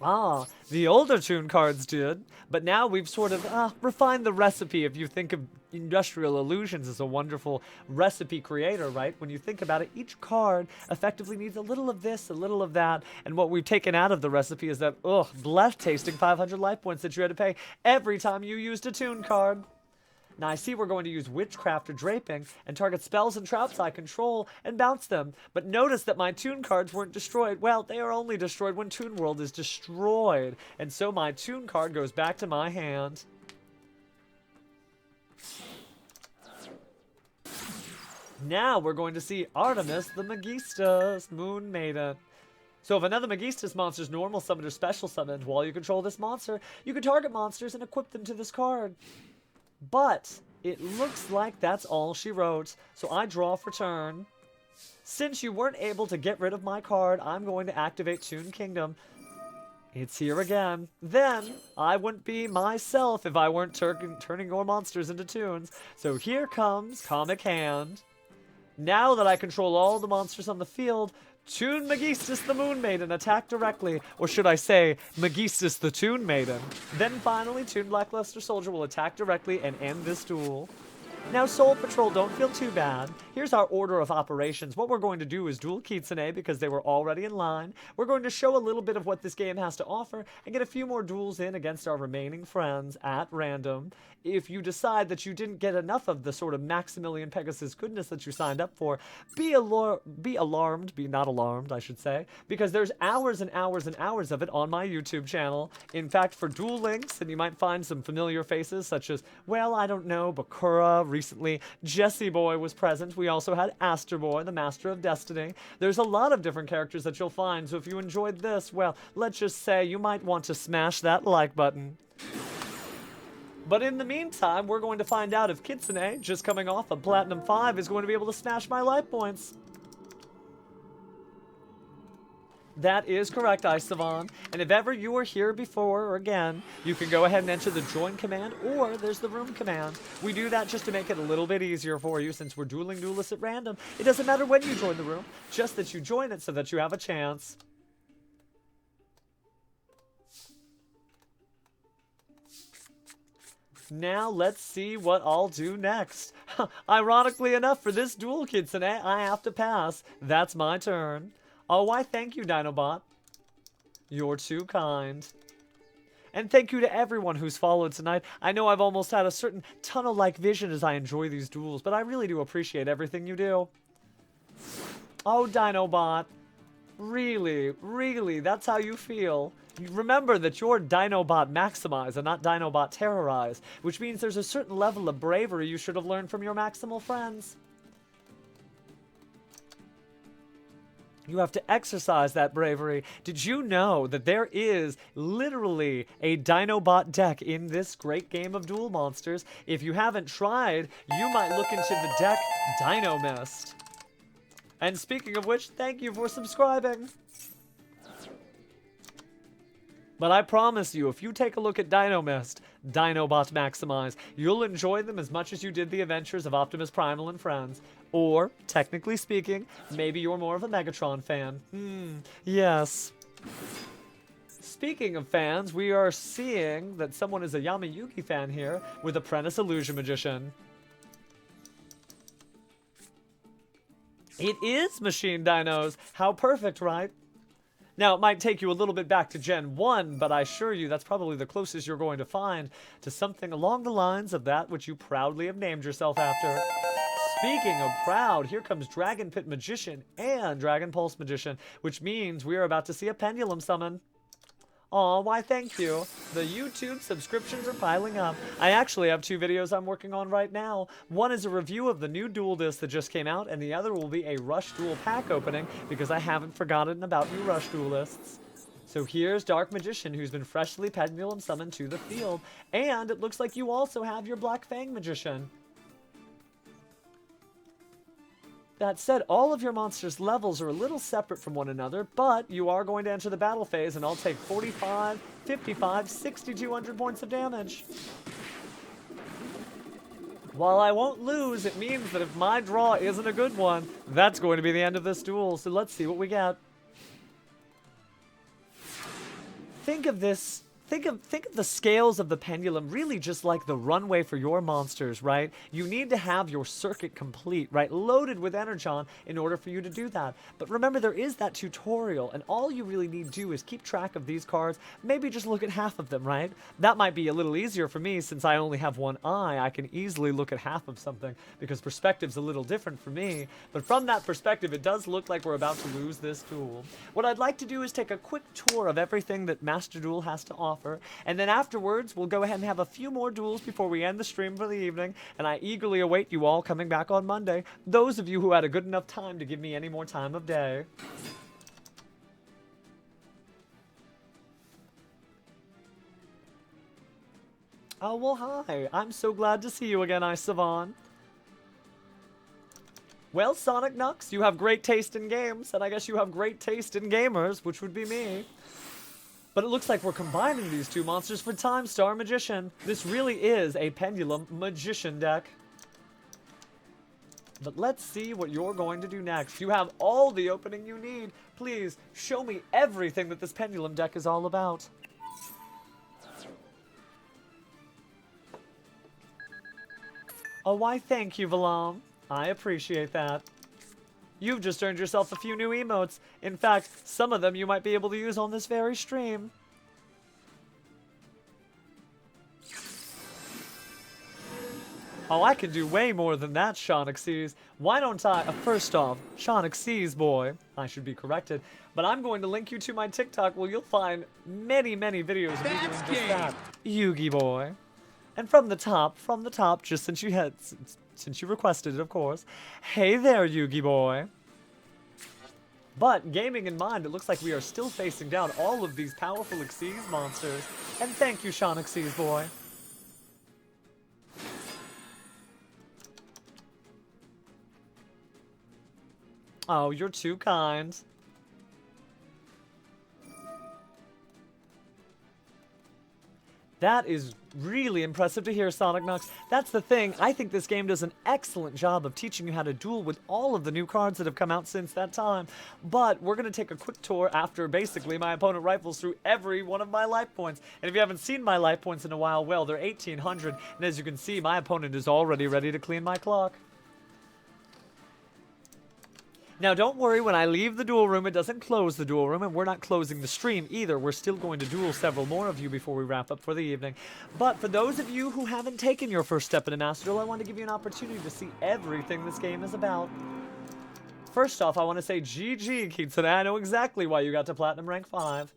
Ah, the older Toon cards did, but now we've sort of refined the recipe. If you think of Industrial Illusions as a wonderful recipe creator, right? When you think about it, each card effectively needs a little of this, a little of that, and what we've taken out of the recipe is that, blessed-tasting 500 life points that you had to pay every time you used a Toon card. Now I see we're going to use Witchcrafter Draping and target spells and traps I control and bounce them. But notice that my Toon cards weren't destroyed. Well, they are only destroyed when Toon World is destroyed. And so my Toon card goes back to my hand. Now we're going to see Artemis the Megistus, Moon Maiden. So if another Megistus monster is normal summoned or special summoned, while you control this monster, you can target monsters and equip them to this card. But it looks like that's all she wrote, so I draw for turn. Since you weren't able to get rid of my card, I'm going to activate Toon Kingdom. It's here again. Then, I wouldn't be myself if I weren't turning your monsters into Toons. So here comes Comic Hand. Now that I control all the monsters on the field, Toon Megistus the Moon Maiden attack directly, or should I say, Megistus the Toon Maiden. Then finally, Toon Blackluster Soldier will attack directly and end this duel. Now, Soul Patrol, don't feel too bad. Here's our order of operations. What we're going to do is duel Kitsune because they were already in line. We're going to show a little bit of what this game has to offer and get a few more duels in against our remaining friends at random. If you decide that you didn't get enough of the sort of Maximillion Pegasus goodness that you signed up for, be not alarmed, I should say, because there's hours and hours and hours of it on my YouTube channel. In fact, for duel links, and you might find some familiar faces such as, well, I don't know, Bakura, recently, Jessie Boy was present. We also had Aster Boy, the Master of Destiny. There's a lot of different characters that you'll find, so if you enjoyed this, well, let's just say you might want to smash that like button. But in the meantime, we're going to find out if Kitsune, just coming off of Platinum 5, is going to be able to smash my life points. That is correct, Isavan. And if ever you were here before or again, you can go ahead and enter the join command, or there's the room command. We do that just to make it a little bit easier for you since we're dueling duelists at random. It doesn't matter when you join the room, just that you join it so that you have a chance. Now let's see what I'll do next. Ironically enough, for this duel, Kitsune, I have to pass. That's my turn. Oh, why thank you, Dinobot. You're too kind. And thank you to everyone who's followed tonight. I know I've almost had a certain tunnel-like vision as I enjoy these duels, but I really do appreciate everything you do. Oh, Dinobot. Really, really, that's how you feel. Remember that you're Dinobot Maximize and not Dinobot Terrorize, which means there's a certain level of bravery you should have learned from your Maximal friends. You have to exercise that bravery. Did you know that there is literally a Dinobot deck in this great game of Duel Monsters? If you haven't tried, you might look into the deck Dino Mist. And speaking of which, thank you for subscribing. But I promise you, if you take a look at Dino Mist, Dinobot Maximize, you'll enjoy them as much as you did the adventures of Optimus Primal and friends. Or, technically speaking, maybe you're more of a Megatron fan. Yes. Speaking of fans, we are seeing that someone is a Yamayuki fan here with Apprentice Illusion Magician. It is Machine Dinos. How perfect, right? Now, it might take you a little bit back to Gen 1, but I assure you that's probably the closest you're going to find to something along the lines of that which you proudly have named yourself after. Speaking of proud, here comes Dragon Pit Magician and Dragon Pulse Magician, which means we are about to see a Pendulum summon. Aw, why thank you. The YouTube subscriptions are piling up. I actually have 2 videos I'm working on right now. One is a review of the new Duel Disc that just came out, and the other will be a Rush Duel pack opening, because I haven't forgotten about you Rush Duelists. So here's Dark Magician, who's been freshly Pendulum summoned to the field, and it looks like you also have your Black Fang Magician. That said, all of your monsters' levels are a little separate from one another, but you are going to enter the battle phase, and I'll take 45, 55, 6,200 points of damage. While I won't lose, it means that if my draw isn't a good one, that's going to be the end of this duel, so let's see what we get. Think of this. Think of the scales of the pendulum really just like the runway for your monsters, right? You need to have your circuit complete, right? Loaded with Energon in order for you to do that. But remember, there is that tutorial, and all you really need to do is keep track of these cards. Maybe just look at half of them, right? That might be a little easier for me since I only have one eye. I can easily look at half of something because perspective's a little different for me. But from that perspective, it does look like we're about to lose this duel. What I'd like to do is take a quick tour of everything that Master Duel has to offer. offer. And then afterwards, we'll go ahead and have a few more duels before we end the stream for the evening. And I eagerly await you all coming back on Monday. Those of you who had a good enough time to give me any more time of day. Oh, well, hi. I'm so glad to see you again, Isavon. Well, Sonic Nux, you have great taste in games, and I guess you have great taste in gamers, which would be me. But it looks like we're combining these two monsters for Time Star Magician. This really is a Pendulum Magician deck. But let's see what you're going to do next. You have all the opening you need. Please, show me everything that this Pendulum deck is all about. Oh, why thank you, Valam. I appreciate that. You've just earned yourself a few new emotes. In fact, some of them you might be able to use on this very stream. Oh, I can do way more than that, Shonixes. Why don't I... first off, Shonixes, boy. I should be corrected. But I'm going to link you to my TikTok where you'll find many, many videos of me doing just that. Yu-Gi boy. And from the top, just since you requested it, of course. Hey there, Yu-Gi boy. But, gaming in mind, it looks like we are still facing down all of these powerful Xyz monsters. And thank you, Shonixes boy. Oh, you're too kind. That is really impressive to hear, Sonic Nux. That's the thing. I think this game does an excellent job of teaching you how to duel with all of the new cards that have come out since that time. But we're going to take a quick tour after basically my opponent rifles through every one of my life points. And if you haven't seen my life points in a while, well, they're 1,800. And as you can see, my opponent is already ready to clean my clock. Now, don't worry, when I leave the duel room, it doesn't close the duel room, and we're not closing the stream either. We're still going to duel several more of you before we wrap up for the evening. But for those of you who haven't taken your first step into Master Duel, I want to give you an opportunity to see everything this game is about. First off, I want to say GG, Kitsune. I know exactly why you got to Platinum Rank 5.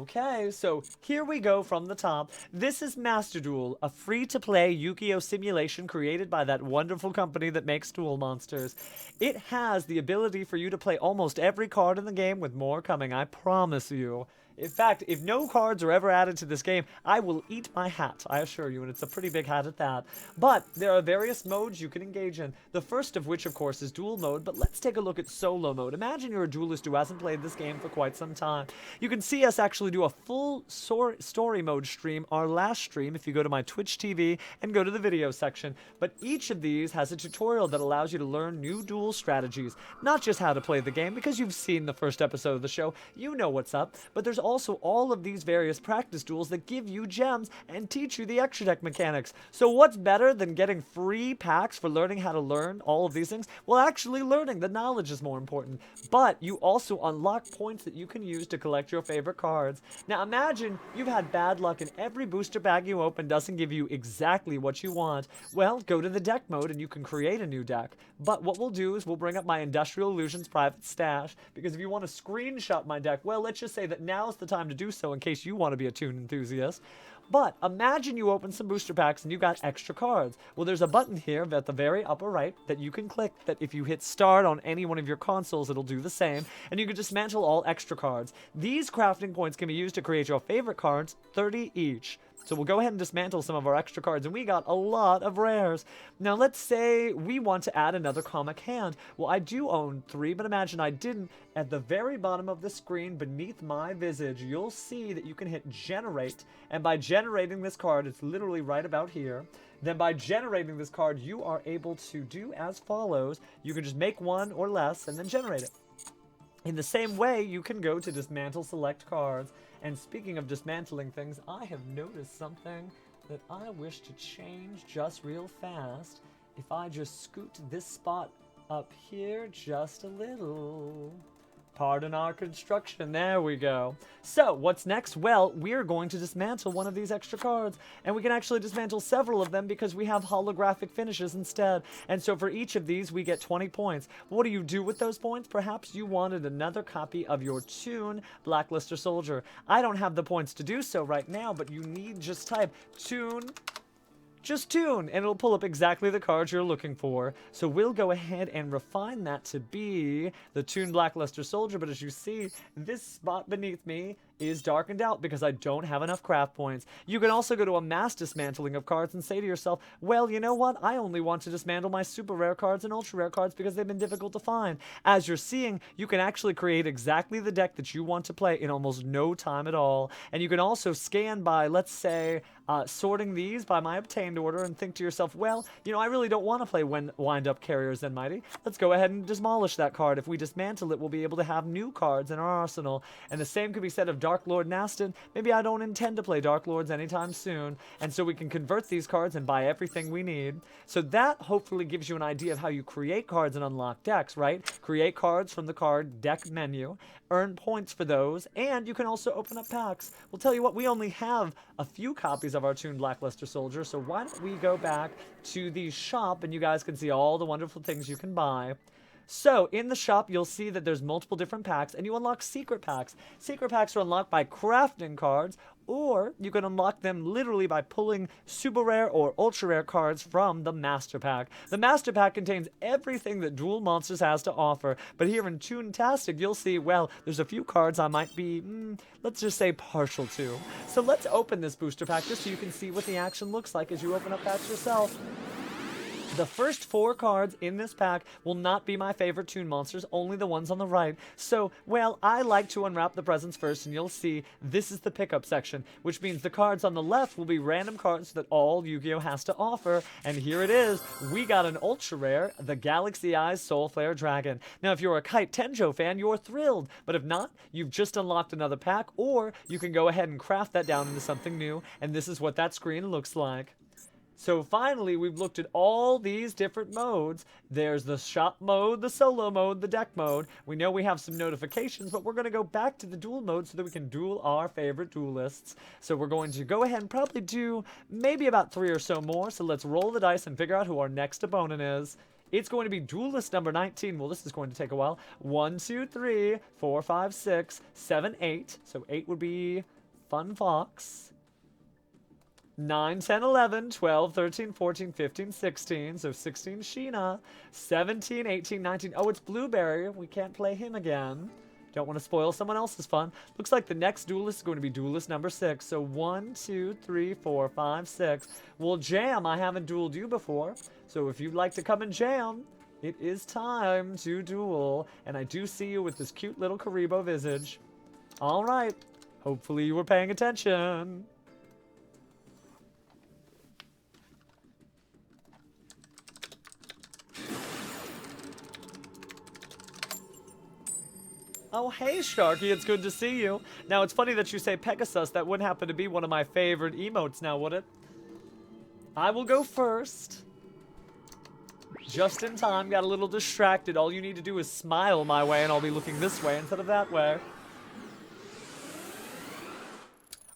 Okay, so here we go from the top. This is Master Duel, a free-to-play Yu-Gi-Oh simulation created by that wonderful company that makes Duel Monsters. It has the ability for you to play almost every card in the game, with more coming, I promise you. In fact, if no cards are ever added to this game, I will eat my hat, I assure you, and it's a pretty big hat at that. But there are various modes you can engage in, the first of which, of course, is duel mode, but let's take a look at solo mode. Imagine you're a duelist who hasn't played this game for quite some time. You can see us actually do a full story mode stream, our last stream, if you go to my Twitch TV and go to the video section. But each of these has a tutorial that allows you to learn new duel strategies, not just how to play the game, because you've seen the first episode of the show, you know what's up, but there's also all of these various practice duels that give you gems and teach you the extra deck mechanics. So what's better than getting free packs for learning how to learn all of these things? Well, actually learning the knowledge is more important. But you also unlock points that you can use to collect your favorite cards. Now imagine you've had bad luck and every booster bag you open doesn't give you exactly what you want. Well, go to the deck mode and you can create a new deck. But what we'll do is we'll bring up my Industrial Illusions private stash, because if you want to screenshot my deck, well, let's just say that now's the time to do so in case you want to be a Toon enthusiast. But imagine you open some booster packs and you got extra cards. Well, there's a button here at the very upper right that you can click, that if you hit start on any one of your consoles, it'll do the same, and you can dismantle all extra cards. These crafting points can be used to create your favorite cards, 30 each. So we'll go ahead and dismantle some of our extra cards, and we got a lot of rares. Now let's say we want to add another comic hand. Well, I do own 3, but imagine I didn't. At the very bottom of the screen, beneath my visage, you'll see that you can hit generate, and by generating this card, it's literally right about here. Then by generating this card, you are able to do as follows. You can just make one or less, and then generate it. In the same way, you can go to dismantle select cards. And speaking of dismantling things, I have noticed something that I wish to change just real fast. If I just scoot this spot up here just a little. Pardon our construction. There we go. So, what's next? Well, we're going to dismantle one of these extra cards. And we can actually dismantle several of them because we have holographic finishes instead. And so for each of these, we get 20 points. What do you do with those points? Perhaps you wanted another copy of your Toon Blackluster Soldier. I don't have the points to do so right now, but you need just type Toon. Just Toon, and it'll pull up exactly the cards you're looking for. So we'll go ahead and refine that to be the Toon Blackluster Soldier, but as you see, this spot beneath me is darkened out because I don't have enough craft points. You can also go to a mass dismantling of cards and say to yourself, well, you know what? I only want to dismantle my super rare cards and ultra rare cards because they've been difficult to find. As you're seeing, you can actually create exactly the deck that you want to play in almost no time at all. And you can also scan by, let's say, sorting these by my obtained order and think to yourself, well, you know, I really don't want to play Wind-Up Carriers and Mighty. Let's go ahead and demolish that card. If we dismantle it, we'll be able to have new cards in our arsenal. And the same could be said of Dark Lord Nastin. Maybe I don't intend to play Dark Lords anytime soon, and so we can convert these cards and buy everything we need. So that hopefully gives you an idea of how you create cards and unlock decks, right? Create cards from the card deck menu, earn points for those, and you can also open up packs. We'll tell you what, we only have a few copies of our Toon Blackluster Soldier, so why don't we go back to the shop and you guys can see all the wonderful things you can buy. So, in the shop, you'll see that there's multiple different packs, and you unlock secret packs. Secret packs are unlocked by crafting cards, or you can unlock them literally by pulling super rare or ultra rare cards from the Master Pack. The Master Pack contains everything that Duel Monsters has to offer, but here in Toontastic, you'll see, well, there's a few cards I might be, let's just say partial to. So let's open this booster pack just so you can see what the action looks like as you open up packs yourself. The first 4 cards in this pack will not be my favorite Toon monsters, only the ones on the right. So, well, I like to unwrap the presents first, and you'll see this is the pickup section, which means the cards on the left will be random cards that all Yu-Gi-Oh has to offer. And here it is. We got an ultra rare, the Galaxy Eyes Soul Flare Dragon. Now, if you're a Kite Tenjo fan, you're thrilled. But if not, you've just unlocked another pack, or you can go ahead and craft that down into something new, and this is what that screen looks like. So finally, we've looked at all these different modes. There's the shop mode, the solo mode, the deck mode. We know we have some notifications, but we're going to go back to the duel mode so that we can duel our favorite duelists. So we're going to go ahead and probably do maybe about 3 or so more. So let's roll the dice and figure out who our next opponent is. It's going to be duelist number 19. Well, this is going to take a while. 1, 2, 3, 4, 5, 6, 7, 8. So 8 would be Fun Fox. 9, 10, 11, 12, 13, 14, 15, 16. So 16, Sheena. 17, 18, 19. Oh, it's Blueberry. We can't play him again. Don't want to spoil someone else's fun. Looks like the next duelist is going to be duelist number 6. So 1, 2, 3, 4, 5, 6. Well, Jam, I haven't dueled you before. So if you'd like to come and jam, it is time to duel. And I do see you with this cute little Karibo visage. All right. Hopefully you were paying attention. Oh, hey, Sharky, it's good to see you. Now, it's funny that you say Pegasus. That would happen to be one of my favorite emotes now, would it? I will go first. Just in time, got a little distracted. All you need to do is smile my way, and I'll be looking this way instead of that way.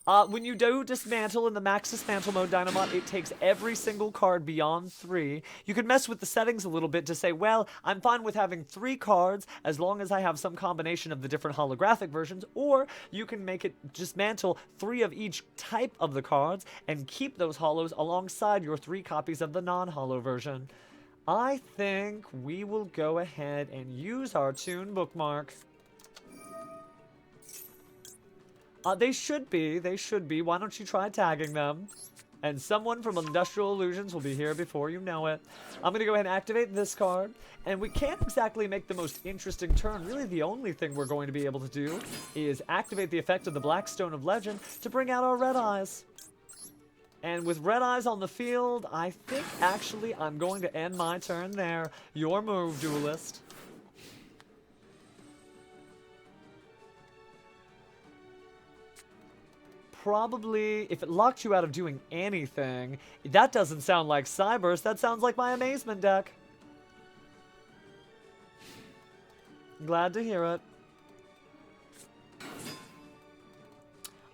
When you do dismantle in the max dismantle mode, Dinobot, it takes every single card beyond 3. You can mess with the settings a little bit to say, well, I'm fine with having 3 cards as long as I have some combination of the different holographic versions, or you can make it dismantle 3 of each type of the cards and keep those holos alongside your 3 copies of the non-holo version. I think we will go ahead and use our Toon bookmark. They should be. Why don't you try tagging them? And someone from Industrial Illusions will be here before you know it. I'm going to go ahead and activate this card. And we can't exactly make the most interesting turn. Really, the only thing we're going to be able to do is activate the effect of the Black Stone of Legend to bring out our Red Eyes. And with Red Eyes on the field, I think actually I'm going to end my turn there. Your move, duelist. Probably, if it locked you out of doing anything, that doesn't sound like Cyburst, that sounds like my Amazement deck. Glad to hear it.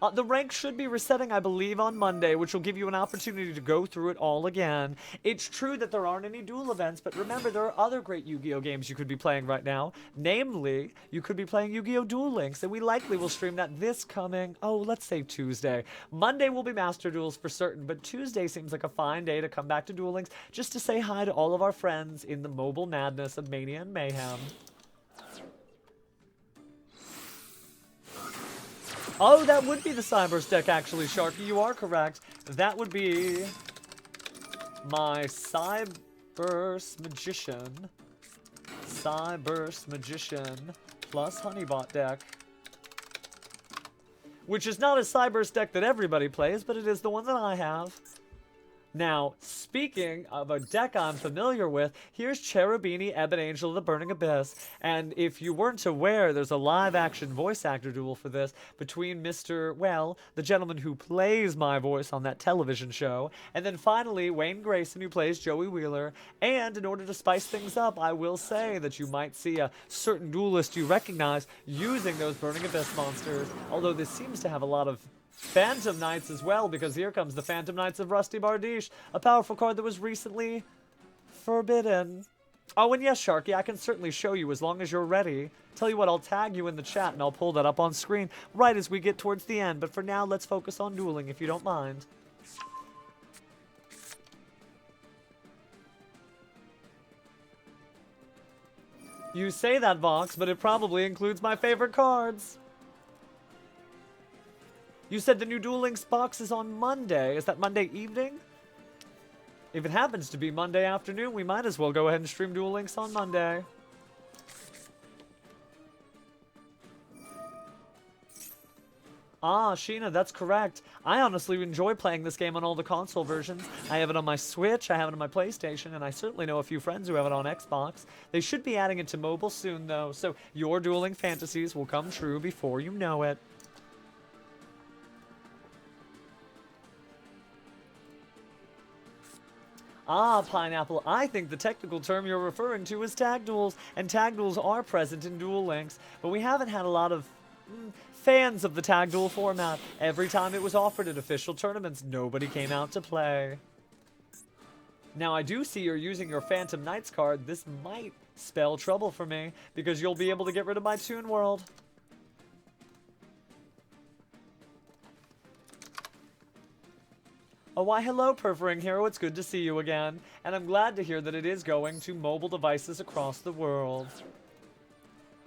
The rank should be resetting, I believe, on Monday, which will give you an opportunity to go through it all again. It's true that there aren't any duel events, but remember, there are other great Yu-Gi-Oh games you could be playing right now. Namely, you could be playing Yu-Gi-Oh! Duel Links, and we likely will stream that this coming, let's say Tuesday. Monday will be Master Duels for certain, but Tuesday seems like a fine day to come back to Duel Links just to say hi to all of our friends in the mobile madness of Mania and Mayhem. Oh, that would be the Cyberse deck, actually, Sharky. You are correct. That would be my Cyberse Magician. Cyberse Magician plus Honeybot deck. Which is not a Cyberse deck that everybody plays, but it is the one that I have. Now, speaking of a deck I'm familiar with, here's Cherubini, Ebon Angel of the Burning Abyss. And if you weren't aware, there's a live-action voice actor duel for this between the gentleman who plays my voice on that television show, and then finally Wayne Grayson, who plays Joey Wheeler. And in order to spice things up, I will say that you might see a certain duelist you recognize using those Burning Abyss monsters, although this seems to have a lot of Phantom Knights as well, because here comes the Phantom Knights of Rusty Bardiche, a powerful card that was recently forbidden. Oh, and yes, Sharky, I can certainly show you as long as you're ready. Tell you what, I'll tag you in the chat and I'll pull that up on screen right as we get towards the end, but for now, let's focus on dueling, if you don't mind. You say that, Vox, but it probably includes my favorite cards. You said the new Duel Links box is on Monday. Is that Monday evening? If it happens to be Monday afternoon, we might as well go ahead and stream Duel Links on Monday. Ah, Sheena, that's correct. I honestly enjoy playing this game on all the console versions. I have it on my Switch, I have it on my PlayStation, and I certainly know a few friends who have it on Xbox. They should be adding it to mobile soon, though, so your dueling fantasies will come true before you know it. Ah, Pineapple, I think the technical term you're referring to is tag duels, and tag duels are present in Duel Links, but we haven't had a lot of fans of the tag duel format. Every time it was offered at official tournaments, nobody came out to play. Now, I do see you're using your Phantom Knights card. This might spell trouble for me, because you'll be able to get rid of my Toon World. Oh, why hello, Perforing Hero, it's good to see you again, and I'm glad to hear that it is going to mobile devices across the world.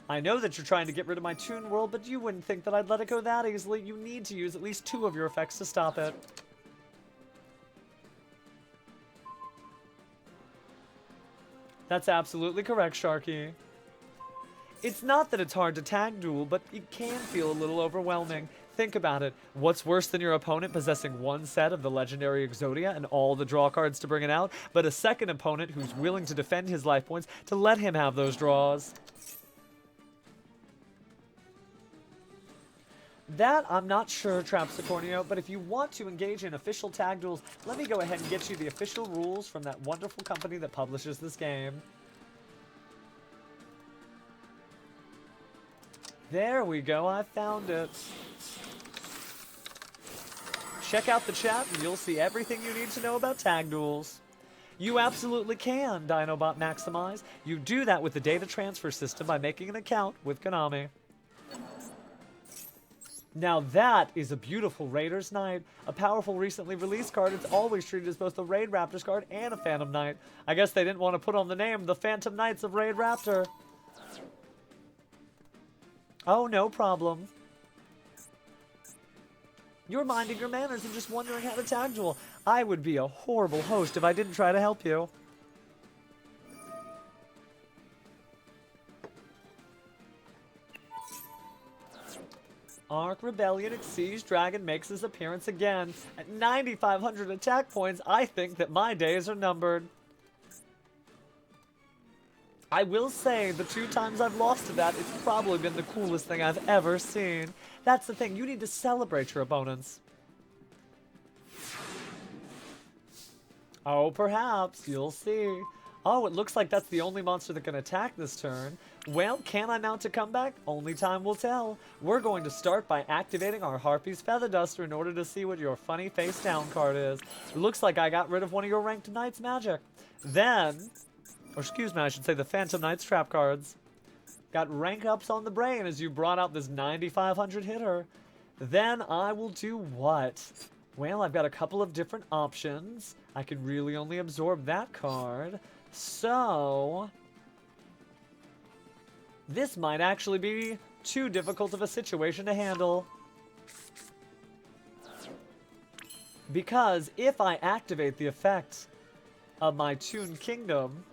I know that you're trying to get rid of my Toon World, but you wouldn't think that I'd let it go that easily. You need to use at least 2 of your effects to stop it. That's absolutely correct, Sharky. It's not that it's hard to tag duel, but it can feel a little overwhelming. Think about it. What's worse than your opponent possessing one set of the legendary Exodia and all the draw cards to bring it out, but a second opponent who's willing to defend his life points to let him have those draws? That, I'm not sure, Trapsicornio, but if you want to engage in official tag duels, let me go ahead and get you the official rules from that wonderful company that publishes this game. There we go, I found it. Check out the chat and you'll see everything you need to know about tag duels. You absolutely can, Dinobot Maximize. You do that with the data transfer system by making an account with Konami. Now that is a beautiful Raiders Knight, a powerful recently released card. It's always treated as both a Raid Raptors card and a Phantom Knight. I guess they didn't want to put on the name the Phantom Knights of Raid Raptor. Oh, no problem. You're minding your manners and just wondering how to tag duel. I would be a horrible host if I didn't try to help you. Ark Rebellion Siege Dragon makes his appearance again. At 9,500 attack points, I think that my days are numbered. I will say, the 2 times I've lost to that, it's probably been the coolest thing I've ever seen. That's the thing, you need to celebrate your opponents. Oh, perhaps, you'll see. Oh, it looks like that's the only monster that can attack this turn. Well, can I mount a comeback? Only time will tell. We're going to start by activating our Harpy's Feather Duster in order to see what your funny face down card is. It looks like I got rid of one of your Ranked Knights magic. Then, or excuse me, I should say the Phantom Knights trap cards. Got rank ups on the brain as you brought out this 9500 hitter. Then I will do what? Well, I've got a couple of different options. I can really only absorb that card. So this might actually be too difficult of a situation to handle. Because if I activate the effect of my Toon Kingdom...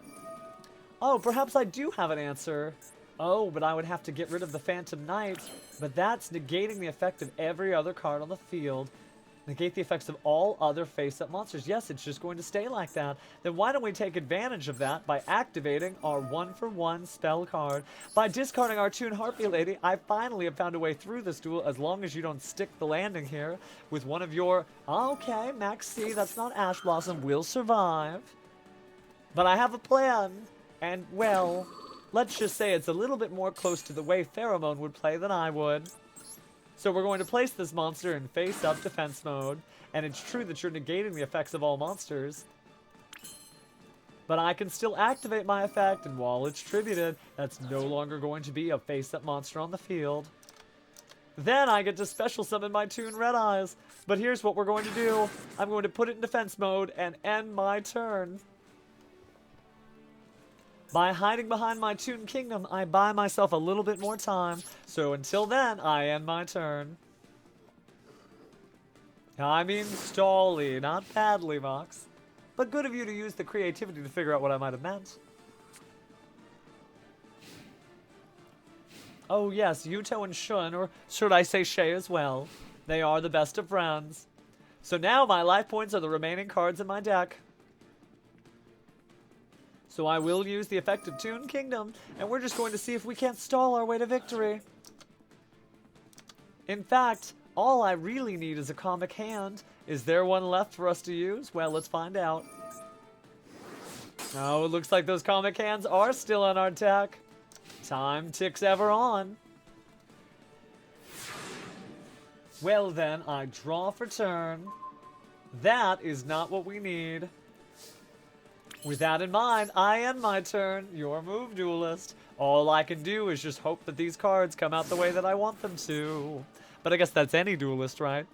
Oh, perhaps I do have an answer. Oh, but I would have to get rid of the Phantom Knight. But that's negating the effect of every other card on the field. Negate the effects of all other face-up monsters. Yes, it's just going to stay like that. Then why don't we take advantage of that by activating our 1-for-1 spell card. By discarding our Toon Harpy Lady, I finally have found a way through this duel, as long as you don't stick the landing here with one of your... Okay, Max C, that's not Ash Blossom. We'll survive. But I have a plan. And, well, let's just say it's a little bit more close to the way Pheromone would play than I would. So we're going to place this monster in face-up defense mode, and it's true that you're negating the effects of all monsters. But I can still activate my effect, and while it's tributed, that's no longer going to be a face-up monster on the field. Then I get to special summon my Toon Red Eyes. But here's what we're going to do. I'm going to put it in defense mode and end my turn. By hiding behind my Toon Kingdom, I buy myself a little bit more time. So until then, I end my turn. I mean stally, not badly, Vox. But good of you to use the creativity to figure out what I might have meant. Oh yes, Yuto and Shun, or should I say Shay as well. They are the best of friends. So now my life points are the remaining cards in my deck. So I will use the effect of Toon Kingdom, and we're just going to see if we can't stall our way to victory. In fact, all I really need is a comic hand. Is there one left for us to use? Well, let's find out. Oh, it looks like those comic hands are still on our deck. Time ticks ever on. Well then, I draw for turn. That is not what we need. With that in mind, I end my turn. Your move, Duelist. All I can do is just hope that these cards come out the way that I want them to. But I guess that's any Duelist, right?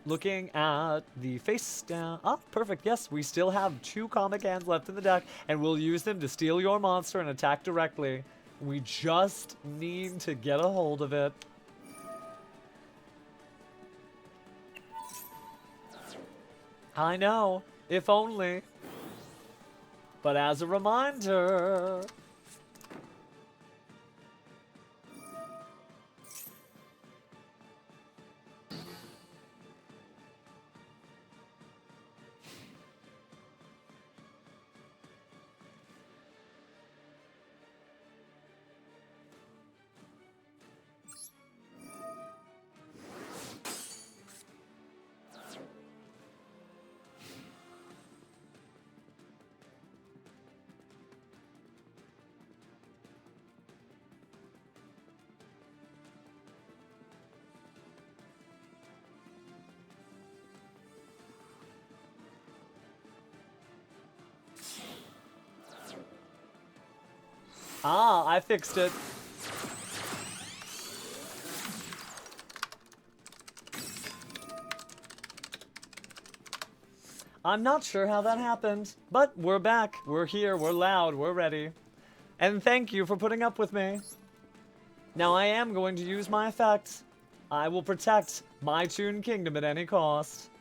Looking at the face down. Ah, perfect. Yes, we still have 2 comic hands left in the deck, and we'll use them to steal your monster and attack directly. We just need to get a hold of it. I know. If only. But as a reminder... Ah, I fixed it. I'm not sure how that happened, but we're back. We're here, we're loud, we're ready. And thank you for putting up with me. Now I am going to use my effect. I will protect my Toon Kingdom at any cost.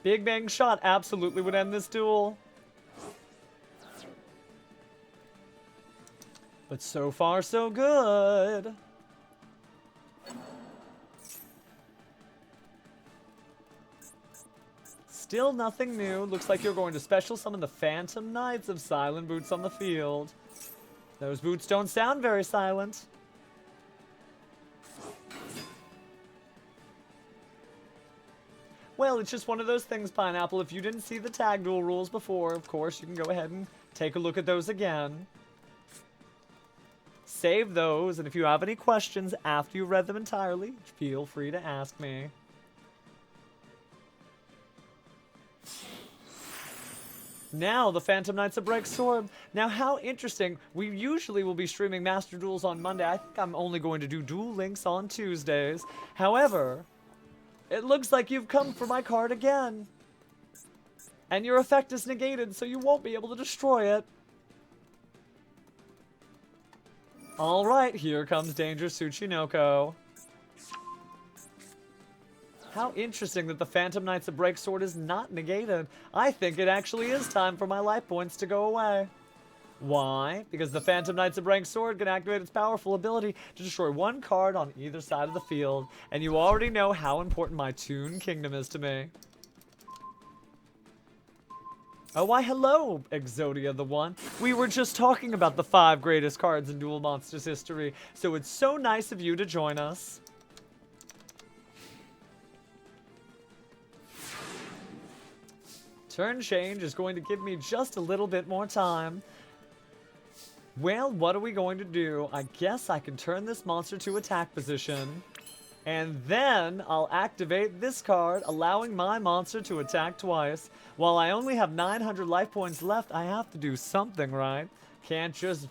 Big Bang Shot absolutely would end this duel. But so far, so good. Still nothing new. Looks like you're going to special summon the Phantom Knights of Silent Boots on the field. Those boots don't sound very silent. well, it's just one of those things, Pineapple. If you didn't see the tag duel rules before, of course, you can go ahead and take a look at those again. Save those, and if you have any questions after you've read them entirely, feel free to ask me. Now, the Phantom Knights of Break Sword. Now, how interesting. We usually will be streaming Master Duels on Monday. I think I'm only going to do Duel Links on Tuesdays. However, it looks like you've come for my card again. And your effect is negated, so you won't be able to destroy it. Alright, here comes Danger Tsuchinoko. How interesting that the Phantom Knights of Break Sword is not negated. I think it actually is time for my life points to go away. Why? Because the Phantom Knights of Break Sword can activate its powerful ability to destroy one card on either side of the field. And you already know how important my Toon Kingdom is to me. Oh, why hello, Exodia the One. We were just talking about the 5 greatest cards in Duel Monsters history, so it's so nice of you to join us. Turn change is going to give me just a little bit more time. Well, what are we going to do? I guess I can turn this monster to attack position. And then I'll activate this card, allowing my monster to attack twice. While I only have 900 life points left, I have to do something, right? Can't just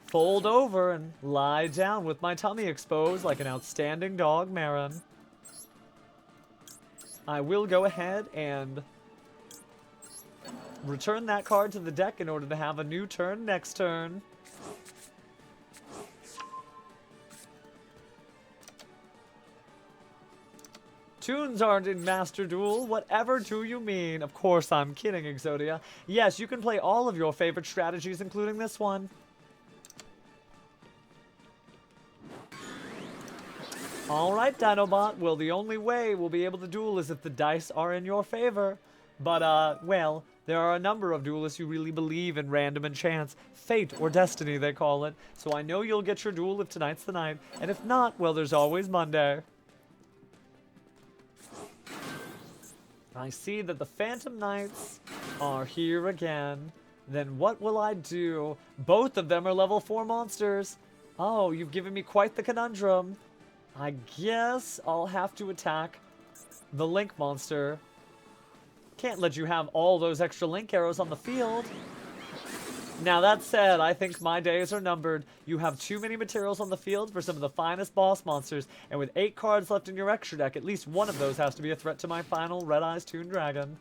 fold over and lie down with my tummy exposed like an outstanding dog, Marin. I will go ahead and return that card to the deck in order to have a new turn next turn. Toons aren't in Master Duel. Whatever do you mean? Of course, I'm kidding, Exodia. Yes, you can play all of your favorite strategies, including this one. Alright, Dinobot. Well, the only way we'll be able to duel is if the dice are in your favor. But, well, there are a number of duelists who really believe in random and chance. Fate or destiny, they call it. So I know you'll get your duel if tonight's the night. And if not, well, there's always Monday. I see that the Phantom Knights are here again. Then what will I do? Both of them are level 4 monsters. Oh, you've given me quite the conundrum. I guess I'll have to attack the Link monster. Can't let you have all those extra Link arrows on the field. Now that said, I think my days are numbered. You have too many materials on the field for some of the finest boss monsters, and with 8 cards left in your extra deck, at least one of those has to be a threat to my final Red Eyes Toon Dragon.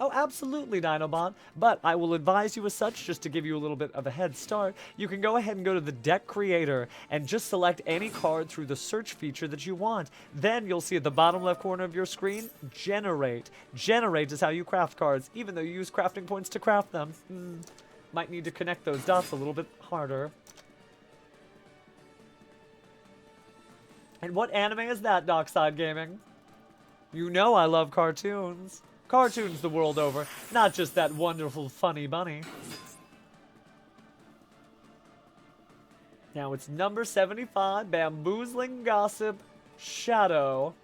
Oh, absolutely, Dinobot. But I will advise you as such, just to give you a little bit of a head start, you can go ahead and go to the deck creator and just select any card through the search feature that you want. Then you'll see at the bottom left corner of your screen, generate. Generate is how you craft cards, even though you use crafting points to craft them. Might need to connect those dots a little bit harder. And what anime is that, Dockside Gaming? You know I love cartoons. Cartoons the world over, not just that wonderful funny bunny. Now it's number 75, Bamboozling Gossip Shadow.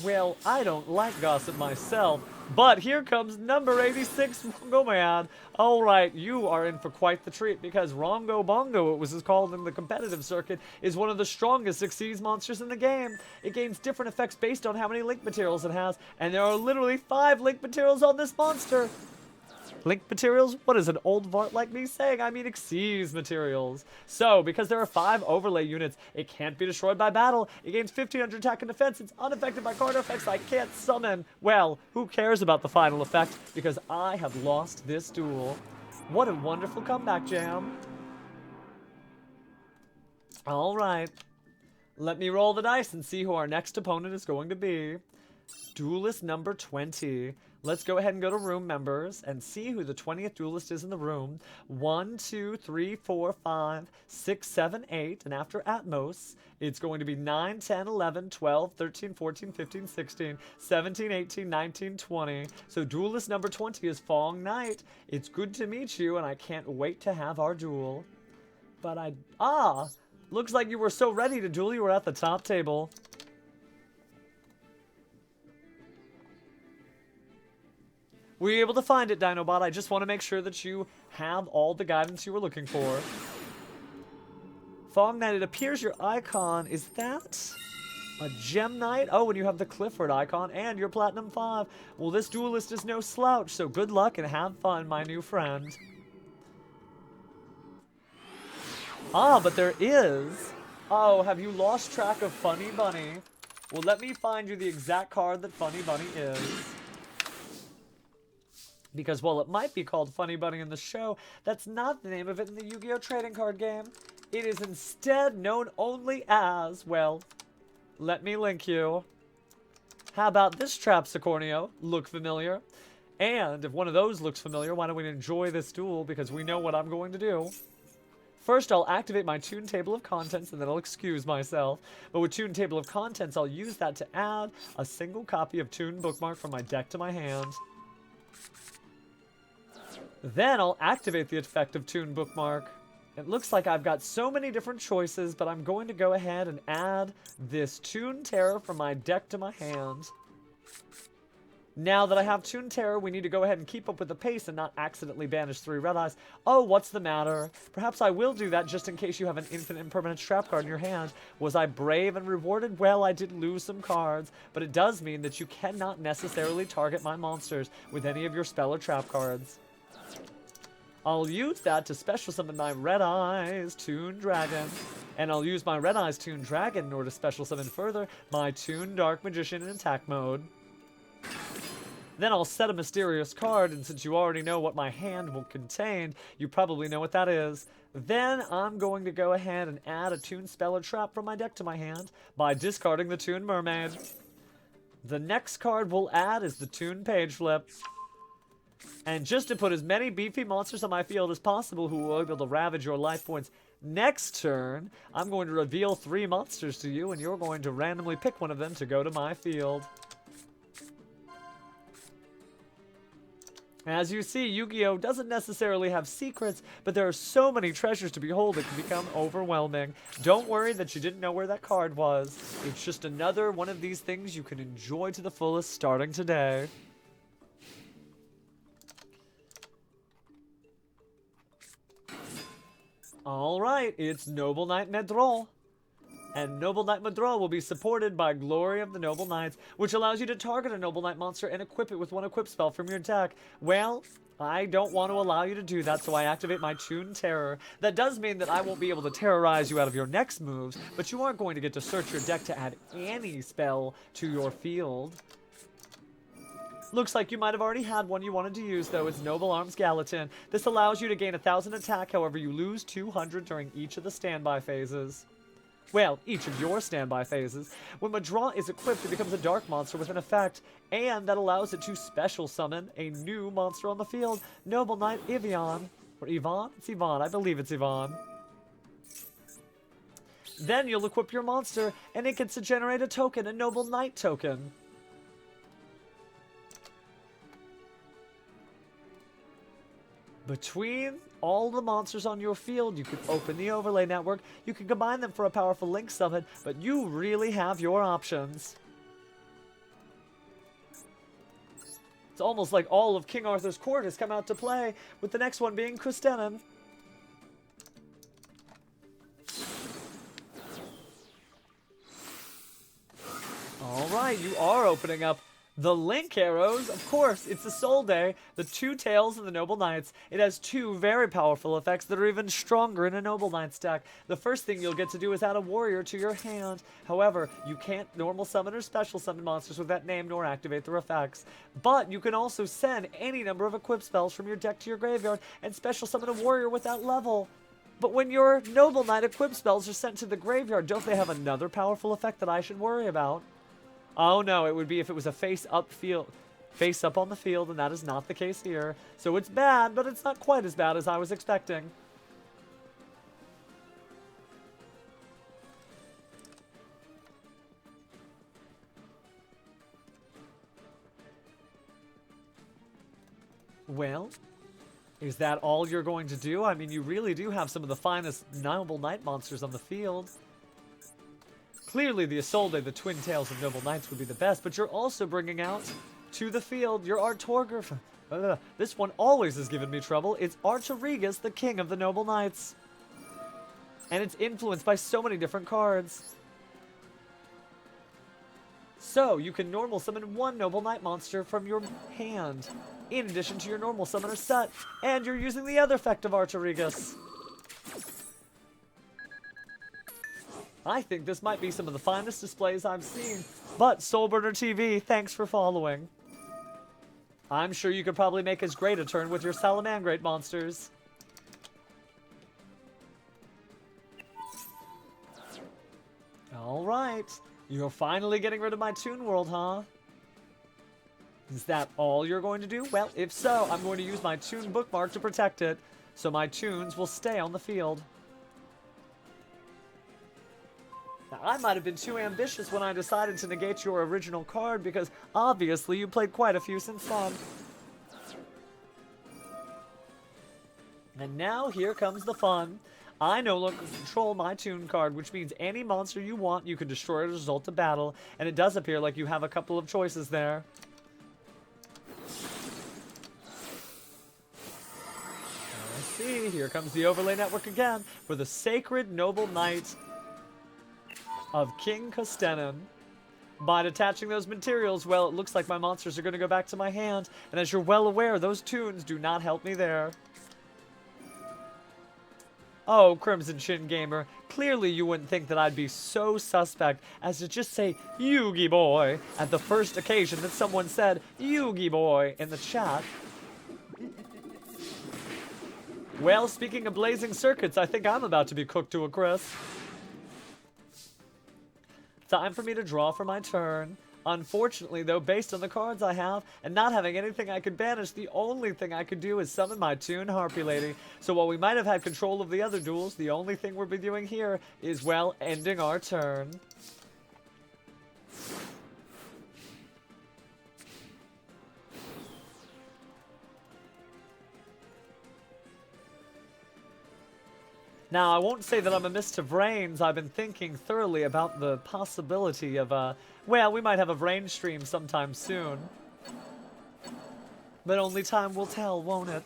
Well, I don't like gossip myself, but here comes number 86, Rongo Man. Alright, you are in for quite the treat, because Rongo Bongo, it was called in the competitive circuit, is one of the strongest Succeeds monsters in the game. It gains different effects based on how many Link materials it has, and there are literally 5 Link materials on this monster. Link materials? What is an old Vart like me saying? I mean Xyz materials. So, because there are 5 overlay units, it can't be destroyed by battle. It gains 1500 attack and defense. It's unaffected by card effects I can't summon. Well, who cares about the final effect? Because I have lost this duel. What a wonderful comeback, Jam. Alright. Let me roll the dice and see who our next opponent is going to be. Duelist number 20. Let's go ahead and go to room members and see who the 20th duelist is in the room. 1, 2, 3, 4, 5, 6, 7, 8. And after Atmos, it's going to be 9, 10, 11, 12, 13, 14, 15, 16, 17, 18, 19, 20. So duelist number 20 is Fong Knight. It's good to meet you, and I can't wait to have our duel. But looks like you were so ready to duel you were at the top table. Were you able to find it, Dinobot? I just want to make sure that you have all the guidance you were looking for. Fog Knight, it appears your icon, is that a Gem Knight? Oh, and you have the Clifford icon and your Platinum 5. Well, this duelist is no slouch, so good luck and have fun, my new friend. Ah, but there is... Oh, have you lost track of Funny Bunny? Well, let me find you the exact card that Funny Bunny is. Because while it might be called Funny Bunny in the show, that's not the name of it in the Yu-Gi-Oh trading card game. It is instead known only as, well, let me link you. How about this Trapsicornio? Look familiar? And if one of those looks familiar, why don't we enjoy this duel because we know what I'm going to do. First, I'll activate my Toon Table of Contents, and then I'll excuse myself. But with Toon Table of Contents, I'll use that to add a single copy of Toon Bookmark from my deck to my hand. Then I'll activate the effect of Toon Bookmark. It looks like I've got so many different choices, but I'm going to go ahead and add this Toon Terror from my deck to my hand. Now that I have Toon Terror, we need to go ahead and keep up with the pace and not accidentally banish 3 red eyes. Oh, what's the matter? Perhaps I will do that just in case you have an infinite impermanent trap card in your hand. Was I brave and rewarded? Well, I did lose some cards, but it does mean that you cannot necessarily target my monsters with any of your spell or trap cards. I'll use that to special summon my Red Eyes Toon Dragon. And I'll use my Red Eyes Toon Dragon in order to special summon further my Toon Dark Magician in attack mode. Then I'll set a mysterious card, and since you already know what my hand will contain, you probably know what that is. Then I'm going to go ahead and add a Toon Spell or Trap from my deck to my hand by discarding the Toon Mermaid. The next card we'll add is the Toon Page Flip. And just to put as many beefy monsters on my field as possible who will be able to ravage your life points next turn, I'm going to reveal 3 monsters to you, and you're going to randomly pick one of them to go to my field. As you see, Yu-Gi-Oh! Doesn't necessarily have secrets, but there are so many treasures to behold it can become overwhelming. Don't worry that you didn't know where that card was. It's just another one of these things you can enjoy to the fullest starting today. Alright, it's Noble Knight Medrol. And Noble Knight Medrol will be supported by Glory of the Noble Knights, which allows you to target a Noble Knight monster and equip it with one equip spell from your deck. Well, I don't want to allow you to do that, so I activate my Toon Terror. That does mean that I won't be able to terrorize you out of your next moves, but you aren't going to get to search your deck to add any spell to your field. Looks like you might have already had one you wanted to use, though. It's Noble Arms Gallatin. This allows you to gain 1,000 attack, however you lose 200 during each of the standby phases. Well, each of your standby phases. When Medrol is equipped, it becomes a dark monster with an effect, and that allows it to special summon a new monster on the field, Noble Knight Yvonne. Or Yvonne? It's Yvonne. I believe it's Yvonne. Then you'll equip your monster, and it gets to generate a token, a Noble Knight token. Between all the monsters on your field, you can open the overlay network, you can combine them for a powerful link summon, but you really have your options. It's almost like all of King Arthur's court has come out to play, with the next one being Kristenin. Alright, you are opening up the Link Arrows. Of course, it's the Soul Day, the 2 tails of the Noble Knights. It has 2 very powerful effects that are even stronger in a Noble Knights deck. The first thing you'll get to do is add a warrior to your hand. However, you can't normal summon or special summon monsters with that name nor activate their effects. But you can also send any number of equip spells from your deck to your graveyard and special summon a warrior with that level. But when your Noble Knight equip spells are sent to the graveyard, don't they have another powerful effect that I should worry about? Oh no, it would be if it was a face up on the field, and that is not the case here. So it's bad, but it's not quite as bad as I was expecting. Well, is that all you're going to do? I mean, you really do have some of the finest Noble Knight monsters on the field. Clearly, the Isolde, the twin tails of Noble Knights, would be the best, but you're also bringing out to the field your Artorgr, This one always has given me trouble. It's Archerigus, the king of the noble knights. And it's influenced by so many different cards. So, you can normal summon one noble knight monster from your hand, in addition to your normal summoner set, and you're using the other effect of Archerigus. I think this might be some of the finest displays I've seen, but Soulburner TV, thanks for following. I'm sure you could probably make as great a turn with your Salamangrate monsters. Alright, you're finally getting rid of my Toon World, huh? Is that all you're going to do? Well, if so, I'm going to use my Toon bookmark to protect it, so my Toons will stay on the field. Now, I might have been too ambitious when I decided to negate your original card, because obviously you played quite a few since then. And now here comes the fun. I no longer control my Toon card, which means any monster you want, you can destroy as a result of battle, and it does appear like you have a couple of choices there. I see, here comes the overlay network again for the Sacred Noble Knight of King Kostenin. By detaching those materials, well, it looks like my monsters are going to go back to my hand, and as you're well aware, those Toons do not help me there. Oh, Crimson Chin Gamer, clearly you wouldn't think that I'd be so suspect as to just say Yu-Gi Boy at the first occasion that someone said Yu-Gi Boy in the chat. Well, speaking of blazing circuits, I think I'm about to be cooked to a crisp. Time for me to draw for my turn. Unfortunately, though, based on the cards I have, and not having anything I could banish, the only thing I could do is summon my Toon Harpy Lady. So while we might have had control of the other duels, the only thing we'll be doing here is, well, ending our turn. Now, I won't say that I'm amiss to brains. I've been thinking thoroughly about the possibility of, well, we might have a brain stream sometime soon. But only time will tell, won't it?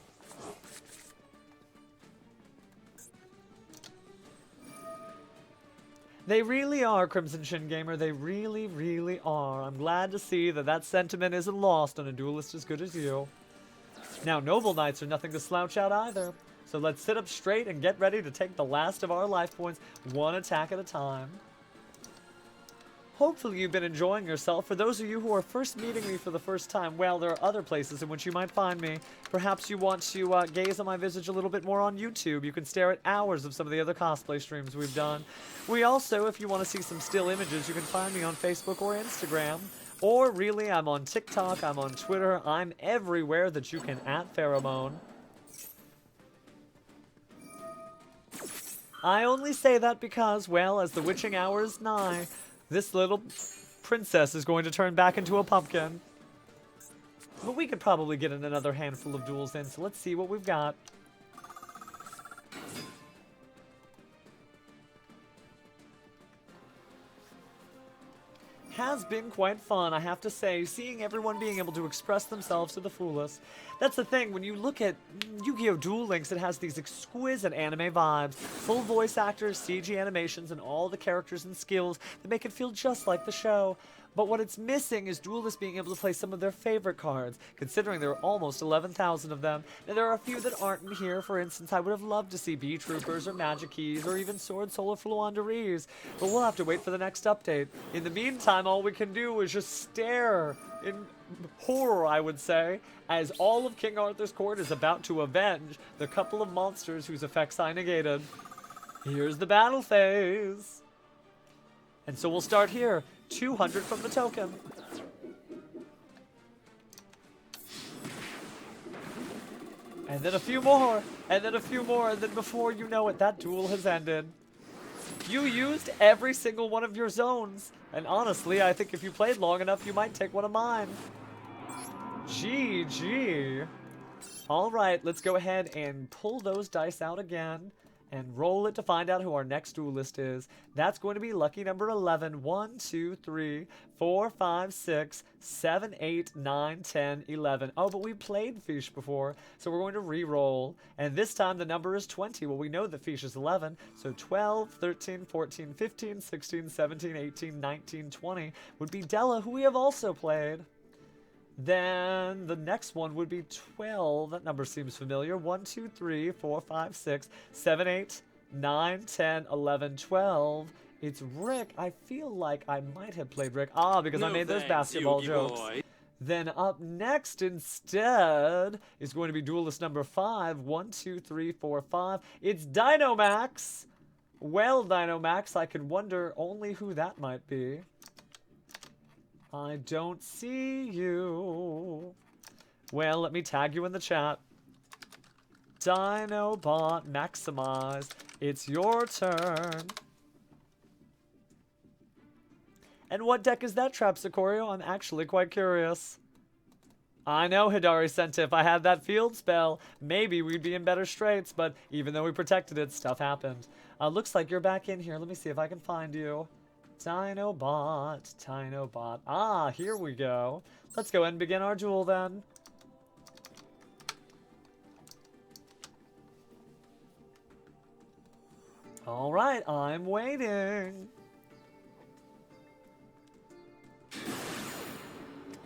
They really are, Crimson Chin Gamer. They really, really are. I'm glad to see that that sentiment isn't lost on a duelist as good as you. Now, Noble Knights are nothing to slouch out either. So let's sit up straight and get ready to take the last of our life points, one attack at a time. Hopefully you've been enjoying yourself. For those of you who are first meeting me for the first time, well, there are other places in which you might find me. Perhaps you want to gaze on my visage a little bit more on YouTube. You can stare at hours of some of the other cosplay streams we've done. We also, if you want to see some still images, you can find me on Facebook or Instagram. Or really, I'm on TikTok, I'm on Twitter, I'm everywhere that you can at Pheromone. I only say that because, well, as the witching hour is nigh, this little princess is going to turn back into a pumpkin. But we could probably get in another handful of duels in, so let's see what we've got. Has been quite fun, I have to say, seeing everyone being able to express themselves to the fullest. That's the thing, when you look at Yu-Gi-Oh! Duel Links, it has these exquisite anime vibes, full voice actors, CG animations, and all the characters and skills that make it feel just like the show. But what it's missing is duelists being able to play some of their favorite cards, considering there are almost 11,000 of them. Now, there are a few that aren't in here. For instance, I would have loved to see B-Troopers or Magic Keys or even Sword Solar Fluanderees, but we'll have to wait for the next update. In the meantime, all we can do is just stare in horror, I would say, as all of King Arthur's court is about to avenge the couple of monsters whose effects I negated. Here's the battle phase. And so we'll start here. 200 from the token. And then a few more. And then a few more. And then before you know it, that duel has ended. You used every single one of your zones. And honestly, I think if you played long enough, you might take one of mine. GG. Alright, let's go ahead and pull those dice out again. and roll it to find out who our next duelist is. That's going to be lucky number 11. 1, 2, 3, 4, 5, 6, 7, 8, 9, 10, 11. Oh, but we played Fish before, so we're going to re-roll. And this time the number is 20. Well, we know that Fish is 11, so 12, 13, 14, 15, 16, 17, 18, 19, 20 would be Della, who we have also played. Then the next one would be 12. That number seems familiar. 1, 2, 3, 4, 5, 6, 7, 8, 9, 10, 11, 12. It's Rick. I feel like I might have played Rick. Ah, because I made those basketball jokes. Boy. Then up next instead is going to be duelist number 5. 1, 2, 3, 4, 5. It's Dinomax. Well, Dinomax, I can wonder only who that might be. I don't see you. Well, let me tag you in the chat. Dinobot, maximize. It's your turn. And what deck is that, Trapsicorio? I'm actually quite curious. I know, Hidari Senta, if I had that field spell, maybe we'd be in better straits, but even though we protected it, stuff happened. Looks like you're back in here. Let me see if I can find you. Dinobot, Dinobot. Ah, here we go. Let's go ahead and begin our duel then. All right, I'm waiting.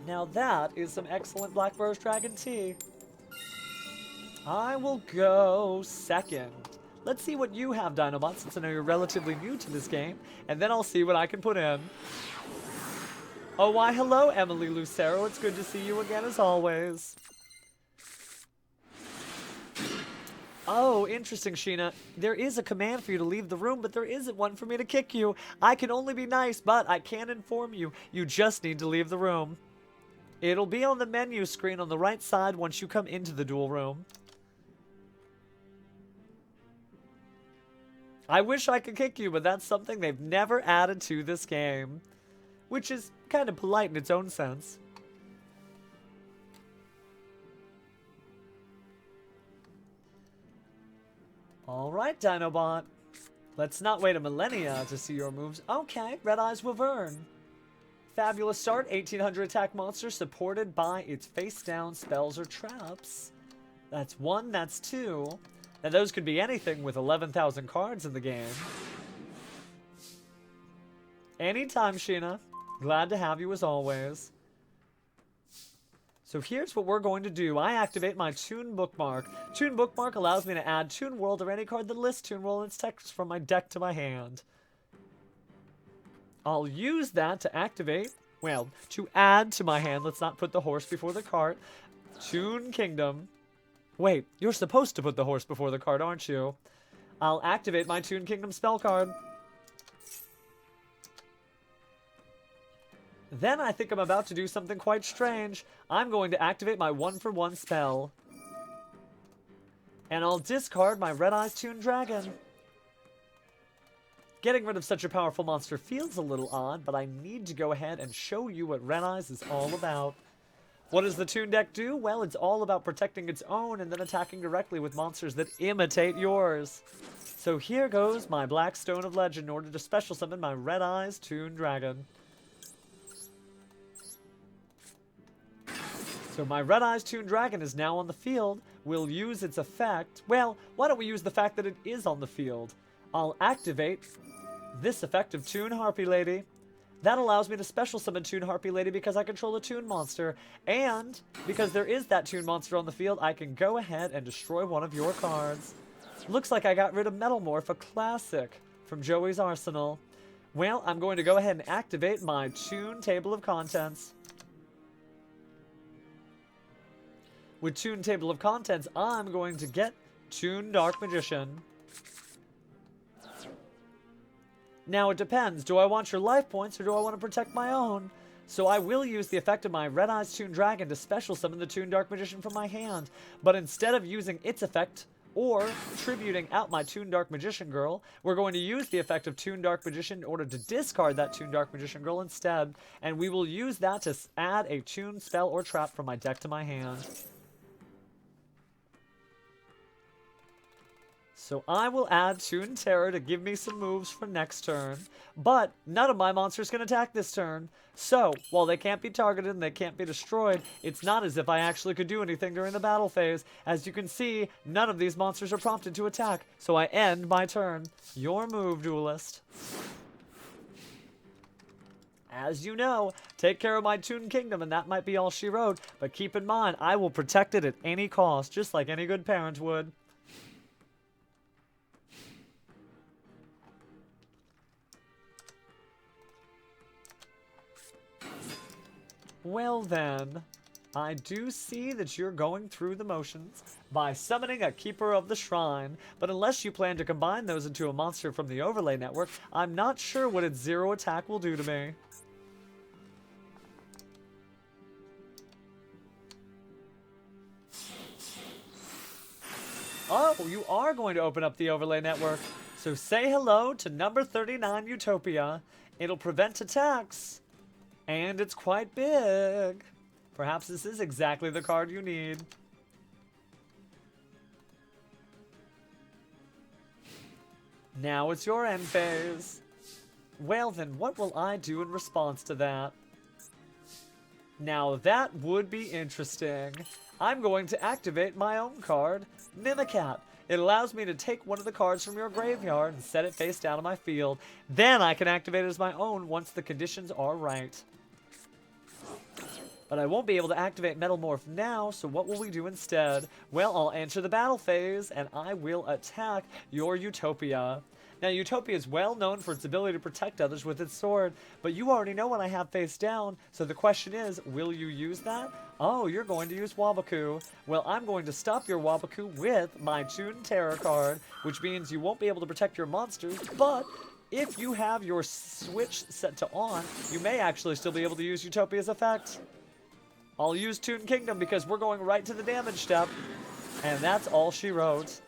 Now that is some excellent Black Rose Dragon tea. I will go second. Let's see what you have, Dinobot, since I know you're relatively new to this game, and then I'll see what I can put in. Oh, why hello, Emily Lucero. It's good to see you again as always. Oh, interesting, Sheena. There is a command for you to leave the room, but there isn't one for me to kick you. I can only be nice, but I can inform you. You just need to leave the room. It'll be on the menu screen on the right side once you come into the duel room. I wish I could kick you, but that's something they've never added to this game. Which is kind of polite in its own sense. Alright, Dinobot. Let's not wait a millennia to see your moves. Okay, Red Eyes Wyvern. Fabulous start, 1800 attack monster supported by its face-down spells or traps. That's 1, that's 2. Now those could be anything with 11,000 cards in the game. Anytime, Sheena. Glad to have you as always. So here's what we're going to do. I activate my Toon bookmark. Toon bookmark allows me to add Toon World or any card that lists Toon World and its text from my deck to my hand. I'll use that to activate, well, to add to my hand. Let's not put the horse before the cart. Toon Kingdom. Wait, you're supposed to put the horse before the cart, aren't you? I'll activate my Toon Kingdom spell card. Then I think I'm about to do something quite strange. I'm going to activate my 1-for-1 spell. And I'll discard my Red Eyes Toon Dragon. Getting rid of such a powerful monster feels a little odd, but I need to go ahead and show you what Red Eyes is all about. What does the Toon deck do? Well, it's all about protecting its own and then attacking directly with monsters that imitate yours. So here goes my Black Stone of Legend in order to special summon my Red Eyes Toon Dragon. So my Red Eyes Toon Dragon is now on the field. We'll use its effect. Well, why don't we use the fact that it is on the field? I'll activate this effect of Toon Harpy Lady. That allows me to special summon Toon Harpy Lady because I control a Toon monster. And because there is that Toon monster on the field, I can go ahead and destroy one of your cards. Looks like I got rid of Metalmorph, a classic from Joey's Arsenal. Well, I'm going to go ahead and activate my Toon Table of Contents. With Toon Table of Contents, I'm going to get Toon Dark Magician. Now it depends. Do I want your life points or do I want to protect my own? So I will use the effect of my Red Eyes Toon Dragon to special summon the Toon Dark Magician from my hand. But instead of using its effect or tributing out my Toon Dark Magician Girl, we're going to use the effect of Toon Dark Magician in order to discard that Toon Dark Magician Girl instead. And we will use that to add a Toon spell or trap from my deck to my hand. So I will add Toon Terror to give me some moves for next turn, but none of my monsters can attack this turn. So, while they can't be targeted and they can't be destroyed, it's not as if I actually could do anything during the battle phase. As you can see, none of these monsters are prompted to attack, so I end my turn. Your move, Duelist. As you know, take care of my Toon Kingdom, and that might be all she wrote, but keep in mind, I will protect it at any cost, just like any good parent would. Well then, I do see that you're going through the motions by summoning a Keeper of the Shrine, but unless you plan to combine those into a monster from the overlay network, I'm not sure what its 0 attack will do to me. Oh, you are going to open up the overlay network. So say hello to number 39 Utopia. It'll prevent attacks. And it's quite big. Perhaps this is exactly the card you need. Now it's your end phase. Well then, what will I do in response to that? Now that would be interesting. I'm going to activate my own card, Mimicat. It allows me to take one of the cards from your graveyard and set it face down on my field. Then I can activate it as my own once the conditions are right. But I won't be able to activate Metal Morph now, so what will we do instead? Well, I'll enter the battle phase, and I will attack your Utopia. Now, Utopia is well known for its ability to protect others with its sword, but you already know what I have face down, so the question is, will you use that? Oh, you're going to use Wabaku. Well, I'm going to stop your Wabaku with my Toon Terror card, which means you won't be able to protect your monsters, but if you have your switch set to on, you may actually still be able to use Utopia's effect. I'll use Toon Kingdom because we're going right to the damage step, and that's all she wrote.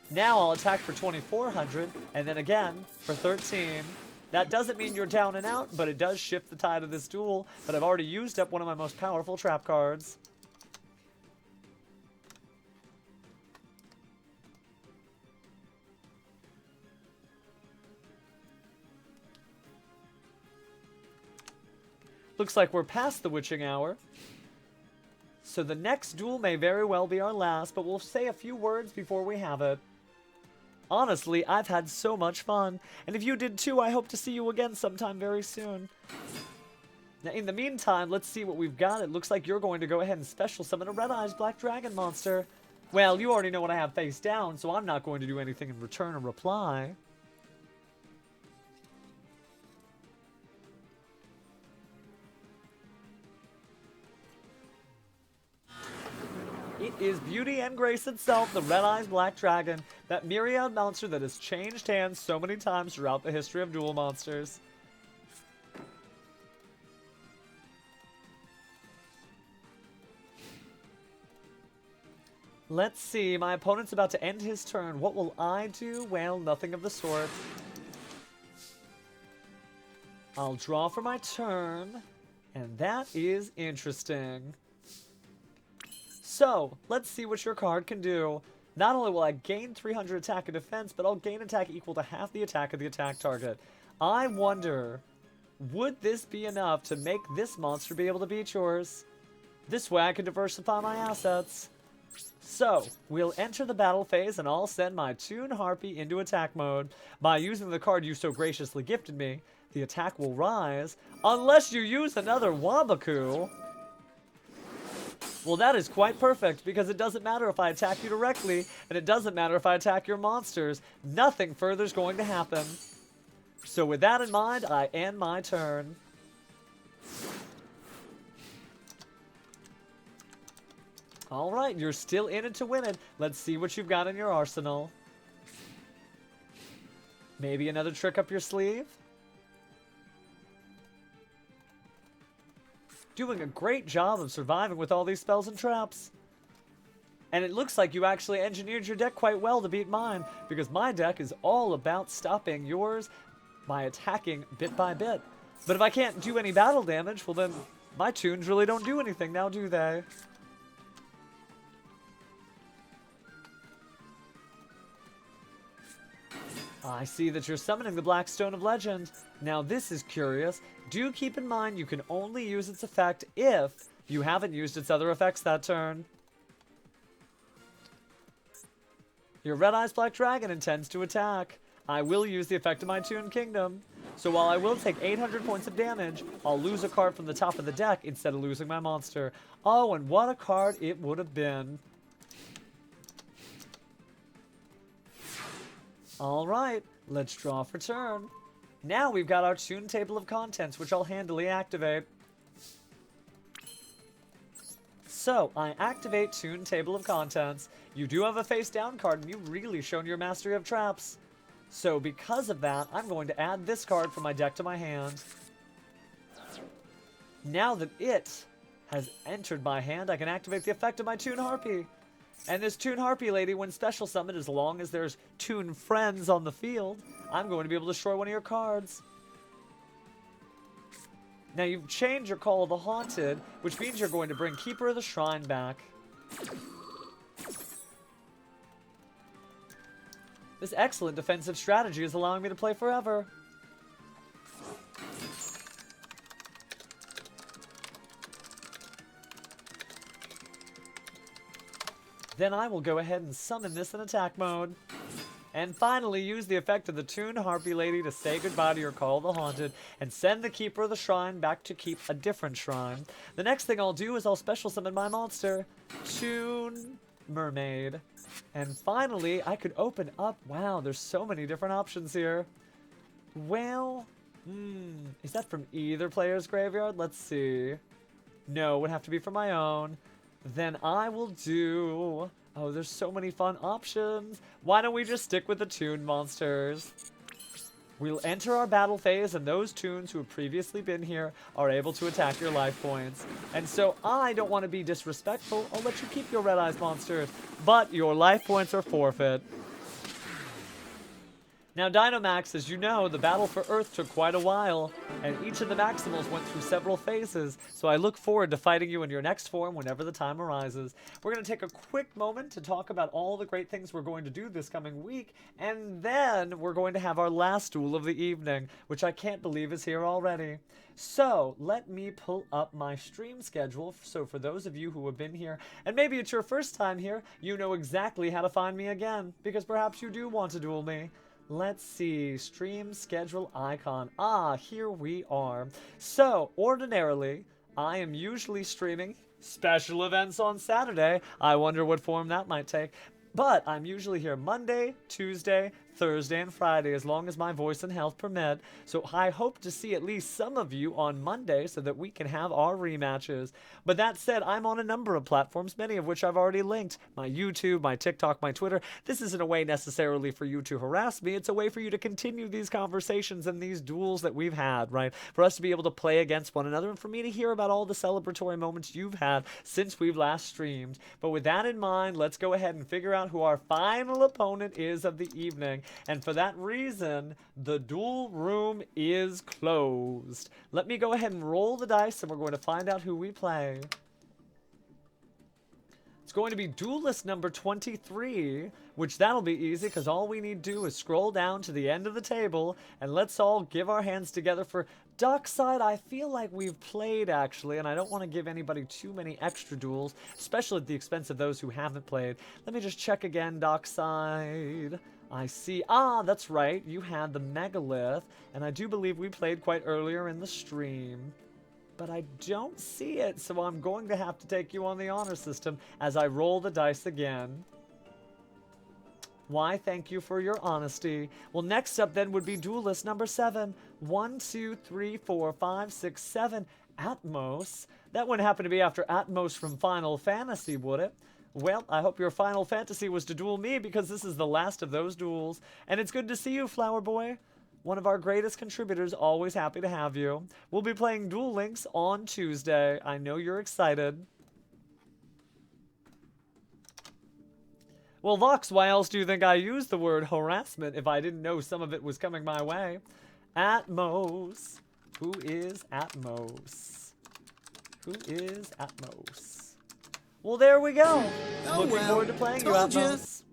Now I'll attack for 2,400, and then again for 13. That doesn't mean you're down and out, but it does shift the tide of this duel, but I've already used up one of my most powerful trap cards. Looks like we're past the witching hour. So the next duel may very well be our last, but we'll say a few words before we have it. Honestly, I've had so much fun, and if you did too, I hope to see you again sometime very soon. Now, in the meantime, let's see what we've got. It looks like you're going to go ahead and special summon a Red Eyes Black Dragon monster. Well, you already know what I have face down, so I'm not going to do anything in return or reply. It is Beauty and Grace itself, the Red Eyes Black Dragon, that myriad monster that has changed hands so many times throughout the history of Duel Monsters. Let's see, my opponent's about to end his turn. What will I do? Well, nothing of the sort. I'll draw for my turn, and that is interesting. So, let's see what your card can do. Not only will I gain 300 attack and defense, but I'll gain attack equal to half the attack of the attack target. I wonder, would this be enough to make this monster be able to beat yours? This way I can diversify my assets. So, we'll enter the battle phase and I'll send my Toon Harpy into attack mode. By using the card you so graciously gifted me, the attack will rise, unless you use another Wabaku. Well, that is quite perfect, because it doesn't matter if I attack you directly, and it doesn't matter if I attack your monsters. Nothing further is going to happen. So with that in mind, I end my turn. Alright, you're still in it to win it. Let's see what you've got in your arsenal. Maybe another trick up your sleeve? Doing a great job of surviving with all these spells and traps. And it looks like you actually engineered your deck quite well to beat mine, because my deck is all about stopping yours by attacking bit by bit. But if I can't do any battle damage, well then, my tunes really don't do anything now, do they? I see that you're summoning the Black Stone of Legend. Now this is curious. Do keep in mind you can only use its effect if you haven't used its other effects that turn. Your Red Eyes Black Dragon intends to attack. I will use the effect of my Toon Kingdom. So while I will take 800 points of damage, I'll lose a card from the top of the deck instead of losing my monster. Oh, and what a card it would have been. Alright, let's draw for turn. Now we've got our Toon Table of Contents, which I'll handily activate. So, I activate Toon Table of Contents. You do have a face down card, and you've really shown your mastery of traps. So, because of that, I'm going to add this card from my deck to my hand. Now that it has entered my hand, I can activate the effect of my Toon Harpy. And this Toon Harpy lady, when special summoned, as long as there's Toon friends on the field, I'm going to be able to destroy one of your cards. Now you've changed your Call of the Haunted, which means you're going to bring Keeper of the Shrine back. This excellent defensive strategy is allowing me to play forever. Then I will go ahead and summon this in attack mode. And finally, use the effect of the Toon Harpy Lady to say goodbye to your Call of the Haunted and send the Keeper of the Shrine back to keep a different shrine. The next thing I'll do is I'll special summon my monster, Toon Mermaid. And finally, I could open up... Wow, there's so many different options here. Well, is that from either player's graveyard? Let's see. No, it would have to be from my own. Then I will do... Oh, there's so many fun options. Why don't we just stick with the Toon Monsters? We'll enter our battle phase, and those Toons who have previously been here are able to attack your life points. And so I don't want to be disrespectful. I'll let you keep your Red Eyes monsters, but your life points are forfeit. Now, Dynamax, as you know, the battle for Earth took quite a while, and each of the Maximals went through several phases, so I look forward to fighting you in your next form whenever the time arises. We're going to take a quick moment to talk about all the great things we're going to do this coming week, and then we're going to have our last duel of the evening, which I can't believe is here already. So, let me pull up my stream schedule, so for those of you who have been here, and maybe it's your first time here, you know exactly how to find me again, because perhaps you do want to duel me. Let's see, stream schedule icon. Ah, here we are. So, ordinarily, I am usually streaming special events on Saturday. I wonder what form that might take. But I'm usually here Monday, Tuesday, Thursday, and Friday, as long as my voice and health permit. So I hope to see at least some of you on Monday so that we can have our rematches. But that said, I'm on a number of platforms, many of which I've already linked. My YouTube, my TikTok, my Twitter. This isn't a way necessarily for you to harass me. It's a way for you to continue these conversations and these duels that we've had, right? For us to be able to play against one another and for me to hear about all the celebratory moments you've had since we've last streamed. But with that in mind, let's go ahead and figure out who our final opponent is of the evening. And for that reason, the duel room is closed. Let me go ahead and roll the dice and we're going to find out who we play. It's going to be duelist number 23, which that'll be easy because all we need to do is scroll down to the end of the table and let's all give our hands together for Dockside. I feel like we've played actually, and I don't want to give anybody too many extra duels, especially at the expense of those who haven't played. Let me just check again, Dockside. I see. Ah, that's right. You had the Megalith, and I do believe we played quite earlier in the stream. But I don't see it, so I'm going to have to take you on the honor system as I roll the dice again. Why, thank you for your honesty. Well, next up then would be duelist number 7. 1, 2, 3, 4, 5, 6, 7. Atmos. That wouldn't happen to be after Atmos from Final Fantasy, would it? Well, I hope your Final Fantasy was to duel me because this is the last of those duels. And it's good to see you, Flowerboy. One of our greatest contributors, always happy to have you. We'll be playing Duel Links on Tuesday. I know you're excited. Well, Vox, why else do you think I used the word harassment if I didn't know some of it was coming my way? Atmos. Who is Atmos? Who is Atmos? Well, there we go. Looking forward to playing you, Atmos.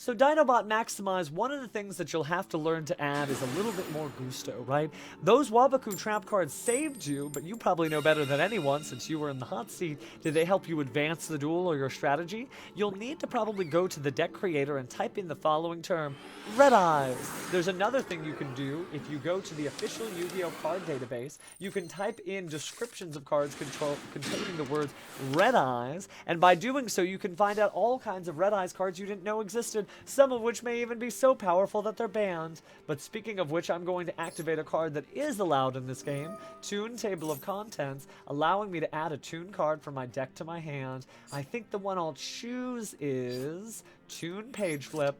So Dinobot Maximize, one of the things that you'll have to learn to add is a little bit more gusto, right? Those Waboku trap cards saved you, but you probably know better than anyone since you were in the hot seat. Did they help you advance the duel or your strategy? You'll need to probably go to the deck creator and type in the following term, Red Eyes. There's another thing you can do. If you go to the official Yu-Gi-Oh card database, you can type in descriptions of cards containing the words Red Eyes, and by doing so you can find out all kinds of Red Eyes cards you didn't know existed, some of which may even be so powerful that they're banned. But speaking of which, I'm going to activate a card that is allowed in this game, Toon Table of Contents, allowing me to add a Toon card from my deck to my hand. I think the one I'll choose is Toon Page Flip.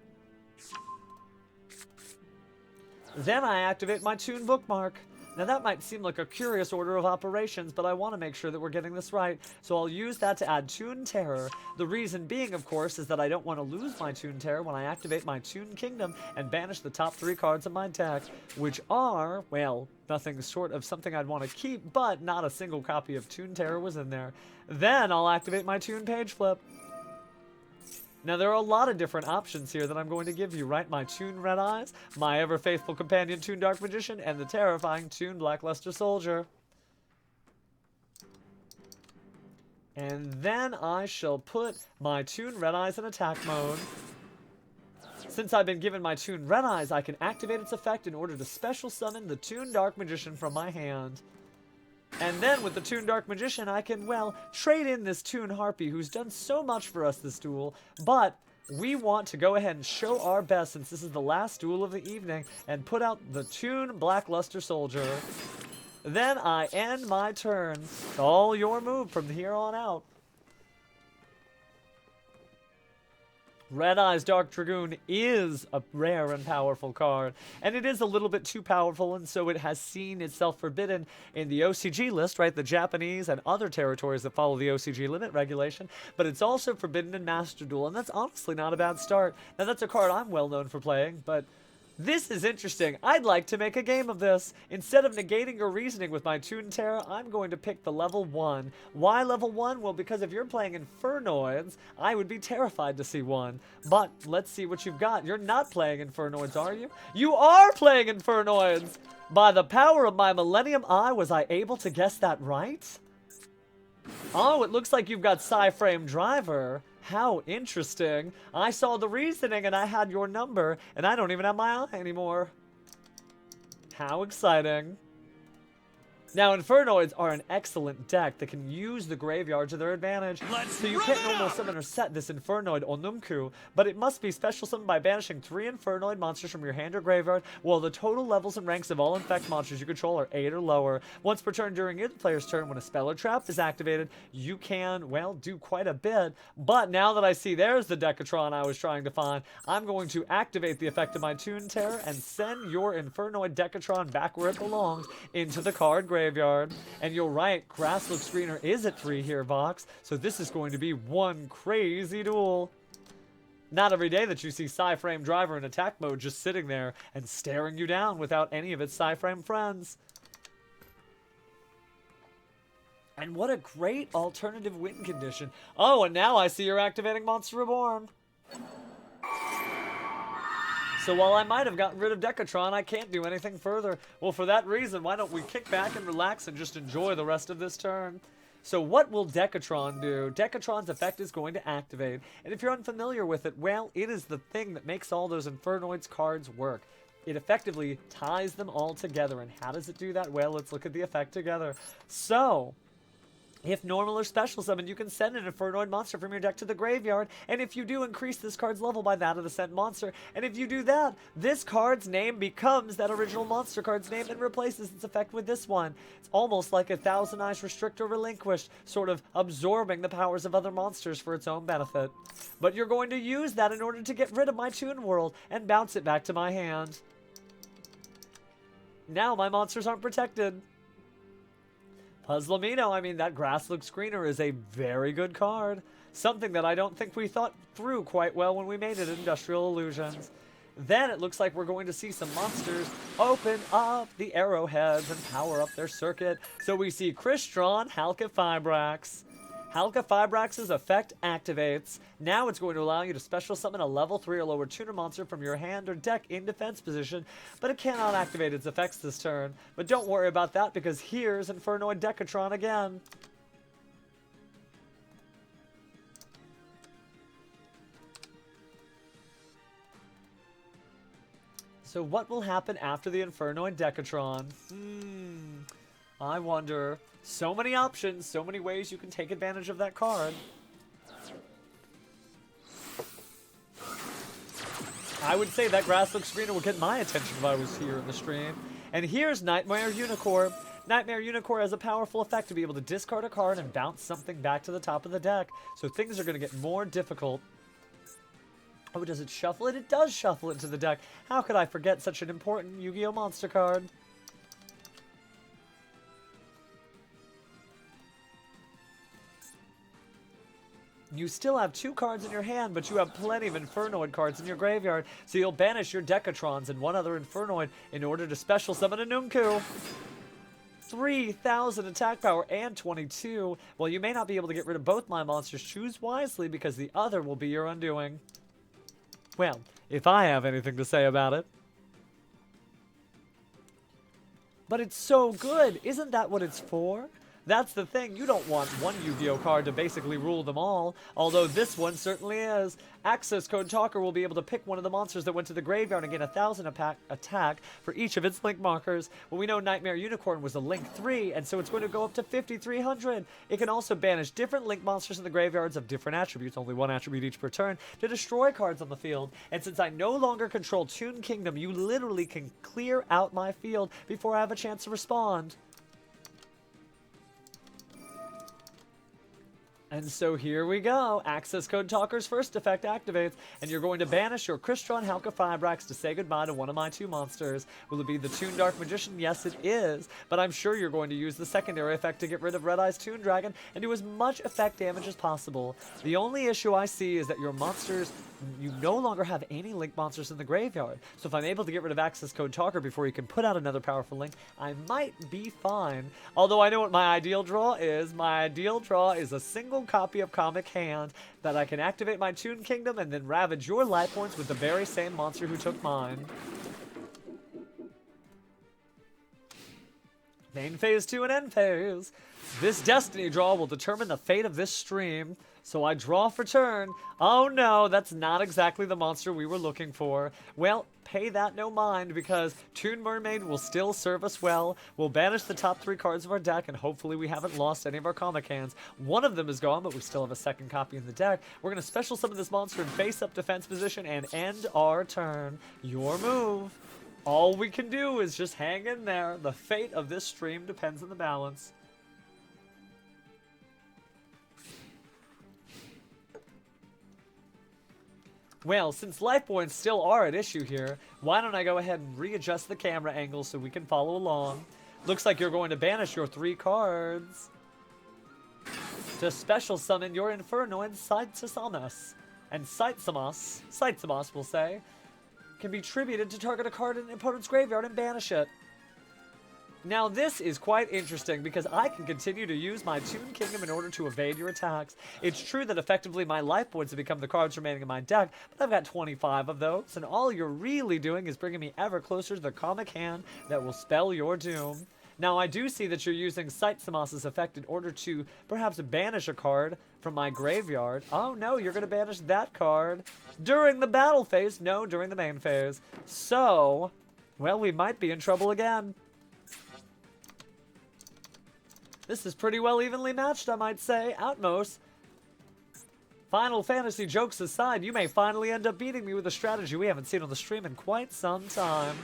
Then I activate my Toon Bookmark. Now that might seem like a curious order of operations, but I want to make sure that we're getting this right, so I'll use that to add Toon Terror. The reason being, of course, is that I don't want to lose my Toon Terror when I activate my Toon Kingdom and banish the top 3 cards of my deck, which are, well, nothing short of something I'd want to keep, but not a single copy of Toon Terror was in there. Then I'll activate my Toon Page Flip. Now, there are a lot of different options here that I'm going to give you, right? My Toon Red Eyes, my ever-faithful companion Toon Dark Magician, and the terrifying Toon Blackluster Soldier. And then I shall put my Toon Red Eyes in attack mode. Since I've been given my Toon Red Eyes, I can activate its effect in order to special summon the Toon Dark Magician from my hand. And then with the Toon Dark Magician, I can, well, trade in this Toon Harpy who's done so much for us this duel, but we want to go ahead and show our best since this is the last duel of the evening and put out the Toon Blackluster Soldier. Then I end my turn. It's all your move from here on out. Red Eyes Dark Dragoon is a rare and powerful card, and it is a little bit too powerful, and so it has seen itself forbidden in the OCG list, right, the Japanese and other territories that follow the OCG limit regulation, but it's also forbidden in Master Duel, and that's honestly not a bad start. Now, that's a card I'm well known for playing, but this is interesting. I'd like to make a game of this. Instead of negating your reasoning with my Toon Terror, I'm going to pick the level 1. Why level 1? Well, because if you're playing Infernoids, I would be terrified to see 1. But let's see what you've got. You're not playing Infernoids, are you? You are playing Infernoids! By the power of my Millennium Eye, was I able to guess that right? Oh, it looks like you've got Psy-Frame Driver. How interesting. I saw the reasoning and I had your number, and I don't even have my eye anymore. How exciting. Now, Infernoids are an excellent deck that can use the graveyard to their advantage. So you can't normal summon or set this Infernoid Onumku, but it must be special summoned by banishing 3 Infernoid monsters from your hand or graveyard, while the total levels and ranks of all infect monsters you control are 8 or lower. Once per turn during your player's turn, when a spell or trap is activated, you can, well, do quite a bit. But now that I see there's the Decatron I was trying to find, I'm going to activate the effect of my Toon Terror and send your Infernoid Decatron back where it belongs, into the card graveyard. And you're right, Grasslook Screener is at 3 here, Vox, so this is going to be one crazy duel. Not every day that you see Psy-Frame Driver in attack mode just sitting there and staring you down without any of its Psy-Frame friends. And what a great alternative win condition. Oh, and now I see you're activating Monster Reborn. So while I might have gotten rid of Decatron, I can't do anything further. Well, for that reason, why don't we kick back and relax and just enjoy the rest of this turn? So what will Decatron do? Decatron's effect is going to activate. And if you're unfamiliar with it, well, it is the thing that makes all those Infernoids cards work. It effectively ties them all together. And how does it do that? Well, let's look at the effect together. So if normal or special summon, you can send an Infernoid monster from your deck to the graveyard, and if you do, increase this card's level by that of the sent monster, and if you do that, this card's name becomes that original monster card's name and replaces its effect with this one. It's almost like a Thousand Eyes Restrict or Relinquished, sort of absorbing the powers of other monsters for its own benefit. But you're going to use that in order to get rid of my Toon World and bounce it back to my hand. Now my monsters aren't protected. Puzzlemino, I mean, that Grasslook Screener is a very good card. Something that I don't think we thought through quite well when we made it Industrial Illusions. Then it looks like we're going to see some monsters open up the arrowheads and power up their circuit. So we see Crystron, Halka Fibrax. Halka Fibrax's effect activates. Now it's going to allow you to special summon a level 3 or lower tuner monster from your hand or deck in defense position, but it cannot activate its effects this turn. But don't worry about that, because here's Infernoid Decatron again. So what will happen after the Infernoid Decatron? I wonder. So many options, so many ways you can take advantage of that card. I would say that grass looks greener would get my attention if I was here in the stream. And here's Nightmare Unicorn. Nightmare Unicorn has a powerful effect to be able to discard a card and bounce something back to the top of the deck. So things are going to get more difficult. Oh, does it shuffle it? It does shuffle it into the deck. How could I forget such an important Yu-Gi-Oh Monster card? You still have 2 cards in your hand, but you have plenty of Infernoid cards in your graveyard, so you'll banish your Decatrons and one other Infernoid in order to special summon a Nunku. 3,000 attack power and 22. Well, you may not be able to get rid of both my monsters. Choose wisely, because the other will be your undoing. Well, if I have anything to say about it. But it's so good. Isn't that what it's for? That's the thing, you don't want one Yu-Gi-Oh card to basically rule them all, although this one certainly is. Access Code Talker will be able to pick one of the monsters that went to the graveyard and gain 1,000 attack for each of its link markers. Well, we know Nightmare Unicorn was a link 3, and so it's going to go up to 5,300. It can also banish different link monsters in the graveyards of different attributes, only one attribute each per turn, to destroy cards on the field. And since I no longer control Toon Kingdom, you literally can clear out my field before I have a chance to respond. And so here we go. Access Code Talker's first effect activates, and you're going to banish your Crystron Halka Fibrax to say goodbye to one of my 2 monsters. Will it be the Toon Dark Magician? Yes, it is. But I'm sure you're going to use the secondary effect to get rid of Red Eye's Toon Dragon and do as much effect damage as possible. The only issue I see is that your monsters, you no longer have any link monsters in the graveyard. So if I'm able to get rid of Access Code Talker before you can put out another powerful link, I might be fine. Although I know what my ideal draw is. My ideal draw is a single copy of Comic Hand that I can activate my Toon Kingdom and then ravage your life points with the very same monster who took mine. Main phase 2 and end phase. This Destiny draw will determine the fate of this stream. So I draw for turn. Oh no, that's not exactly the monster we were looking for. Well, pay that no mind, because Toon Mermaid will still serve us well. We'll banish the top 3 cards of our deck, and hopefully we haven't lost any of our comic hands. One of them is gone, but we still have a second copy in the deck. We're going to special summon this monster in face-up defense position and end our turn. Your move. All we can do is just hang in there. The fate of this stream depends on the balance. Well, since life points still are at issue here, why don't I go ahead and readjust the camera angle so we can follow along. Looks like you're going to banish your 3 cards to special summon your Infernoid Saitsamas. And Saitsamas, we'll say, can be tributed to target a card in an opponent's graveyard and banish it. Now this is quite interesting, because I can continue to use my Toon Kingdom in order to evade your attacks. It's true that effectively my life points have become the cards remaining in my deck, but I've got 25 of those, and all you're really doing is bringing me ever closer to the Comic Hand that will spell your doom. Now I do see that you're using Saitsamas' effect in order to perhaps banish a card from my graveyard. Oh no, you're going to banish that card during the battle phase. No, during the main phase. So, well, we might be in trouble again. This is pretty well evenly matched, I might say. Outmost. Final Fantasy jokes aside, you may finally end up beating me with a strategy we haven't seen on the stream in quite some time.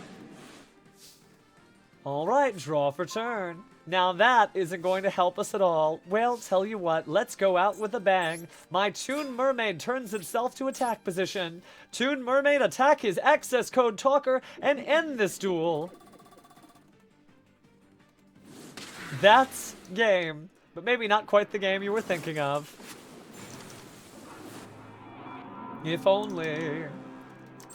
Alright, draw for turn. Now that isn't going to help us at all. Well, tell you what, let's go out with a bang. My Toon Mermaid turns itself to attack position. Toon Mermaid, attack his access code talker and end this duel. That's game, but maybe not quite the game you were thinking of. If only.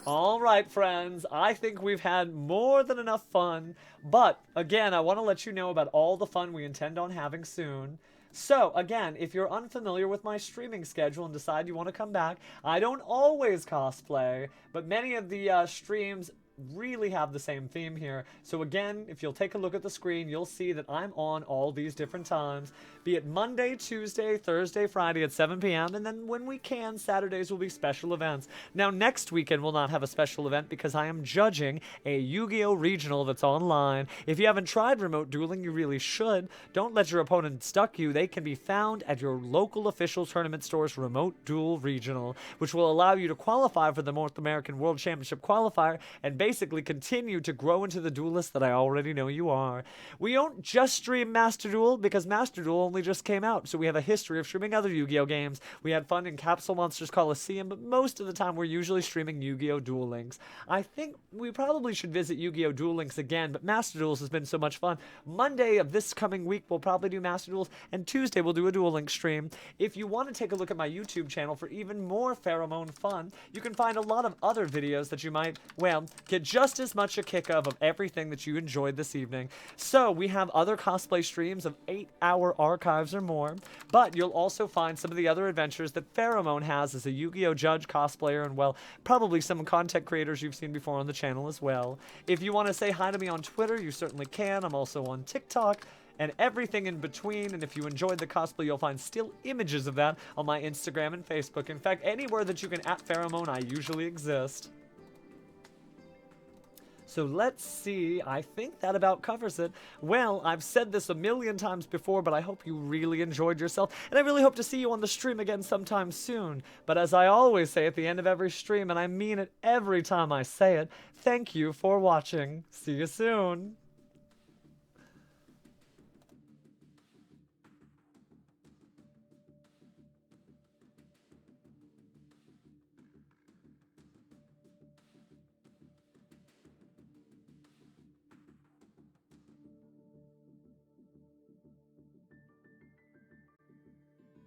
Alright, friends, I think we've had more than enough fun, but again, I want to let you know about all the fun we intend on having soon. So, again, if you're unfamiliar with my streaming schedule and decide you want to come back, I don't always cosplay, but many of the streams really have the same theme here. So again, if you'll take a look at the screen, you'll see that I'm on all these different times, be it Monday, Tuesday, Thursday, Friday at 7 p.m., and then when we can, Saturdays will be special events. Now, next weekend we'll not have a special event because I am judging a Yu-Gi-Oh regional that's online. If you haven't tried remote dueling, you really should. Don't let your opponent stuck you. They can be found at your local official tournament store's Remote Duel Regional, which will allow you to qualify for the North American World Championship qualifier and basically continue to grow into the duelist that I already know you are. We don't just stream Master Duel because Master Duel only just came out, so we have a history of streaming other Yu-Gi-Oh games. We had fun in Capsule Monsters Coliseum, but most of the time we're usually streaming Yu-Gi-Oh Duel Links. I think we probably should visit Yu-Gi-Oh Duel Links again, but Master Duels has been so much fun. Monday of this coming week we'll probably do Master Duels, and Tuesday we'll do a Duel Link stream. If you want to take a look at my YouTube channel for even more pheromone fun, you can find a lot of other videos that you might, well, get just as much a kick of everything that you enjoyed this evening. So we have other cosplay streams of 8-hour archives or more, but you'll also find some of the other adventures that Pheromone has as a Yu-Gi-Oh judge, cosplayer, and well, probably some content creators you've seen before on the channel as well. If you want to say hi to me on Twitter, you certainly can. I'm also on TikTok and everything in between, and if you enjoyed the cosplay, you'll find still images of that on my Instagram and Facebook. In fact, anywhere that you can @Pheromone, I usually exist. So let's see, I think that about covers it. Well, I've said this a million times before, but I hope you really enjoyed yourself, and I really hope to see you on the stream again sometime soon. But as I always say at the end of every stream, and I mean it every time I say it, thank you for watching. See you soon.